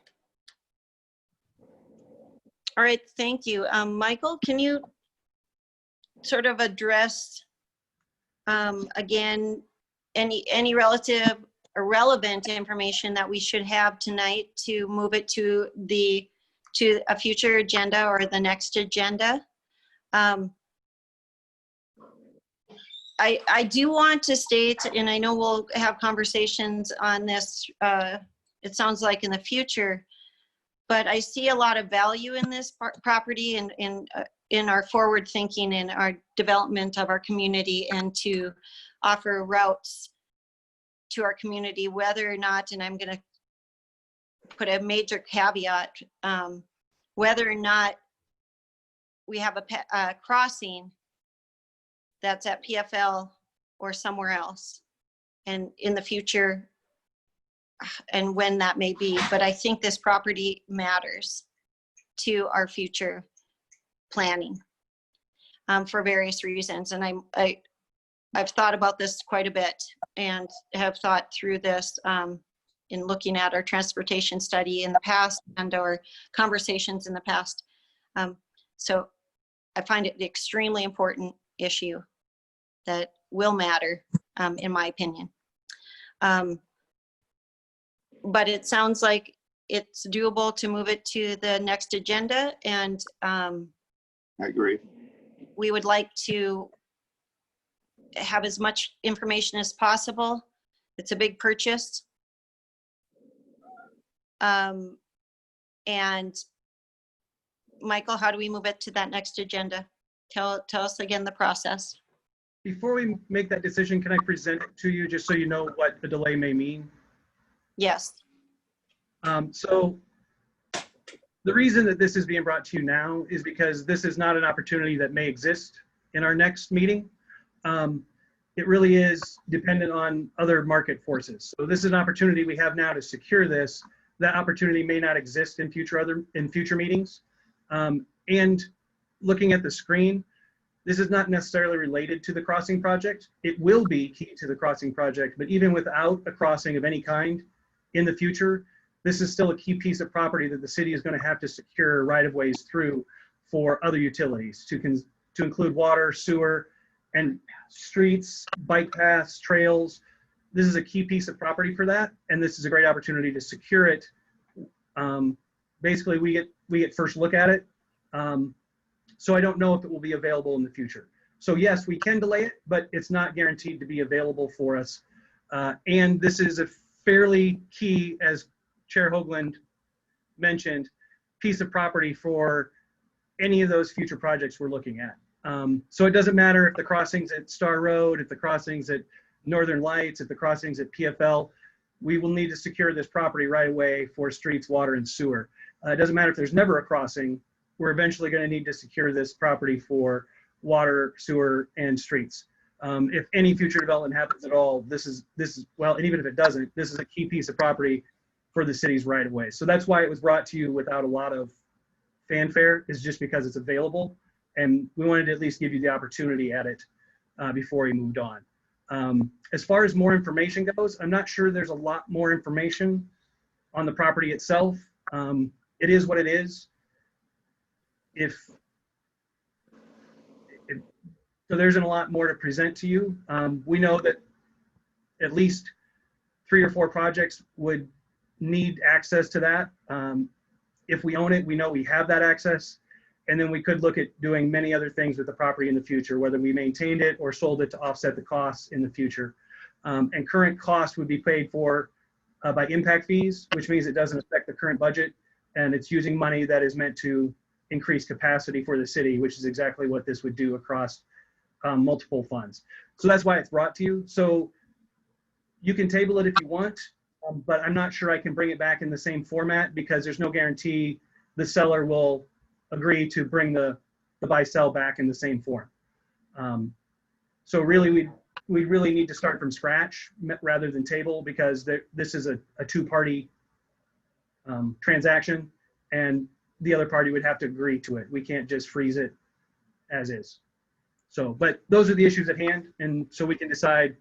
Speaker 2: All right, thank you. Michael, can you sort of address again any relative or relevant information that we should have tonight to move it to a future agenda or the next agenda? I do want to state, and I know we'll have conversations on this, it sounds like in the future, but I see a lot of value in this property and in our forward thinking and our development of our community, and to offer routes to our community, whether or not, and I'm going to put a major caveat, whether or not we have a crossing that's at PFL or somewhere else, and in the future, and when that may be. But I think this property matters to our future planning for various reasons. And I've thought about this quite a bit and have thought through this in looking at our transportation study in the past and our conversations in the past. So I find it an extremely important issue that will matter, in my opinion. But it sounds like it's doable to move it to the next agenda, and
Speaker 16: I agree.
Speaker 2: we would like to have as much information as possible. It's a big purchase. And Michael, how do we move it to that next agenda? Tell us again the process.
Speaker 7: Before we make that decision, can I present it to you just so you know what the delay may mean?
Speaker 2: Yes.
Speaker 7: So the reason that this is being brought to you now is because this is not an opportunity that may exist in our next meeting. It really is dependent on other market forces. So this is an opportunity we have now to secure this. That opportunity may not exist in future meetings. And looking at the screen, this is not necessarily related to the crossing project. It will be key to the crossing project, but even without a crossing of any kind in the future, this is still a key piece of property that the city is going to have to secure right-of-ways through for other utilities to include water, sewer, and streets, bike paths, trails. This is a key piece of property for that, and this is a great opportunity to secure it. Basically, we get first look at it. So I don't know if it will be available in the future. So yes, we can delay it, but it's not guaranteed to be available for us. And this is a fairly key, as Chair Hoagland mentioned, piece of property for any of those future projects we're looking at. So it doesn't matter if the crossing's at Star Road, if the crossing's at Northern Lights, if the crossing's at PFL, we will need to secure this property right away for streets, water, and sewer. It doesn't matter if there's never a crossing, we're eventually going to need to secure this property for water, sewer, and streets. If any future development happens at all, this is well, and even if it doesn't, this is a key piece of property for the city's right of way. So that's why it was brought to you without a lot of fanfare, is just because it's available. And we wanted to at least give you the opportunity at it before we moved on. As far as more information goes, I'm not sure there's a lot more information on the property itself. It is what it is. So there isn't a lot more to present to you. We know that at least 3 or 4 projects would need access to that. If we own it, we know we have that access. And then we could look at doing many other things with the property in the future, whether we maintained it or sold it to offset the costs in the future. And current costs would be paid for by impact fees, which means it doesn't affect the current budget. And it's using money that is meant to increase capacity for the city, which is exactly what this would do across multiple funds. So that's why it's brought to you. So you can table it if you want, but I'm not sure I can bring it back in the same format because there's no guarantee the seller will agree to bring the buy-sell back in the same form. So really, we really need to start from scratch rather than table, because this is a two-party transaction, and the other party would have to agree to it. We can't just freeze it as is. So, but those are the issues at hand, and so we can decide,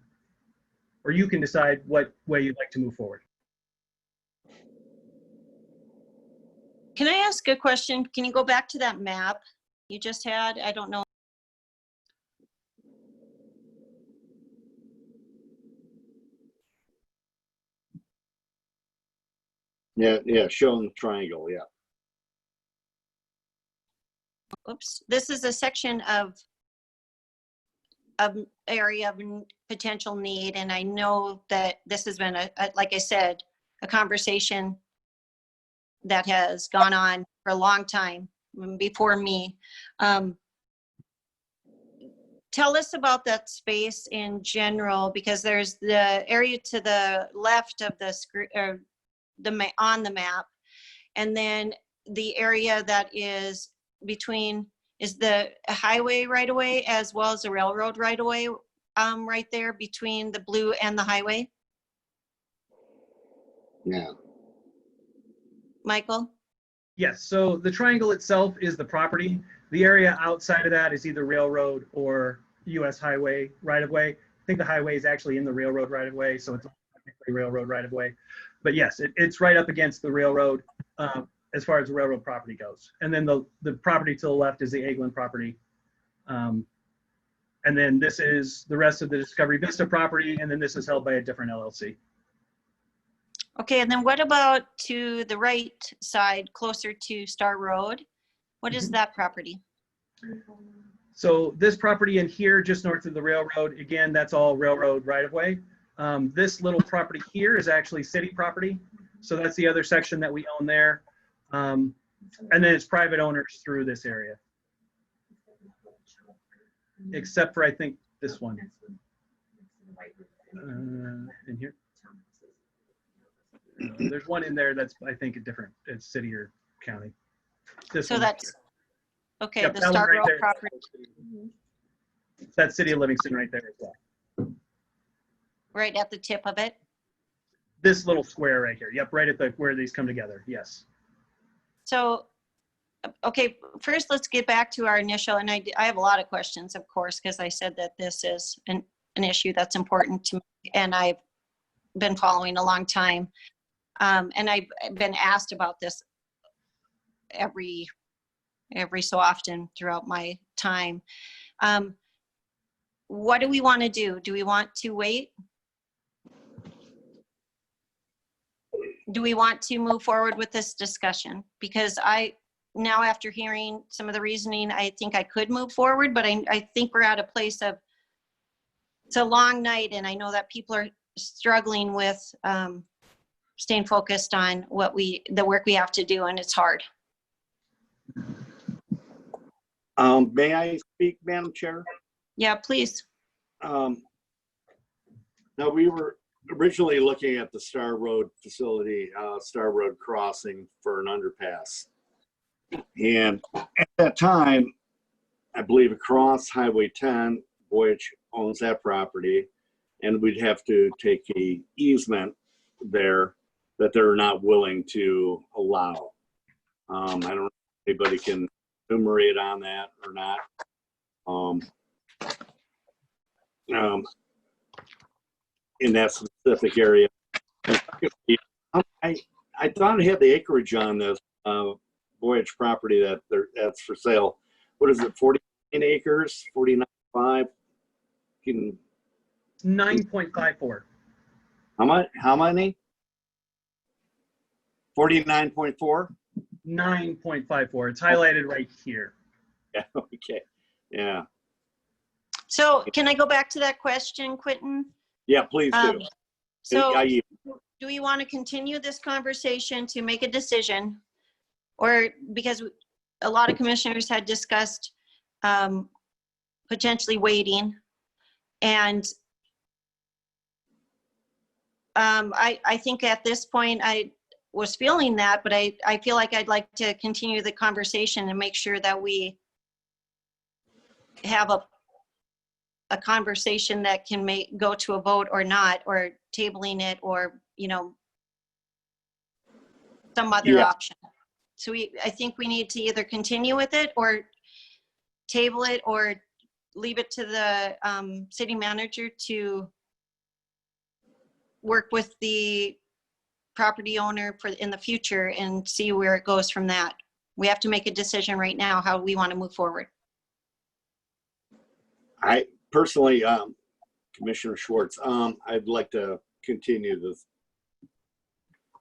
Speaker 7: or you can decide what way you'd like to move forward.
Speaker 2: Can I ask a question? Can you go back to that map you just had? I don't know.
Speaker 16: Yeah, showing the triangle, yeah.
Speaker 2: Oops, this is a section of area of potential need, and I know that this has been like I said, a conversation that has gone on for a long time before me. Tell us about that space in general, because there's the area to the left of the screen, or on the map, and then the area that is between is the highway right away as well as the railroad right away, right there between the blue and the highway.
Speaker 16: Yeah.
Speaker 2: Michael?
Speaker 7: Yes, so the triangle itself is the property. The area outside of that is either railroad or US highway right of way. I think the highway is actually in the railroad right of way, so it's technically railroad right of way. But yes, it's right up against the railroad as far as the railroad property goes. And then the property to the left is the England property. And then this is the rest of the Discovery Vista property, and then this is held by a different LLC.
Speaker 2: Okay, and then what about to the right side, closer to Star Road? What is that property?
Speaker 7: So this property in here, just north of the railroad, again, that's all railroad right of way. This little property here is actually city property. So that's the other section that we own there. And then it's private owners through this area. Except for, I think, this one. In here. There's one in there that's, I think, a different, it's city or county. This
Speaker 2: So
Speaker 7: one.
Speaker 2: that's, okay,
Speaker 7: Yep,
Speaker 2: the
Speaker 7: that one
Speaker 2: Star
Speaker 7: right
Speaker 2: Road
Speaker 7: there.
Speaker 2: property.
Speaker 7: That's City of Livingston right there as well.
Speaker 2: Right at the tip of it.
Speaker 7: This little square right here. Yep, right at the where these come together. Yes.
Speaker 2: So, okay, first let's get back to our initial, and I have a lot of questions, of course, because I said that this is an issue that's important to me, and I've been following a long time. And I've been asked about this every so often throughout my time. What do we want to do? Do we want to wait? Do we want to move forward with this discussion? Because now after hearing some of the reasoning, I think I could move forward, but I think we're at a place of, it's a long night, and I know that people are struggling with staying focused on the work we have to do, and it's hard.
Speaker 16: May I speak, Madam Chair?
Speaker 2: Yeah, please.
Speaker 16: Now, we were originally looking at the Star Road facility, Star Road crossing for an underpass. And at that time, I believe across Highway 10, Voyich owns that property, and we'd have to take a easement there that they're not willing to allow. I don't know if anybody can enumerate on that or not. In that specific area. I thought it had the acreage on this Voyich property that's for sale. What is it, 49 acres, 49.5?
Speaker 7: 9.54.
Speaker 16: How many? 49.4?
Speaker 7: 9.54. It's highlighted right here.
Speaker 16: Yeah, okay. Yeah.
Speaker 2: So can I go back to that question, Quentin?
Speaker 16: Yeah, please do.
Speaker 2: So do we want to continue this conversation to make a decision? Or because a lot of commissioners had discussed potentially waiting. And I think at this point I was feeling that, but I feel like I'd like to continue the conversation and make sure that we have a conversation that can go to a vote or not, or tabling it, or, some other option. So I think we need to either continue with it or table it, or leave it to the city manager to work with the property owner in the future and see where it goes from that. We have to make a decision right now how we want to move forward.
Speaker 16: I personally, Commissioner Schwartz, I'd like to continue this,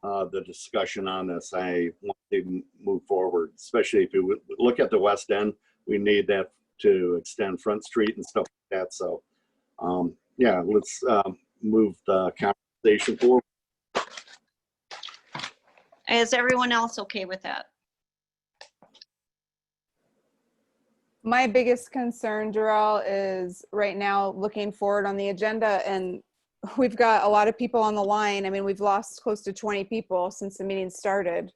Speaker 16: the discussion on this. I want to move forward, especially if you look at the West End. We need that to extend Front Street and stuff like that. So, yeah, let's move the conversation forward.
Speaker 2: Is everyone else okay with that?
Speaker 15: My biggest concern, Jarrell, is right now looking forward on the agenda, and we've got a lot of people on the line. I mean, we've lost close to 20 people since the meeting started,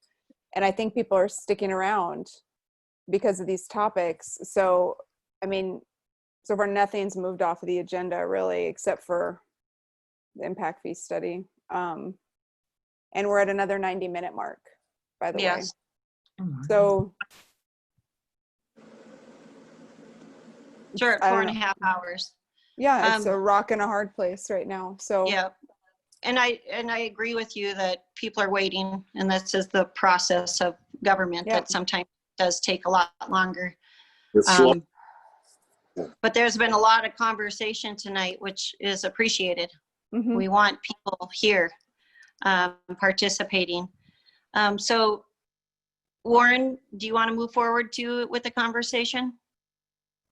Speaker 15: and I think people are sticking around because of these topics. So, I mean, so far nothing's moved off of the agenda really, except for the impact fee study. And we're at another 90-minute mark, by the way. So.
Speaker 2: Sure, 4.5 hours.
Speaker 15: Yeah, it's a rock and a hard place right now. So
Speaker 2: yeah, and I agree with you that people are waiting, and this is the process of government that sometimes does take a lot longer. But there's been a lot of conversation tonight, which is appreciated.
Speaker 15: Mm-hmm.
Speaker 2: We want people here participating. So Warren, do you want to move forward with the conversation?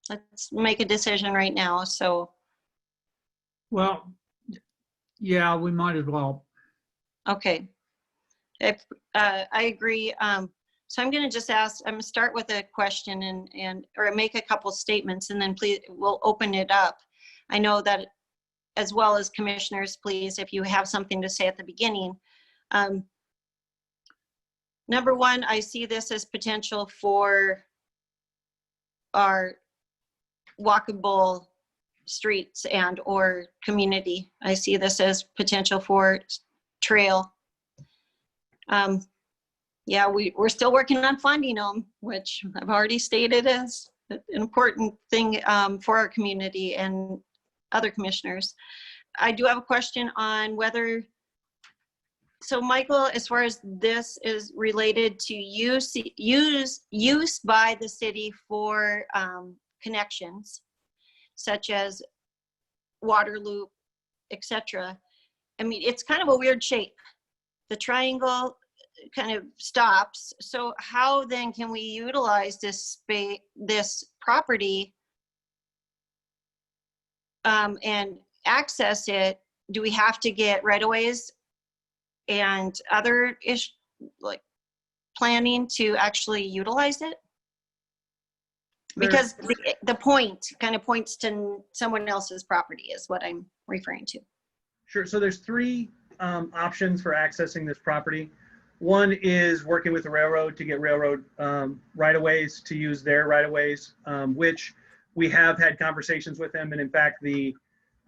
Speaker 2: Let's make a decision right now. So.
Speaker 5: Well, yeah, we might as well.
Speaker 2: Okay. If, I agree. So I'm going to just ask, I'm going to start with a question or make a couple statements, and then please, we'll open it up. I know that as well as commissioners, please, if you have something to say at the beginning. Number one, I see this as potential for our walkable streets and or community. I see this as potential for trail. Yeah, we're still working on funding them, which I've already stated as an important thing for our community and other commissioners. I do have a question on whether, so Michael, as far as this is related to use by the city for connections, such as water loop, etc. I mean, it's kind of a weird shape. The triangle kind of stops. So how then can we utilize this property and access it? Do we have to get right-of-ways and other like planning to actually utilize it? Because the point kind of points to someone else's property is what I'm referring to.
Speaker 7: Sure. So there's three options for accessing this property. One is working with the railroad to get railroad right-of-ways to use their right-of-ways, which we have had conversations with them. And in fact, the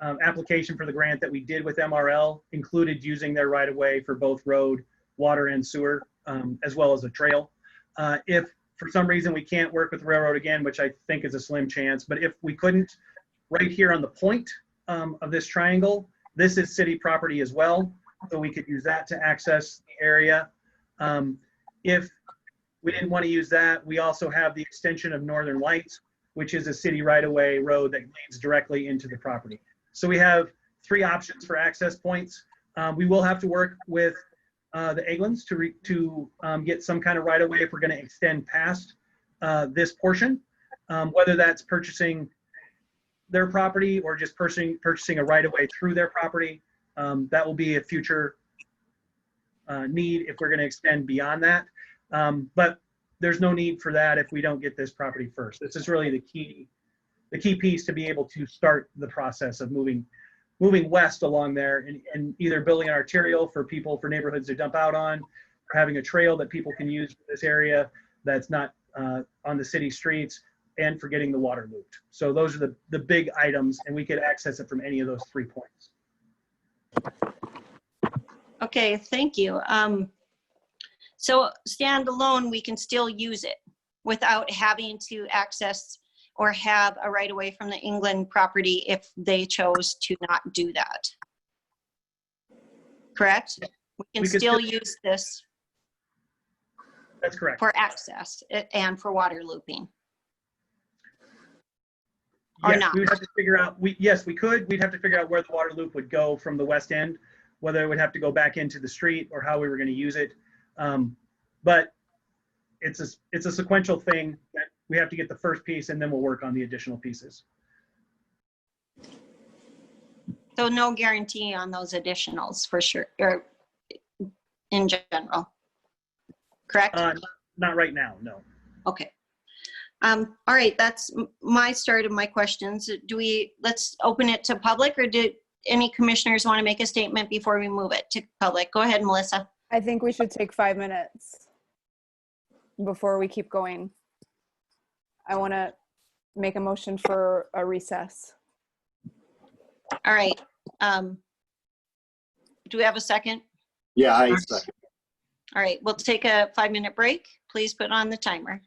Speaker 7: application for the grant that we did with MRL included using their right-of-way for both road, water, and sewer, as well as a trail. If for some reason we can't work with the railroad again, which I think is a slim chance, but if we couldn't, right here on the point of this triangle, this is city property as well. So we could use that to access the area. If we didn't want to use that, we also have the extension of Northern Lights, which is a city right-of-way road that leads directly into the property. So we have three options for access points. We will have to work with the Englens to get some kind of right-of-way if we're going to extend past this portion, whether that's purchasing their property or just purchasing a right-of-way through their property. That will be a future need if we're going to extend beyond that. But there's no need for that if we don't get this property first. This is really the key piece to be able to start the process of moving west along there and either building an arterial for neighborhoods to dump out on, or having a trail that people can use for this area that's not on the city streets, and for getting the water looped. So those are the big items, and we could access it from any of those 3 points.
Speaker 2: Okay, thank you. So standalone, we can still use it without having to access or have a right of way from the England property if they chose to not do that. Correct? We can still use this.
Speaker 7: That's correct.
Speaker 2: For access and for water looping. Or
Speaker 7: Yes,
Speaker 2: not.
Speaker 7: we would have to figure out, yes, we could. We'd have to figure out where the water loop would go from the west end, whether it would have to go back into the street or how we were going to use it. But it's a sequential thing that we have to get the first piece and then we'll work on the additional pieces.
Speaker 2: So no guarantee on those additionals for sure, or in general, correct?
Speaker 7: Not right now, no.
Speaker 2: Okay. All right, that's my start of my questions. Let's open it to public, or do any commissioners want to make a statement before we move it to public? Go ahead, Melissa.
Speaker 15: I think we should take 5 minutes before we keep going. I want to make a motion for a recess.
Speaker 2: All right. Do we have a second?
Speaker 16: Yeah, I second.
Speaker 2: All right, we'll take a 5-minute break. Please put on the timer.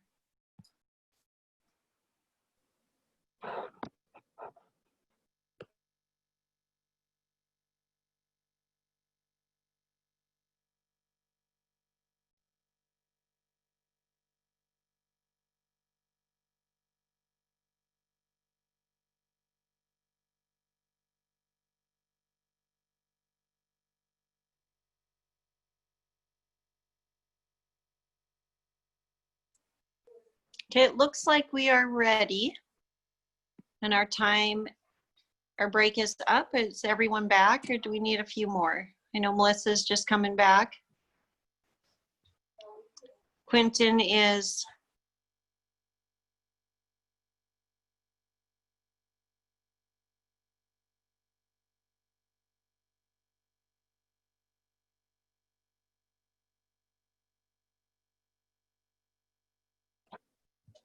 Speaker 2: Okay, it looks like we are ready. And our break is up. Is everyone back, or do we need a few more? I know Melissa's just coming back. Quentin is.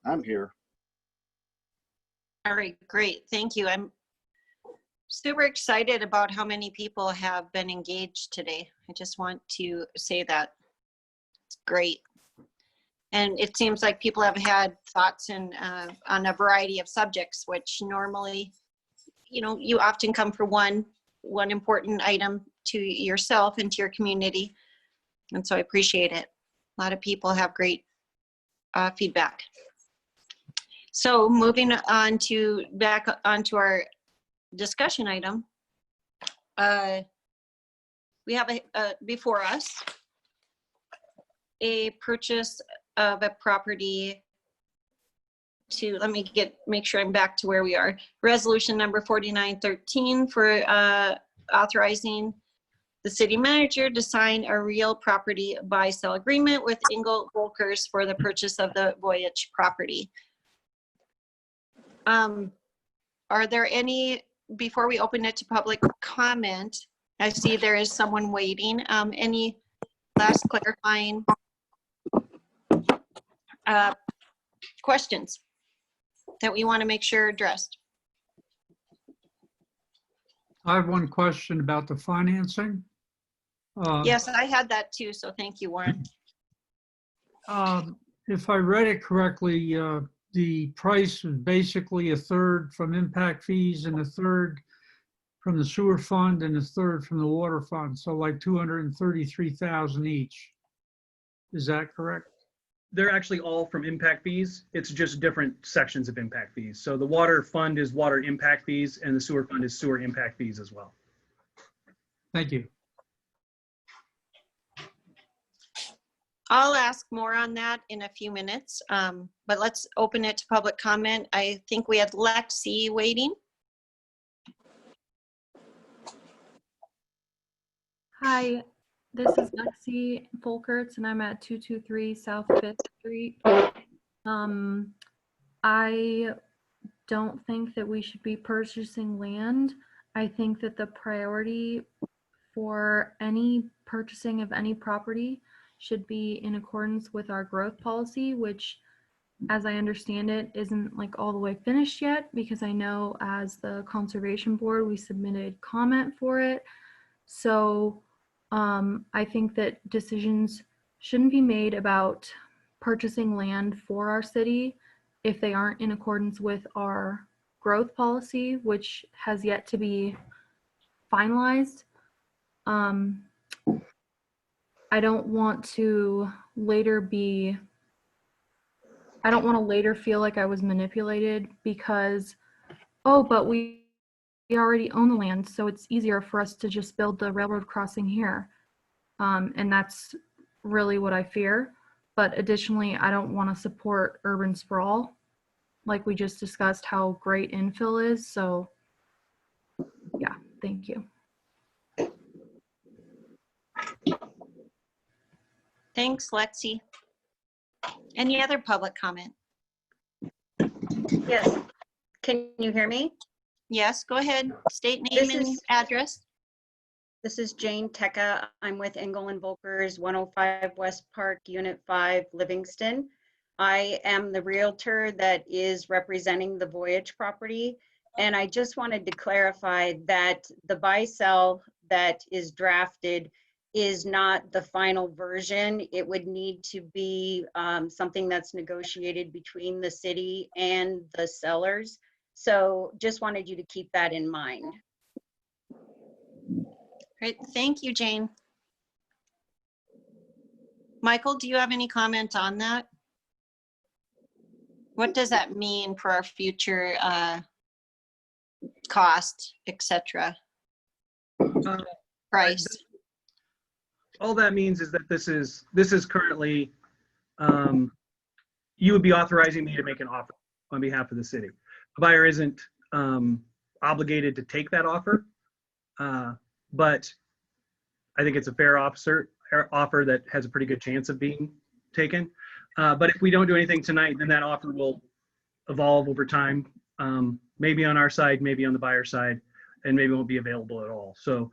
Speaker 16: I'm here.
Speaker 2: All right, great. Thank you. I'm super excited about how many people have been engaged today. I just want to say that. It's great. And it seems like people have had thoughts on a variety of subjects, which normally, you often come for one important item to yourself and to your community. And so I appreciate it. A lot of people have great feedback. So moving on back onto our discussion item, we have before us a purchase of a property make sure I'm back to where we are. Resolution number 4913 for authorizing the city manager to sign a real property buy-sell agreement with Engle Volkers for the purchase of the Voyich property. Are there any, before we open it to public comment, I see there is someone waiting. Any last clarifying questions that we want to make sure addressed?
Speaker 5: I have one question about the financing.
Speaker 2: Yes, I had that too, so thank you, Warren.
Speaker 5: If I read it correctly, the price is basically a third from impact fees and a third from the sewer fund and a third from the water fund. So like 233,000 each. Is that correct?
Speaker 7: They're actually all from impact fees. It's just different sections of impact fees. So the water fund is water impact fees and the sewer fund is sewer impact fees as well.
Speaker 5: Thank you.
Speaker 2: I'll ask more on that in a few minutes, but let's open it to public comment. I think we had Lexi waiting.
Speaker 12: Hi, this is Lexi Volkers, and I'm at 223 South 5th Street. I don't think that we should be purchasing land. I think that the priority for any purchasing of any property should be in accordance with our growth policy, which as I understand it, isn't like all the way finished yet, because I know as the conservation board, we submitted comment for it. So I think that decisions shouldn't be made about purchasing land for our city if they aren't in accordance with our growth policy, which has yet to be finalized. I don't want to later feel like I was manipulated because, oh, but we already own the land, so it's easier for us to just build the railroad crossing here. And that's really what I fear. But additionally, I don't want to support urban sprawl, like we just discussed how great infill is. So yeah, thank you.
Speaker 2: Thanks, Lexi. Any other public comment?
Speaker 17: Yes. Can you hear me?
Speaker 2: Yes, go ahead. State name and address.
Speaker 17: This is Jane Tecca. I'm with Engle Volkers, 105 West Park, Unit 5, Livingston. I am the realtor that is representing the Voyich property. And I just wanted to clarify that the buy-sell that is drafted is not the final version. It would need to be something that's negotiated between the city and the sellers. So just wanted you to keep that in mind.
Speaker 2: Great, thank you, Jane. Michael, do you have any comment on that? What does that mean for our future cost, etc.? Price.
Speaker 7: All that means is that this is currently, you would be authorizing me to make an offer on behalf of the city. The buyer isn't obligated to take that offer, but I think it's a fair offer that has a pretty good chance of being taken. But if we don't do anything tonight, then that offer will evolve over time, maybe on our side, maybe on the buyer side, and maybe won't be available at all. So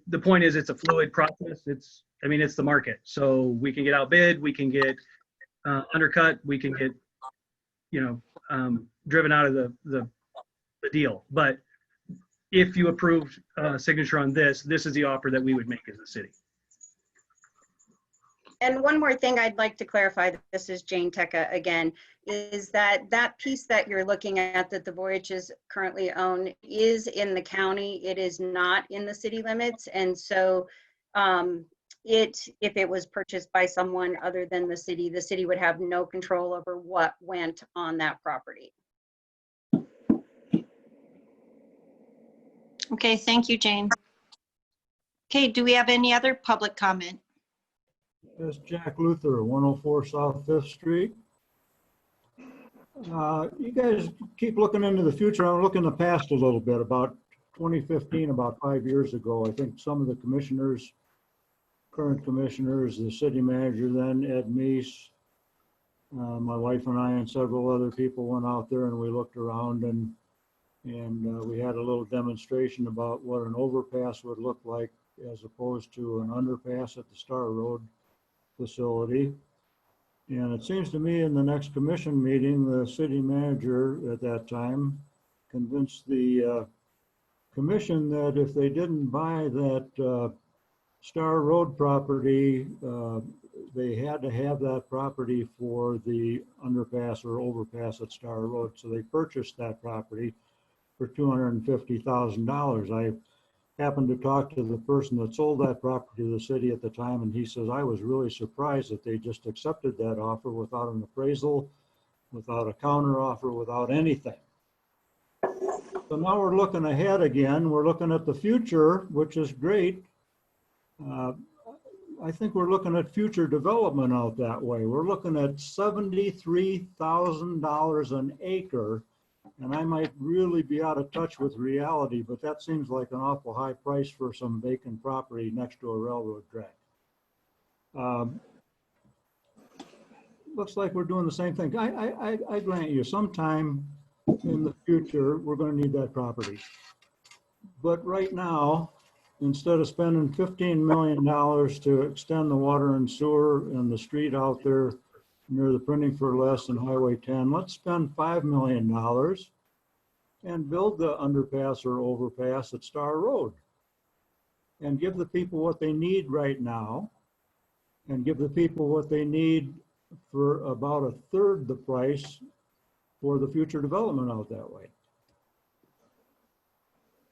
Speaker 7: the point is, it's a fluid process. It's the market. So we can get outbid, we can get undercut, we can get, driven out of the deal. But if you approved signature on this is the offer that we would make as a city.
Speaker 17: And one more thing I'd like to clarify, this is Jane Tecca again, is that piece that you're looking at that the Voyiches currently own is in the county. It is not in the city limits. And so if it was purchased by someone other than the city would have no control over what went on that property.
Speaker 2: Okay, thank you, Jane. Okay, do we have any other public comment?
Speaker 8: This is Jack Luther, 104 South 5th Street. You guys keep looking into the future. I'm looking in the past a little bit. About 2015, about 5 years ago, I think some of the commissioners, current commissioners, the city manager then, Ed Meese, my wife and I and several other people went out there and we looked around and we had a little demonstration about what an overpass would look like as opposed to an underpass at the Star Road facility. And it seems to me in the next commission meeting, the city manager at that time convinced the commission that if they didn't buy that Star Road property, they had to have that property for the underpass or overpass at Star Road. So they purchased that property for $250,000. I happened to talk to the person that sold that property to the city at the time, and he says, I was really surprised that they just accepted that offer without an appraisal, without a counter offer, without anything. So now we're looking ahead again. We're looking at the future, which is great. I think we're looking at future development out that way. We're looking at $73,000 an acre. And I might really be out of touch with reality, but that seems like an awful high price for some vacant property next to a railroad track. Looks like we're doing the same thing. I grant you, sometime in the future, we're going to need that property. But right now, instead of spending $15 million to extend the water and sewer and the street out there near the printing for less than Highway 10. Let's spend $5 million and build the underpass or overpass at Star Road and give the people what they need right now and give the people what they need for about a third the price for the future development out that way.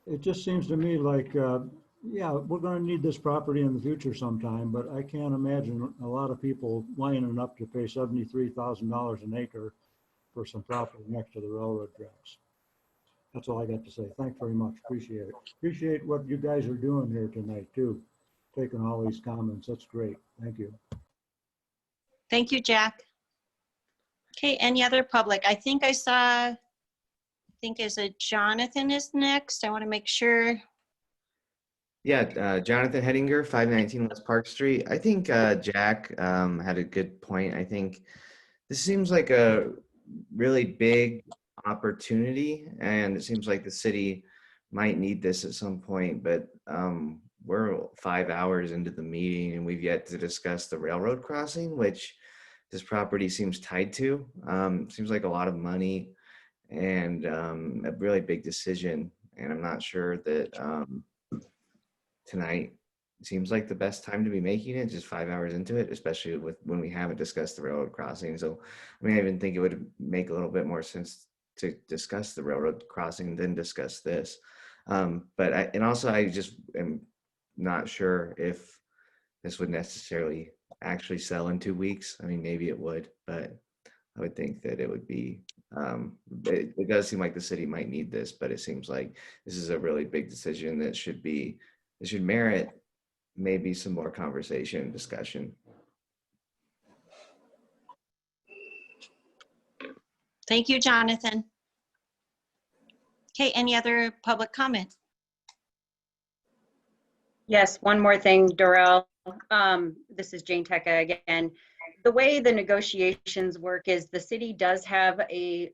Speaker 8: It just seems to me like, yeah, we're going to need this property in the future sometime, but I can't imagine a lot of people lining up to pay $73,000 an acre for some property next to the railroad tracks. That's all I got to say. Thanks very much. Appreciate it. Appreciate what you guys are doing here tonight too. Taking all these comments. That's great. Thank you.
Speaker 2: Thank you, Jack. Okay, any other public? I think is it Jonathan is next? I want to make sure.
Speaker 11: Yeah, Jonathan Hedinger, 519 West Park Street. I think Jack had a good point. I think this seems like a really big opportunity, and it seems like the city might need this at some point, but we're 5 hours into the meeting and we've yet to discuss the railroad crossing, which this property seems tied to. Seems like a lot of money and a really big decision, and I'm not sure that tonight seems like the best time to be making it, just 5 hours into it, especially when we haven't discussed the railroad crossing. So I mean, I even think it would make a little bit more sense to discuss the railroad crossing than discuss this. But I just am not sure if this would necessarily actually sell in 2 weeks. I mean, maybe it would, but I would think that it would be, it does seem like the city might need this, but it seems like this is a really big decision that should merit maybe some more conversation and discussion.
Speaker 2: Thank you, Jonathan. Okay, any other public comment?
Speaker 17: Yes, one more thing, Dorel. This is Jane Tecca again. The way the negotiations work is the city does have a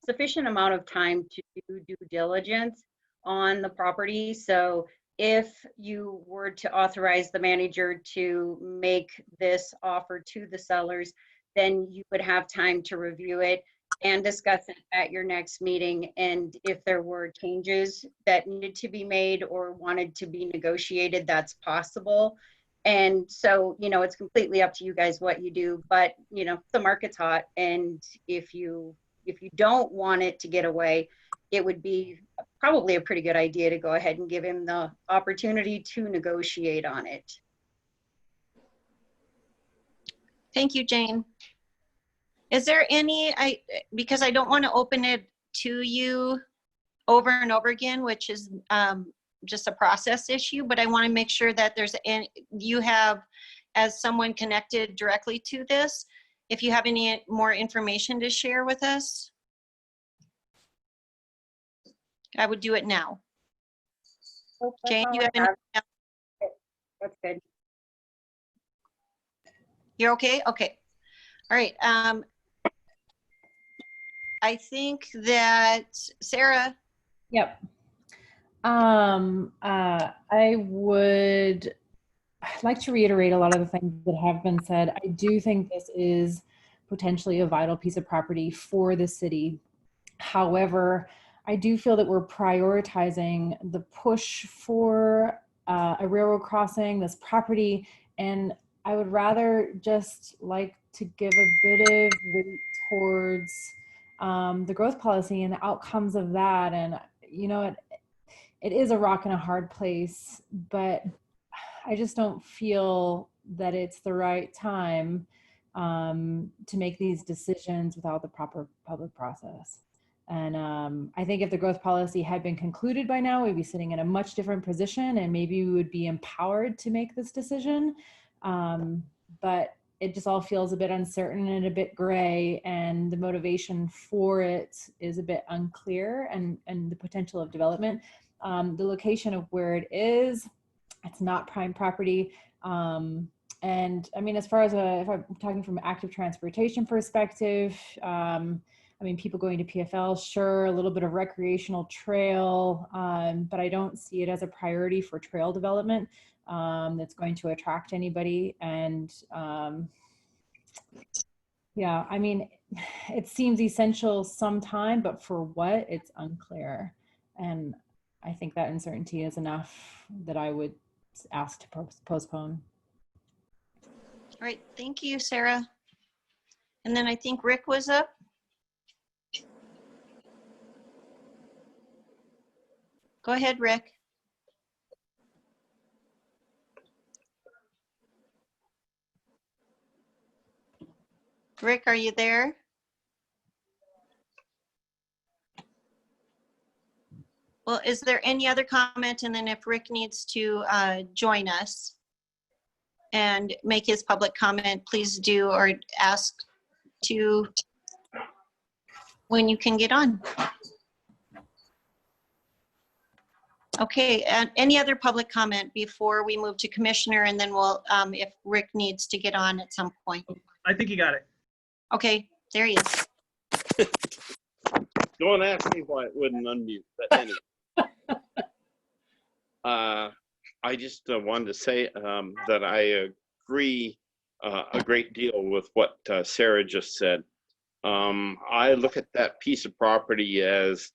Speaker 17: sufficient amount of time to do due diligence on the property. So if you were to authorize the manager to make this offer to the sellers, then you would have time to review it and discuss it at your next meeting. And if there were changes that needed to be made or wanted to be negotiated, that's possible. And so, it's completely up to you guys what you do, but the market's hot. And if you don't want it to get away, it would be probably a pretty good idea to go ahead and give him the opportunity to negotiate on it.
Speaker 2: Thank you, Jane. Is there any, because I don't want to open it to you over and over again, which is just a process issue, but I want to make sure that you have, as someone connected directly to this, if you have any more information to share with us, I would do it now. Jane, you have any?
Speaker 17: That's good.
Speaker 2: You're okay? Okay. All right. I think that Sarah.
Speaker 4: Yep. I would like to reiterate a lot of the things that have been said. I do think this is potentially a vital piece of property for the city. However, I do feel that we're prioritizing the push for a railroad crossing, this property, and I would rather just like to give a bit of weight towards the growth policy and the outcomes of that. And it is a rock and a hard place, but I just don't feel that it's the right time to make these decisions without the proper public process. And I think if the growth policy had been concluded by now, we'd be sitting in a much different position and maybe we would be empowered to make this decision. But it just all feels a bit uncertain and a bit gray, and the motivation for it is a bit unclear, and the potential of development. The location of where it is, it's not prime property. And I mean, as far as if I'm talking from an active transportation perspective, I mean, people going to PFL, sure, a little bit of recreational trail, but I don't see it as a priority for trail development that's going to attract anybody. And Yeah, I mean, it seems essential sometime, but for what, it's unclear. And I think that uncertainty is enough that I would ask to postpone.
Speaker 2: All right, thank you, Sarah. And then I think Rick was up. Go ahead, Rick. Rick, are you there? Well, is there any other comment? And then if Rick needs to join us and make his public comment, please do, or ask to when you can get on. Okay, and any other public comment before we move to commissioner, and then we'll, if Rick needs to get on at some point.
Speaker 7: I think you got it.
Speaker 2: Okay, there he is.
Speaker 18: Don't ask me why it wouldn't unmute, but anyway. I just wanted to say that I agree a great deal with what Sarah just said. I look at that piece of property as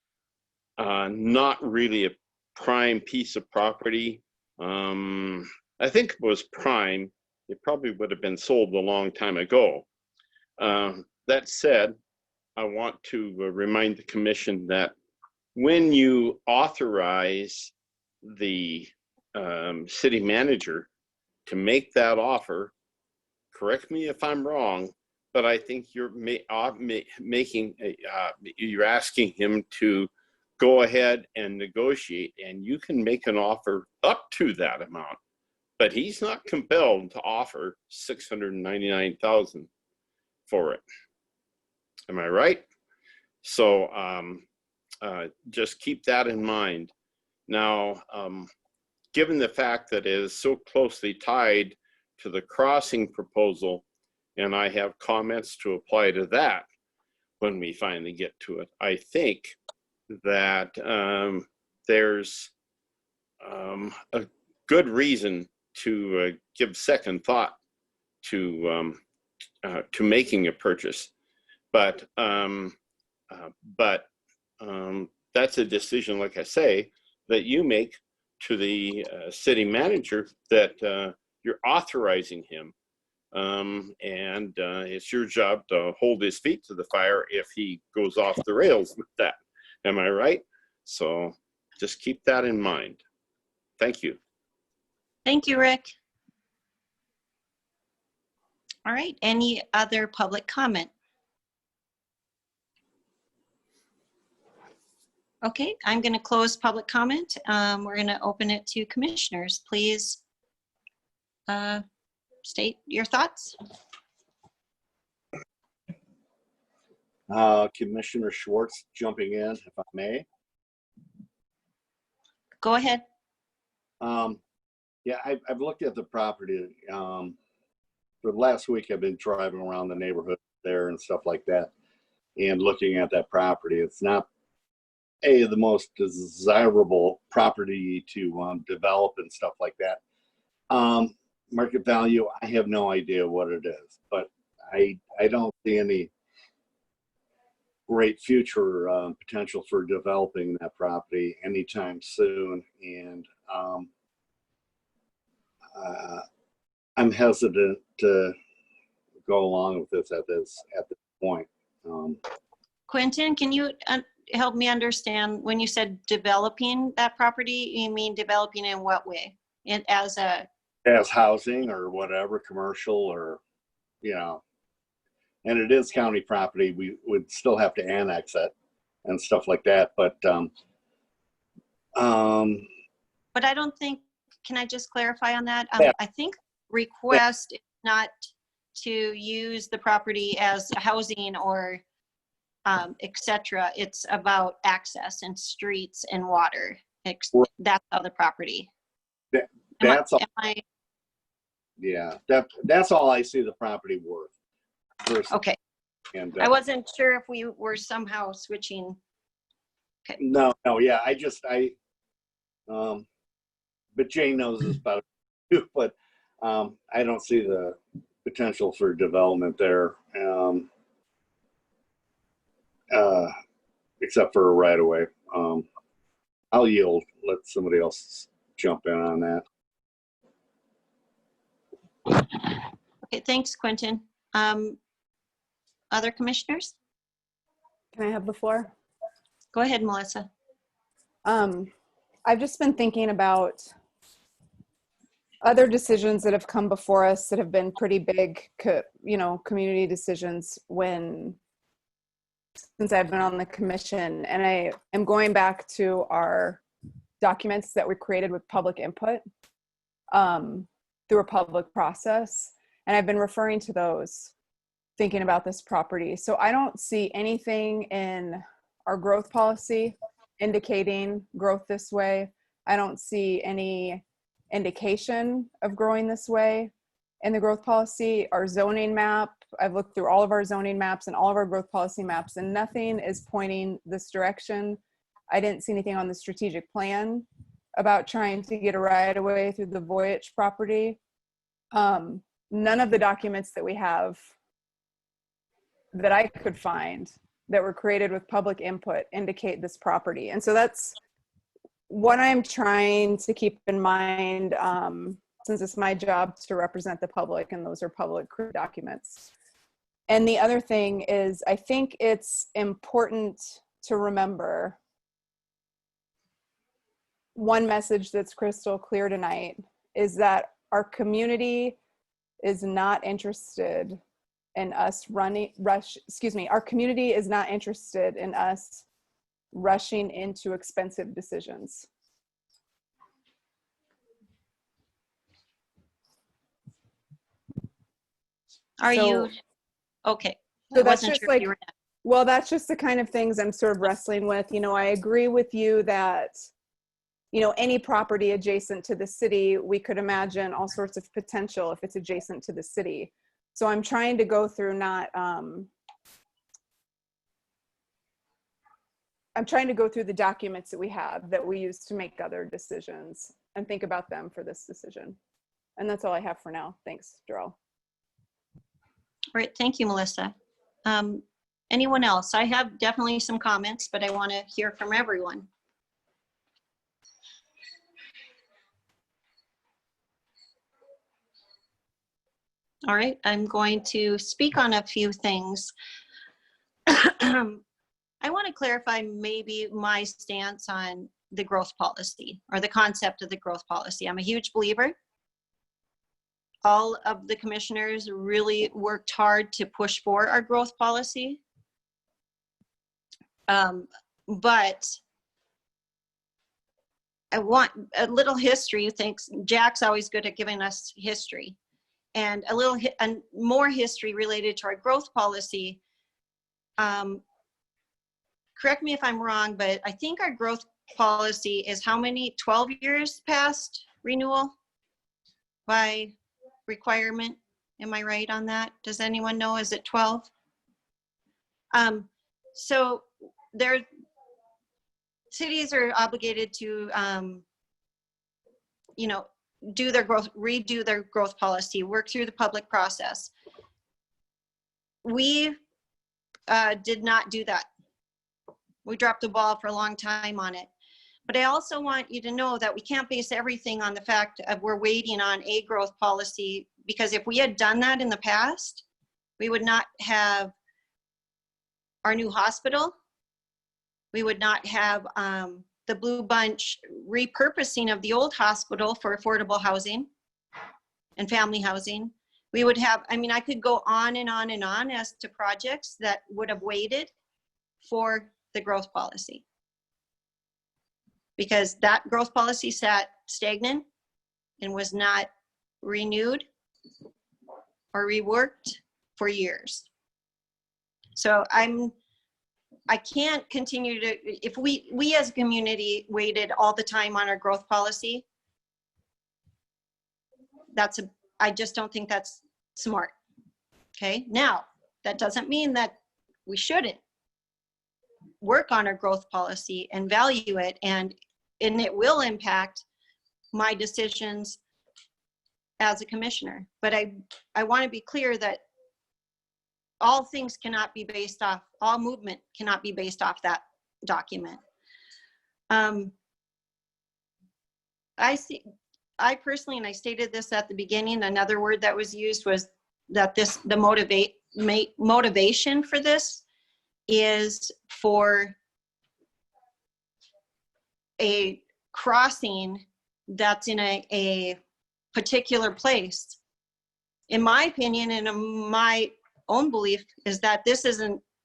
Speaker 18: not really a prime piece of property. I think if it was prime, it probably would have been sold a long time ago. That said, I want to remind the commission that when you authorize the city manager to make that offer, correct me if I'm wrong, but I think you're you're asking him to go ahead and negotiate, and you can make an offer up to that amount, but he's not compelled to offer $699,000 for it. Am I right? So just keep that in mind. Now, given the fact that it is so closely tied to the crossing proposal, and I have comments to apply to that when we finally get to it, I think that there's a good reason to give second thought to making a purchase. But that's a decision, like I say, that you make to the city manager, that you're authorizing him. And it's your job to hold his feet to the fire if he goes off the rails with that. Am I right? So just keep that in mind. Thank you.
Speaker 2: Thank you, Rick. All right, any other public comment? Okay, I'm going to close public comment. We're going to open it to commissioners. Please state your thoughts.
Speaker 16: Commissioner Schwartz jumping in, if I may.
Speaker 2: Go ahead.
Speaker 16: Yeah, I've looked at the property. For the last week, I've been driving around the neighborhood there and stuff like that, and looking at that property. It's not the most desirable property to develop and stuff like that. Market value, I have no idea what it is, but I don't see any great future potential for developing that property anytime soon. And I'm hesitant to go along with this at this point.
Speaker 2: Quentin, can you help me understand, when you said developing that property, you mean developing in what way? As
Speaker 16: housing or whatever, commercial, or, you know, and it is county property. We would still have to annex it and stuff like that. But
Speaker 2: I don't think, can I just clarify on that?
Speaker 16: Yeah.
Speaker 2: I think request is not to use the property as housing or etc. It's about access and streets and water. That's all the property.
Speaker 16: That's all. Yeah, that's all I see the property worth. Personally.
Speaker 2: Okay.
Speaker 16: And
Speaker 2: I wasn't sure if we were somehow switching. Okay.
Speaker 16: No, yeah, but Jane knows this about it too, but I don't see the potential for development there, except for a right of way. I'll yield, let somebody else jump in on that.
Speaker 2: Okay, thanks, Quentin. Other commissioners?
Speaker 15: Can I have the floor?
Speaker 2: Go ahead, Melissa.
Speaker 15: I've just been thinking about other decisions that have come before us that have been pretty big, community decisions since I've been on the commission. And I am going back to our documents that were created with public input through a public process. And I've been referring to those, thinking about this property. So I don't see anything in our growth policy indicating growth this way. I don't see any indication of growing this way in the growth policy. Our zoning map, I've looked through all of our zoning maps and all of our growth policy maps, and nothing is pointing this direction. I didn't see anything on the strategic plan about trying to get a right of way through the Voyich property. None of the documents that we have that I could find that were created with public input indicate this property. And so that's what I'm trying to keep in mind, since it's my job to represent the public, and those are public documents. And the other thing is, I think it's important to remember one message that's crystal clear tonight is that our community is not interested in us our community is not interested in us rushing into expensive decisions.
Speaker 2: Are you okay?
Speaker 15: So
Speaker 2: I
Speaker 15: that's
Speaker 2: wasn't
Speaker 15: just
Speaker 2: sure if
Speaker 15: like,
Speaker 2: you were-
Speaker 15: well, that's just the kind of things I'm sort of wrestling with. I agree with you that, any property adjacent to the city, we could imagine all sorts of potential if it's adjacent to the city. So I'm trying to go through I'm trying to go through the documents that we have that we use to make other decisions and think about them for this decision. And that's all I have for now. Thanks, Darrell.
Speaker 2: All right, thank you, Melissa. Anyone else? I have definitely some comments, but I want to hear from everyone. All right, I'm going to speak on a few things. I want to clarify maybe my stance on the growth policy or the concept of the growth policy. I'm a huge believer. All of the commissioners really worked hard to push for our growth policy. But I want a little history. Thanks. Jack's always good at giving us history. And a little more history related to our growth policy. Correct me if I'm wrong, but I think our growth policy is how many, 12 years past renewal by requirement? Am I right on that? Does anyone know? Is it 12? So cities are obligated to, do their growth, redo their growth policy, work through the public process. We did not do that. We dropped the ball for a long time on it. But I also want you to know that we can't base everything on the fact of we're waiting on a growth policy, because if we had done that in the past, we would not have our new hospital. We would not have the Blue Bunch repurposing of the old hospital for affordable housing and family housing. We would have, I could go on and on and on as to projects that would have waited for the growth policy, because that growth policy sat stagnant and was not renewed or reworked for years. So I can't continue to, if we as a community waited all the time on our growth policy, I just don't think that's smart. Okay, now that doesn't mean that we shouldn't work on our growth policy and value it, and it will impact my decisions as a commissioner. But I want to be clear that all things cannot be based off, all movement cannot be based off that document. I personally, and I stated this at the beginning, another word that was used was that the motivation for this is for a crossing that's in a particular place. In my opinion, and in my own belief, is that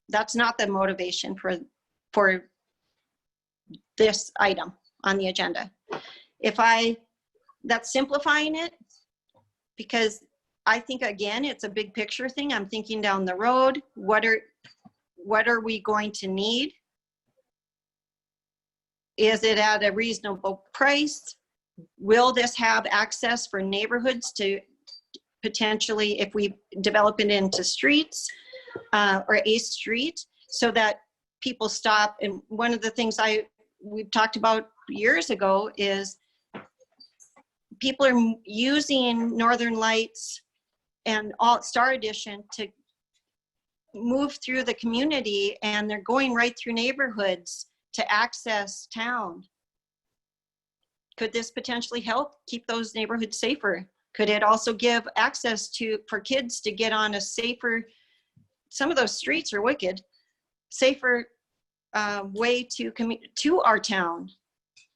Speaker 2: that's not the motivation for this item on the agenda. That's simplifying it, because I think, again, it's a big picture thing. I'm thinking down the road, what are we going to need? Is it at a reasonable price? Will this have access for neighborhoods to potentially, if we develop it into streets or a street, so that people stop? And one of the things we've talked about years ago is people are using Northern Lights and Star Edition to move through the community, and they're going right through neighborhoods to access town. Could this potentially help keep those neighborhoods safer? Could it also give access for kids to get on a safer, some of those streets are wicked, safer way to our town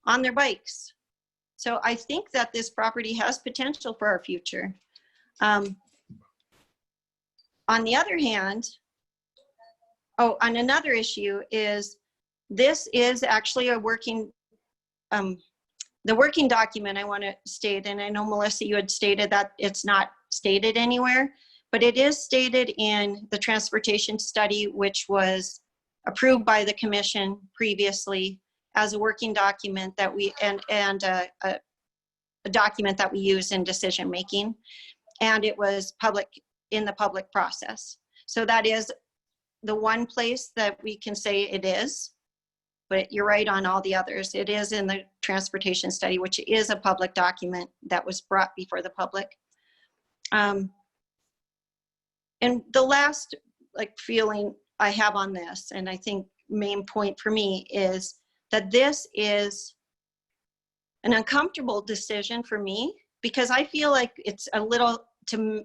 Speaker 2: on their bikes? So I think that this property has potential for our future. On the other hand, on another issue is, this is actually a working, the working document I want to state, and I know, Melissa, you had stated that it's not stated anywhere, but it is stated in the transportation study, which was approved by the commission previously as a working document that and a document that we use in decision making, and it was in the public process. So that is the one place that we can say it is, but you're right on all the others. It is in the transportation study, which is a public document that was brought before the public. And the last feeling I have on this, and I think main point for me, is that this is an uncomfortable decision for me, because I feel like it's a little to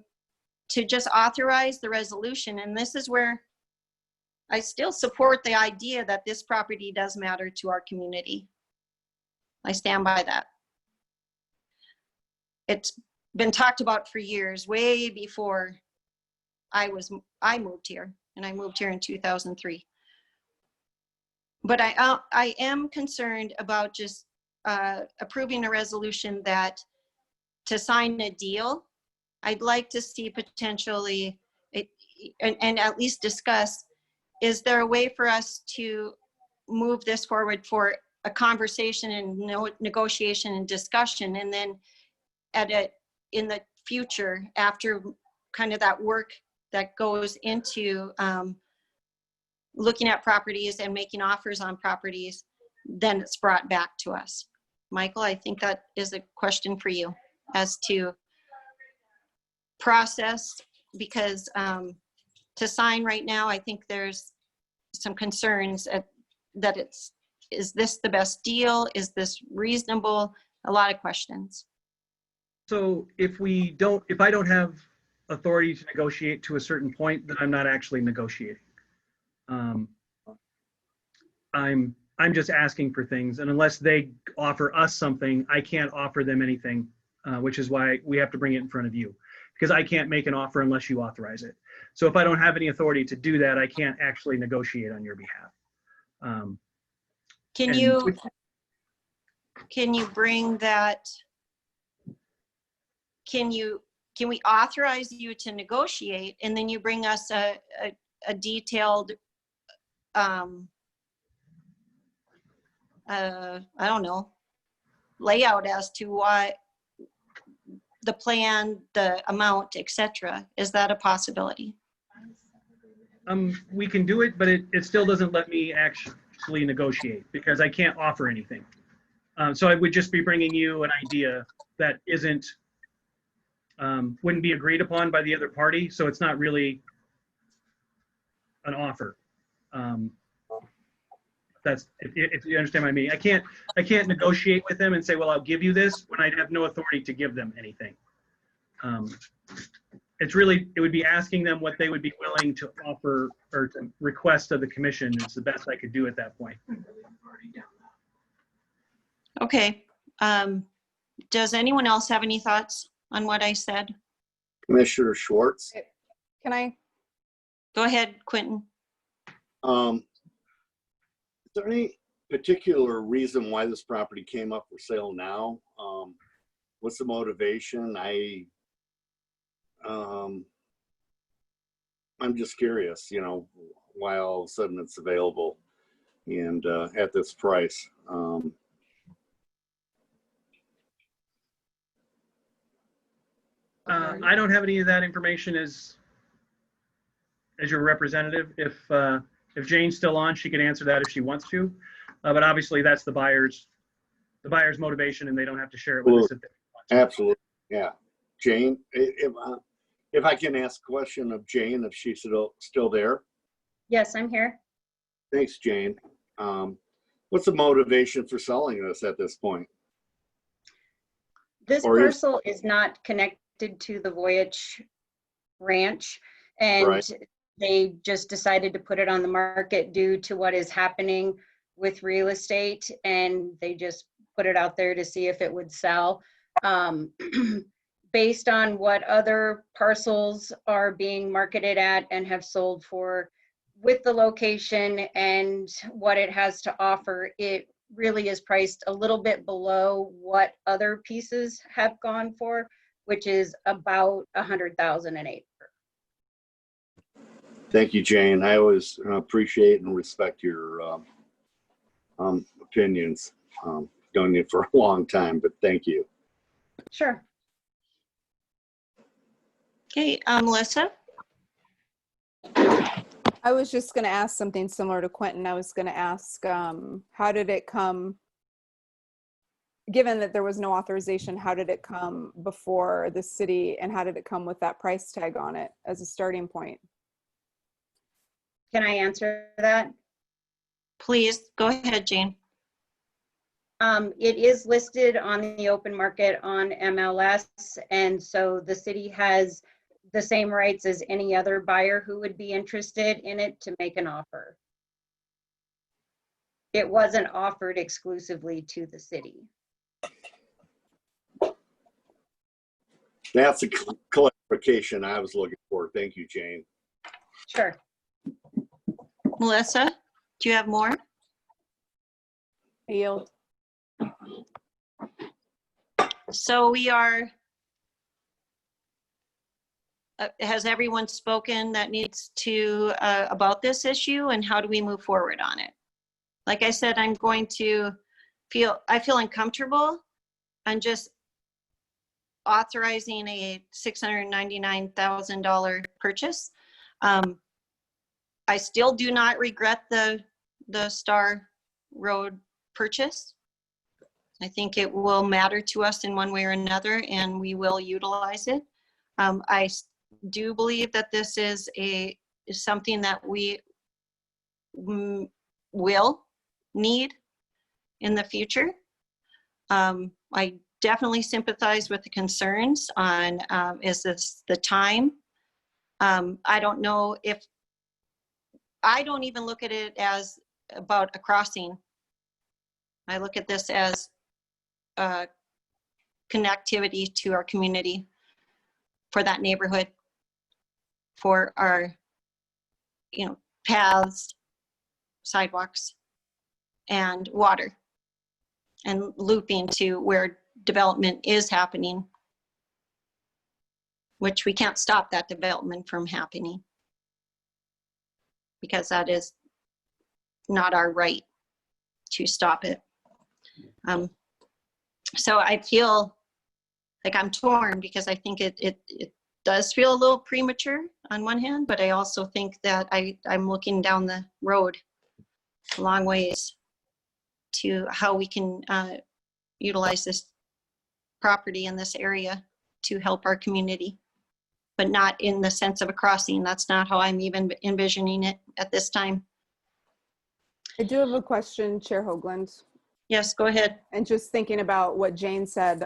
Speaker 2: just authorize the resolution. And this is where I still support the idea that this property does matter to our community. I stand by that. It's been talked about for years, way before I moved here, and I moved here in 2003. But I am concerned about just approving a resolution that to sign a deal. I'd like to see potentially, and at least discuss, is there a way for us to move this forward for a conversation and negotiation and discussion, and then in the future, after kind of that work that goes into looking at properties and making offers on properties, then it's brought back to us. Michael, I think that is a question for you as to process, because to sign right now, I think there's some concerns that is this the best deal? Is this reasonable? A lot of questions.
Speaker 7: So if I don't have authority to negotiate to a certain point, then I'm not actually negotiating. I'm just asking for things, and unless they offer us something, I can't offer them anything, which is why we have to bring it in front of you, because I can't make an offer unless you authorize it. So if I don't have any authority to do that, I can't actually negotiate on your behalf.
Speaker 2: Can you bring that? Can we authorize you to negotiate, and then you bring us a detailed I don't know, layout as to why the plan, the amount, etc. Is that a possibility?
Speaker 7: We can do it, but it still doesn't let me actually negotiate, because I can't offer anything. So I would just be bringing you an idea that isn't wouldn't be agreed upon by the other party, so it's not really an offer. That's, if you understand what I mean. I can't negotiate with them and say, well, I'll give you this when I have no authority to give them anything. It's really, it would be asking them what they would be willing to offer or to request of the commission is the best I could do at that point.
Speaker 2: Okay. Does anyone else have any thoughts on what I said?
Speaker 16: Commissioner Schwartz.
Speaker 15: Can I?
Speaker 2: Go ahead, Quentin.
Speaker 16: Is there any particular reason why this property came up for sale now? What's the motivation? I'm just curious, you know, why all of a sudden it's available and at this price.
Speaker 7: I don't have any of that information as your representative. If Jane's still on, she can answer that if she wants to. But obviously that's the buyer's motivation, and they don't have to share it with us. If they want to.
Speaker 16: Absolutely, yeah. Jane, if I can ask a question of Jane, if she's still there.
Speaker 17: Yes, I'm here.
Speaker 16: Thanks, Jane. What's the motivation for selling this at this point?
Speaker 17: This parcel is not connected to the Voyich ranch, and
Speaker 16: Right.
Speaker 17: they just decided to put it on the market due to what is happening with real estate, and they just put it out there to see if it would sell. Based on what other parcels are being marketed at and have sold for, with the location and what it has to offer, it really is priced a little bit below what other pieces have gone for, which is about $100,000 an acre.
Speaker 16: Thank you, Jane. I always appreciate and respect your opinions. Known you for a long time, but thank you.
Speaker 17: Sure.
Speaker 2: Okay, Melissa?
Speaker 15: I was just going to ask something similar to Quentin. I was going to ask, how did it come, given that there was no authorization, how did it come before the city, and how did it come with that price tag on it as a starting point?
Speaker 17: Can I answer that?
Speaker 2: Please, go ahead, Jane.
Speaker 17: It is listed on the open market on MLS, and so the city has the same rights as any other buyer who would be interested in it to make an offer. It wasn't offered exclusively to the city.
Speaker 16: That's a clarification I was looking for. Thank you, Jane.
Speaker 17: Sure.
Speaker 2: Melissa, do you have more?
Speaker 15: I yield.
Speaker 2: So we are, has everyone spoken that needs to, about this issue, and how do we move forward on it? Like I said, I feel uncomfortable on just authorizing a $699,000 purchase. I still do not regret the Star Road purchase. I think it will matter to us in one way or another, and we will utilize it. I do believe that this is something that we will need in the future. I definitely sympathize with the concerns on, is this the time? I don't know if, I don't even look at it as about a crossing. I look at this as connectivity to our community, for that neighborhood, for our, paths, sidewalks, and water, and looping to where development is happening, which we can't stop that development from happening, because that is not our right to stop it. So I feel like I'm torn, because I think it does feel a little premature on one hand, but I also think that I'm looking down the road a long ways to how we can utilize this property in this area to help our community, but not in the sense of a crossing. That's not how I'm even envisioning it at this time.
Speaker 15: I do have a question, Chair Hoagland.
Speaker 2: Yes, go ahead.
Speaker 15: And just thinking about what Jane said,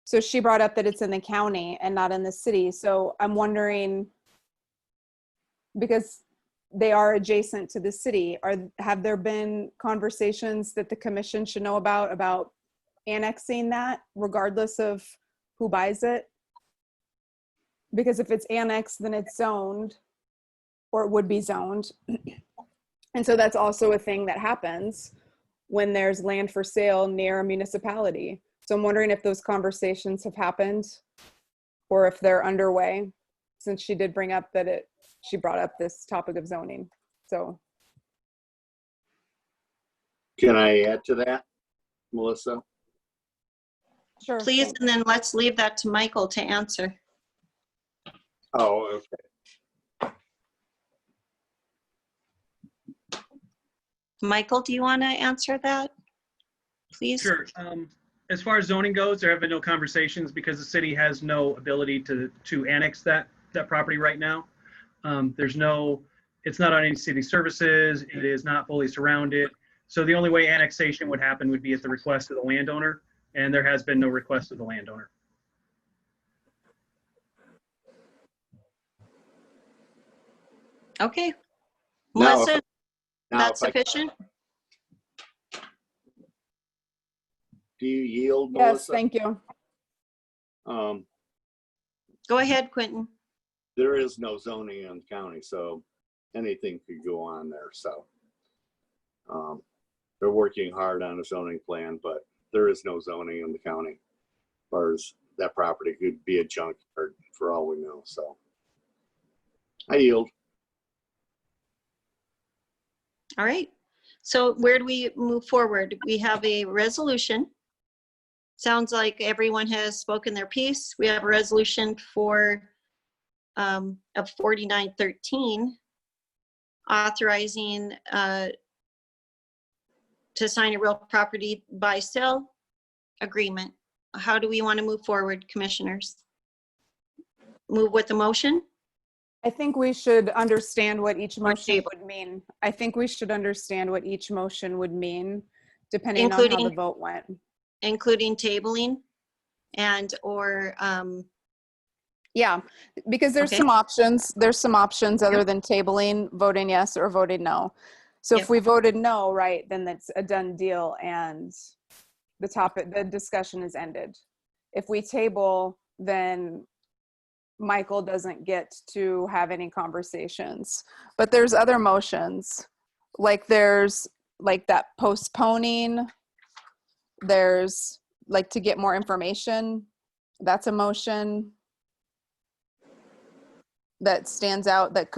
Speaker 15: so she brought up that it's in the county and not in the city. So I'm wondering, because they are adjacent to the city, have there been conversations that the commission should know about annexing that regardless of who buys it? Because if it's annexed, then it's zoned, or it would be zoned. And so that's also a thing that happens when there's land for sale near a municipality. So I'm wondering if those conversations have happened or if they're underway, since she did bring up that she brought up this topic of zoning. So.
Speaker 16: Can I add to that, Melissa?
Speaker 15: Sure.
Speaker 2: Please,
Speaker 15: thanks.
Speaker 2: and then let's leave that to Michael to answer.
Speaker 16: Oh, okay.
Speaker 2: Michael, do you want to answer that, please?
Speaker 7: Sure. As far as zoning goes, there have been no conversations because the city has no ability to annex that property right now. It's not on any city services. It is not fully surrounded. So the only way annexation would happen would be at the request of the landowner, and there has been no request of the landowner.
Speaker 2: Okay.
Speaker 16: Now,
Speaker 2: Melissa,
Speaker 16: now
Speaker 2: that's
Speaker 16: if I-
Speaker 2: sufficient?
Speaker 16: Do you yield,
Speaker 15: Yes,
Speaker 16: Melissa?
Speaker 15: thank you.
Speaker 2: Go ahead, Quentin.
Speaker 16: There is no zoning in the county, so anything could go on there. So they're working hard on a zoning plan, but there is no zoning in the county. As far as that property could be a junkyard for all we know. So I yield.
Speaker 2: All right. So where do we move forward? We have a resolution. Sounds like everyone has spoken their piece. We have a resolution for of 4913 authorizing to sign a real property buy sell agreement. How do we want to move forward, commissioners? Move with the motion?
Speaker 15: I think we should understand what each motion
Speaker 2: table.
Speaker 15: would mean. I think we should understand what each motion would mean, depending on how the
Speaker 2: Including-
Speaker 15: vote went.
Speaker 2: Including tabling and or
Speaker 15: Yeah, because there's
Speaker 2: Okay.
Speaker 15: some options. There's some options other than tabling, voting yes or voting no. So
Speaker 2: Yep.
Speaker 15: if we voted no, right, then that's a done deal and the discussion is ended. If we table, then Michael doesn't get to have any conversations. But there's other motions, like there's like that postponing, there's like to get more information. That's a motion that stands out that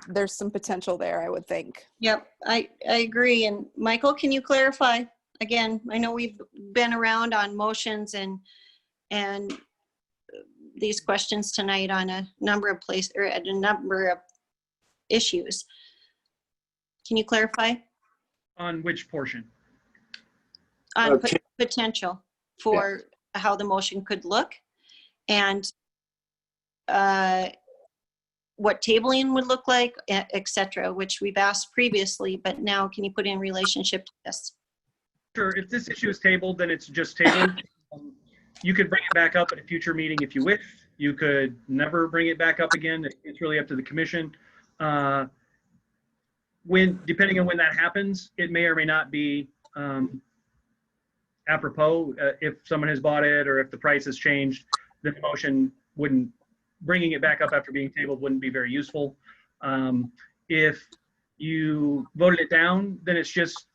Speaker 15: there's some potential there, I would think.
Speaker 2: Yep, I agree. And Michael, can you clarify? Again, I know we've been around on motions and these questions tonight on a number of places or at a number of issues. Can you clarify
Speaker 7: On which portion?
Speaker 2: on
Speaker 16: Okay.
Speaker 2: potential for how the motion could look and what tabling would look like, et cetera, which we've asked previously, but now can you put in relationship to this?
Speaker 7: Sure. If this issue is tabled, then it's just tabled. You could bring it back up at a future meeting if you wish. You could never bring it back up again. It's really up to the commission. Depending on when that happens, it may or may not be apropos. If someone has bought it or if the price has changed, then the motion bringing it back up after being tabled wouldn't be very useful. If you voted it down, then it's just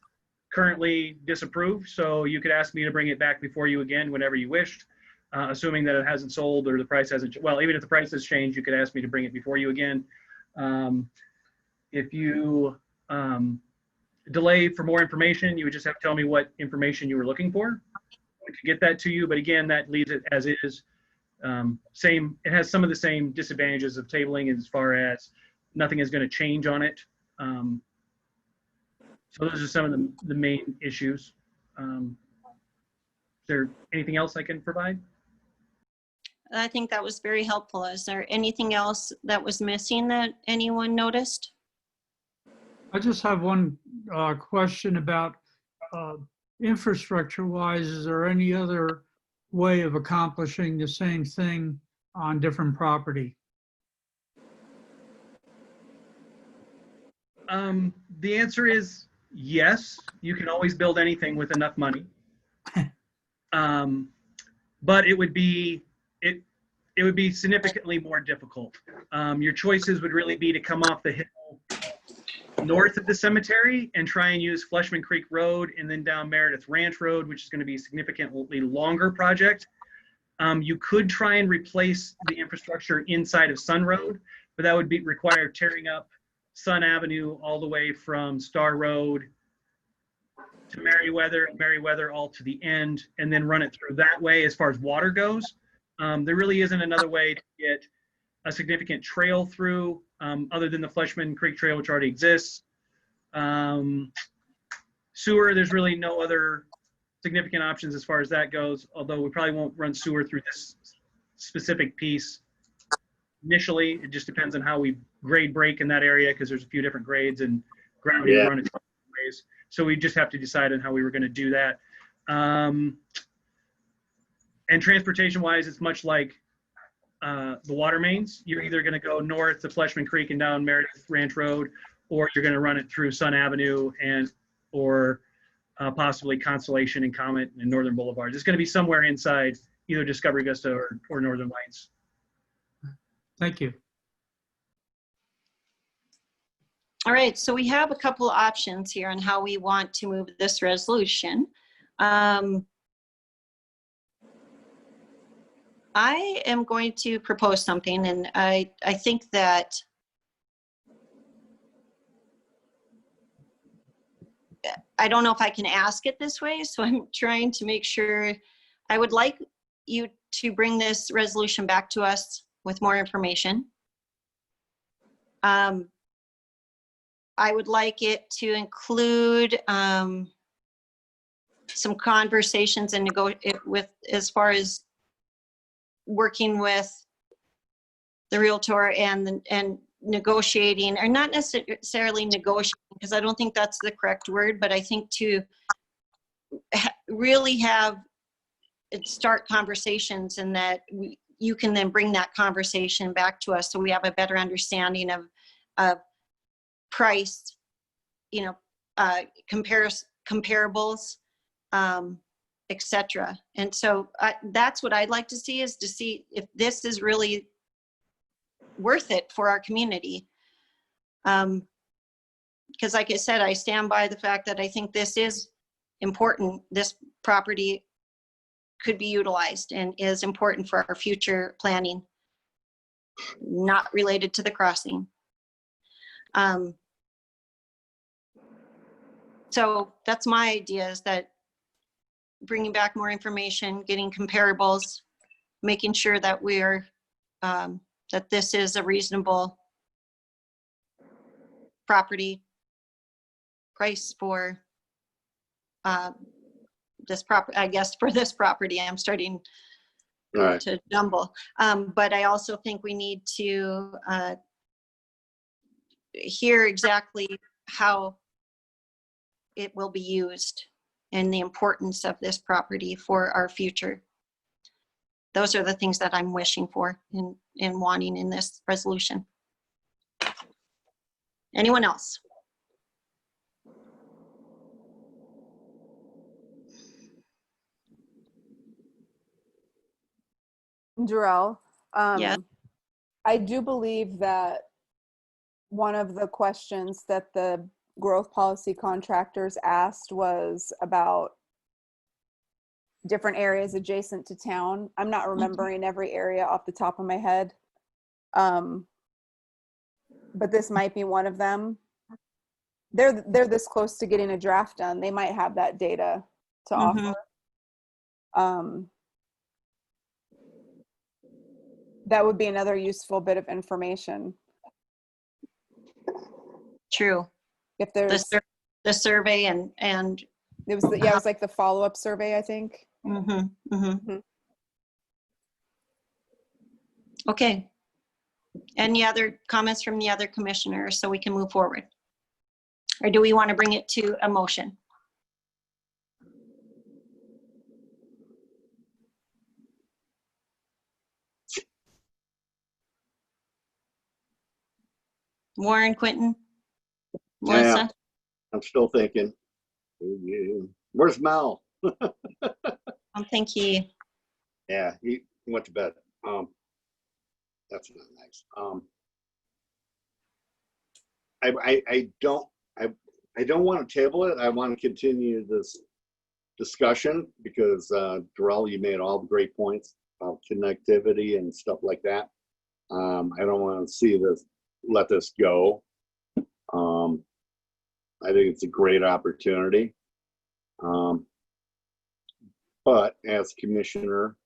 Speaker 7: currently disapproved. So you could ask me to bring it back before you again whenever you wished, assuming that it hasn't sold or the price hasn't, well, even if the price has changed, you could ask me to bring it before you again. If you delay for more information, you would just have to tell me what information you were looking for. We could get that to you, but again, that leaves it as is. It has some of the same disadvantages of tabling as far as nothing is going to change on it. So those are some of the main issues. Is there anything else I can provide?
Speaker 2: I think that was very helpful. Is there anything else that was missing that anyone noticed?
Speaker 5: I just have one question about infrastructure-wise. Is there any other way of accomplishing the same thing on different property?
Speaker 7: The answer is yes. You can always build anything with enough money. But it would be significantly more difficult. Your choices would really be to come off the hill north of the cemetery and try and use Fleshman Creek Road and then down Meredith Ranch Road, which is going to be a significantly longer project. You could try and replace the infrastructure inside of Sun Road, but that would require tearing up Sun Avenue all the way from Star Road to Merriweather all to the end, and then run it through that way as far as water goes. There really isn't another way to get a significant trail through other than the Fleshman Creek Trail, which already exists. Sewer, there's really no other significant options as far as that goes, although we probably won't run sewer through this specific piece initially. It just depends on how we grade break in that area, because there's a few different grades and gravity run it different ways. So we just have to decide on how we were going to do that. And transportation-wise, it's much like the water mains. You're either going to go north to Fleshman Creek and down Meredith Ranch Road, or you're going to run it through Sun Avenue or possibly Constellation and Comet and Northern Boulevard. It's going to be somewhere inside either Discovery Vista or Northern Lights.
Speaker 5: Thank you.
Speaker 2: All right, so we have a couple of options here on how we want to move this resolution. I am going to propose something, and I think that I don't know if I can ask it this way, so I'm trying to make sure. I would like you to bring this resolution back to us with more information. I would like it to include some conversations and with as far as working with the realtor and negotiating, or not necessarily negotiating, because I don't think that's the correct word, but I think to really start conversations, and that you can then bring that conversation back to us so we have a better understanding of price, comparables, etc. And so that's what I'd like to see, is to see if this is really worth it for our community. Because like I said, I stand by the fact that I think this is important. This property could be utilized and is important for our future planning, not related to the crossing. So that's my idea, is that bringing back more information, getting comparables, making sure that we're, that this is a reasonable property price for this property. I guess for this property, I'm starting to jumble. But I also think we need to hear exactly how it will be used and the importance of this property for our future. Those are the things that I'm wishing for and wanting in this resolution. Anyone else?
Speaker 15: Jarrell,
Speaker 2: Yeah.
Speaker 15: I do believe that one of the questions that the growth policy contractors asked was about different areas adjacent to town. I'm not remembering every area off the top of my head, but this might be one of them. They're this close to getting a draft done. They might have that data to offer. That would be another useful bit of information.
Speaker 2: True.
Speaker 15: If there's
Speaker 2: the survey and
Speaker 15: it was it was like the follow-up survey, I think.
Speaker 2: Okay. Any other comments from the other commissioners so we can move forward? Or do we want to bring it to a motion? Warren, Quentin, Melissa?
Speaker 16: Yeah, I'm still thinking. Where's Mel?
Speaker 2: I think he,
Speaker 16: Yeah, he went to bed. That's not nice. I don't want to table it. I want to continue this discussion because Darrell, you made all the great points about connectivity and stuff like that. I don't want to let this go. I think it's a great opportunity. But as commissioner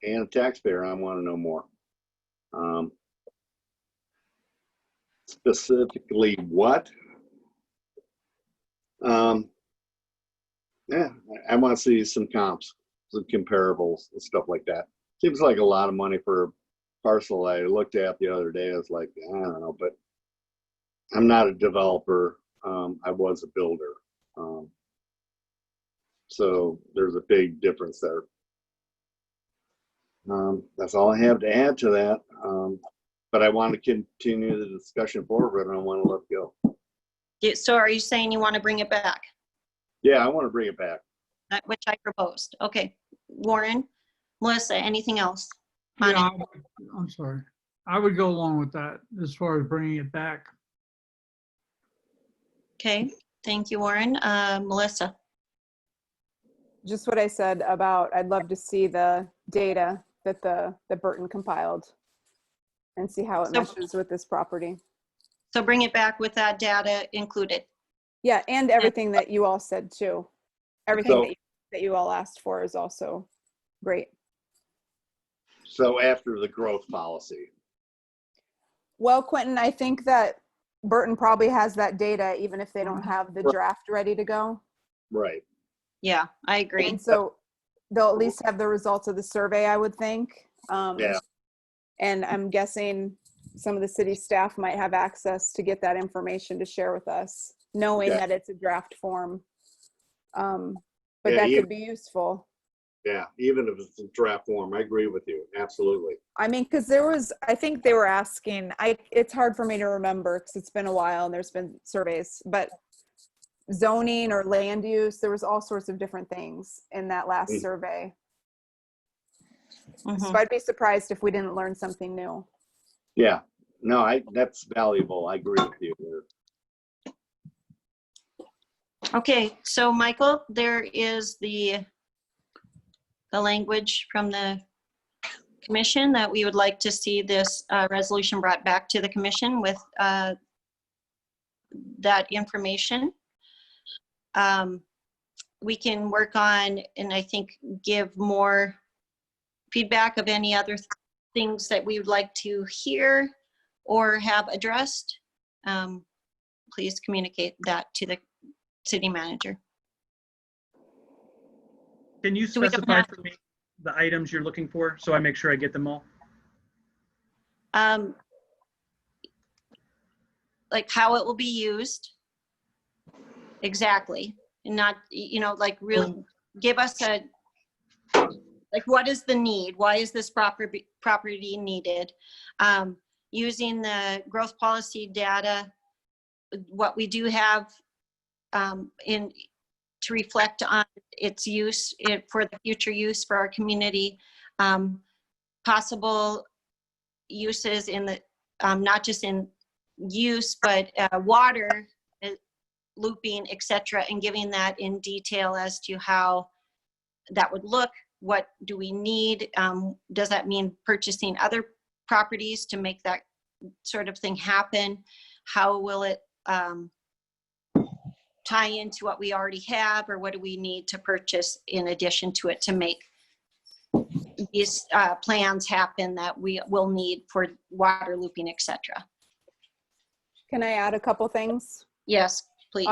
Speaker 16: and a taxpayer, I want to know more. Specifically what? Yeah, I want to see some comps, some comparables and stuff like that. Seems like a lot of money for a parcel I looked at the other day. I was like, I don't know, but I'm not a developer. I was a builder. So there's a big difference there. That's all I have to add to that. But I want to continue the discussion forward. I don't want to let it go.
Speaker 2: so are you saying you want to bring it back?
Speaker 16: Yeah, I want to bring it back.
Speaker 2: Which I proposed. Okay. Warren, Melissa, anything else? on
Speaker 5: Yeah,
Speaker 2: it?
Speaker 5: I'm sorry. I would go along with that as far as bringing it back.
Speaker 2: Okay. Thank you, Warren. Melissa?
Speaker 15: Just what I said about, I'd love to see the data that that Burton compiled and see how it meshes with this property.
Speaker 2: So bring it back with that data included.
Speaker 15: Yeah, and everything that you all said too. Everything that you all asked for is also great.
Speaker 16: So after the growth policy.
Speaker 15: Well, Quentin, I think that Burton probably has that data, even if they don't have the draft ready to go.
Speaker 16: Right.
Speaker 2: Yeah, I agree.
Speaker 15: And so they'll at least have the results of the survey, I would think.
Speaker 16: Yeah.
Speaker 15: And I'm guessing some of the city staff might have access to get that information to share with us, knowing that it's a draft form. But that could be useful.
Speaker 16: Yeah, even if it's a draft form, I agree with you. Absolutely.
Speaker 15: I mean, because I think they were asking, it's hard for me to remember because it's been a while and there's been surveys, but zoning or land use, there was all sorts of different things in that last survey. So I'd be surprised if we didn't learn something new.
Speaker 16: Yeah, no, that's valuable. I agree with you there.
Speaker 2: Okay, so Michael, there is the language from the commission that we would like to see this resolution brought back to the commission with that information. We can work on, and I think give more feedback of any other things that we would like to hear or have addressed. Please communicate that to the city manager.
Speaker 7: Can you specify for me the items you're looking for so I make sure I get them all?
Speaker 2: Like how it will be used. Exactly. And not, like real, give us like what is the need? Why is this property needed? Using the growth policy data, what we do have to reflect on its use for the future use for our community, possible uses in the, not just in use, but water, looping, etc., and giving that in detail as to how that would look. What do we need? Does that mean purchasing other properties to make that sort of thing happen? How will it tie into what we already have, or what do we need to purchase in addition to it to make these plans happen that we will need for water looping, etc.?
Speaker 15: Can I add a couple things?
Speaker 2: Yes, please.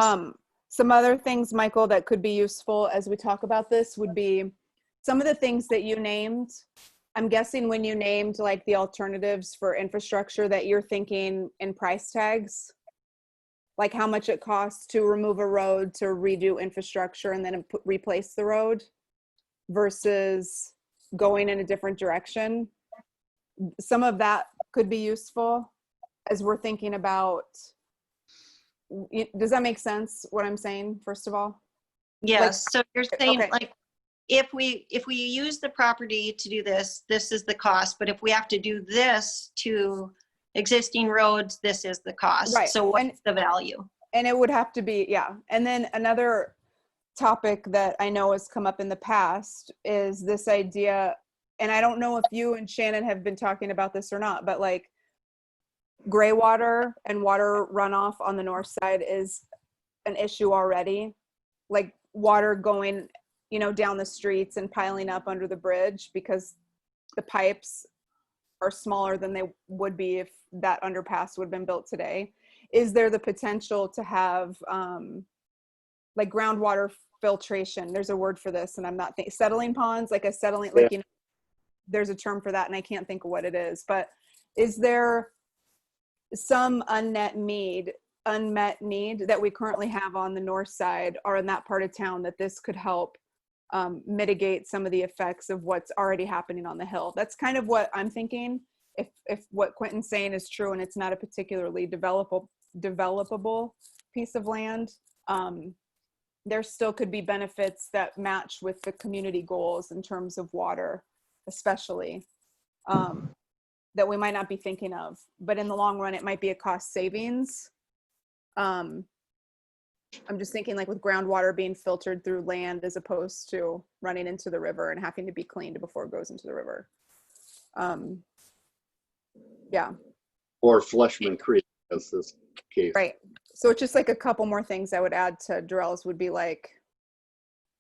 Speaker 15: Some other things, Michael, that could be useful as we talk about this would be some of the things that you named. I'm guessing when you named like the alternatives for infrastructure that you're thinking in price tags, like how much it costs to remove a road to redo infrastructure and then replace the road versus going in a different direction. Some of that could be useful as we're thinking about, does that make sense what I'm saying, first of all?
Speaker 2: Yes, so you're saying
Speaker 15: okay.
Speaker 2: like, if we use the property to do this, this is the cost, but if we have to do this to existing roads, this is the cost.
Speaker 15: Right.
Speaker 2: So what's the value?
Speaker 15: And it would have to be, yeah. And then another topic that I know has come up in the past is this idea, and I don't know if you and Shannon have been talking about this or not, but like gray water and water runoff on the north side is an issue already. Like water going, you know, down the streets and piling up under the bridge because the pipes are smaller than they would be if that underpass would have been built today. Is there the potential to have like groundwater filtration? There's a word for this and I'm not thinking, settling ponds, like a settling, like, you know, there's a term for that and I can't think of what it is, but is there some unmet need that we currently have on the north side or in that part of town that this could help mitigate some of the effects of what's already happening on the hill? That's kind of what I'm thinking. If what Quentin's saying is true and it's not a particularly developable piece of land, there still could be benefits that match with the community goals in terms of water, especially, that we might not be thinking of. But in the long run, it might be a cost savings. I'm just thinking like with groundwater being filtered through land as opposed to running into the river and having to be cleaned before it goes into the river. Yeah.
Speaker 16: Or Fleshman Creek, as this case.
Speaker 15: Right. So it's just like a couple more things I would add to Darrell's would be like,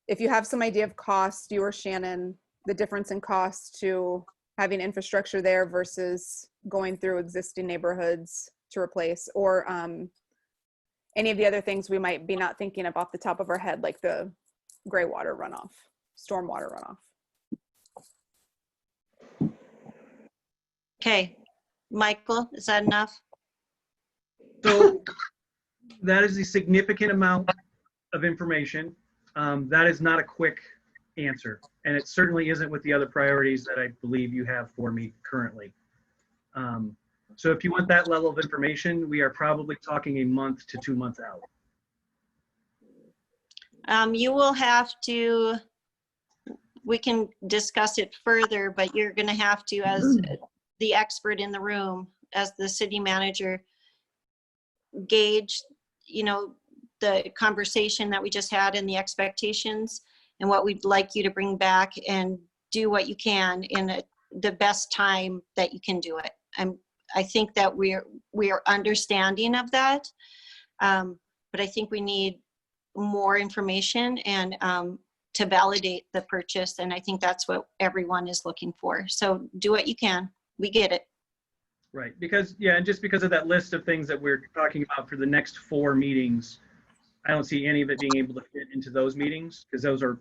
Speaker 15: if you have some idea of cost, you or Shannon, the difference in cost to having infrastructure there versus going through existing neighborhoods to replace, or any of the other things we might be not thinking of off the top of our head, like the gray water runoff, stormwater runoff.
Speaker 2: Okay, Michael, is that enough?
Speaker 7: So that is a significant amount of information. That is not a quick answer, and it certainly isn't with the other priorities that I believe you have for me currently. So if you want that level of information, we are probably talking a month to 2 months out.
Speaker 2: You will have to, we can discuss it further, but you're going to have to, as the expert in the room, as the city manager, gauge, you know, the conversation that we just had and the expectations and what we'd like you to bring back, and do what you can in the best time that you can do it. I think that we are understanding of that, but I think we need more information and to validate the purchase, and I think that's what everyone is looking for. So do what you can. We get it.
Speaker 7: Right, because, yeah, and just because of that list of things that we're talking about for the next 4 meetings, I don't see any of it being able to fit into those meetings, because those are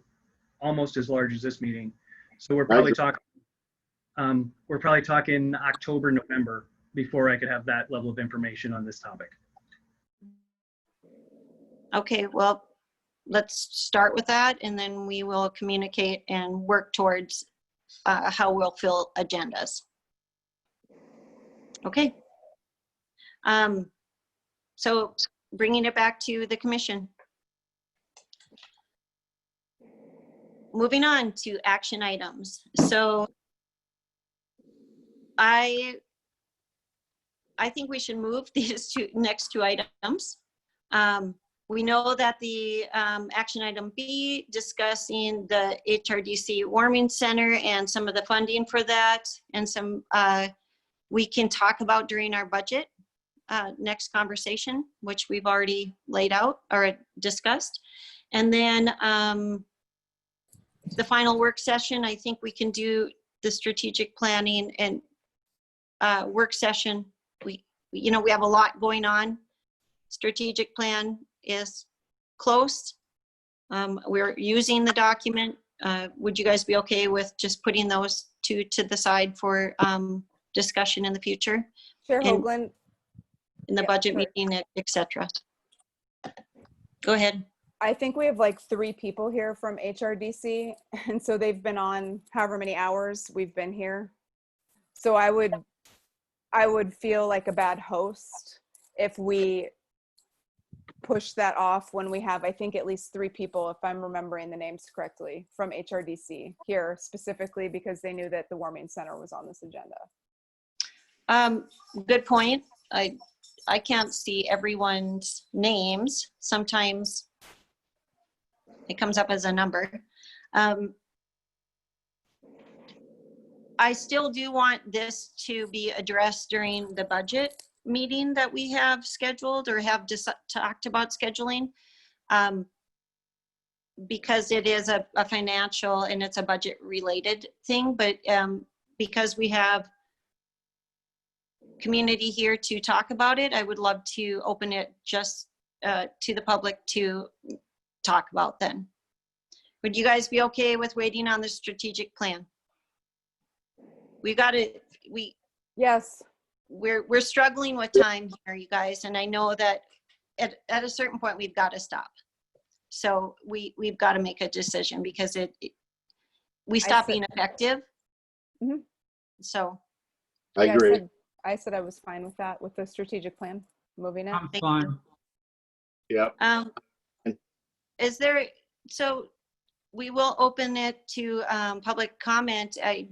Speaker 7: almost as large as this meeting. So we're probably talking October, November before I could have that level of information on this topic.
Speaker 2: Okay, well, let's start with that, and then we will communicate and work towards how we'll fill agendas. Okay. So bringing it back to the commission. Moving on to action items. So I think we should move these next two items. We know that the action item B, discussing the HRDC warming center and some of the funding for that, and some we can talk about during our budget next conversation, which we've already laid out or discussed. And then the final work session, I think we can do the strategic planning and work session. We have a lot going on. Strategic plan is close. We're using the document. would you guys be okay with just putting those two to the side for discussion in the future?
Speaker 15: Chair
Speaker 2: And
Speaker 15: Hoagland,
Speaker 2: in the
Speaker 15: yeah,
Speaker 2: budget
Speaker 15: sorry.
Speaker 2: meeting, et cetera. Go ahead.
Speaker 15: I think we have like 3 people here from HRDC, and so they've been on however many hours we've been here. So I would feel like a bad host if we push that off when we have, I think, at least 3 people, if I'm remembering the names correctly, from HRDC here specifically because they knew that the warming center was on this agenda.
Speaker 2: Good point. I can't see everyone's names. Sometimes it comes up as a number. I still do want this to be addressed during the budget meeting that we have scheduled or have just talked about scheduling, because it is a financial and it's a budget related thing, but because we have community here to talk about it, I would love to open it just to the public to talk about then. Would you guys be okay with waiting on the strategic plan?
Speaker 15: Yes.
Speaker 2: We're struggling with time here, you guys, and I know that at a certain point we've got to stop. So we've got to make a decision because we stop being effective.
Speaker 15: Mm-hmm.
Speaker 2: So
Speaker 16: I agree.
Speaker 15: I said I was fine with that, with the strategic plan, moving it.
Speaker 5: I'm fine.
Speaker 16: Yeah.
Speaker 2: Is there, so we will open it to public comment. I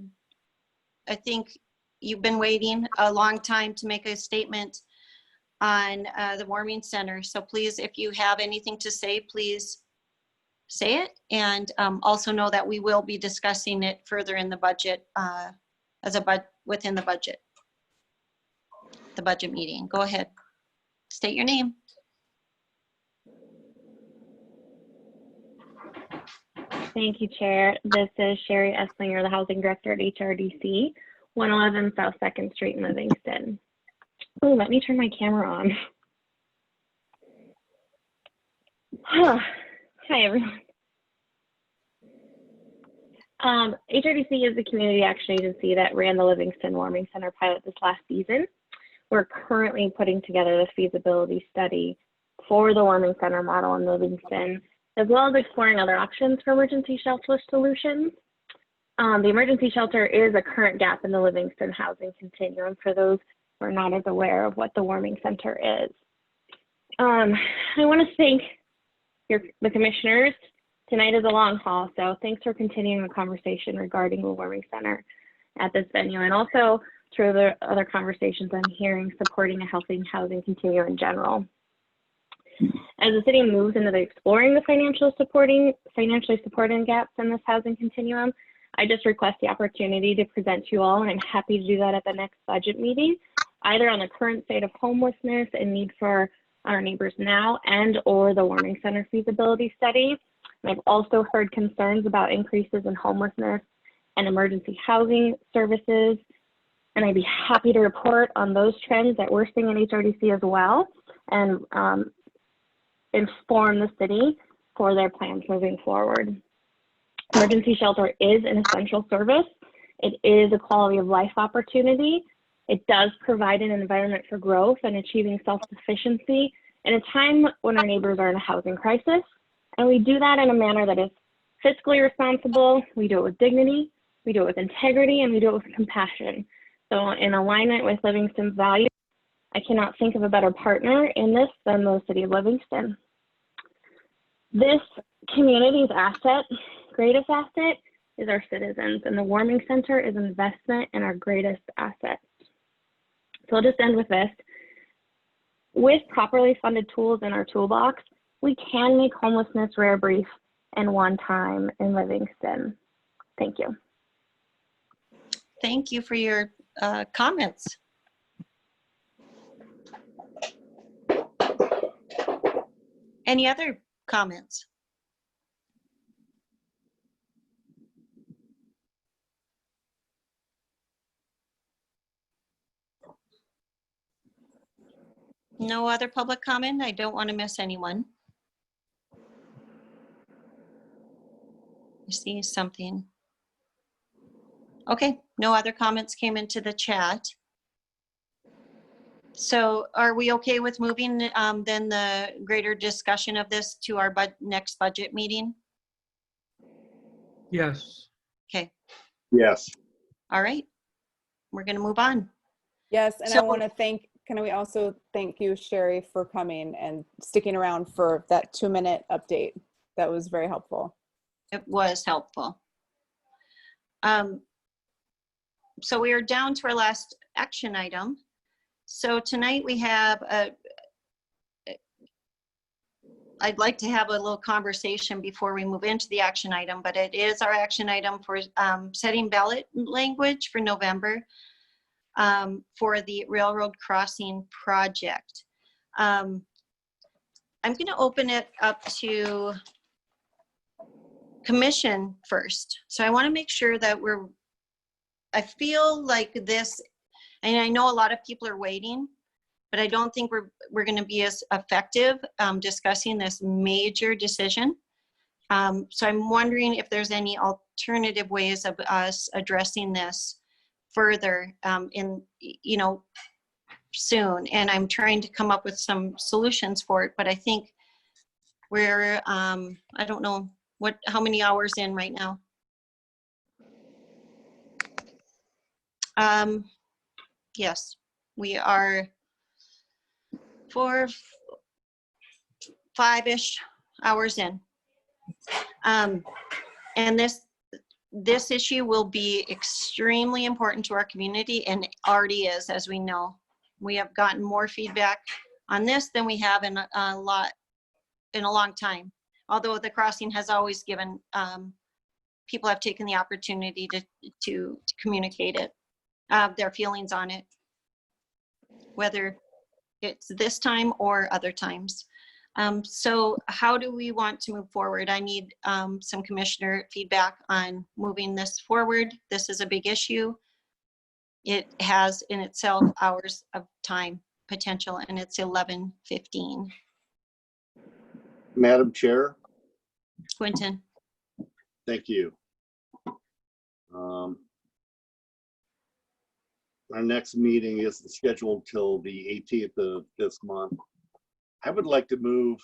Speaker 2: think you've been waiting a long time to make a statement on the warming center. So please, if you have anything to say, please say it. And also know that we will be discussing it further in the budget within the budget meeting. Go ahead. State your name.
Speaker 1: Thank you, Chair. This is Sherry Esslinger, the Housing Director at HRDC, 111 South 2nd Street in Livingston. Oh, let me turn my camera on. Hi, everyone. HRDC is the community action agency that ran the Livingston Warming Center pilot this last season. We're currently putting together the feasibility study for the warming center model in Livingston, as well as exploring other options for emergency shelter solutions. The emergency shelter is a current gap in the Livingston housing continuum for those who are not as aware of what the warming center is. I want to thank the commissioners. Tonight is a long haul, so thanks for continuing the conversation regarding the warming center at this venue, and also through the other conversations I'm hearing supporting a healthy housing continuum in general. As the city moves into exploring the financially supporting gaps in this housing continuum, I just request the opportunity to present to you all, and I'm happy to do that at the next budget meeting, either on the current state of homelessness and need for our neighbors now and or the warming center feasibility study. And I've also heard concerns about increases in homelessness and emergency housing services. And I'd be happy to report on those trends that we're seeing in HRDC as well, and inform the city for their plans moving forward. Emergency shelter is an essential service. It is a quality of life opportunity. It does provide an environment for growth and achieving self-sufficiency in a time when our neighbors are in a housing crisis. And we do that in a manner that is fiscally responsible. We do it with dignity, we do it with integrity, and we do it with compassion. So in alignment with Livingston's values, I cannot think of a better partner in this than the city of Livingston. This community's greatest asset is our citizens, and the warming center is an investment in our greatest asset. So I'll just end with this. With properly funded tools in our toolbox, we can make homelessness rare, brief, and one time in Livingston. Thank you.
Speaker 2: Thank you for your comments. Any other comments? No other public comment? I don't want to miss anyone. I see something. Okay, no other comments came into the chat. So are we okay with moving then the greater discussion of this to our next budget meeting?
Speaker 5: Yes.
Speaker 2: Okay,
Speaker 16: Yes.
Speaker 2: all right. We're going to move on.
Speaker 15: Yes, and I
Speaker 2: So-
Speaker 15: want to thank, can we also thank you, Sherry, for coming and sticking around for that 2-minute update. That was very helpful.
Speaker 2: It was helpful. So we are down to our last action item. So tonight we have I'd like to have a little conversation before we move into the action item, but it is our action item for setting ballot language for November for the railroad crossing project. I'm going to open it up to commission first. So I want to make sure that I feel like this, and I know a lot of people are waiting, but I don't think we're going to be as effective discussing this major decision. So I'm wondering if there's any alternative ways of us addressing this further soon. And I'm trying to come up with some solutions for it, but I think we're, I don't know how many hours in right now. Yes, we are 5-ish hours in. And this issue will be extremely important to our community, and already is, as we know. We have gotten more feedback on this than we have in a long time. Although the crossing has always given, people have taken the opportunity to communicate it, their feelings on it, whether it's this time or other times. So how do we want to move forward? I need some commissioner feedback on moving this forward. This is a big issue. It has in itself hours of time potential, and it's 11:15.
Speaker 16: Madam Chair,
Speaker 2: Quentin.
Speaker 16: thank you. Our next meeting is scheduled till the 18th of this month. I would like to move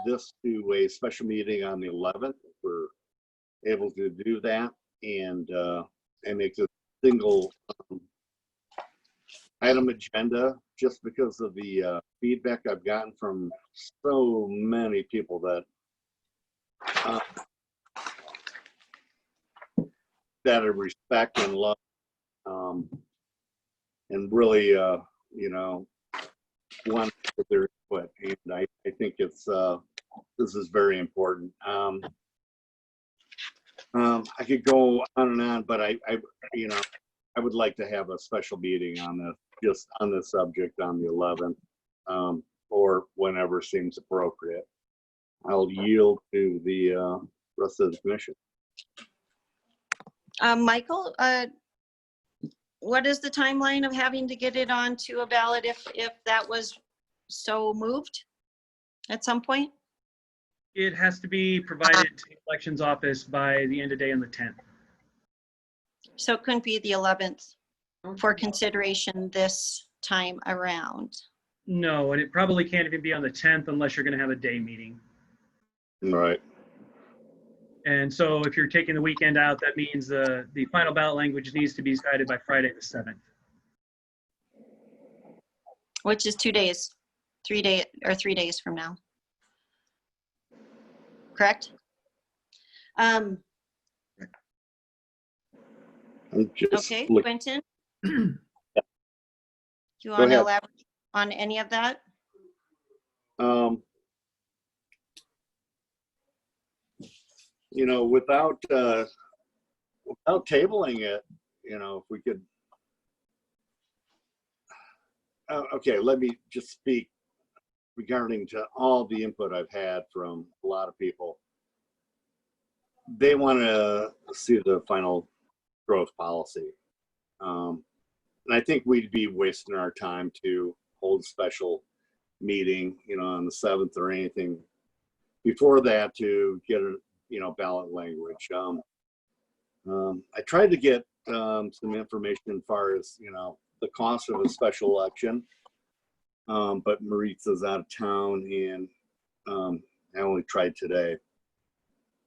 Speaker 16: this to a special meeting on the 11th, if we're able to do that, and make a single item agenda, just because of the feedback I've gotten from so many people that that I respect and love, and really, want their input. And I think it's this is very important. I could go on and on, but I would like to have a special meeting on this, just on this subject on the 11th, or whenever seems appropriate. I'll yield to the rest of the commission.
Speaker 2: Michael, what is the timeline of having to get it onto a ballot if that was so moved at some point?
Speaker 7: It has to be provided to the elections office by the end of day on the 10th.
Speaker 2: So it couldn't be the 11th for consideration this time around.
Speaker 7: No, and it probably can't even be on the 10th unless you're going to have a day meeting.
Speaker 16: Right.
Speaker 7: And so if you're taking the weekend out, that means the final ballot language needs to be decided by Friday the 7th.
Speaker 2: Which is 2 days, 3 days from now. Correct?
Speaker 16: I'm just
Speaker 2: Okay, Quentin? Do you want to elaborate on any of that?
Speaker 16: Without tabling it, if we could. Okay, let me just speak regarding to all the input I've had from a lot of people. They want to see the final growth policy. And I think we'd be wasting our time to hold a special meeting, on the 7th or anything before that to get ballot language. I tried to get some information as far as, the cost of a special election. But Maritza's out of town, and I only tried today.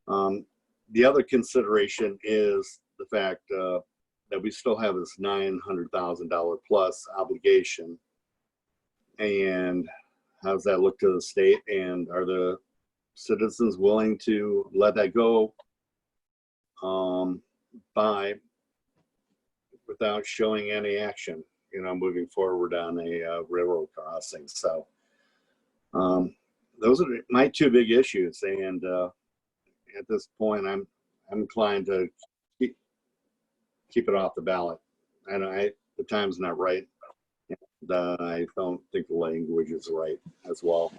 Speaker 16: The other consideration is the fact that we still have this $900,000 plus obligation. And how does that look to the state? And are the citizens willing to let that go without showing any action, moving forward on a railroad crossing? So those are my two big issues. And at this point, I'm inclined to keep it off the ballot. And the time's not right. And I don't think the language is right as well.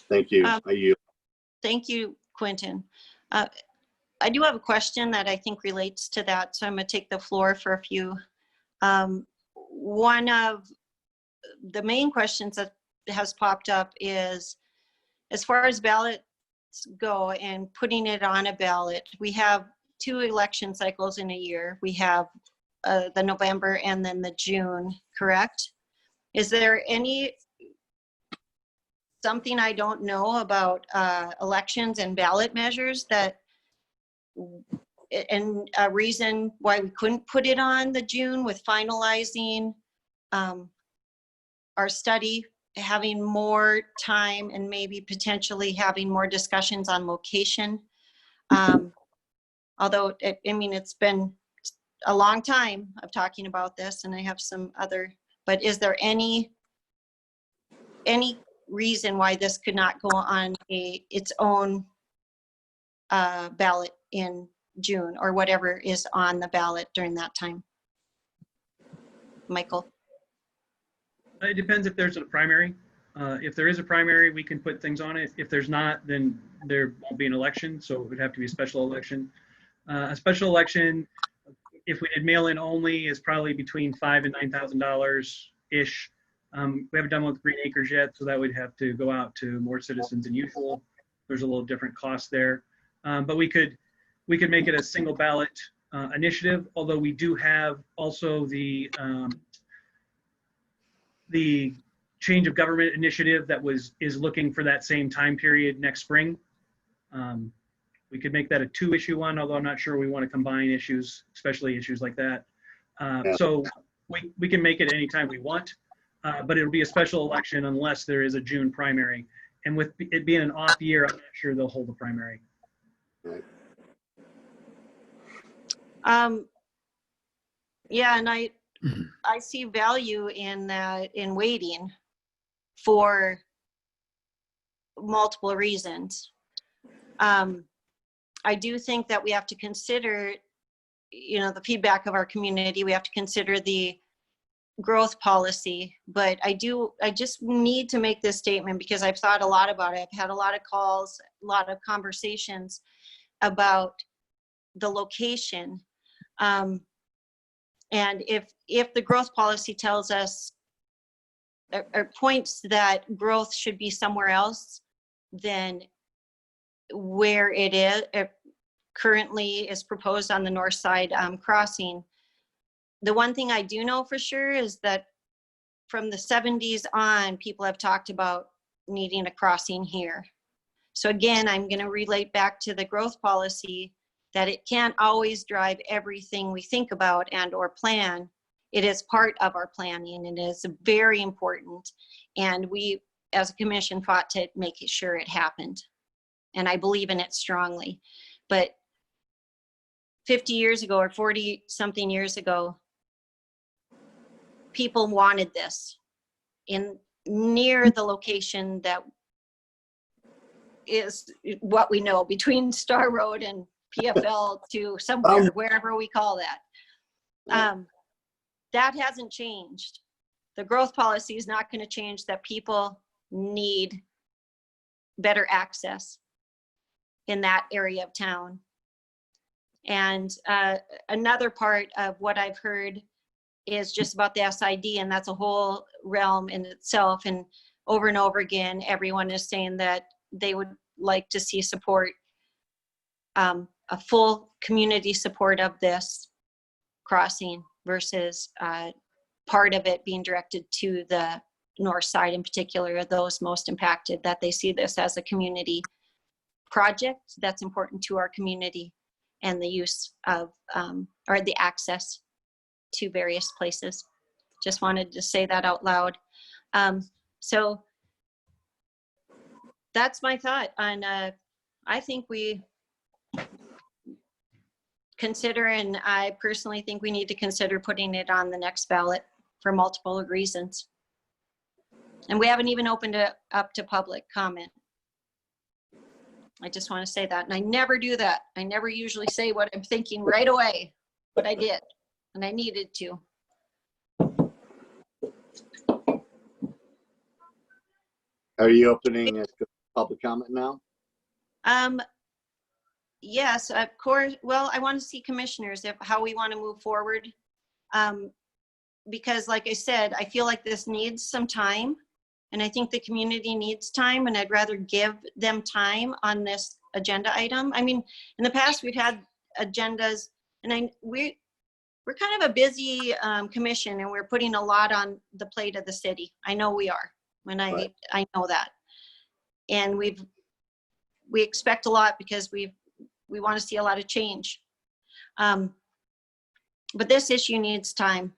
Speaker 16: Thank you.
Speaker 2: Thank you, Quentin. I do have a question that I think relates to that, so I'm going to take the floor for a few. One of the main questions that has popped up is, as far as ballots go and putting it on a ballot, we have 2 election cycles in a year. We have the November and then the June, correct? Is there something I don't know about elections and ballot measures and a reason why we couldn't put it on the June with finalizing our study, having more time, and maybe potentially having more discussions on location? Although, it's been a long time of talking about this, and I have some other, but is there any reason why this could not go on its own ballot in June, or whatever is on the ballot during that time? Michael?
Speaker 7: It depends if there's a primary. If there is a primary, we can put things on it. If there's not, then there won't be an election, so it would have to be a special election. A special election, if we did mail-in only, is probably between $5,000 and $9,000-ish. We haven't done one with Green Acres yet, so that would have to go out to more citizens than usual. There's a little different cost there. But we could make it a single ballot initiative, although we do have also the change of government initiative that is looking for that same time period next spring. We could make that a 2-issue one, although I'm not sure we want to combine issues, especially issues like that. So we can make it anytime we want, but it'll be a special election unless there is a June primary. And with it being an off year, I'm not sure they'll hold a primary.
Speaker 2: Yeah, and I see value in that, in waiting for multiple reasons. I do think that we have to consider, the feedback of our community. We have to consider the growth policy, but I just need to make this statement because I've thought a lot about it. I've had a lot of calls, a lot of conversations about the location. And if the growth policy tells us or points that growth should be somewhere else than where it currently is proposed on the north side crossing. The one thing I do know for sure is that from the 70s on, people have talked about needing a crossing here. So again, I'm going to relate back to the growth policy that it can't always drive everything we think about and or plan. It is part of our planning and it is very important. And we, as a commission, fought to make sure it happened. And I believe in it strongly. But 50 years ago or 40 something years ago, people wanted this in near the location that is what we know between Star Road and PFL to somewhere, wherever we call that. That hasn't changed. The growth policy is not going to change that people need better access in that area of town. And another part of what I've heard is just about the SID, and that's a whole realm in itself. And over again, everyone is saying that they would like to see support
Speaker 17: a full community support of this crossing versus part of it being directed to the north side in particular, those most impacted, that they see this as a community project that's important to our community and the use of, or the access to various places. Just wanted to say that out loud. So that's my thought on, I think we consider, and I personally think we need to consider putting it on the next ballot for multiple reasons. And we haven't even opened it up to public comment. I just want to say that. And I never do that. I never usually say what I'm thinking right away, but I did, and I needed to.
Speaker 16: Are you opening it to public comment now?
Speaker 17: Yes, of course. Well, I want to see commissioners, how we want to move forward. Because like I said, I feel like this needs some time, and I think the community needs time, and I'd rather give them time on this agenda item. I mean, in the past we've had agendas, and we're kind of a busy commission, and we're putting a lot on the plate of the city. I know we are, and I know that. And we expect a lot because we want to see a lot of change. But this issue needs time,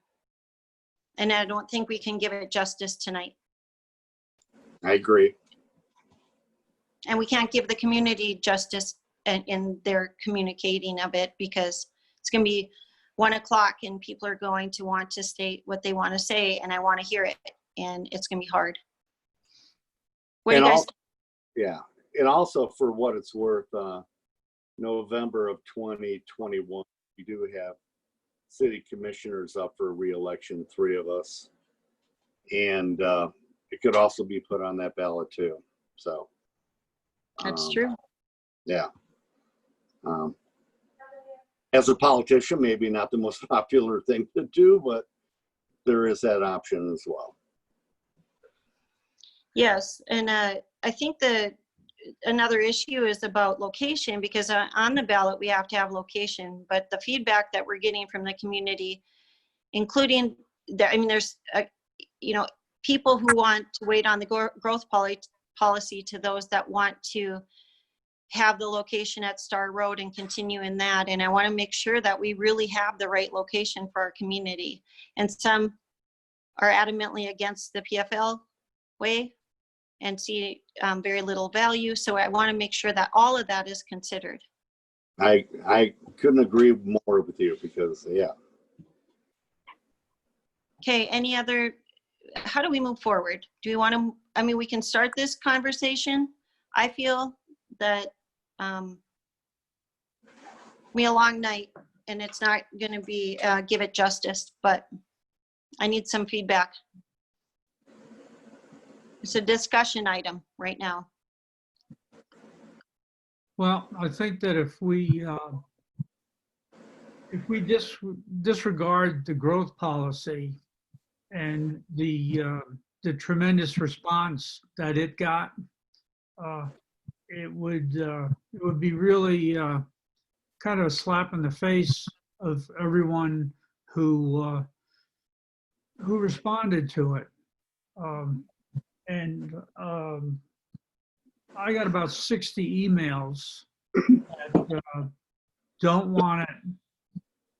Speaker 17: and I don't think we can give it justice tonight.
Speaker 16: I agree.
Speaker 17: And we can't give the community justice in their communicating of it, because it's going to be 1 o'clock and people are going to want to state what they want to say, and I want to hear it, and it's going to be hard. What do you guys?
Speaker 16: Yeah, and also for what it's worth, November of 2021, we do have city commissioners up for re-election, 3 of us, and it could also be put on that ballot too. So
Speaker 17: that's true.
Speaker 16: Yeah. As a politician, maybe not the most popular thing to do, but there is that option as well.
Speaker 17: Yes, and I think another issue is about location, because on the ballot we have to have location, but the feedback that we're getting from the community, including I mean, there's people who want to wait on the growth policy to those that want to have the location at Star Road and continue in that. And I want to make sure that we really have the right location for our community. And some are adamantly against the PFL way and see very little value. So I want to make sure that all of that is considered.
Speaker 16: I couldn't agree more with you, because yeah.
Speaker 17: Okay, any other, how do we move forward? Do we want to, I mean, we can start this conversation. I feel that be a long night, and it's not going to be give it justice, but I need some feedback. It's a discussion item right now.
Speaker 5: Well, I think that if we disregard the growth policy and the tremendous response that it got, it would be really kind of a slap in the face of everyone who responded to it. I got about 60 emails that don't want it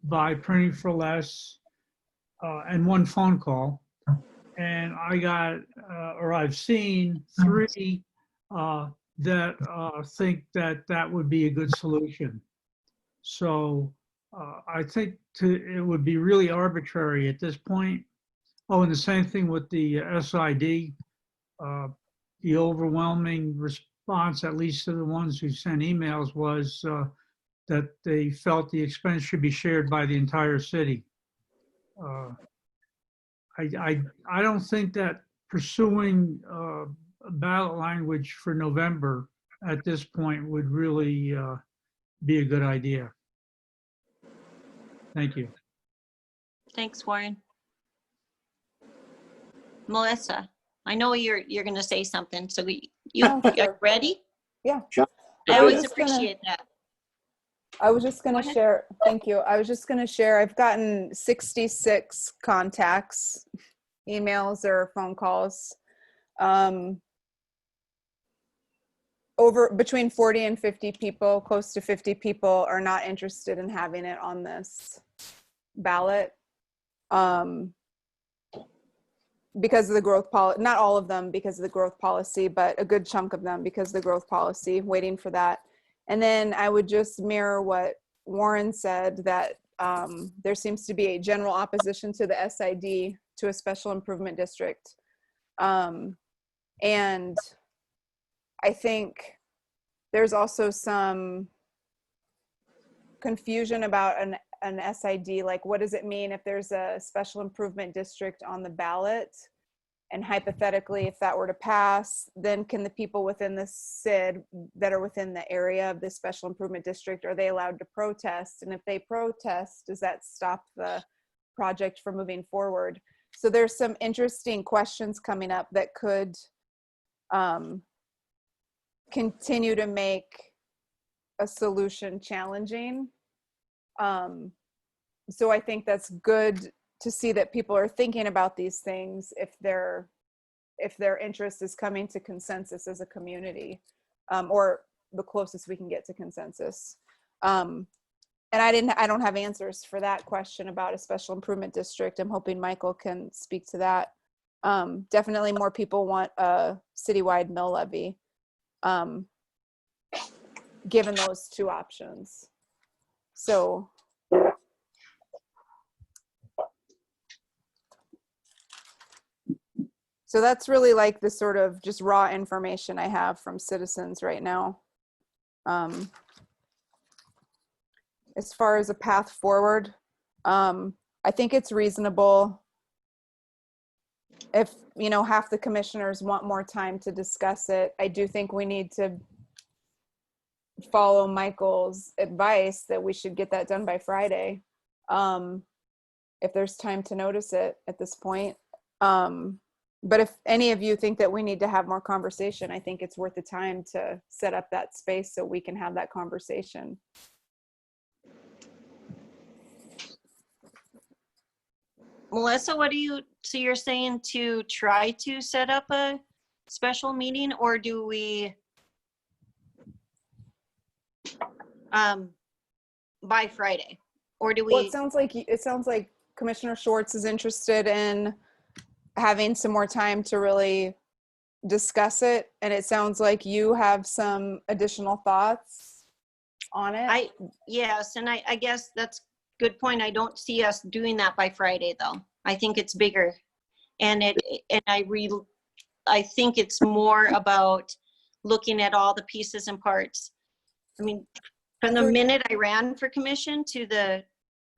Speaker 5: by printing for less, and 1 phone call. And I got, or I've seen 3 that think that that would be a good solution. So I think it would be really arbitrary at this point. Oh, and the same thing with the SID. The overwhelming response, at least to the ones who sent emails, was that they felt the expense should be shared by the entire city. I don't think that pursuing a ballot language for November at this point would really be a good idea. Thank you.
Speaker 17: Thanks, Warren. Melissa, I know you're going to say something, so you ready?
Speaker 15: Yeah.
Speaker 17: I always appreciate that.
Speaker 15: I was just going to share, thank you. I was just going to share, I've gotten 66 contacts, emails or phone calls. Over between 40 and 50 people, close to 50 people are not interested in having it on this ballot. Because of the growth policy, not all of them because of the growth policy, but a good chunk of them because of the growth policy, waiting for that. And then I would just mirror what Warren said, that there seems to be a general opposition to the SID, to a special improvement district. And I think there's also some confusion about an SID, like what does it mean if there's a special improvement district on the ballot? And hypothetically, if that were to pass, then can the people within the SID that are within the area of this special improvement district, are they allowed to protest? And if they protest, does that stop the project from moving forward? So there's some interesting questions coming up that could continue to make a solution challenging. So I think that's good to see that people are thinking about these things if their interest is coming to consensus as a community, or the closest we can get to consensus. And I don't have answers for that question about a special improvement district. I'm hoping Michael can speak to that. Definitely more people want a citywide mill levy, given those two options. So that's really like the sort of just raw information I have from citizens right now. As far as a path forward, I think it's reasonable if, you know, half the commissioners want more time to discuss it. I do think we need to follow Michael's advice that we should get that done by Friday, if there's time to notice it at this point. But if any of you think that we need to have more conversation, I think it's worth the time to set up that space so we can have that conversation.
Speaker 2: Melissa, so you're saying to try to set up a special meeting, or do we, by Friday, or do we?
Speaker 15: Well, it sounds like Commissioner Schwartz is interested in having some more time to really discuss it, and it sounds like you have some additional thoughts on it.
Speaker 2: Yes, and I guess that's a good point. I don't see us doing that by Friday, though. I think it's bigger, and I think it's more about looking at all the pieces and parts. I mean, from the minute I ran for commission to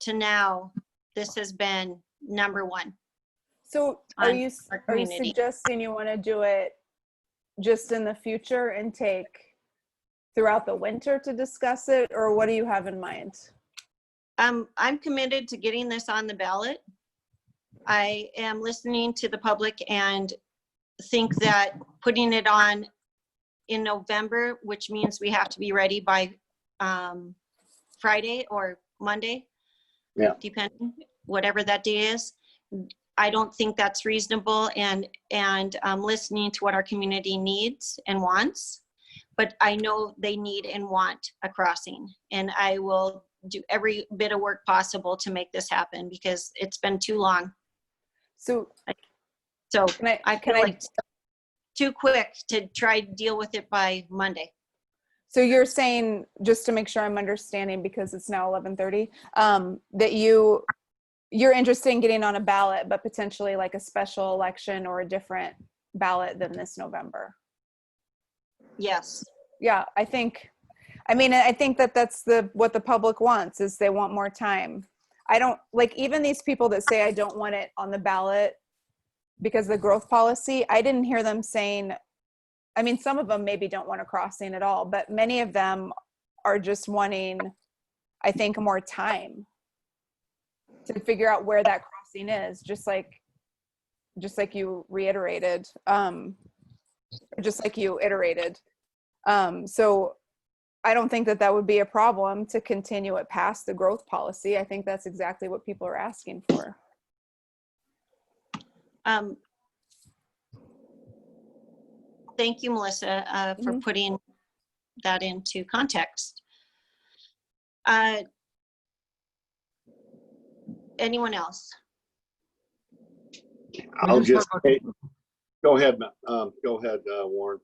Speaker 2: now, this has been number one.
Speaker 15: So are you suggesting you want to do it just in the future and take throughout the winter to discuss it, or what do you have in mind?
Speaker 2: I'm committed to getting this on the ballot. I am listening to the public and think that putting it on in November, which means we have to be ready by Friday or Monday, depending, whatever that day is. I don't think that's reasonable, and listening to what our community needs and wants, but I know they need and want a crossing, and I will do every bit of work possible to make this happen because it's been too long.
Speaker 15: So
Speaker 2: I feel like it's too quick to try to deal with it by Monday.
Speaker 15: So you're saying, just to make sure I'm understanding, because it's now 11:30, that you're interested in getting on a ballot, but potentially like a special election or a different ballot than this November.
Speaker 2: Yes.
Speaker 15: Yeah, I think that that's what the public wants, is they want more time. I don't like, even these people that say I don't want it on the ballot because of the growth policy, I didn't hear them saying, I mean, some of them maybe don't want a crossing at all, but many of them are just wanting, I think, more time to figure out where that crossing is, just like you reiterated, just like you iterated. So I don't think that that would be a problem to continue it past the growth policy. I think that's exactly what people are asking for.
Speaker 2: Thank you, Melissa, for putting that into context. Anyone else?
Speaker 16: I'll just go ahead, Warren.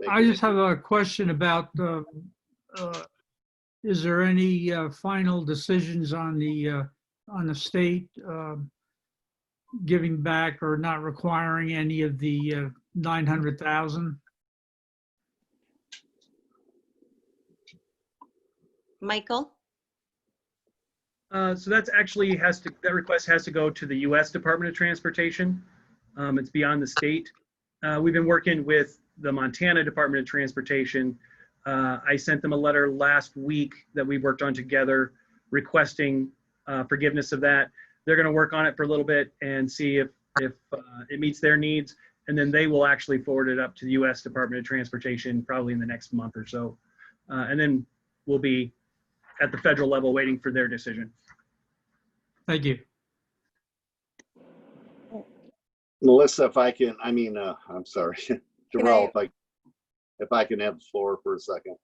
Speaker 5: I just have a question about is there any final decisions on the state giving back or not requiring any of the 900,000?
Speaker 2: Michael?
Speaker 7: So that's actually that request has to go to the U.S. Department of Transportation. It's beyond the state. We've been working with the Montana Department of Transportation. I sent them a letter last week that we worked on together requesting forgiveness of that. They're going to work on it for a little bit and see if it meets their needs. And then they will actually forward it up to the U.S. Department of Transportation probably in the next month or so. And then we'll be at the federal level waiting for their decision.
Speaker 5: Thank you.
Speaker 16: Melissa, if I can, I'm sorry, Jarrell, if I can have the floor for a second.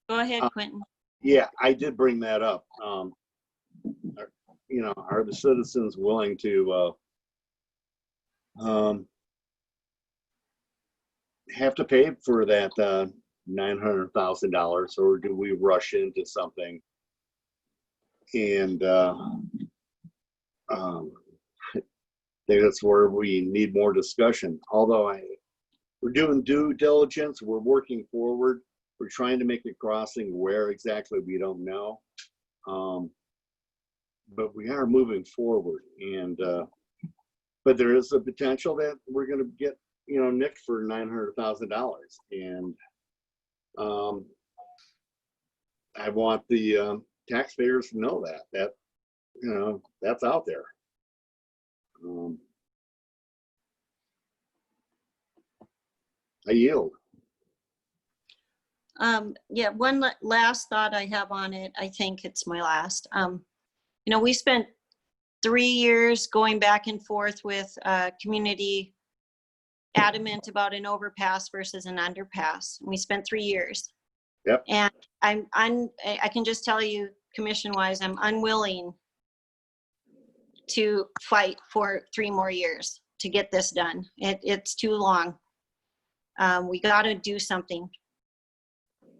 Speaker 2: Go ahead, Quentin.
Speaker 16: Yeah, I did bring that up. Are the citizens willing to have to pay for that $900,000, or do we rush into something? And I think that's where we need more discussion. Although we're doing due diligence, we're working forward. We're trying to make a crossing where exactly we don't know. But we are moving forward, and but there is a potential that we're going to get nicked for $900,000, and I want the taxpayers to know that that's out there. I yield.
Speaker 2: Yeah, one last thought I have on it. I think it's my last. We spent 3 years going back and forth with community adamant about an overpass versus an underpass. We spent 3 years.
Speaker 16: Yep.
Speaker 2: And I can just tell you, commission-wise, I'm unwilling to fight for 3 more years to get this done. It's too long. We got to do something.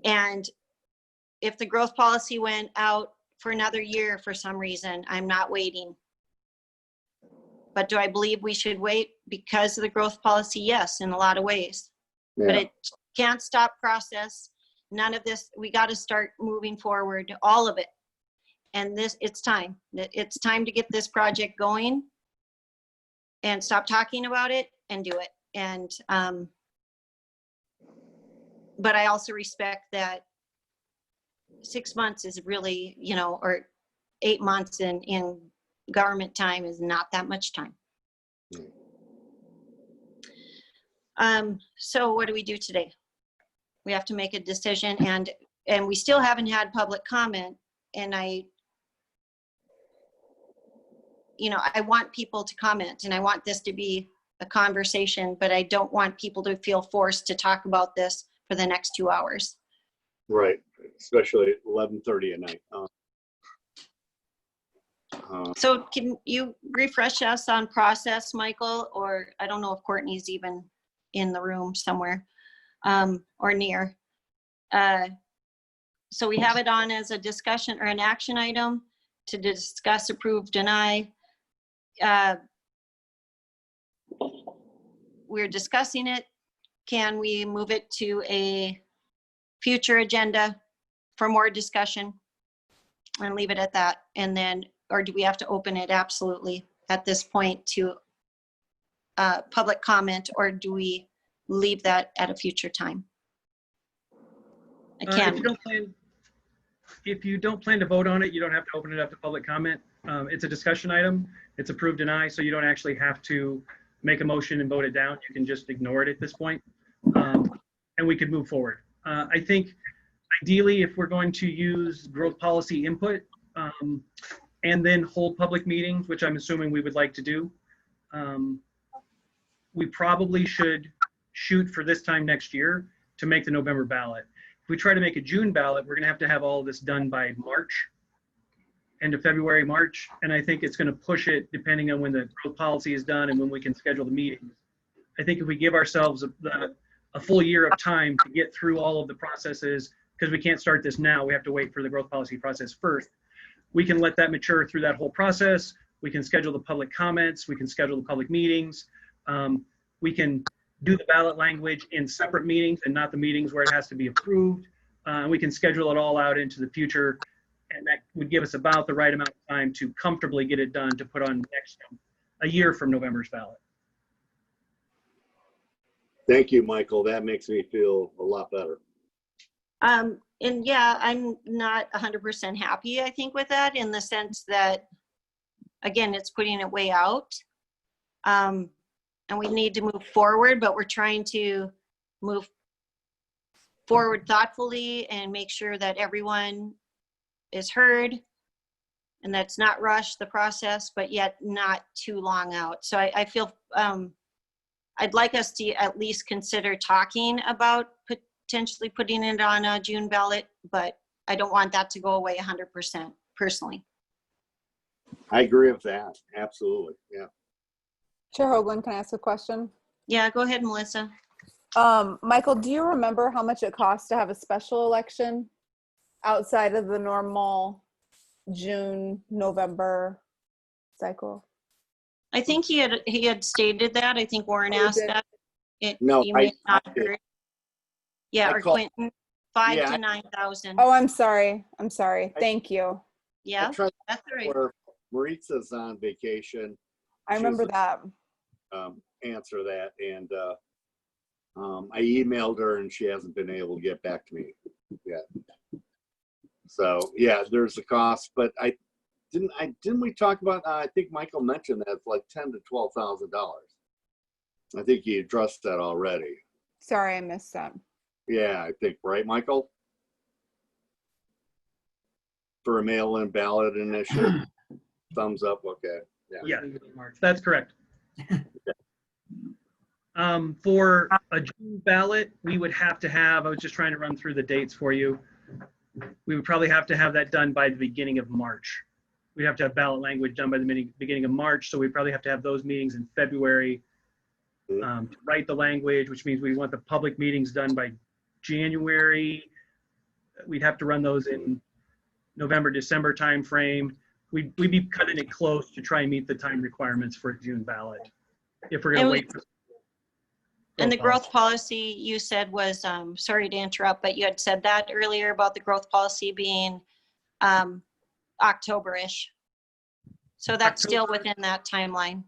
Speaker 2: And if the growth policy went out for another year for some reason, I'm not waiting. But do I believe we should wait because of the growth policy? Yes, in a lot of ways. Yeah. But it can't stop process. None of this, we got to start moving forward, all of it. And it's time. It's time to get this project going and stop talking about it and do it. And, but I also respect that 6 months is really, or 8 months in government time is not that much time. So what do we do today? We have to make a decision, and we still haven't had public comment. And I want people to comment, and I want this to be a conversation, but I don't want people to feel forced to talk about this for the next 2 hours.
Speaker 16: Right, especially at 11:30 at night.
Speaker 2: So can you refresh us on process, Michael? Or I don't know if Courtney's even in the room somewhere or near. So we have it on as a discussion or an action item to discuss, approve, deny. We're discussing it. Can we move it to a future agenda for more discussion and leave it at that? And then, or do we have to open it absolutely at this point to public comment, or do we leave that at a future time?
Speaker 7: If you don't plan to vote on it, you don't have to open it up to public comment. It's a discussion item. It's approved, deny, so you don't actually have to make a motion and vote it down. You can just ignore it at this point, and we could move forward. I think Ideally, if we're going to use growth policy input and then hold public meetings, which I'm assuming we would like to do, we probably should shoot for this time next year to make the November ballot. If we try to make a June ballot, we're going to have all of this done by March, end of February, March, and I think it's going to push it depending on when the growth policy is done and when we can schedule the meetings. I think if we give ourselves a full year of time to get through all of the processes, because we can't start this now, we have to wait for the growth policy process first. We can let that mature through that whole process. We can schedule the public comments. We can schedule the public meetings. We can do the ballot language in separate meetings and not the meetings where it has to be approved. We can schedule it all out into the future, and that would give us about the right amount of time to comfortably get it done to put on a year from November's ballot.
Speaker 16: Thank you, Michael. That makes me feel a lot better.
Speaker 2: And yeah, I'm not 100% happy, I think, with that, in the sense that, again, it's putting it way out. And we need to move forward, but we're trying to move forward thoughtfully and make sure that everyone is heard and that's not rush the process, but yet not too long out. So I feel I'd like us to at least consider talking about potentially putting it on a June ballot, but I don't want that to go away 100% personally.
Speaker 16: I agree with that. Absolutely. Yeah.
Speaker 15: Chair Hoagland, can I ask a question?
Speaker 2: Yeah, go ahead, Melissa.
Speaker 15: Michael, do you remember how much it costs to have a special election outside of the normal June, November cycle?
Speaker 2: I think he had stated that. I think Warren asked that.
Speaker 16: No,
Speaker 2: you may not have
Speaker 16: did.
Speaker 2: heard. Yeah, or Quentin, 5,000 to 9,000.
Speaker 15: Oh, I'm sorry. Thank you.
Speaker 2: Yeah,
Speaker 16: I tried
Speaker 2: that's right.
Speaker 16: where Maritza's on vacation.
Speaker 15: I remember that.
Speaker 16: Answer that, and I emailed her and she hasn't been able to get back to me yet. So yeah, there's a cost, but didn't we talk about? I think Michael mentioned that it's like $10,000 to $12,000. I think he addressed that already.
Speaker 15: Sorry, I missed that.
Speaker 16: Yeah, I think, right, Michael? For a mail-in ballot initiative. Thumbs up. Okay.
Speaker 7: Yeah, that's correct. For a June ballot, we would have to have, I was just trying to run through the dates for you. We would probably have to have that done by the beginning of March. We'd have to have ballot language done by the beginning of March. So we probably have to have those meetings in February to write the language, which means we want the public meetings done by January. We'd have to run those in November, December timeframe. We'd be cutting it close to try and meet the time requirements for a June ballot. If we're going to wait for.
Speaker 2: And the growth policy you said was, sorry to interrupt, but you had said that earlier about the growth policy being October-ish. So that's still within that timeline.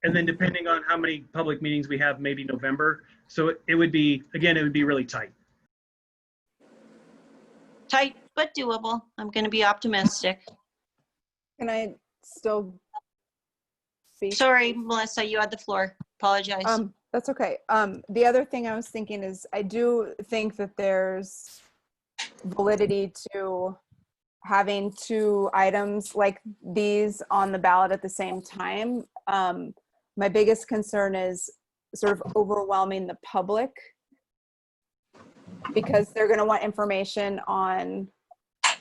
Speaker 7: And then depending on how many public meetings we have, maybe November. So it would be, again, it would be really tight.
Speaker 2: Tight, but doable. I'm going to be optimistic.
Speaker 15: Can I still speak?
Speaker 2: Sorry, Melissa, you had the floor. Apologize.
Speaker 15: That's okay. The other thing I was thinking is I do think that there's validity to having two items like these on the ballot at the same time. My biggest concern is sort of overwhelming the public because they're going to want information on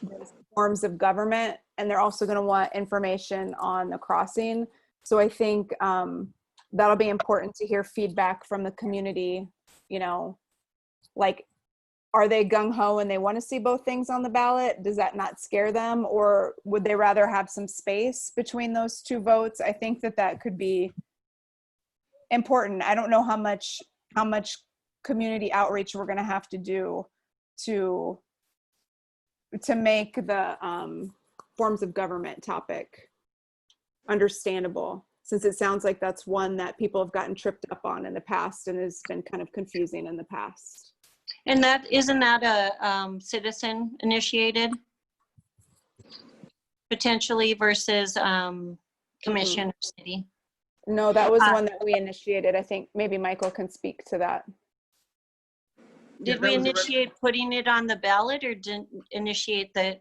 Speaker 15: those forms of government, and they're also going to want information on the crossing. So I think that'll be important to hear feedback from the community, you know, like, are they gung-ho and they want to see both things on the ballot? Does that not scare them? Or would they rather have some space between those two votes? I think that that could be important. I don't know how much community outreach we're going to have to do to make the forms of government topic understandable, since it sounds like that's one that people have gotten tripped up on in the past and has been kind of confusing in the past.
Speaker 2: And isn't that a citizen initiated potentially versus commission or city?
Speaker 15: No, that was one that we initiated. I think maybe Michael can speak to that.
Speaker 7: Yeah,
Speaker 2: Did
Speaker 7: that
Speaker 2: we
Speaker 7: was a
Speaker 2: initiate putting it on the ballot or didn't initiate the,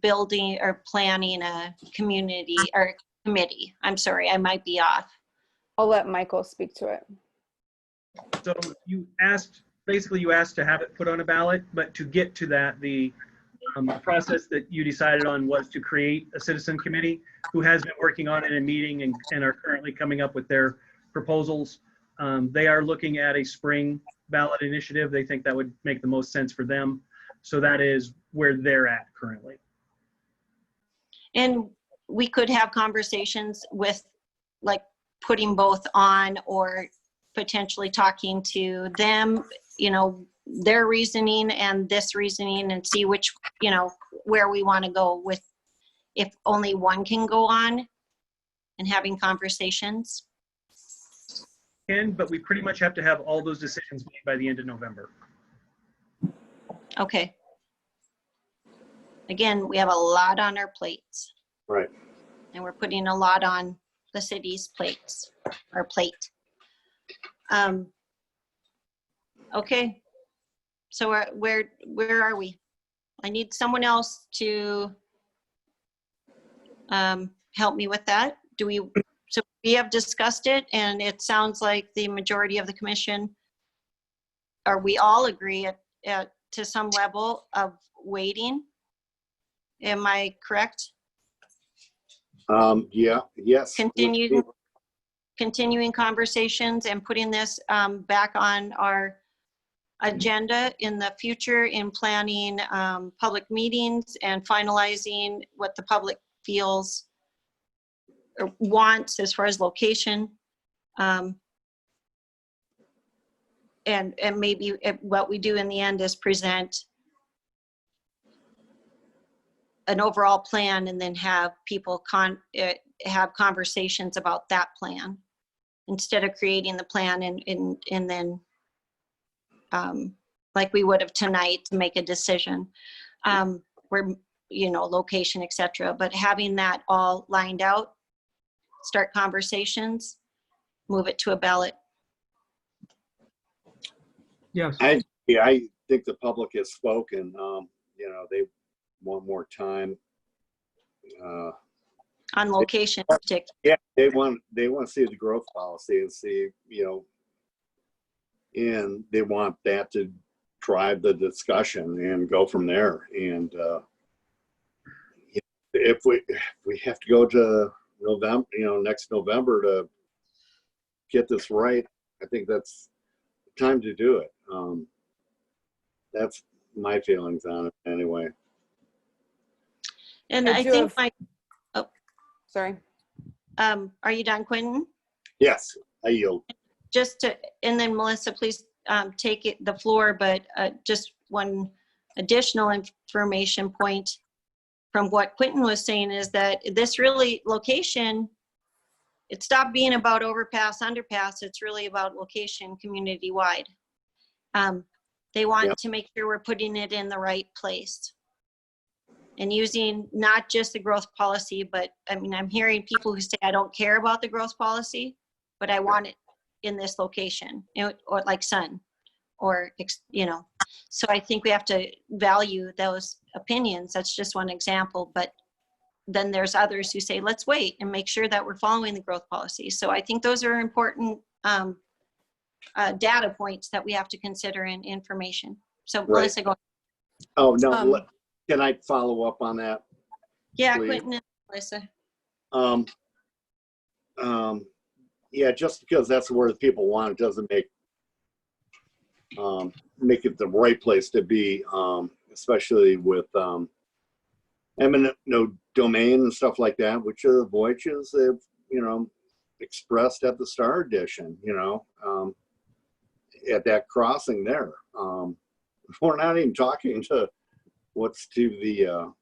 Speaker 2: building or planning a community or committee? I'm sorry, I might be off.
Speaker 15: I'll let Michael speak to it.
Speaker 7: So you asked to have it put on a ballot, but to get to that, the process that you decided on was to create a citizen committee who has been working on it in a meeting and are currently coming up with their proposals. They are looking at a spring ballot initiative. They think that would make the most sense for them. So that is where they're at currently.
Speaker 2: And we could have conversations with, like, putting both on or potentially talking to them, their reasoning and this reasoning, and see which, where we want to go with, if only one can go on, and having conversations.
Speaker 7: But we pretty much have to have all those decisions made by the end of November.
Speaker 2: Okay. Again, we have a lot on our plates.
Speaker 16: Right.
Speaker 2: And we're putting a lot on the city's plates, or plate. Okay. So where are we? I need someone else to help me with that. So we have discussed it, and it sounds like the majority of the commission, or we all agree to some level of waiting. Am I correct?
Speaker 16: Yeah, yes.
Speaker 2: Continuing conversations and putting this back on our agenda in the future, in planning public meetings and finalizing what the public feels or wants as far as location. And maybe what we do in the end is present an overall plan, and then have people have conversations about that plan, instead of creating the plan and then like we would have tonight to make a decision where, location, etc. But having that all lined out, start conversations, move it to a ballot.
Speaker 5: Yes.
Speaker 16: I think the public has spoken. They want more time.
Speaker 2: On location,
Speaker 16: Yeah, they want to see the growth policy and see, and they want that to drive the discussion and go from there. And if we have to go to November, next November to get this right, I think that's time to do it. That's my feelings on it anyway.
Speaker 2: And I think
Speaker 15: sorry.
Speaker 2: Are you done, Quentin?
Speaker 16: Yes, I yield.
Speaker 2: And then Melissa, please take the floor, but just one additional information point from what Quentin was saying is that this really location, it stopped being about overpass, underpass. It's really about location community-wide. They want to make sure we're putting it in the right place. And using not just the growth policy, but I'm hearing people who say, I don't care about the growth policy, but I want it in this location, or like Sun, or, so I think we have to value those opinions. That's just one example, but then there's others who say, let's wait and make sure that we're following the growth policy. So I think those are important data points that we have to consider in information. So
Speaker 16: Right.
Speaker 2: Melissa, go ahead.
Speaker 16: Oh, no, can I follow up on that?
Speaker 2: Yeah,
Speaker 16: please?
Speaker 2: Quentin and Melissa.
Speaker 16: Yeah, just because that's where the people want it doesn't make it the right place to be, especially with eminent domain and stuff like that, which the Voyiches have, expressed at the Star Edition, at that crossing there. We're not even talking to what's to the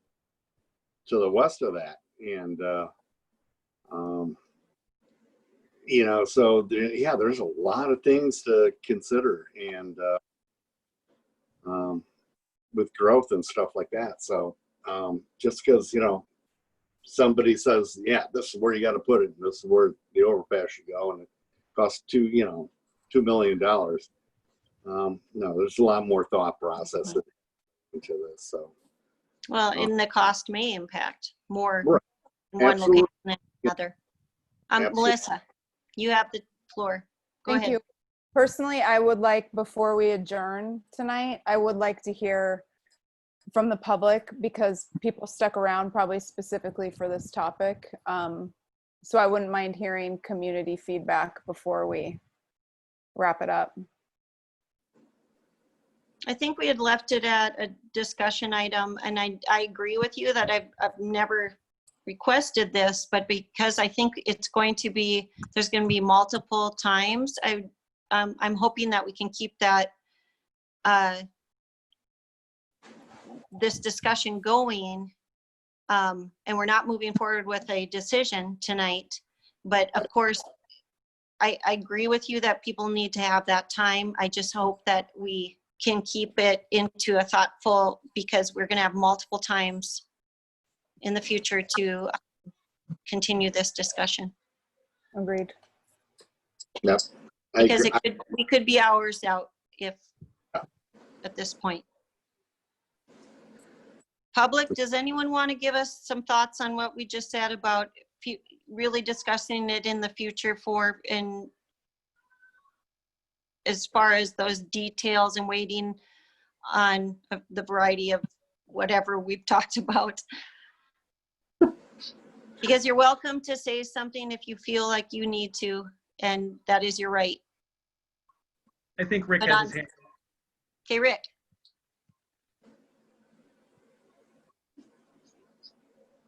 Speaker 16: west of that, and so there's a lot of things to consider, and with growth and stuff like that. So just because somebody says, yeah, this is where you got to put it, this is where the overpass should go, and it costs $2 million, No, there's a lot more thought process into this, so.
Speaker 2: Well, and the cost may impact more
Speaker 16: Right.
Speaker 2: in one
Speaker 16: Absolutely.
Speaker 2: location than another.
Speaker 16: Absolutely.
Speaker 2: Melissa, you have the floor. Go
Speaker 15: Thank
Speaker 2: ahead.
Speaker 15: you. Personally, I would like, before we adjourn tonight, I would like to hear from the public because people stuck around probably specifically for this topic. So I wouldn't mind hearing community feedback before we wrap it up.
Speaker 2: I think we had left it at a discussion item, and I agree with you that I've never requested this, but because I think it's going to be, there's going to be multiple times, I'm hoping that we can keep that this discussion going, and we're not moving forward with a decision tonight. But of course, I agree with you that people need to have that time. I just hope that we can keep it into a thoughtful, because we're going to have multiple times in the future to continue this discussion.
Speaker 15: Agreed.
Speaker 16: Yep.
Speaker 2: Because we could be hours out if at this point. Public, does anyone want to give us some thoughts on what we just said about really discussing it in the future as far as those details and waiting on the variety of whatever we've talked about? Because you're welcome to say something if you feel like you need to, and that is your right.
Speaker 7: I think Rick has his hand.
Speaker 2: Okay, Rick.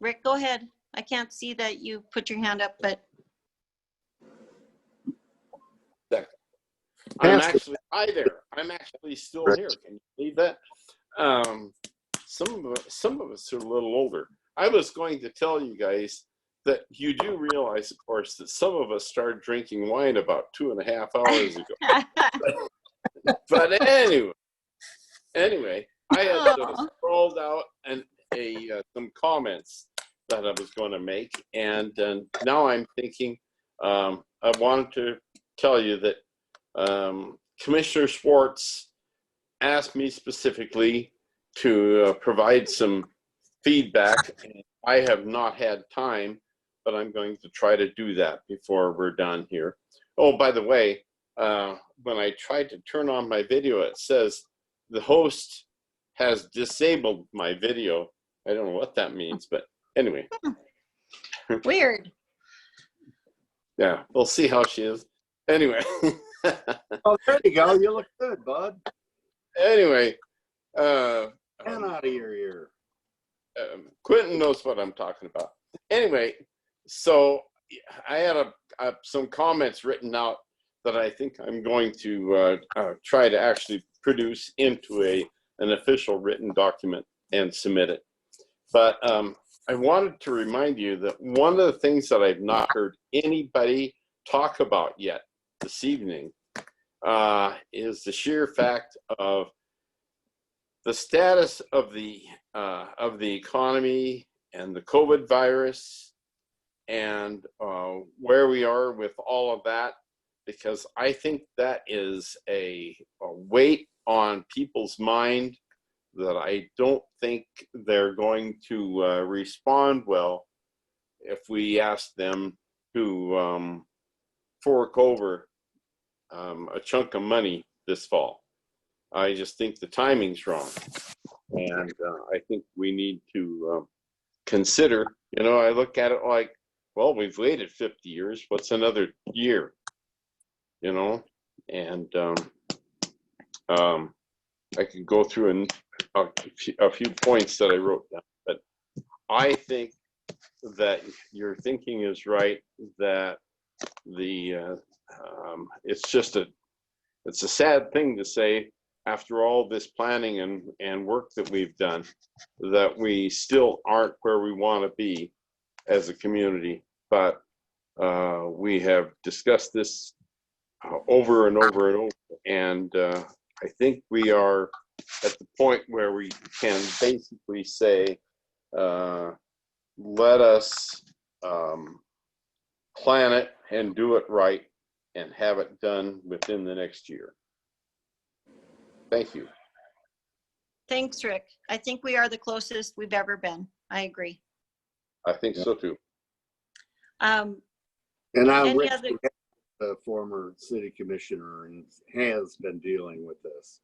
Speaker 2: Rick, go ahead. I can't see that you put your hand up, but.
Speaker 18: I'm actually, hi there. I'm actually still here. Can you believe that? Some of us are a little older. I was going to tell you guys that you do realize, of course, that some of us started drinking wine about 2.5 hours ago. But anyway, I had scrolled out some comments that I was going to make, and now I'm thinking I wanted to tell you that Commissioner Schwartz asked me specifically to provide some feedback. I have not had time, but I'm going to try to do that before we're done here. Oh, by the way, when I tried to turn on my video, it says the host has disabled my video. I don't know what that means, but anyway.
Speaker 2: Weird.
Speaker 18: Yeah, we'll see how she is. Anyway.
Speaker 16: Oh, there you go. You look good, bud.
Speaker 18: Anyway.
Speaker 16: Get out of your ear.
Speaker 18: Quentin knows what I'm talking about. Anyway, so I had some comments written out that I think I'm going to try to actually produce into an official written document and submit it. But I wanted to remind you that one of the things that I've not heard anybody talk about yet this evening is the sheer fact of the status of the economy and the COVID virus, and where we are with all of that, because I think that is a weight on people's mind that I don't think they're going to respond well if we ask them to fork over a chunk of money this fall. I just think the timing's wrong. And I think we need to consider, I look at it like, well, we've waited 50 years. What's another year? And I could go through a few points that I wrote down, but I think that your thinking is right, that it's a sad thing to say, after all this planning and work that we've done, that we still aren't where we want to be as a community. But we have discussed this over and over and over. And I think we are at the point where we can basically say, let us plan it and do it right and have it done within the next year. Thank you.
Speaker 2: Thanks, Rick. I think we are the closest we've ever been. I agree.
Speaker 18: I think so too.
Speaker 16: And I'm
Speaker 2: Any
Speaker 16: Rick,
Speaker 2: other-
Speaker 16: the former city commissioner, and has been dealing with this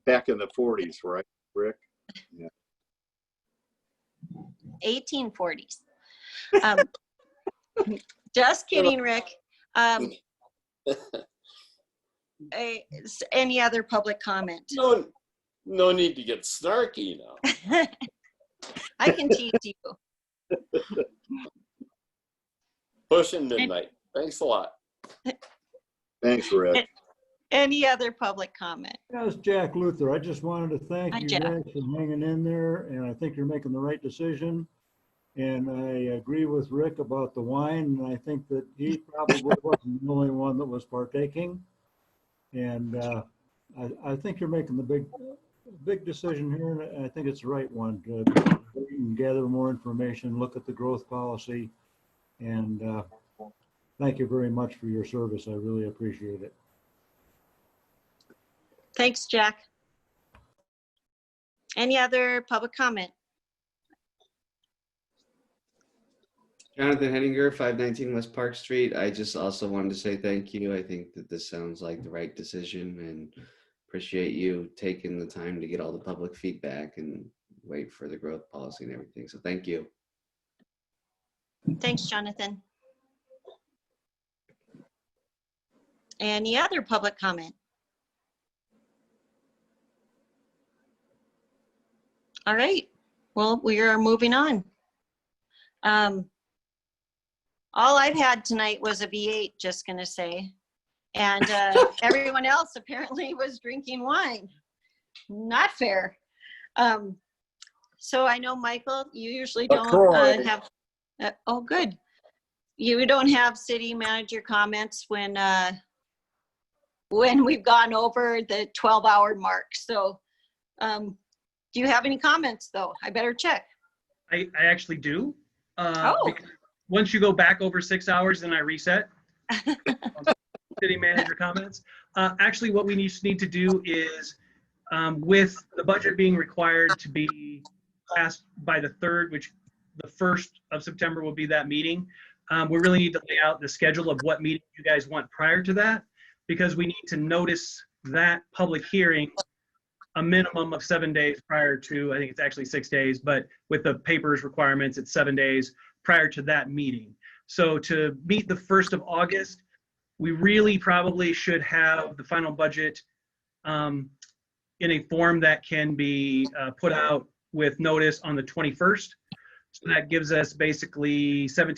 Speaker 16: back in the 40s, right, Rick? Yeah.
Speaker 2: 1840s. Just kidding, Rick. Any other public comment?
Speaker 18: No need to get snarky now.
Speaker 2: I can tease you.
Speaker 18: Pushing midnight. Thanks a lot.
Speaker 16: Thanks, Rick.
Speaker 2: Any other public comment?
Speaker 8: That was Jack Luther. I just wanted to thank
Speaker 2: Hi,
Speaker 8: you
Speaker 2: Jack.
Speaker 8: guys for hanging in there, and I think you're making the right decision. And I agree with Rick about the wine, and I think that he probably wasn't the only one that was partaking. And I think you're making the big decision here, and I think it's the right one to gather more information, look at the growth policy, and thank you very much for your service. I really appreciate it.
Speaker 2: Thanks, Jack. Any other public comment?
Speaker 11: Jonathan Henninger, 519 West Park Street. I just also wanted to say thank you. I think that this sounds like the right decision, and appreciate you taking the time to get all the public feedback and wait for the growth policy and everything. So thank you.
Speaker 2: Thanks, Jonathan. Any other public comment? All right, well, we are moving on. All I've had tonight was a V8, just gonna say. And everyone else apparently was drinking wine. Not fair. So I know, Michael, you usually don't have, oh, good. You don't have city manager comments when we've gone over the 12-hour mark. So do you have any comments though? I better check.
Speaker 7: I actually do.
Speaker 2: Oh.
Speaker 7: Because once you go back over 6 hours, then I reset. City manager comments. Actually, what we need to do is, with the budget being required to be passed by the 3rd, which the 1st of September will be that meeting, we really need to lay out the schedule of what meeting you guys want prior to that, because we need to notice that public hearing a minimum of 7 days prior to, I think it's actually 6 days, but with the papers requirements, it's 7 days prior to that meeting. So to meet the 1st of August, we really probably should have the final budget in a form that can be put out with notice on the 21st. So that gives us basically 17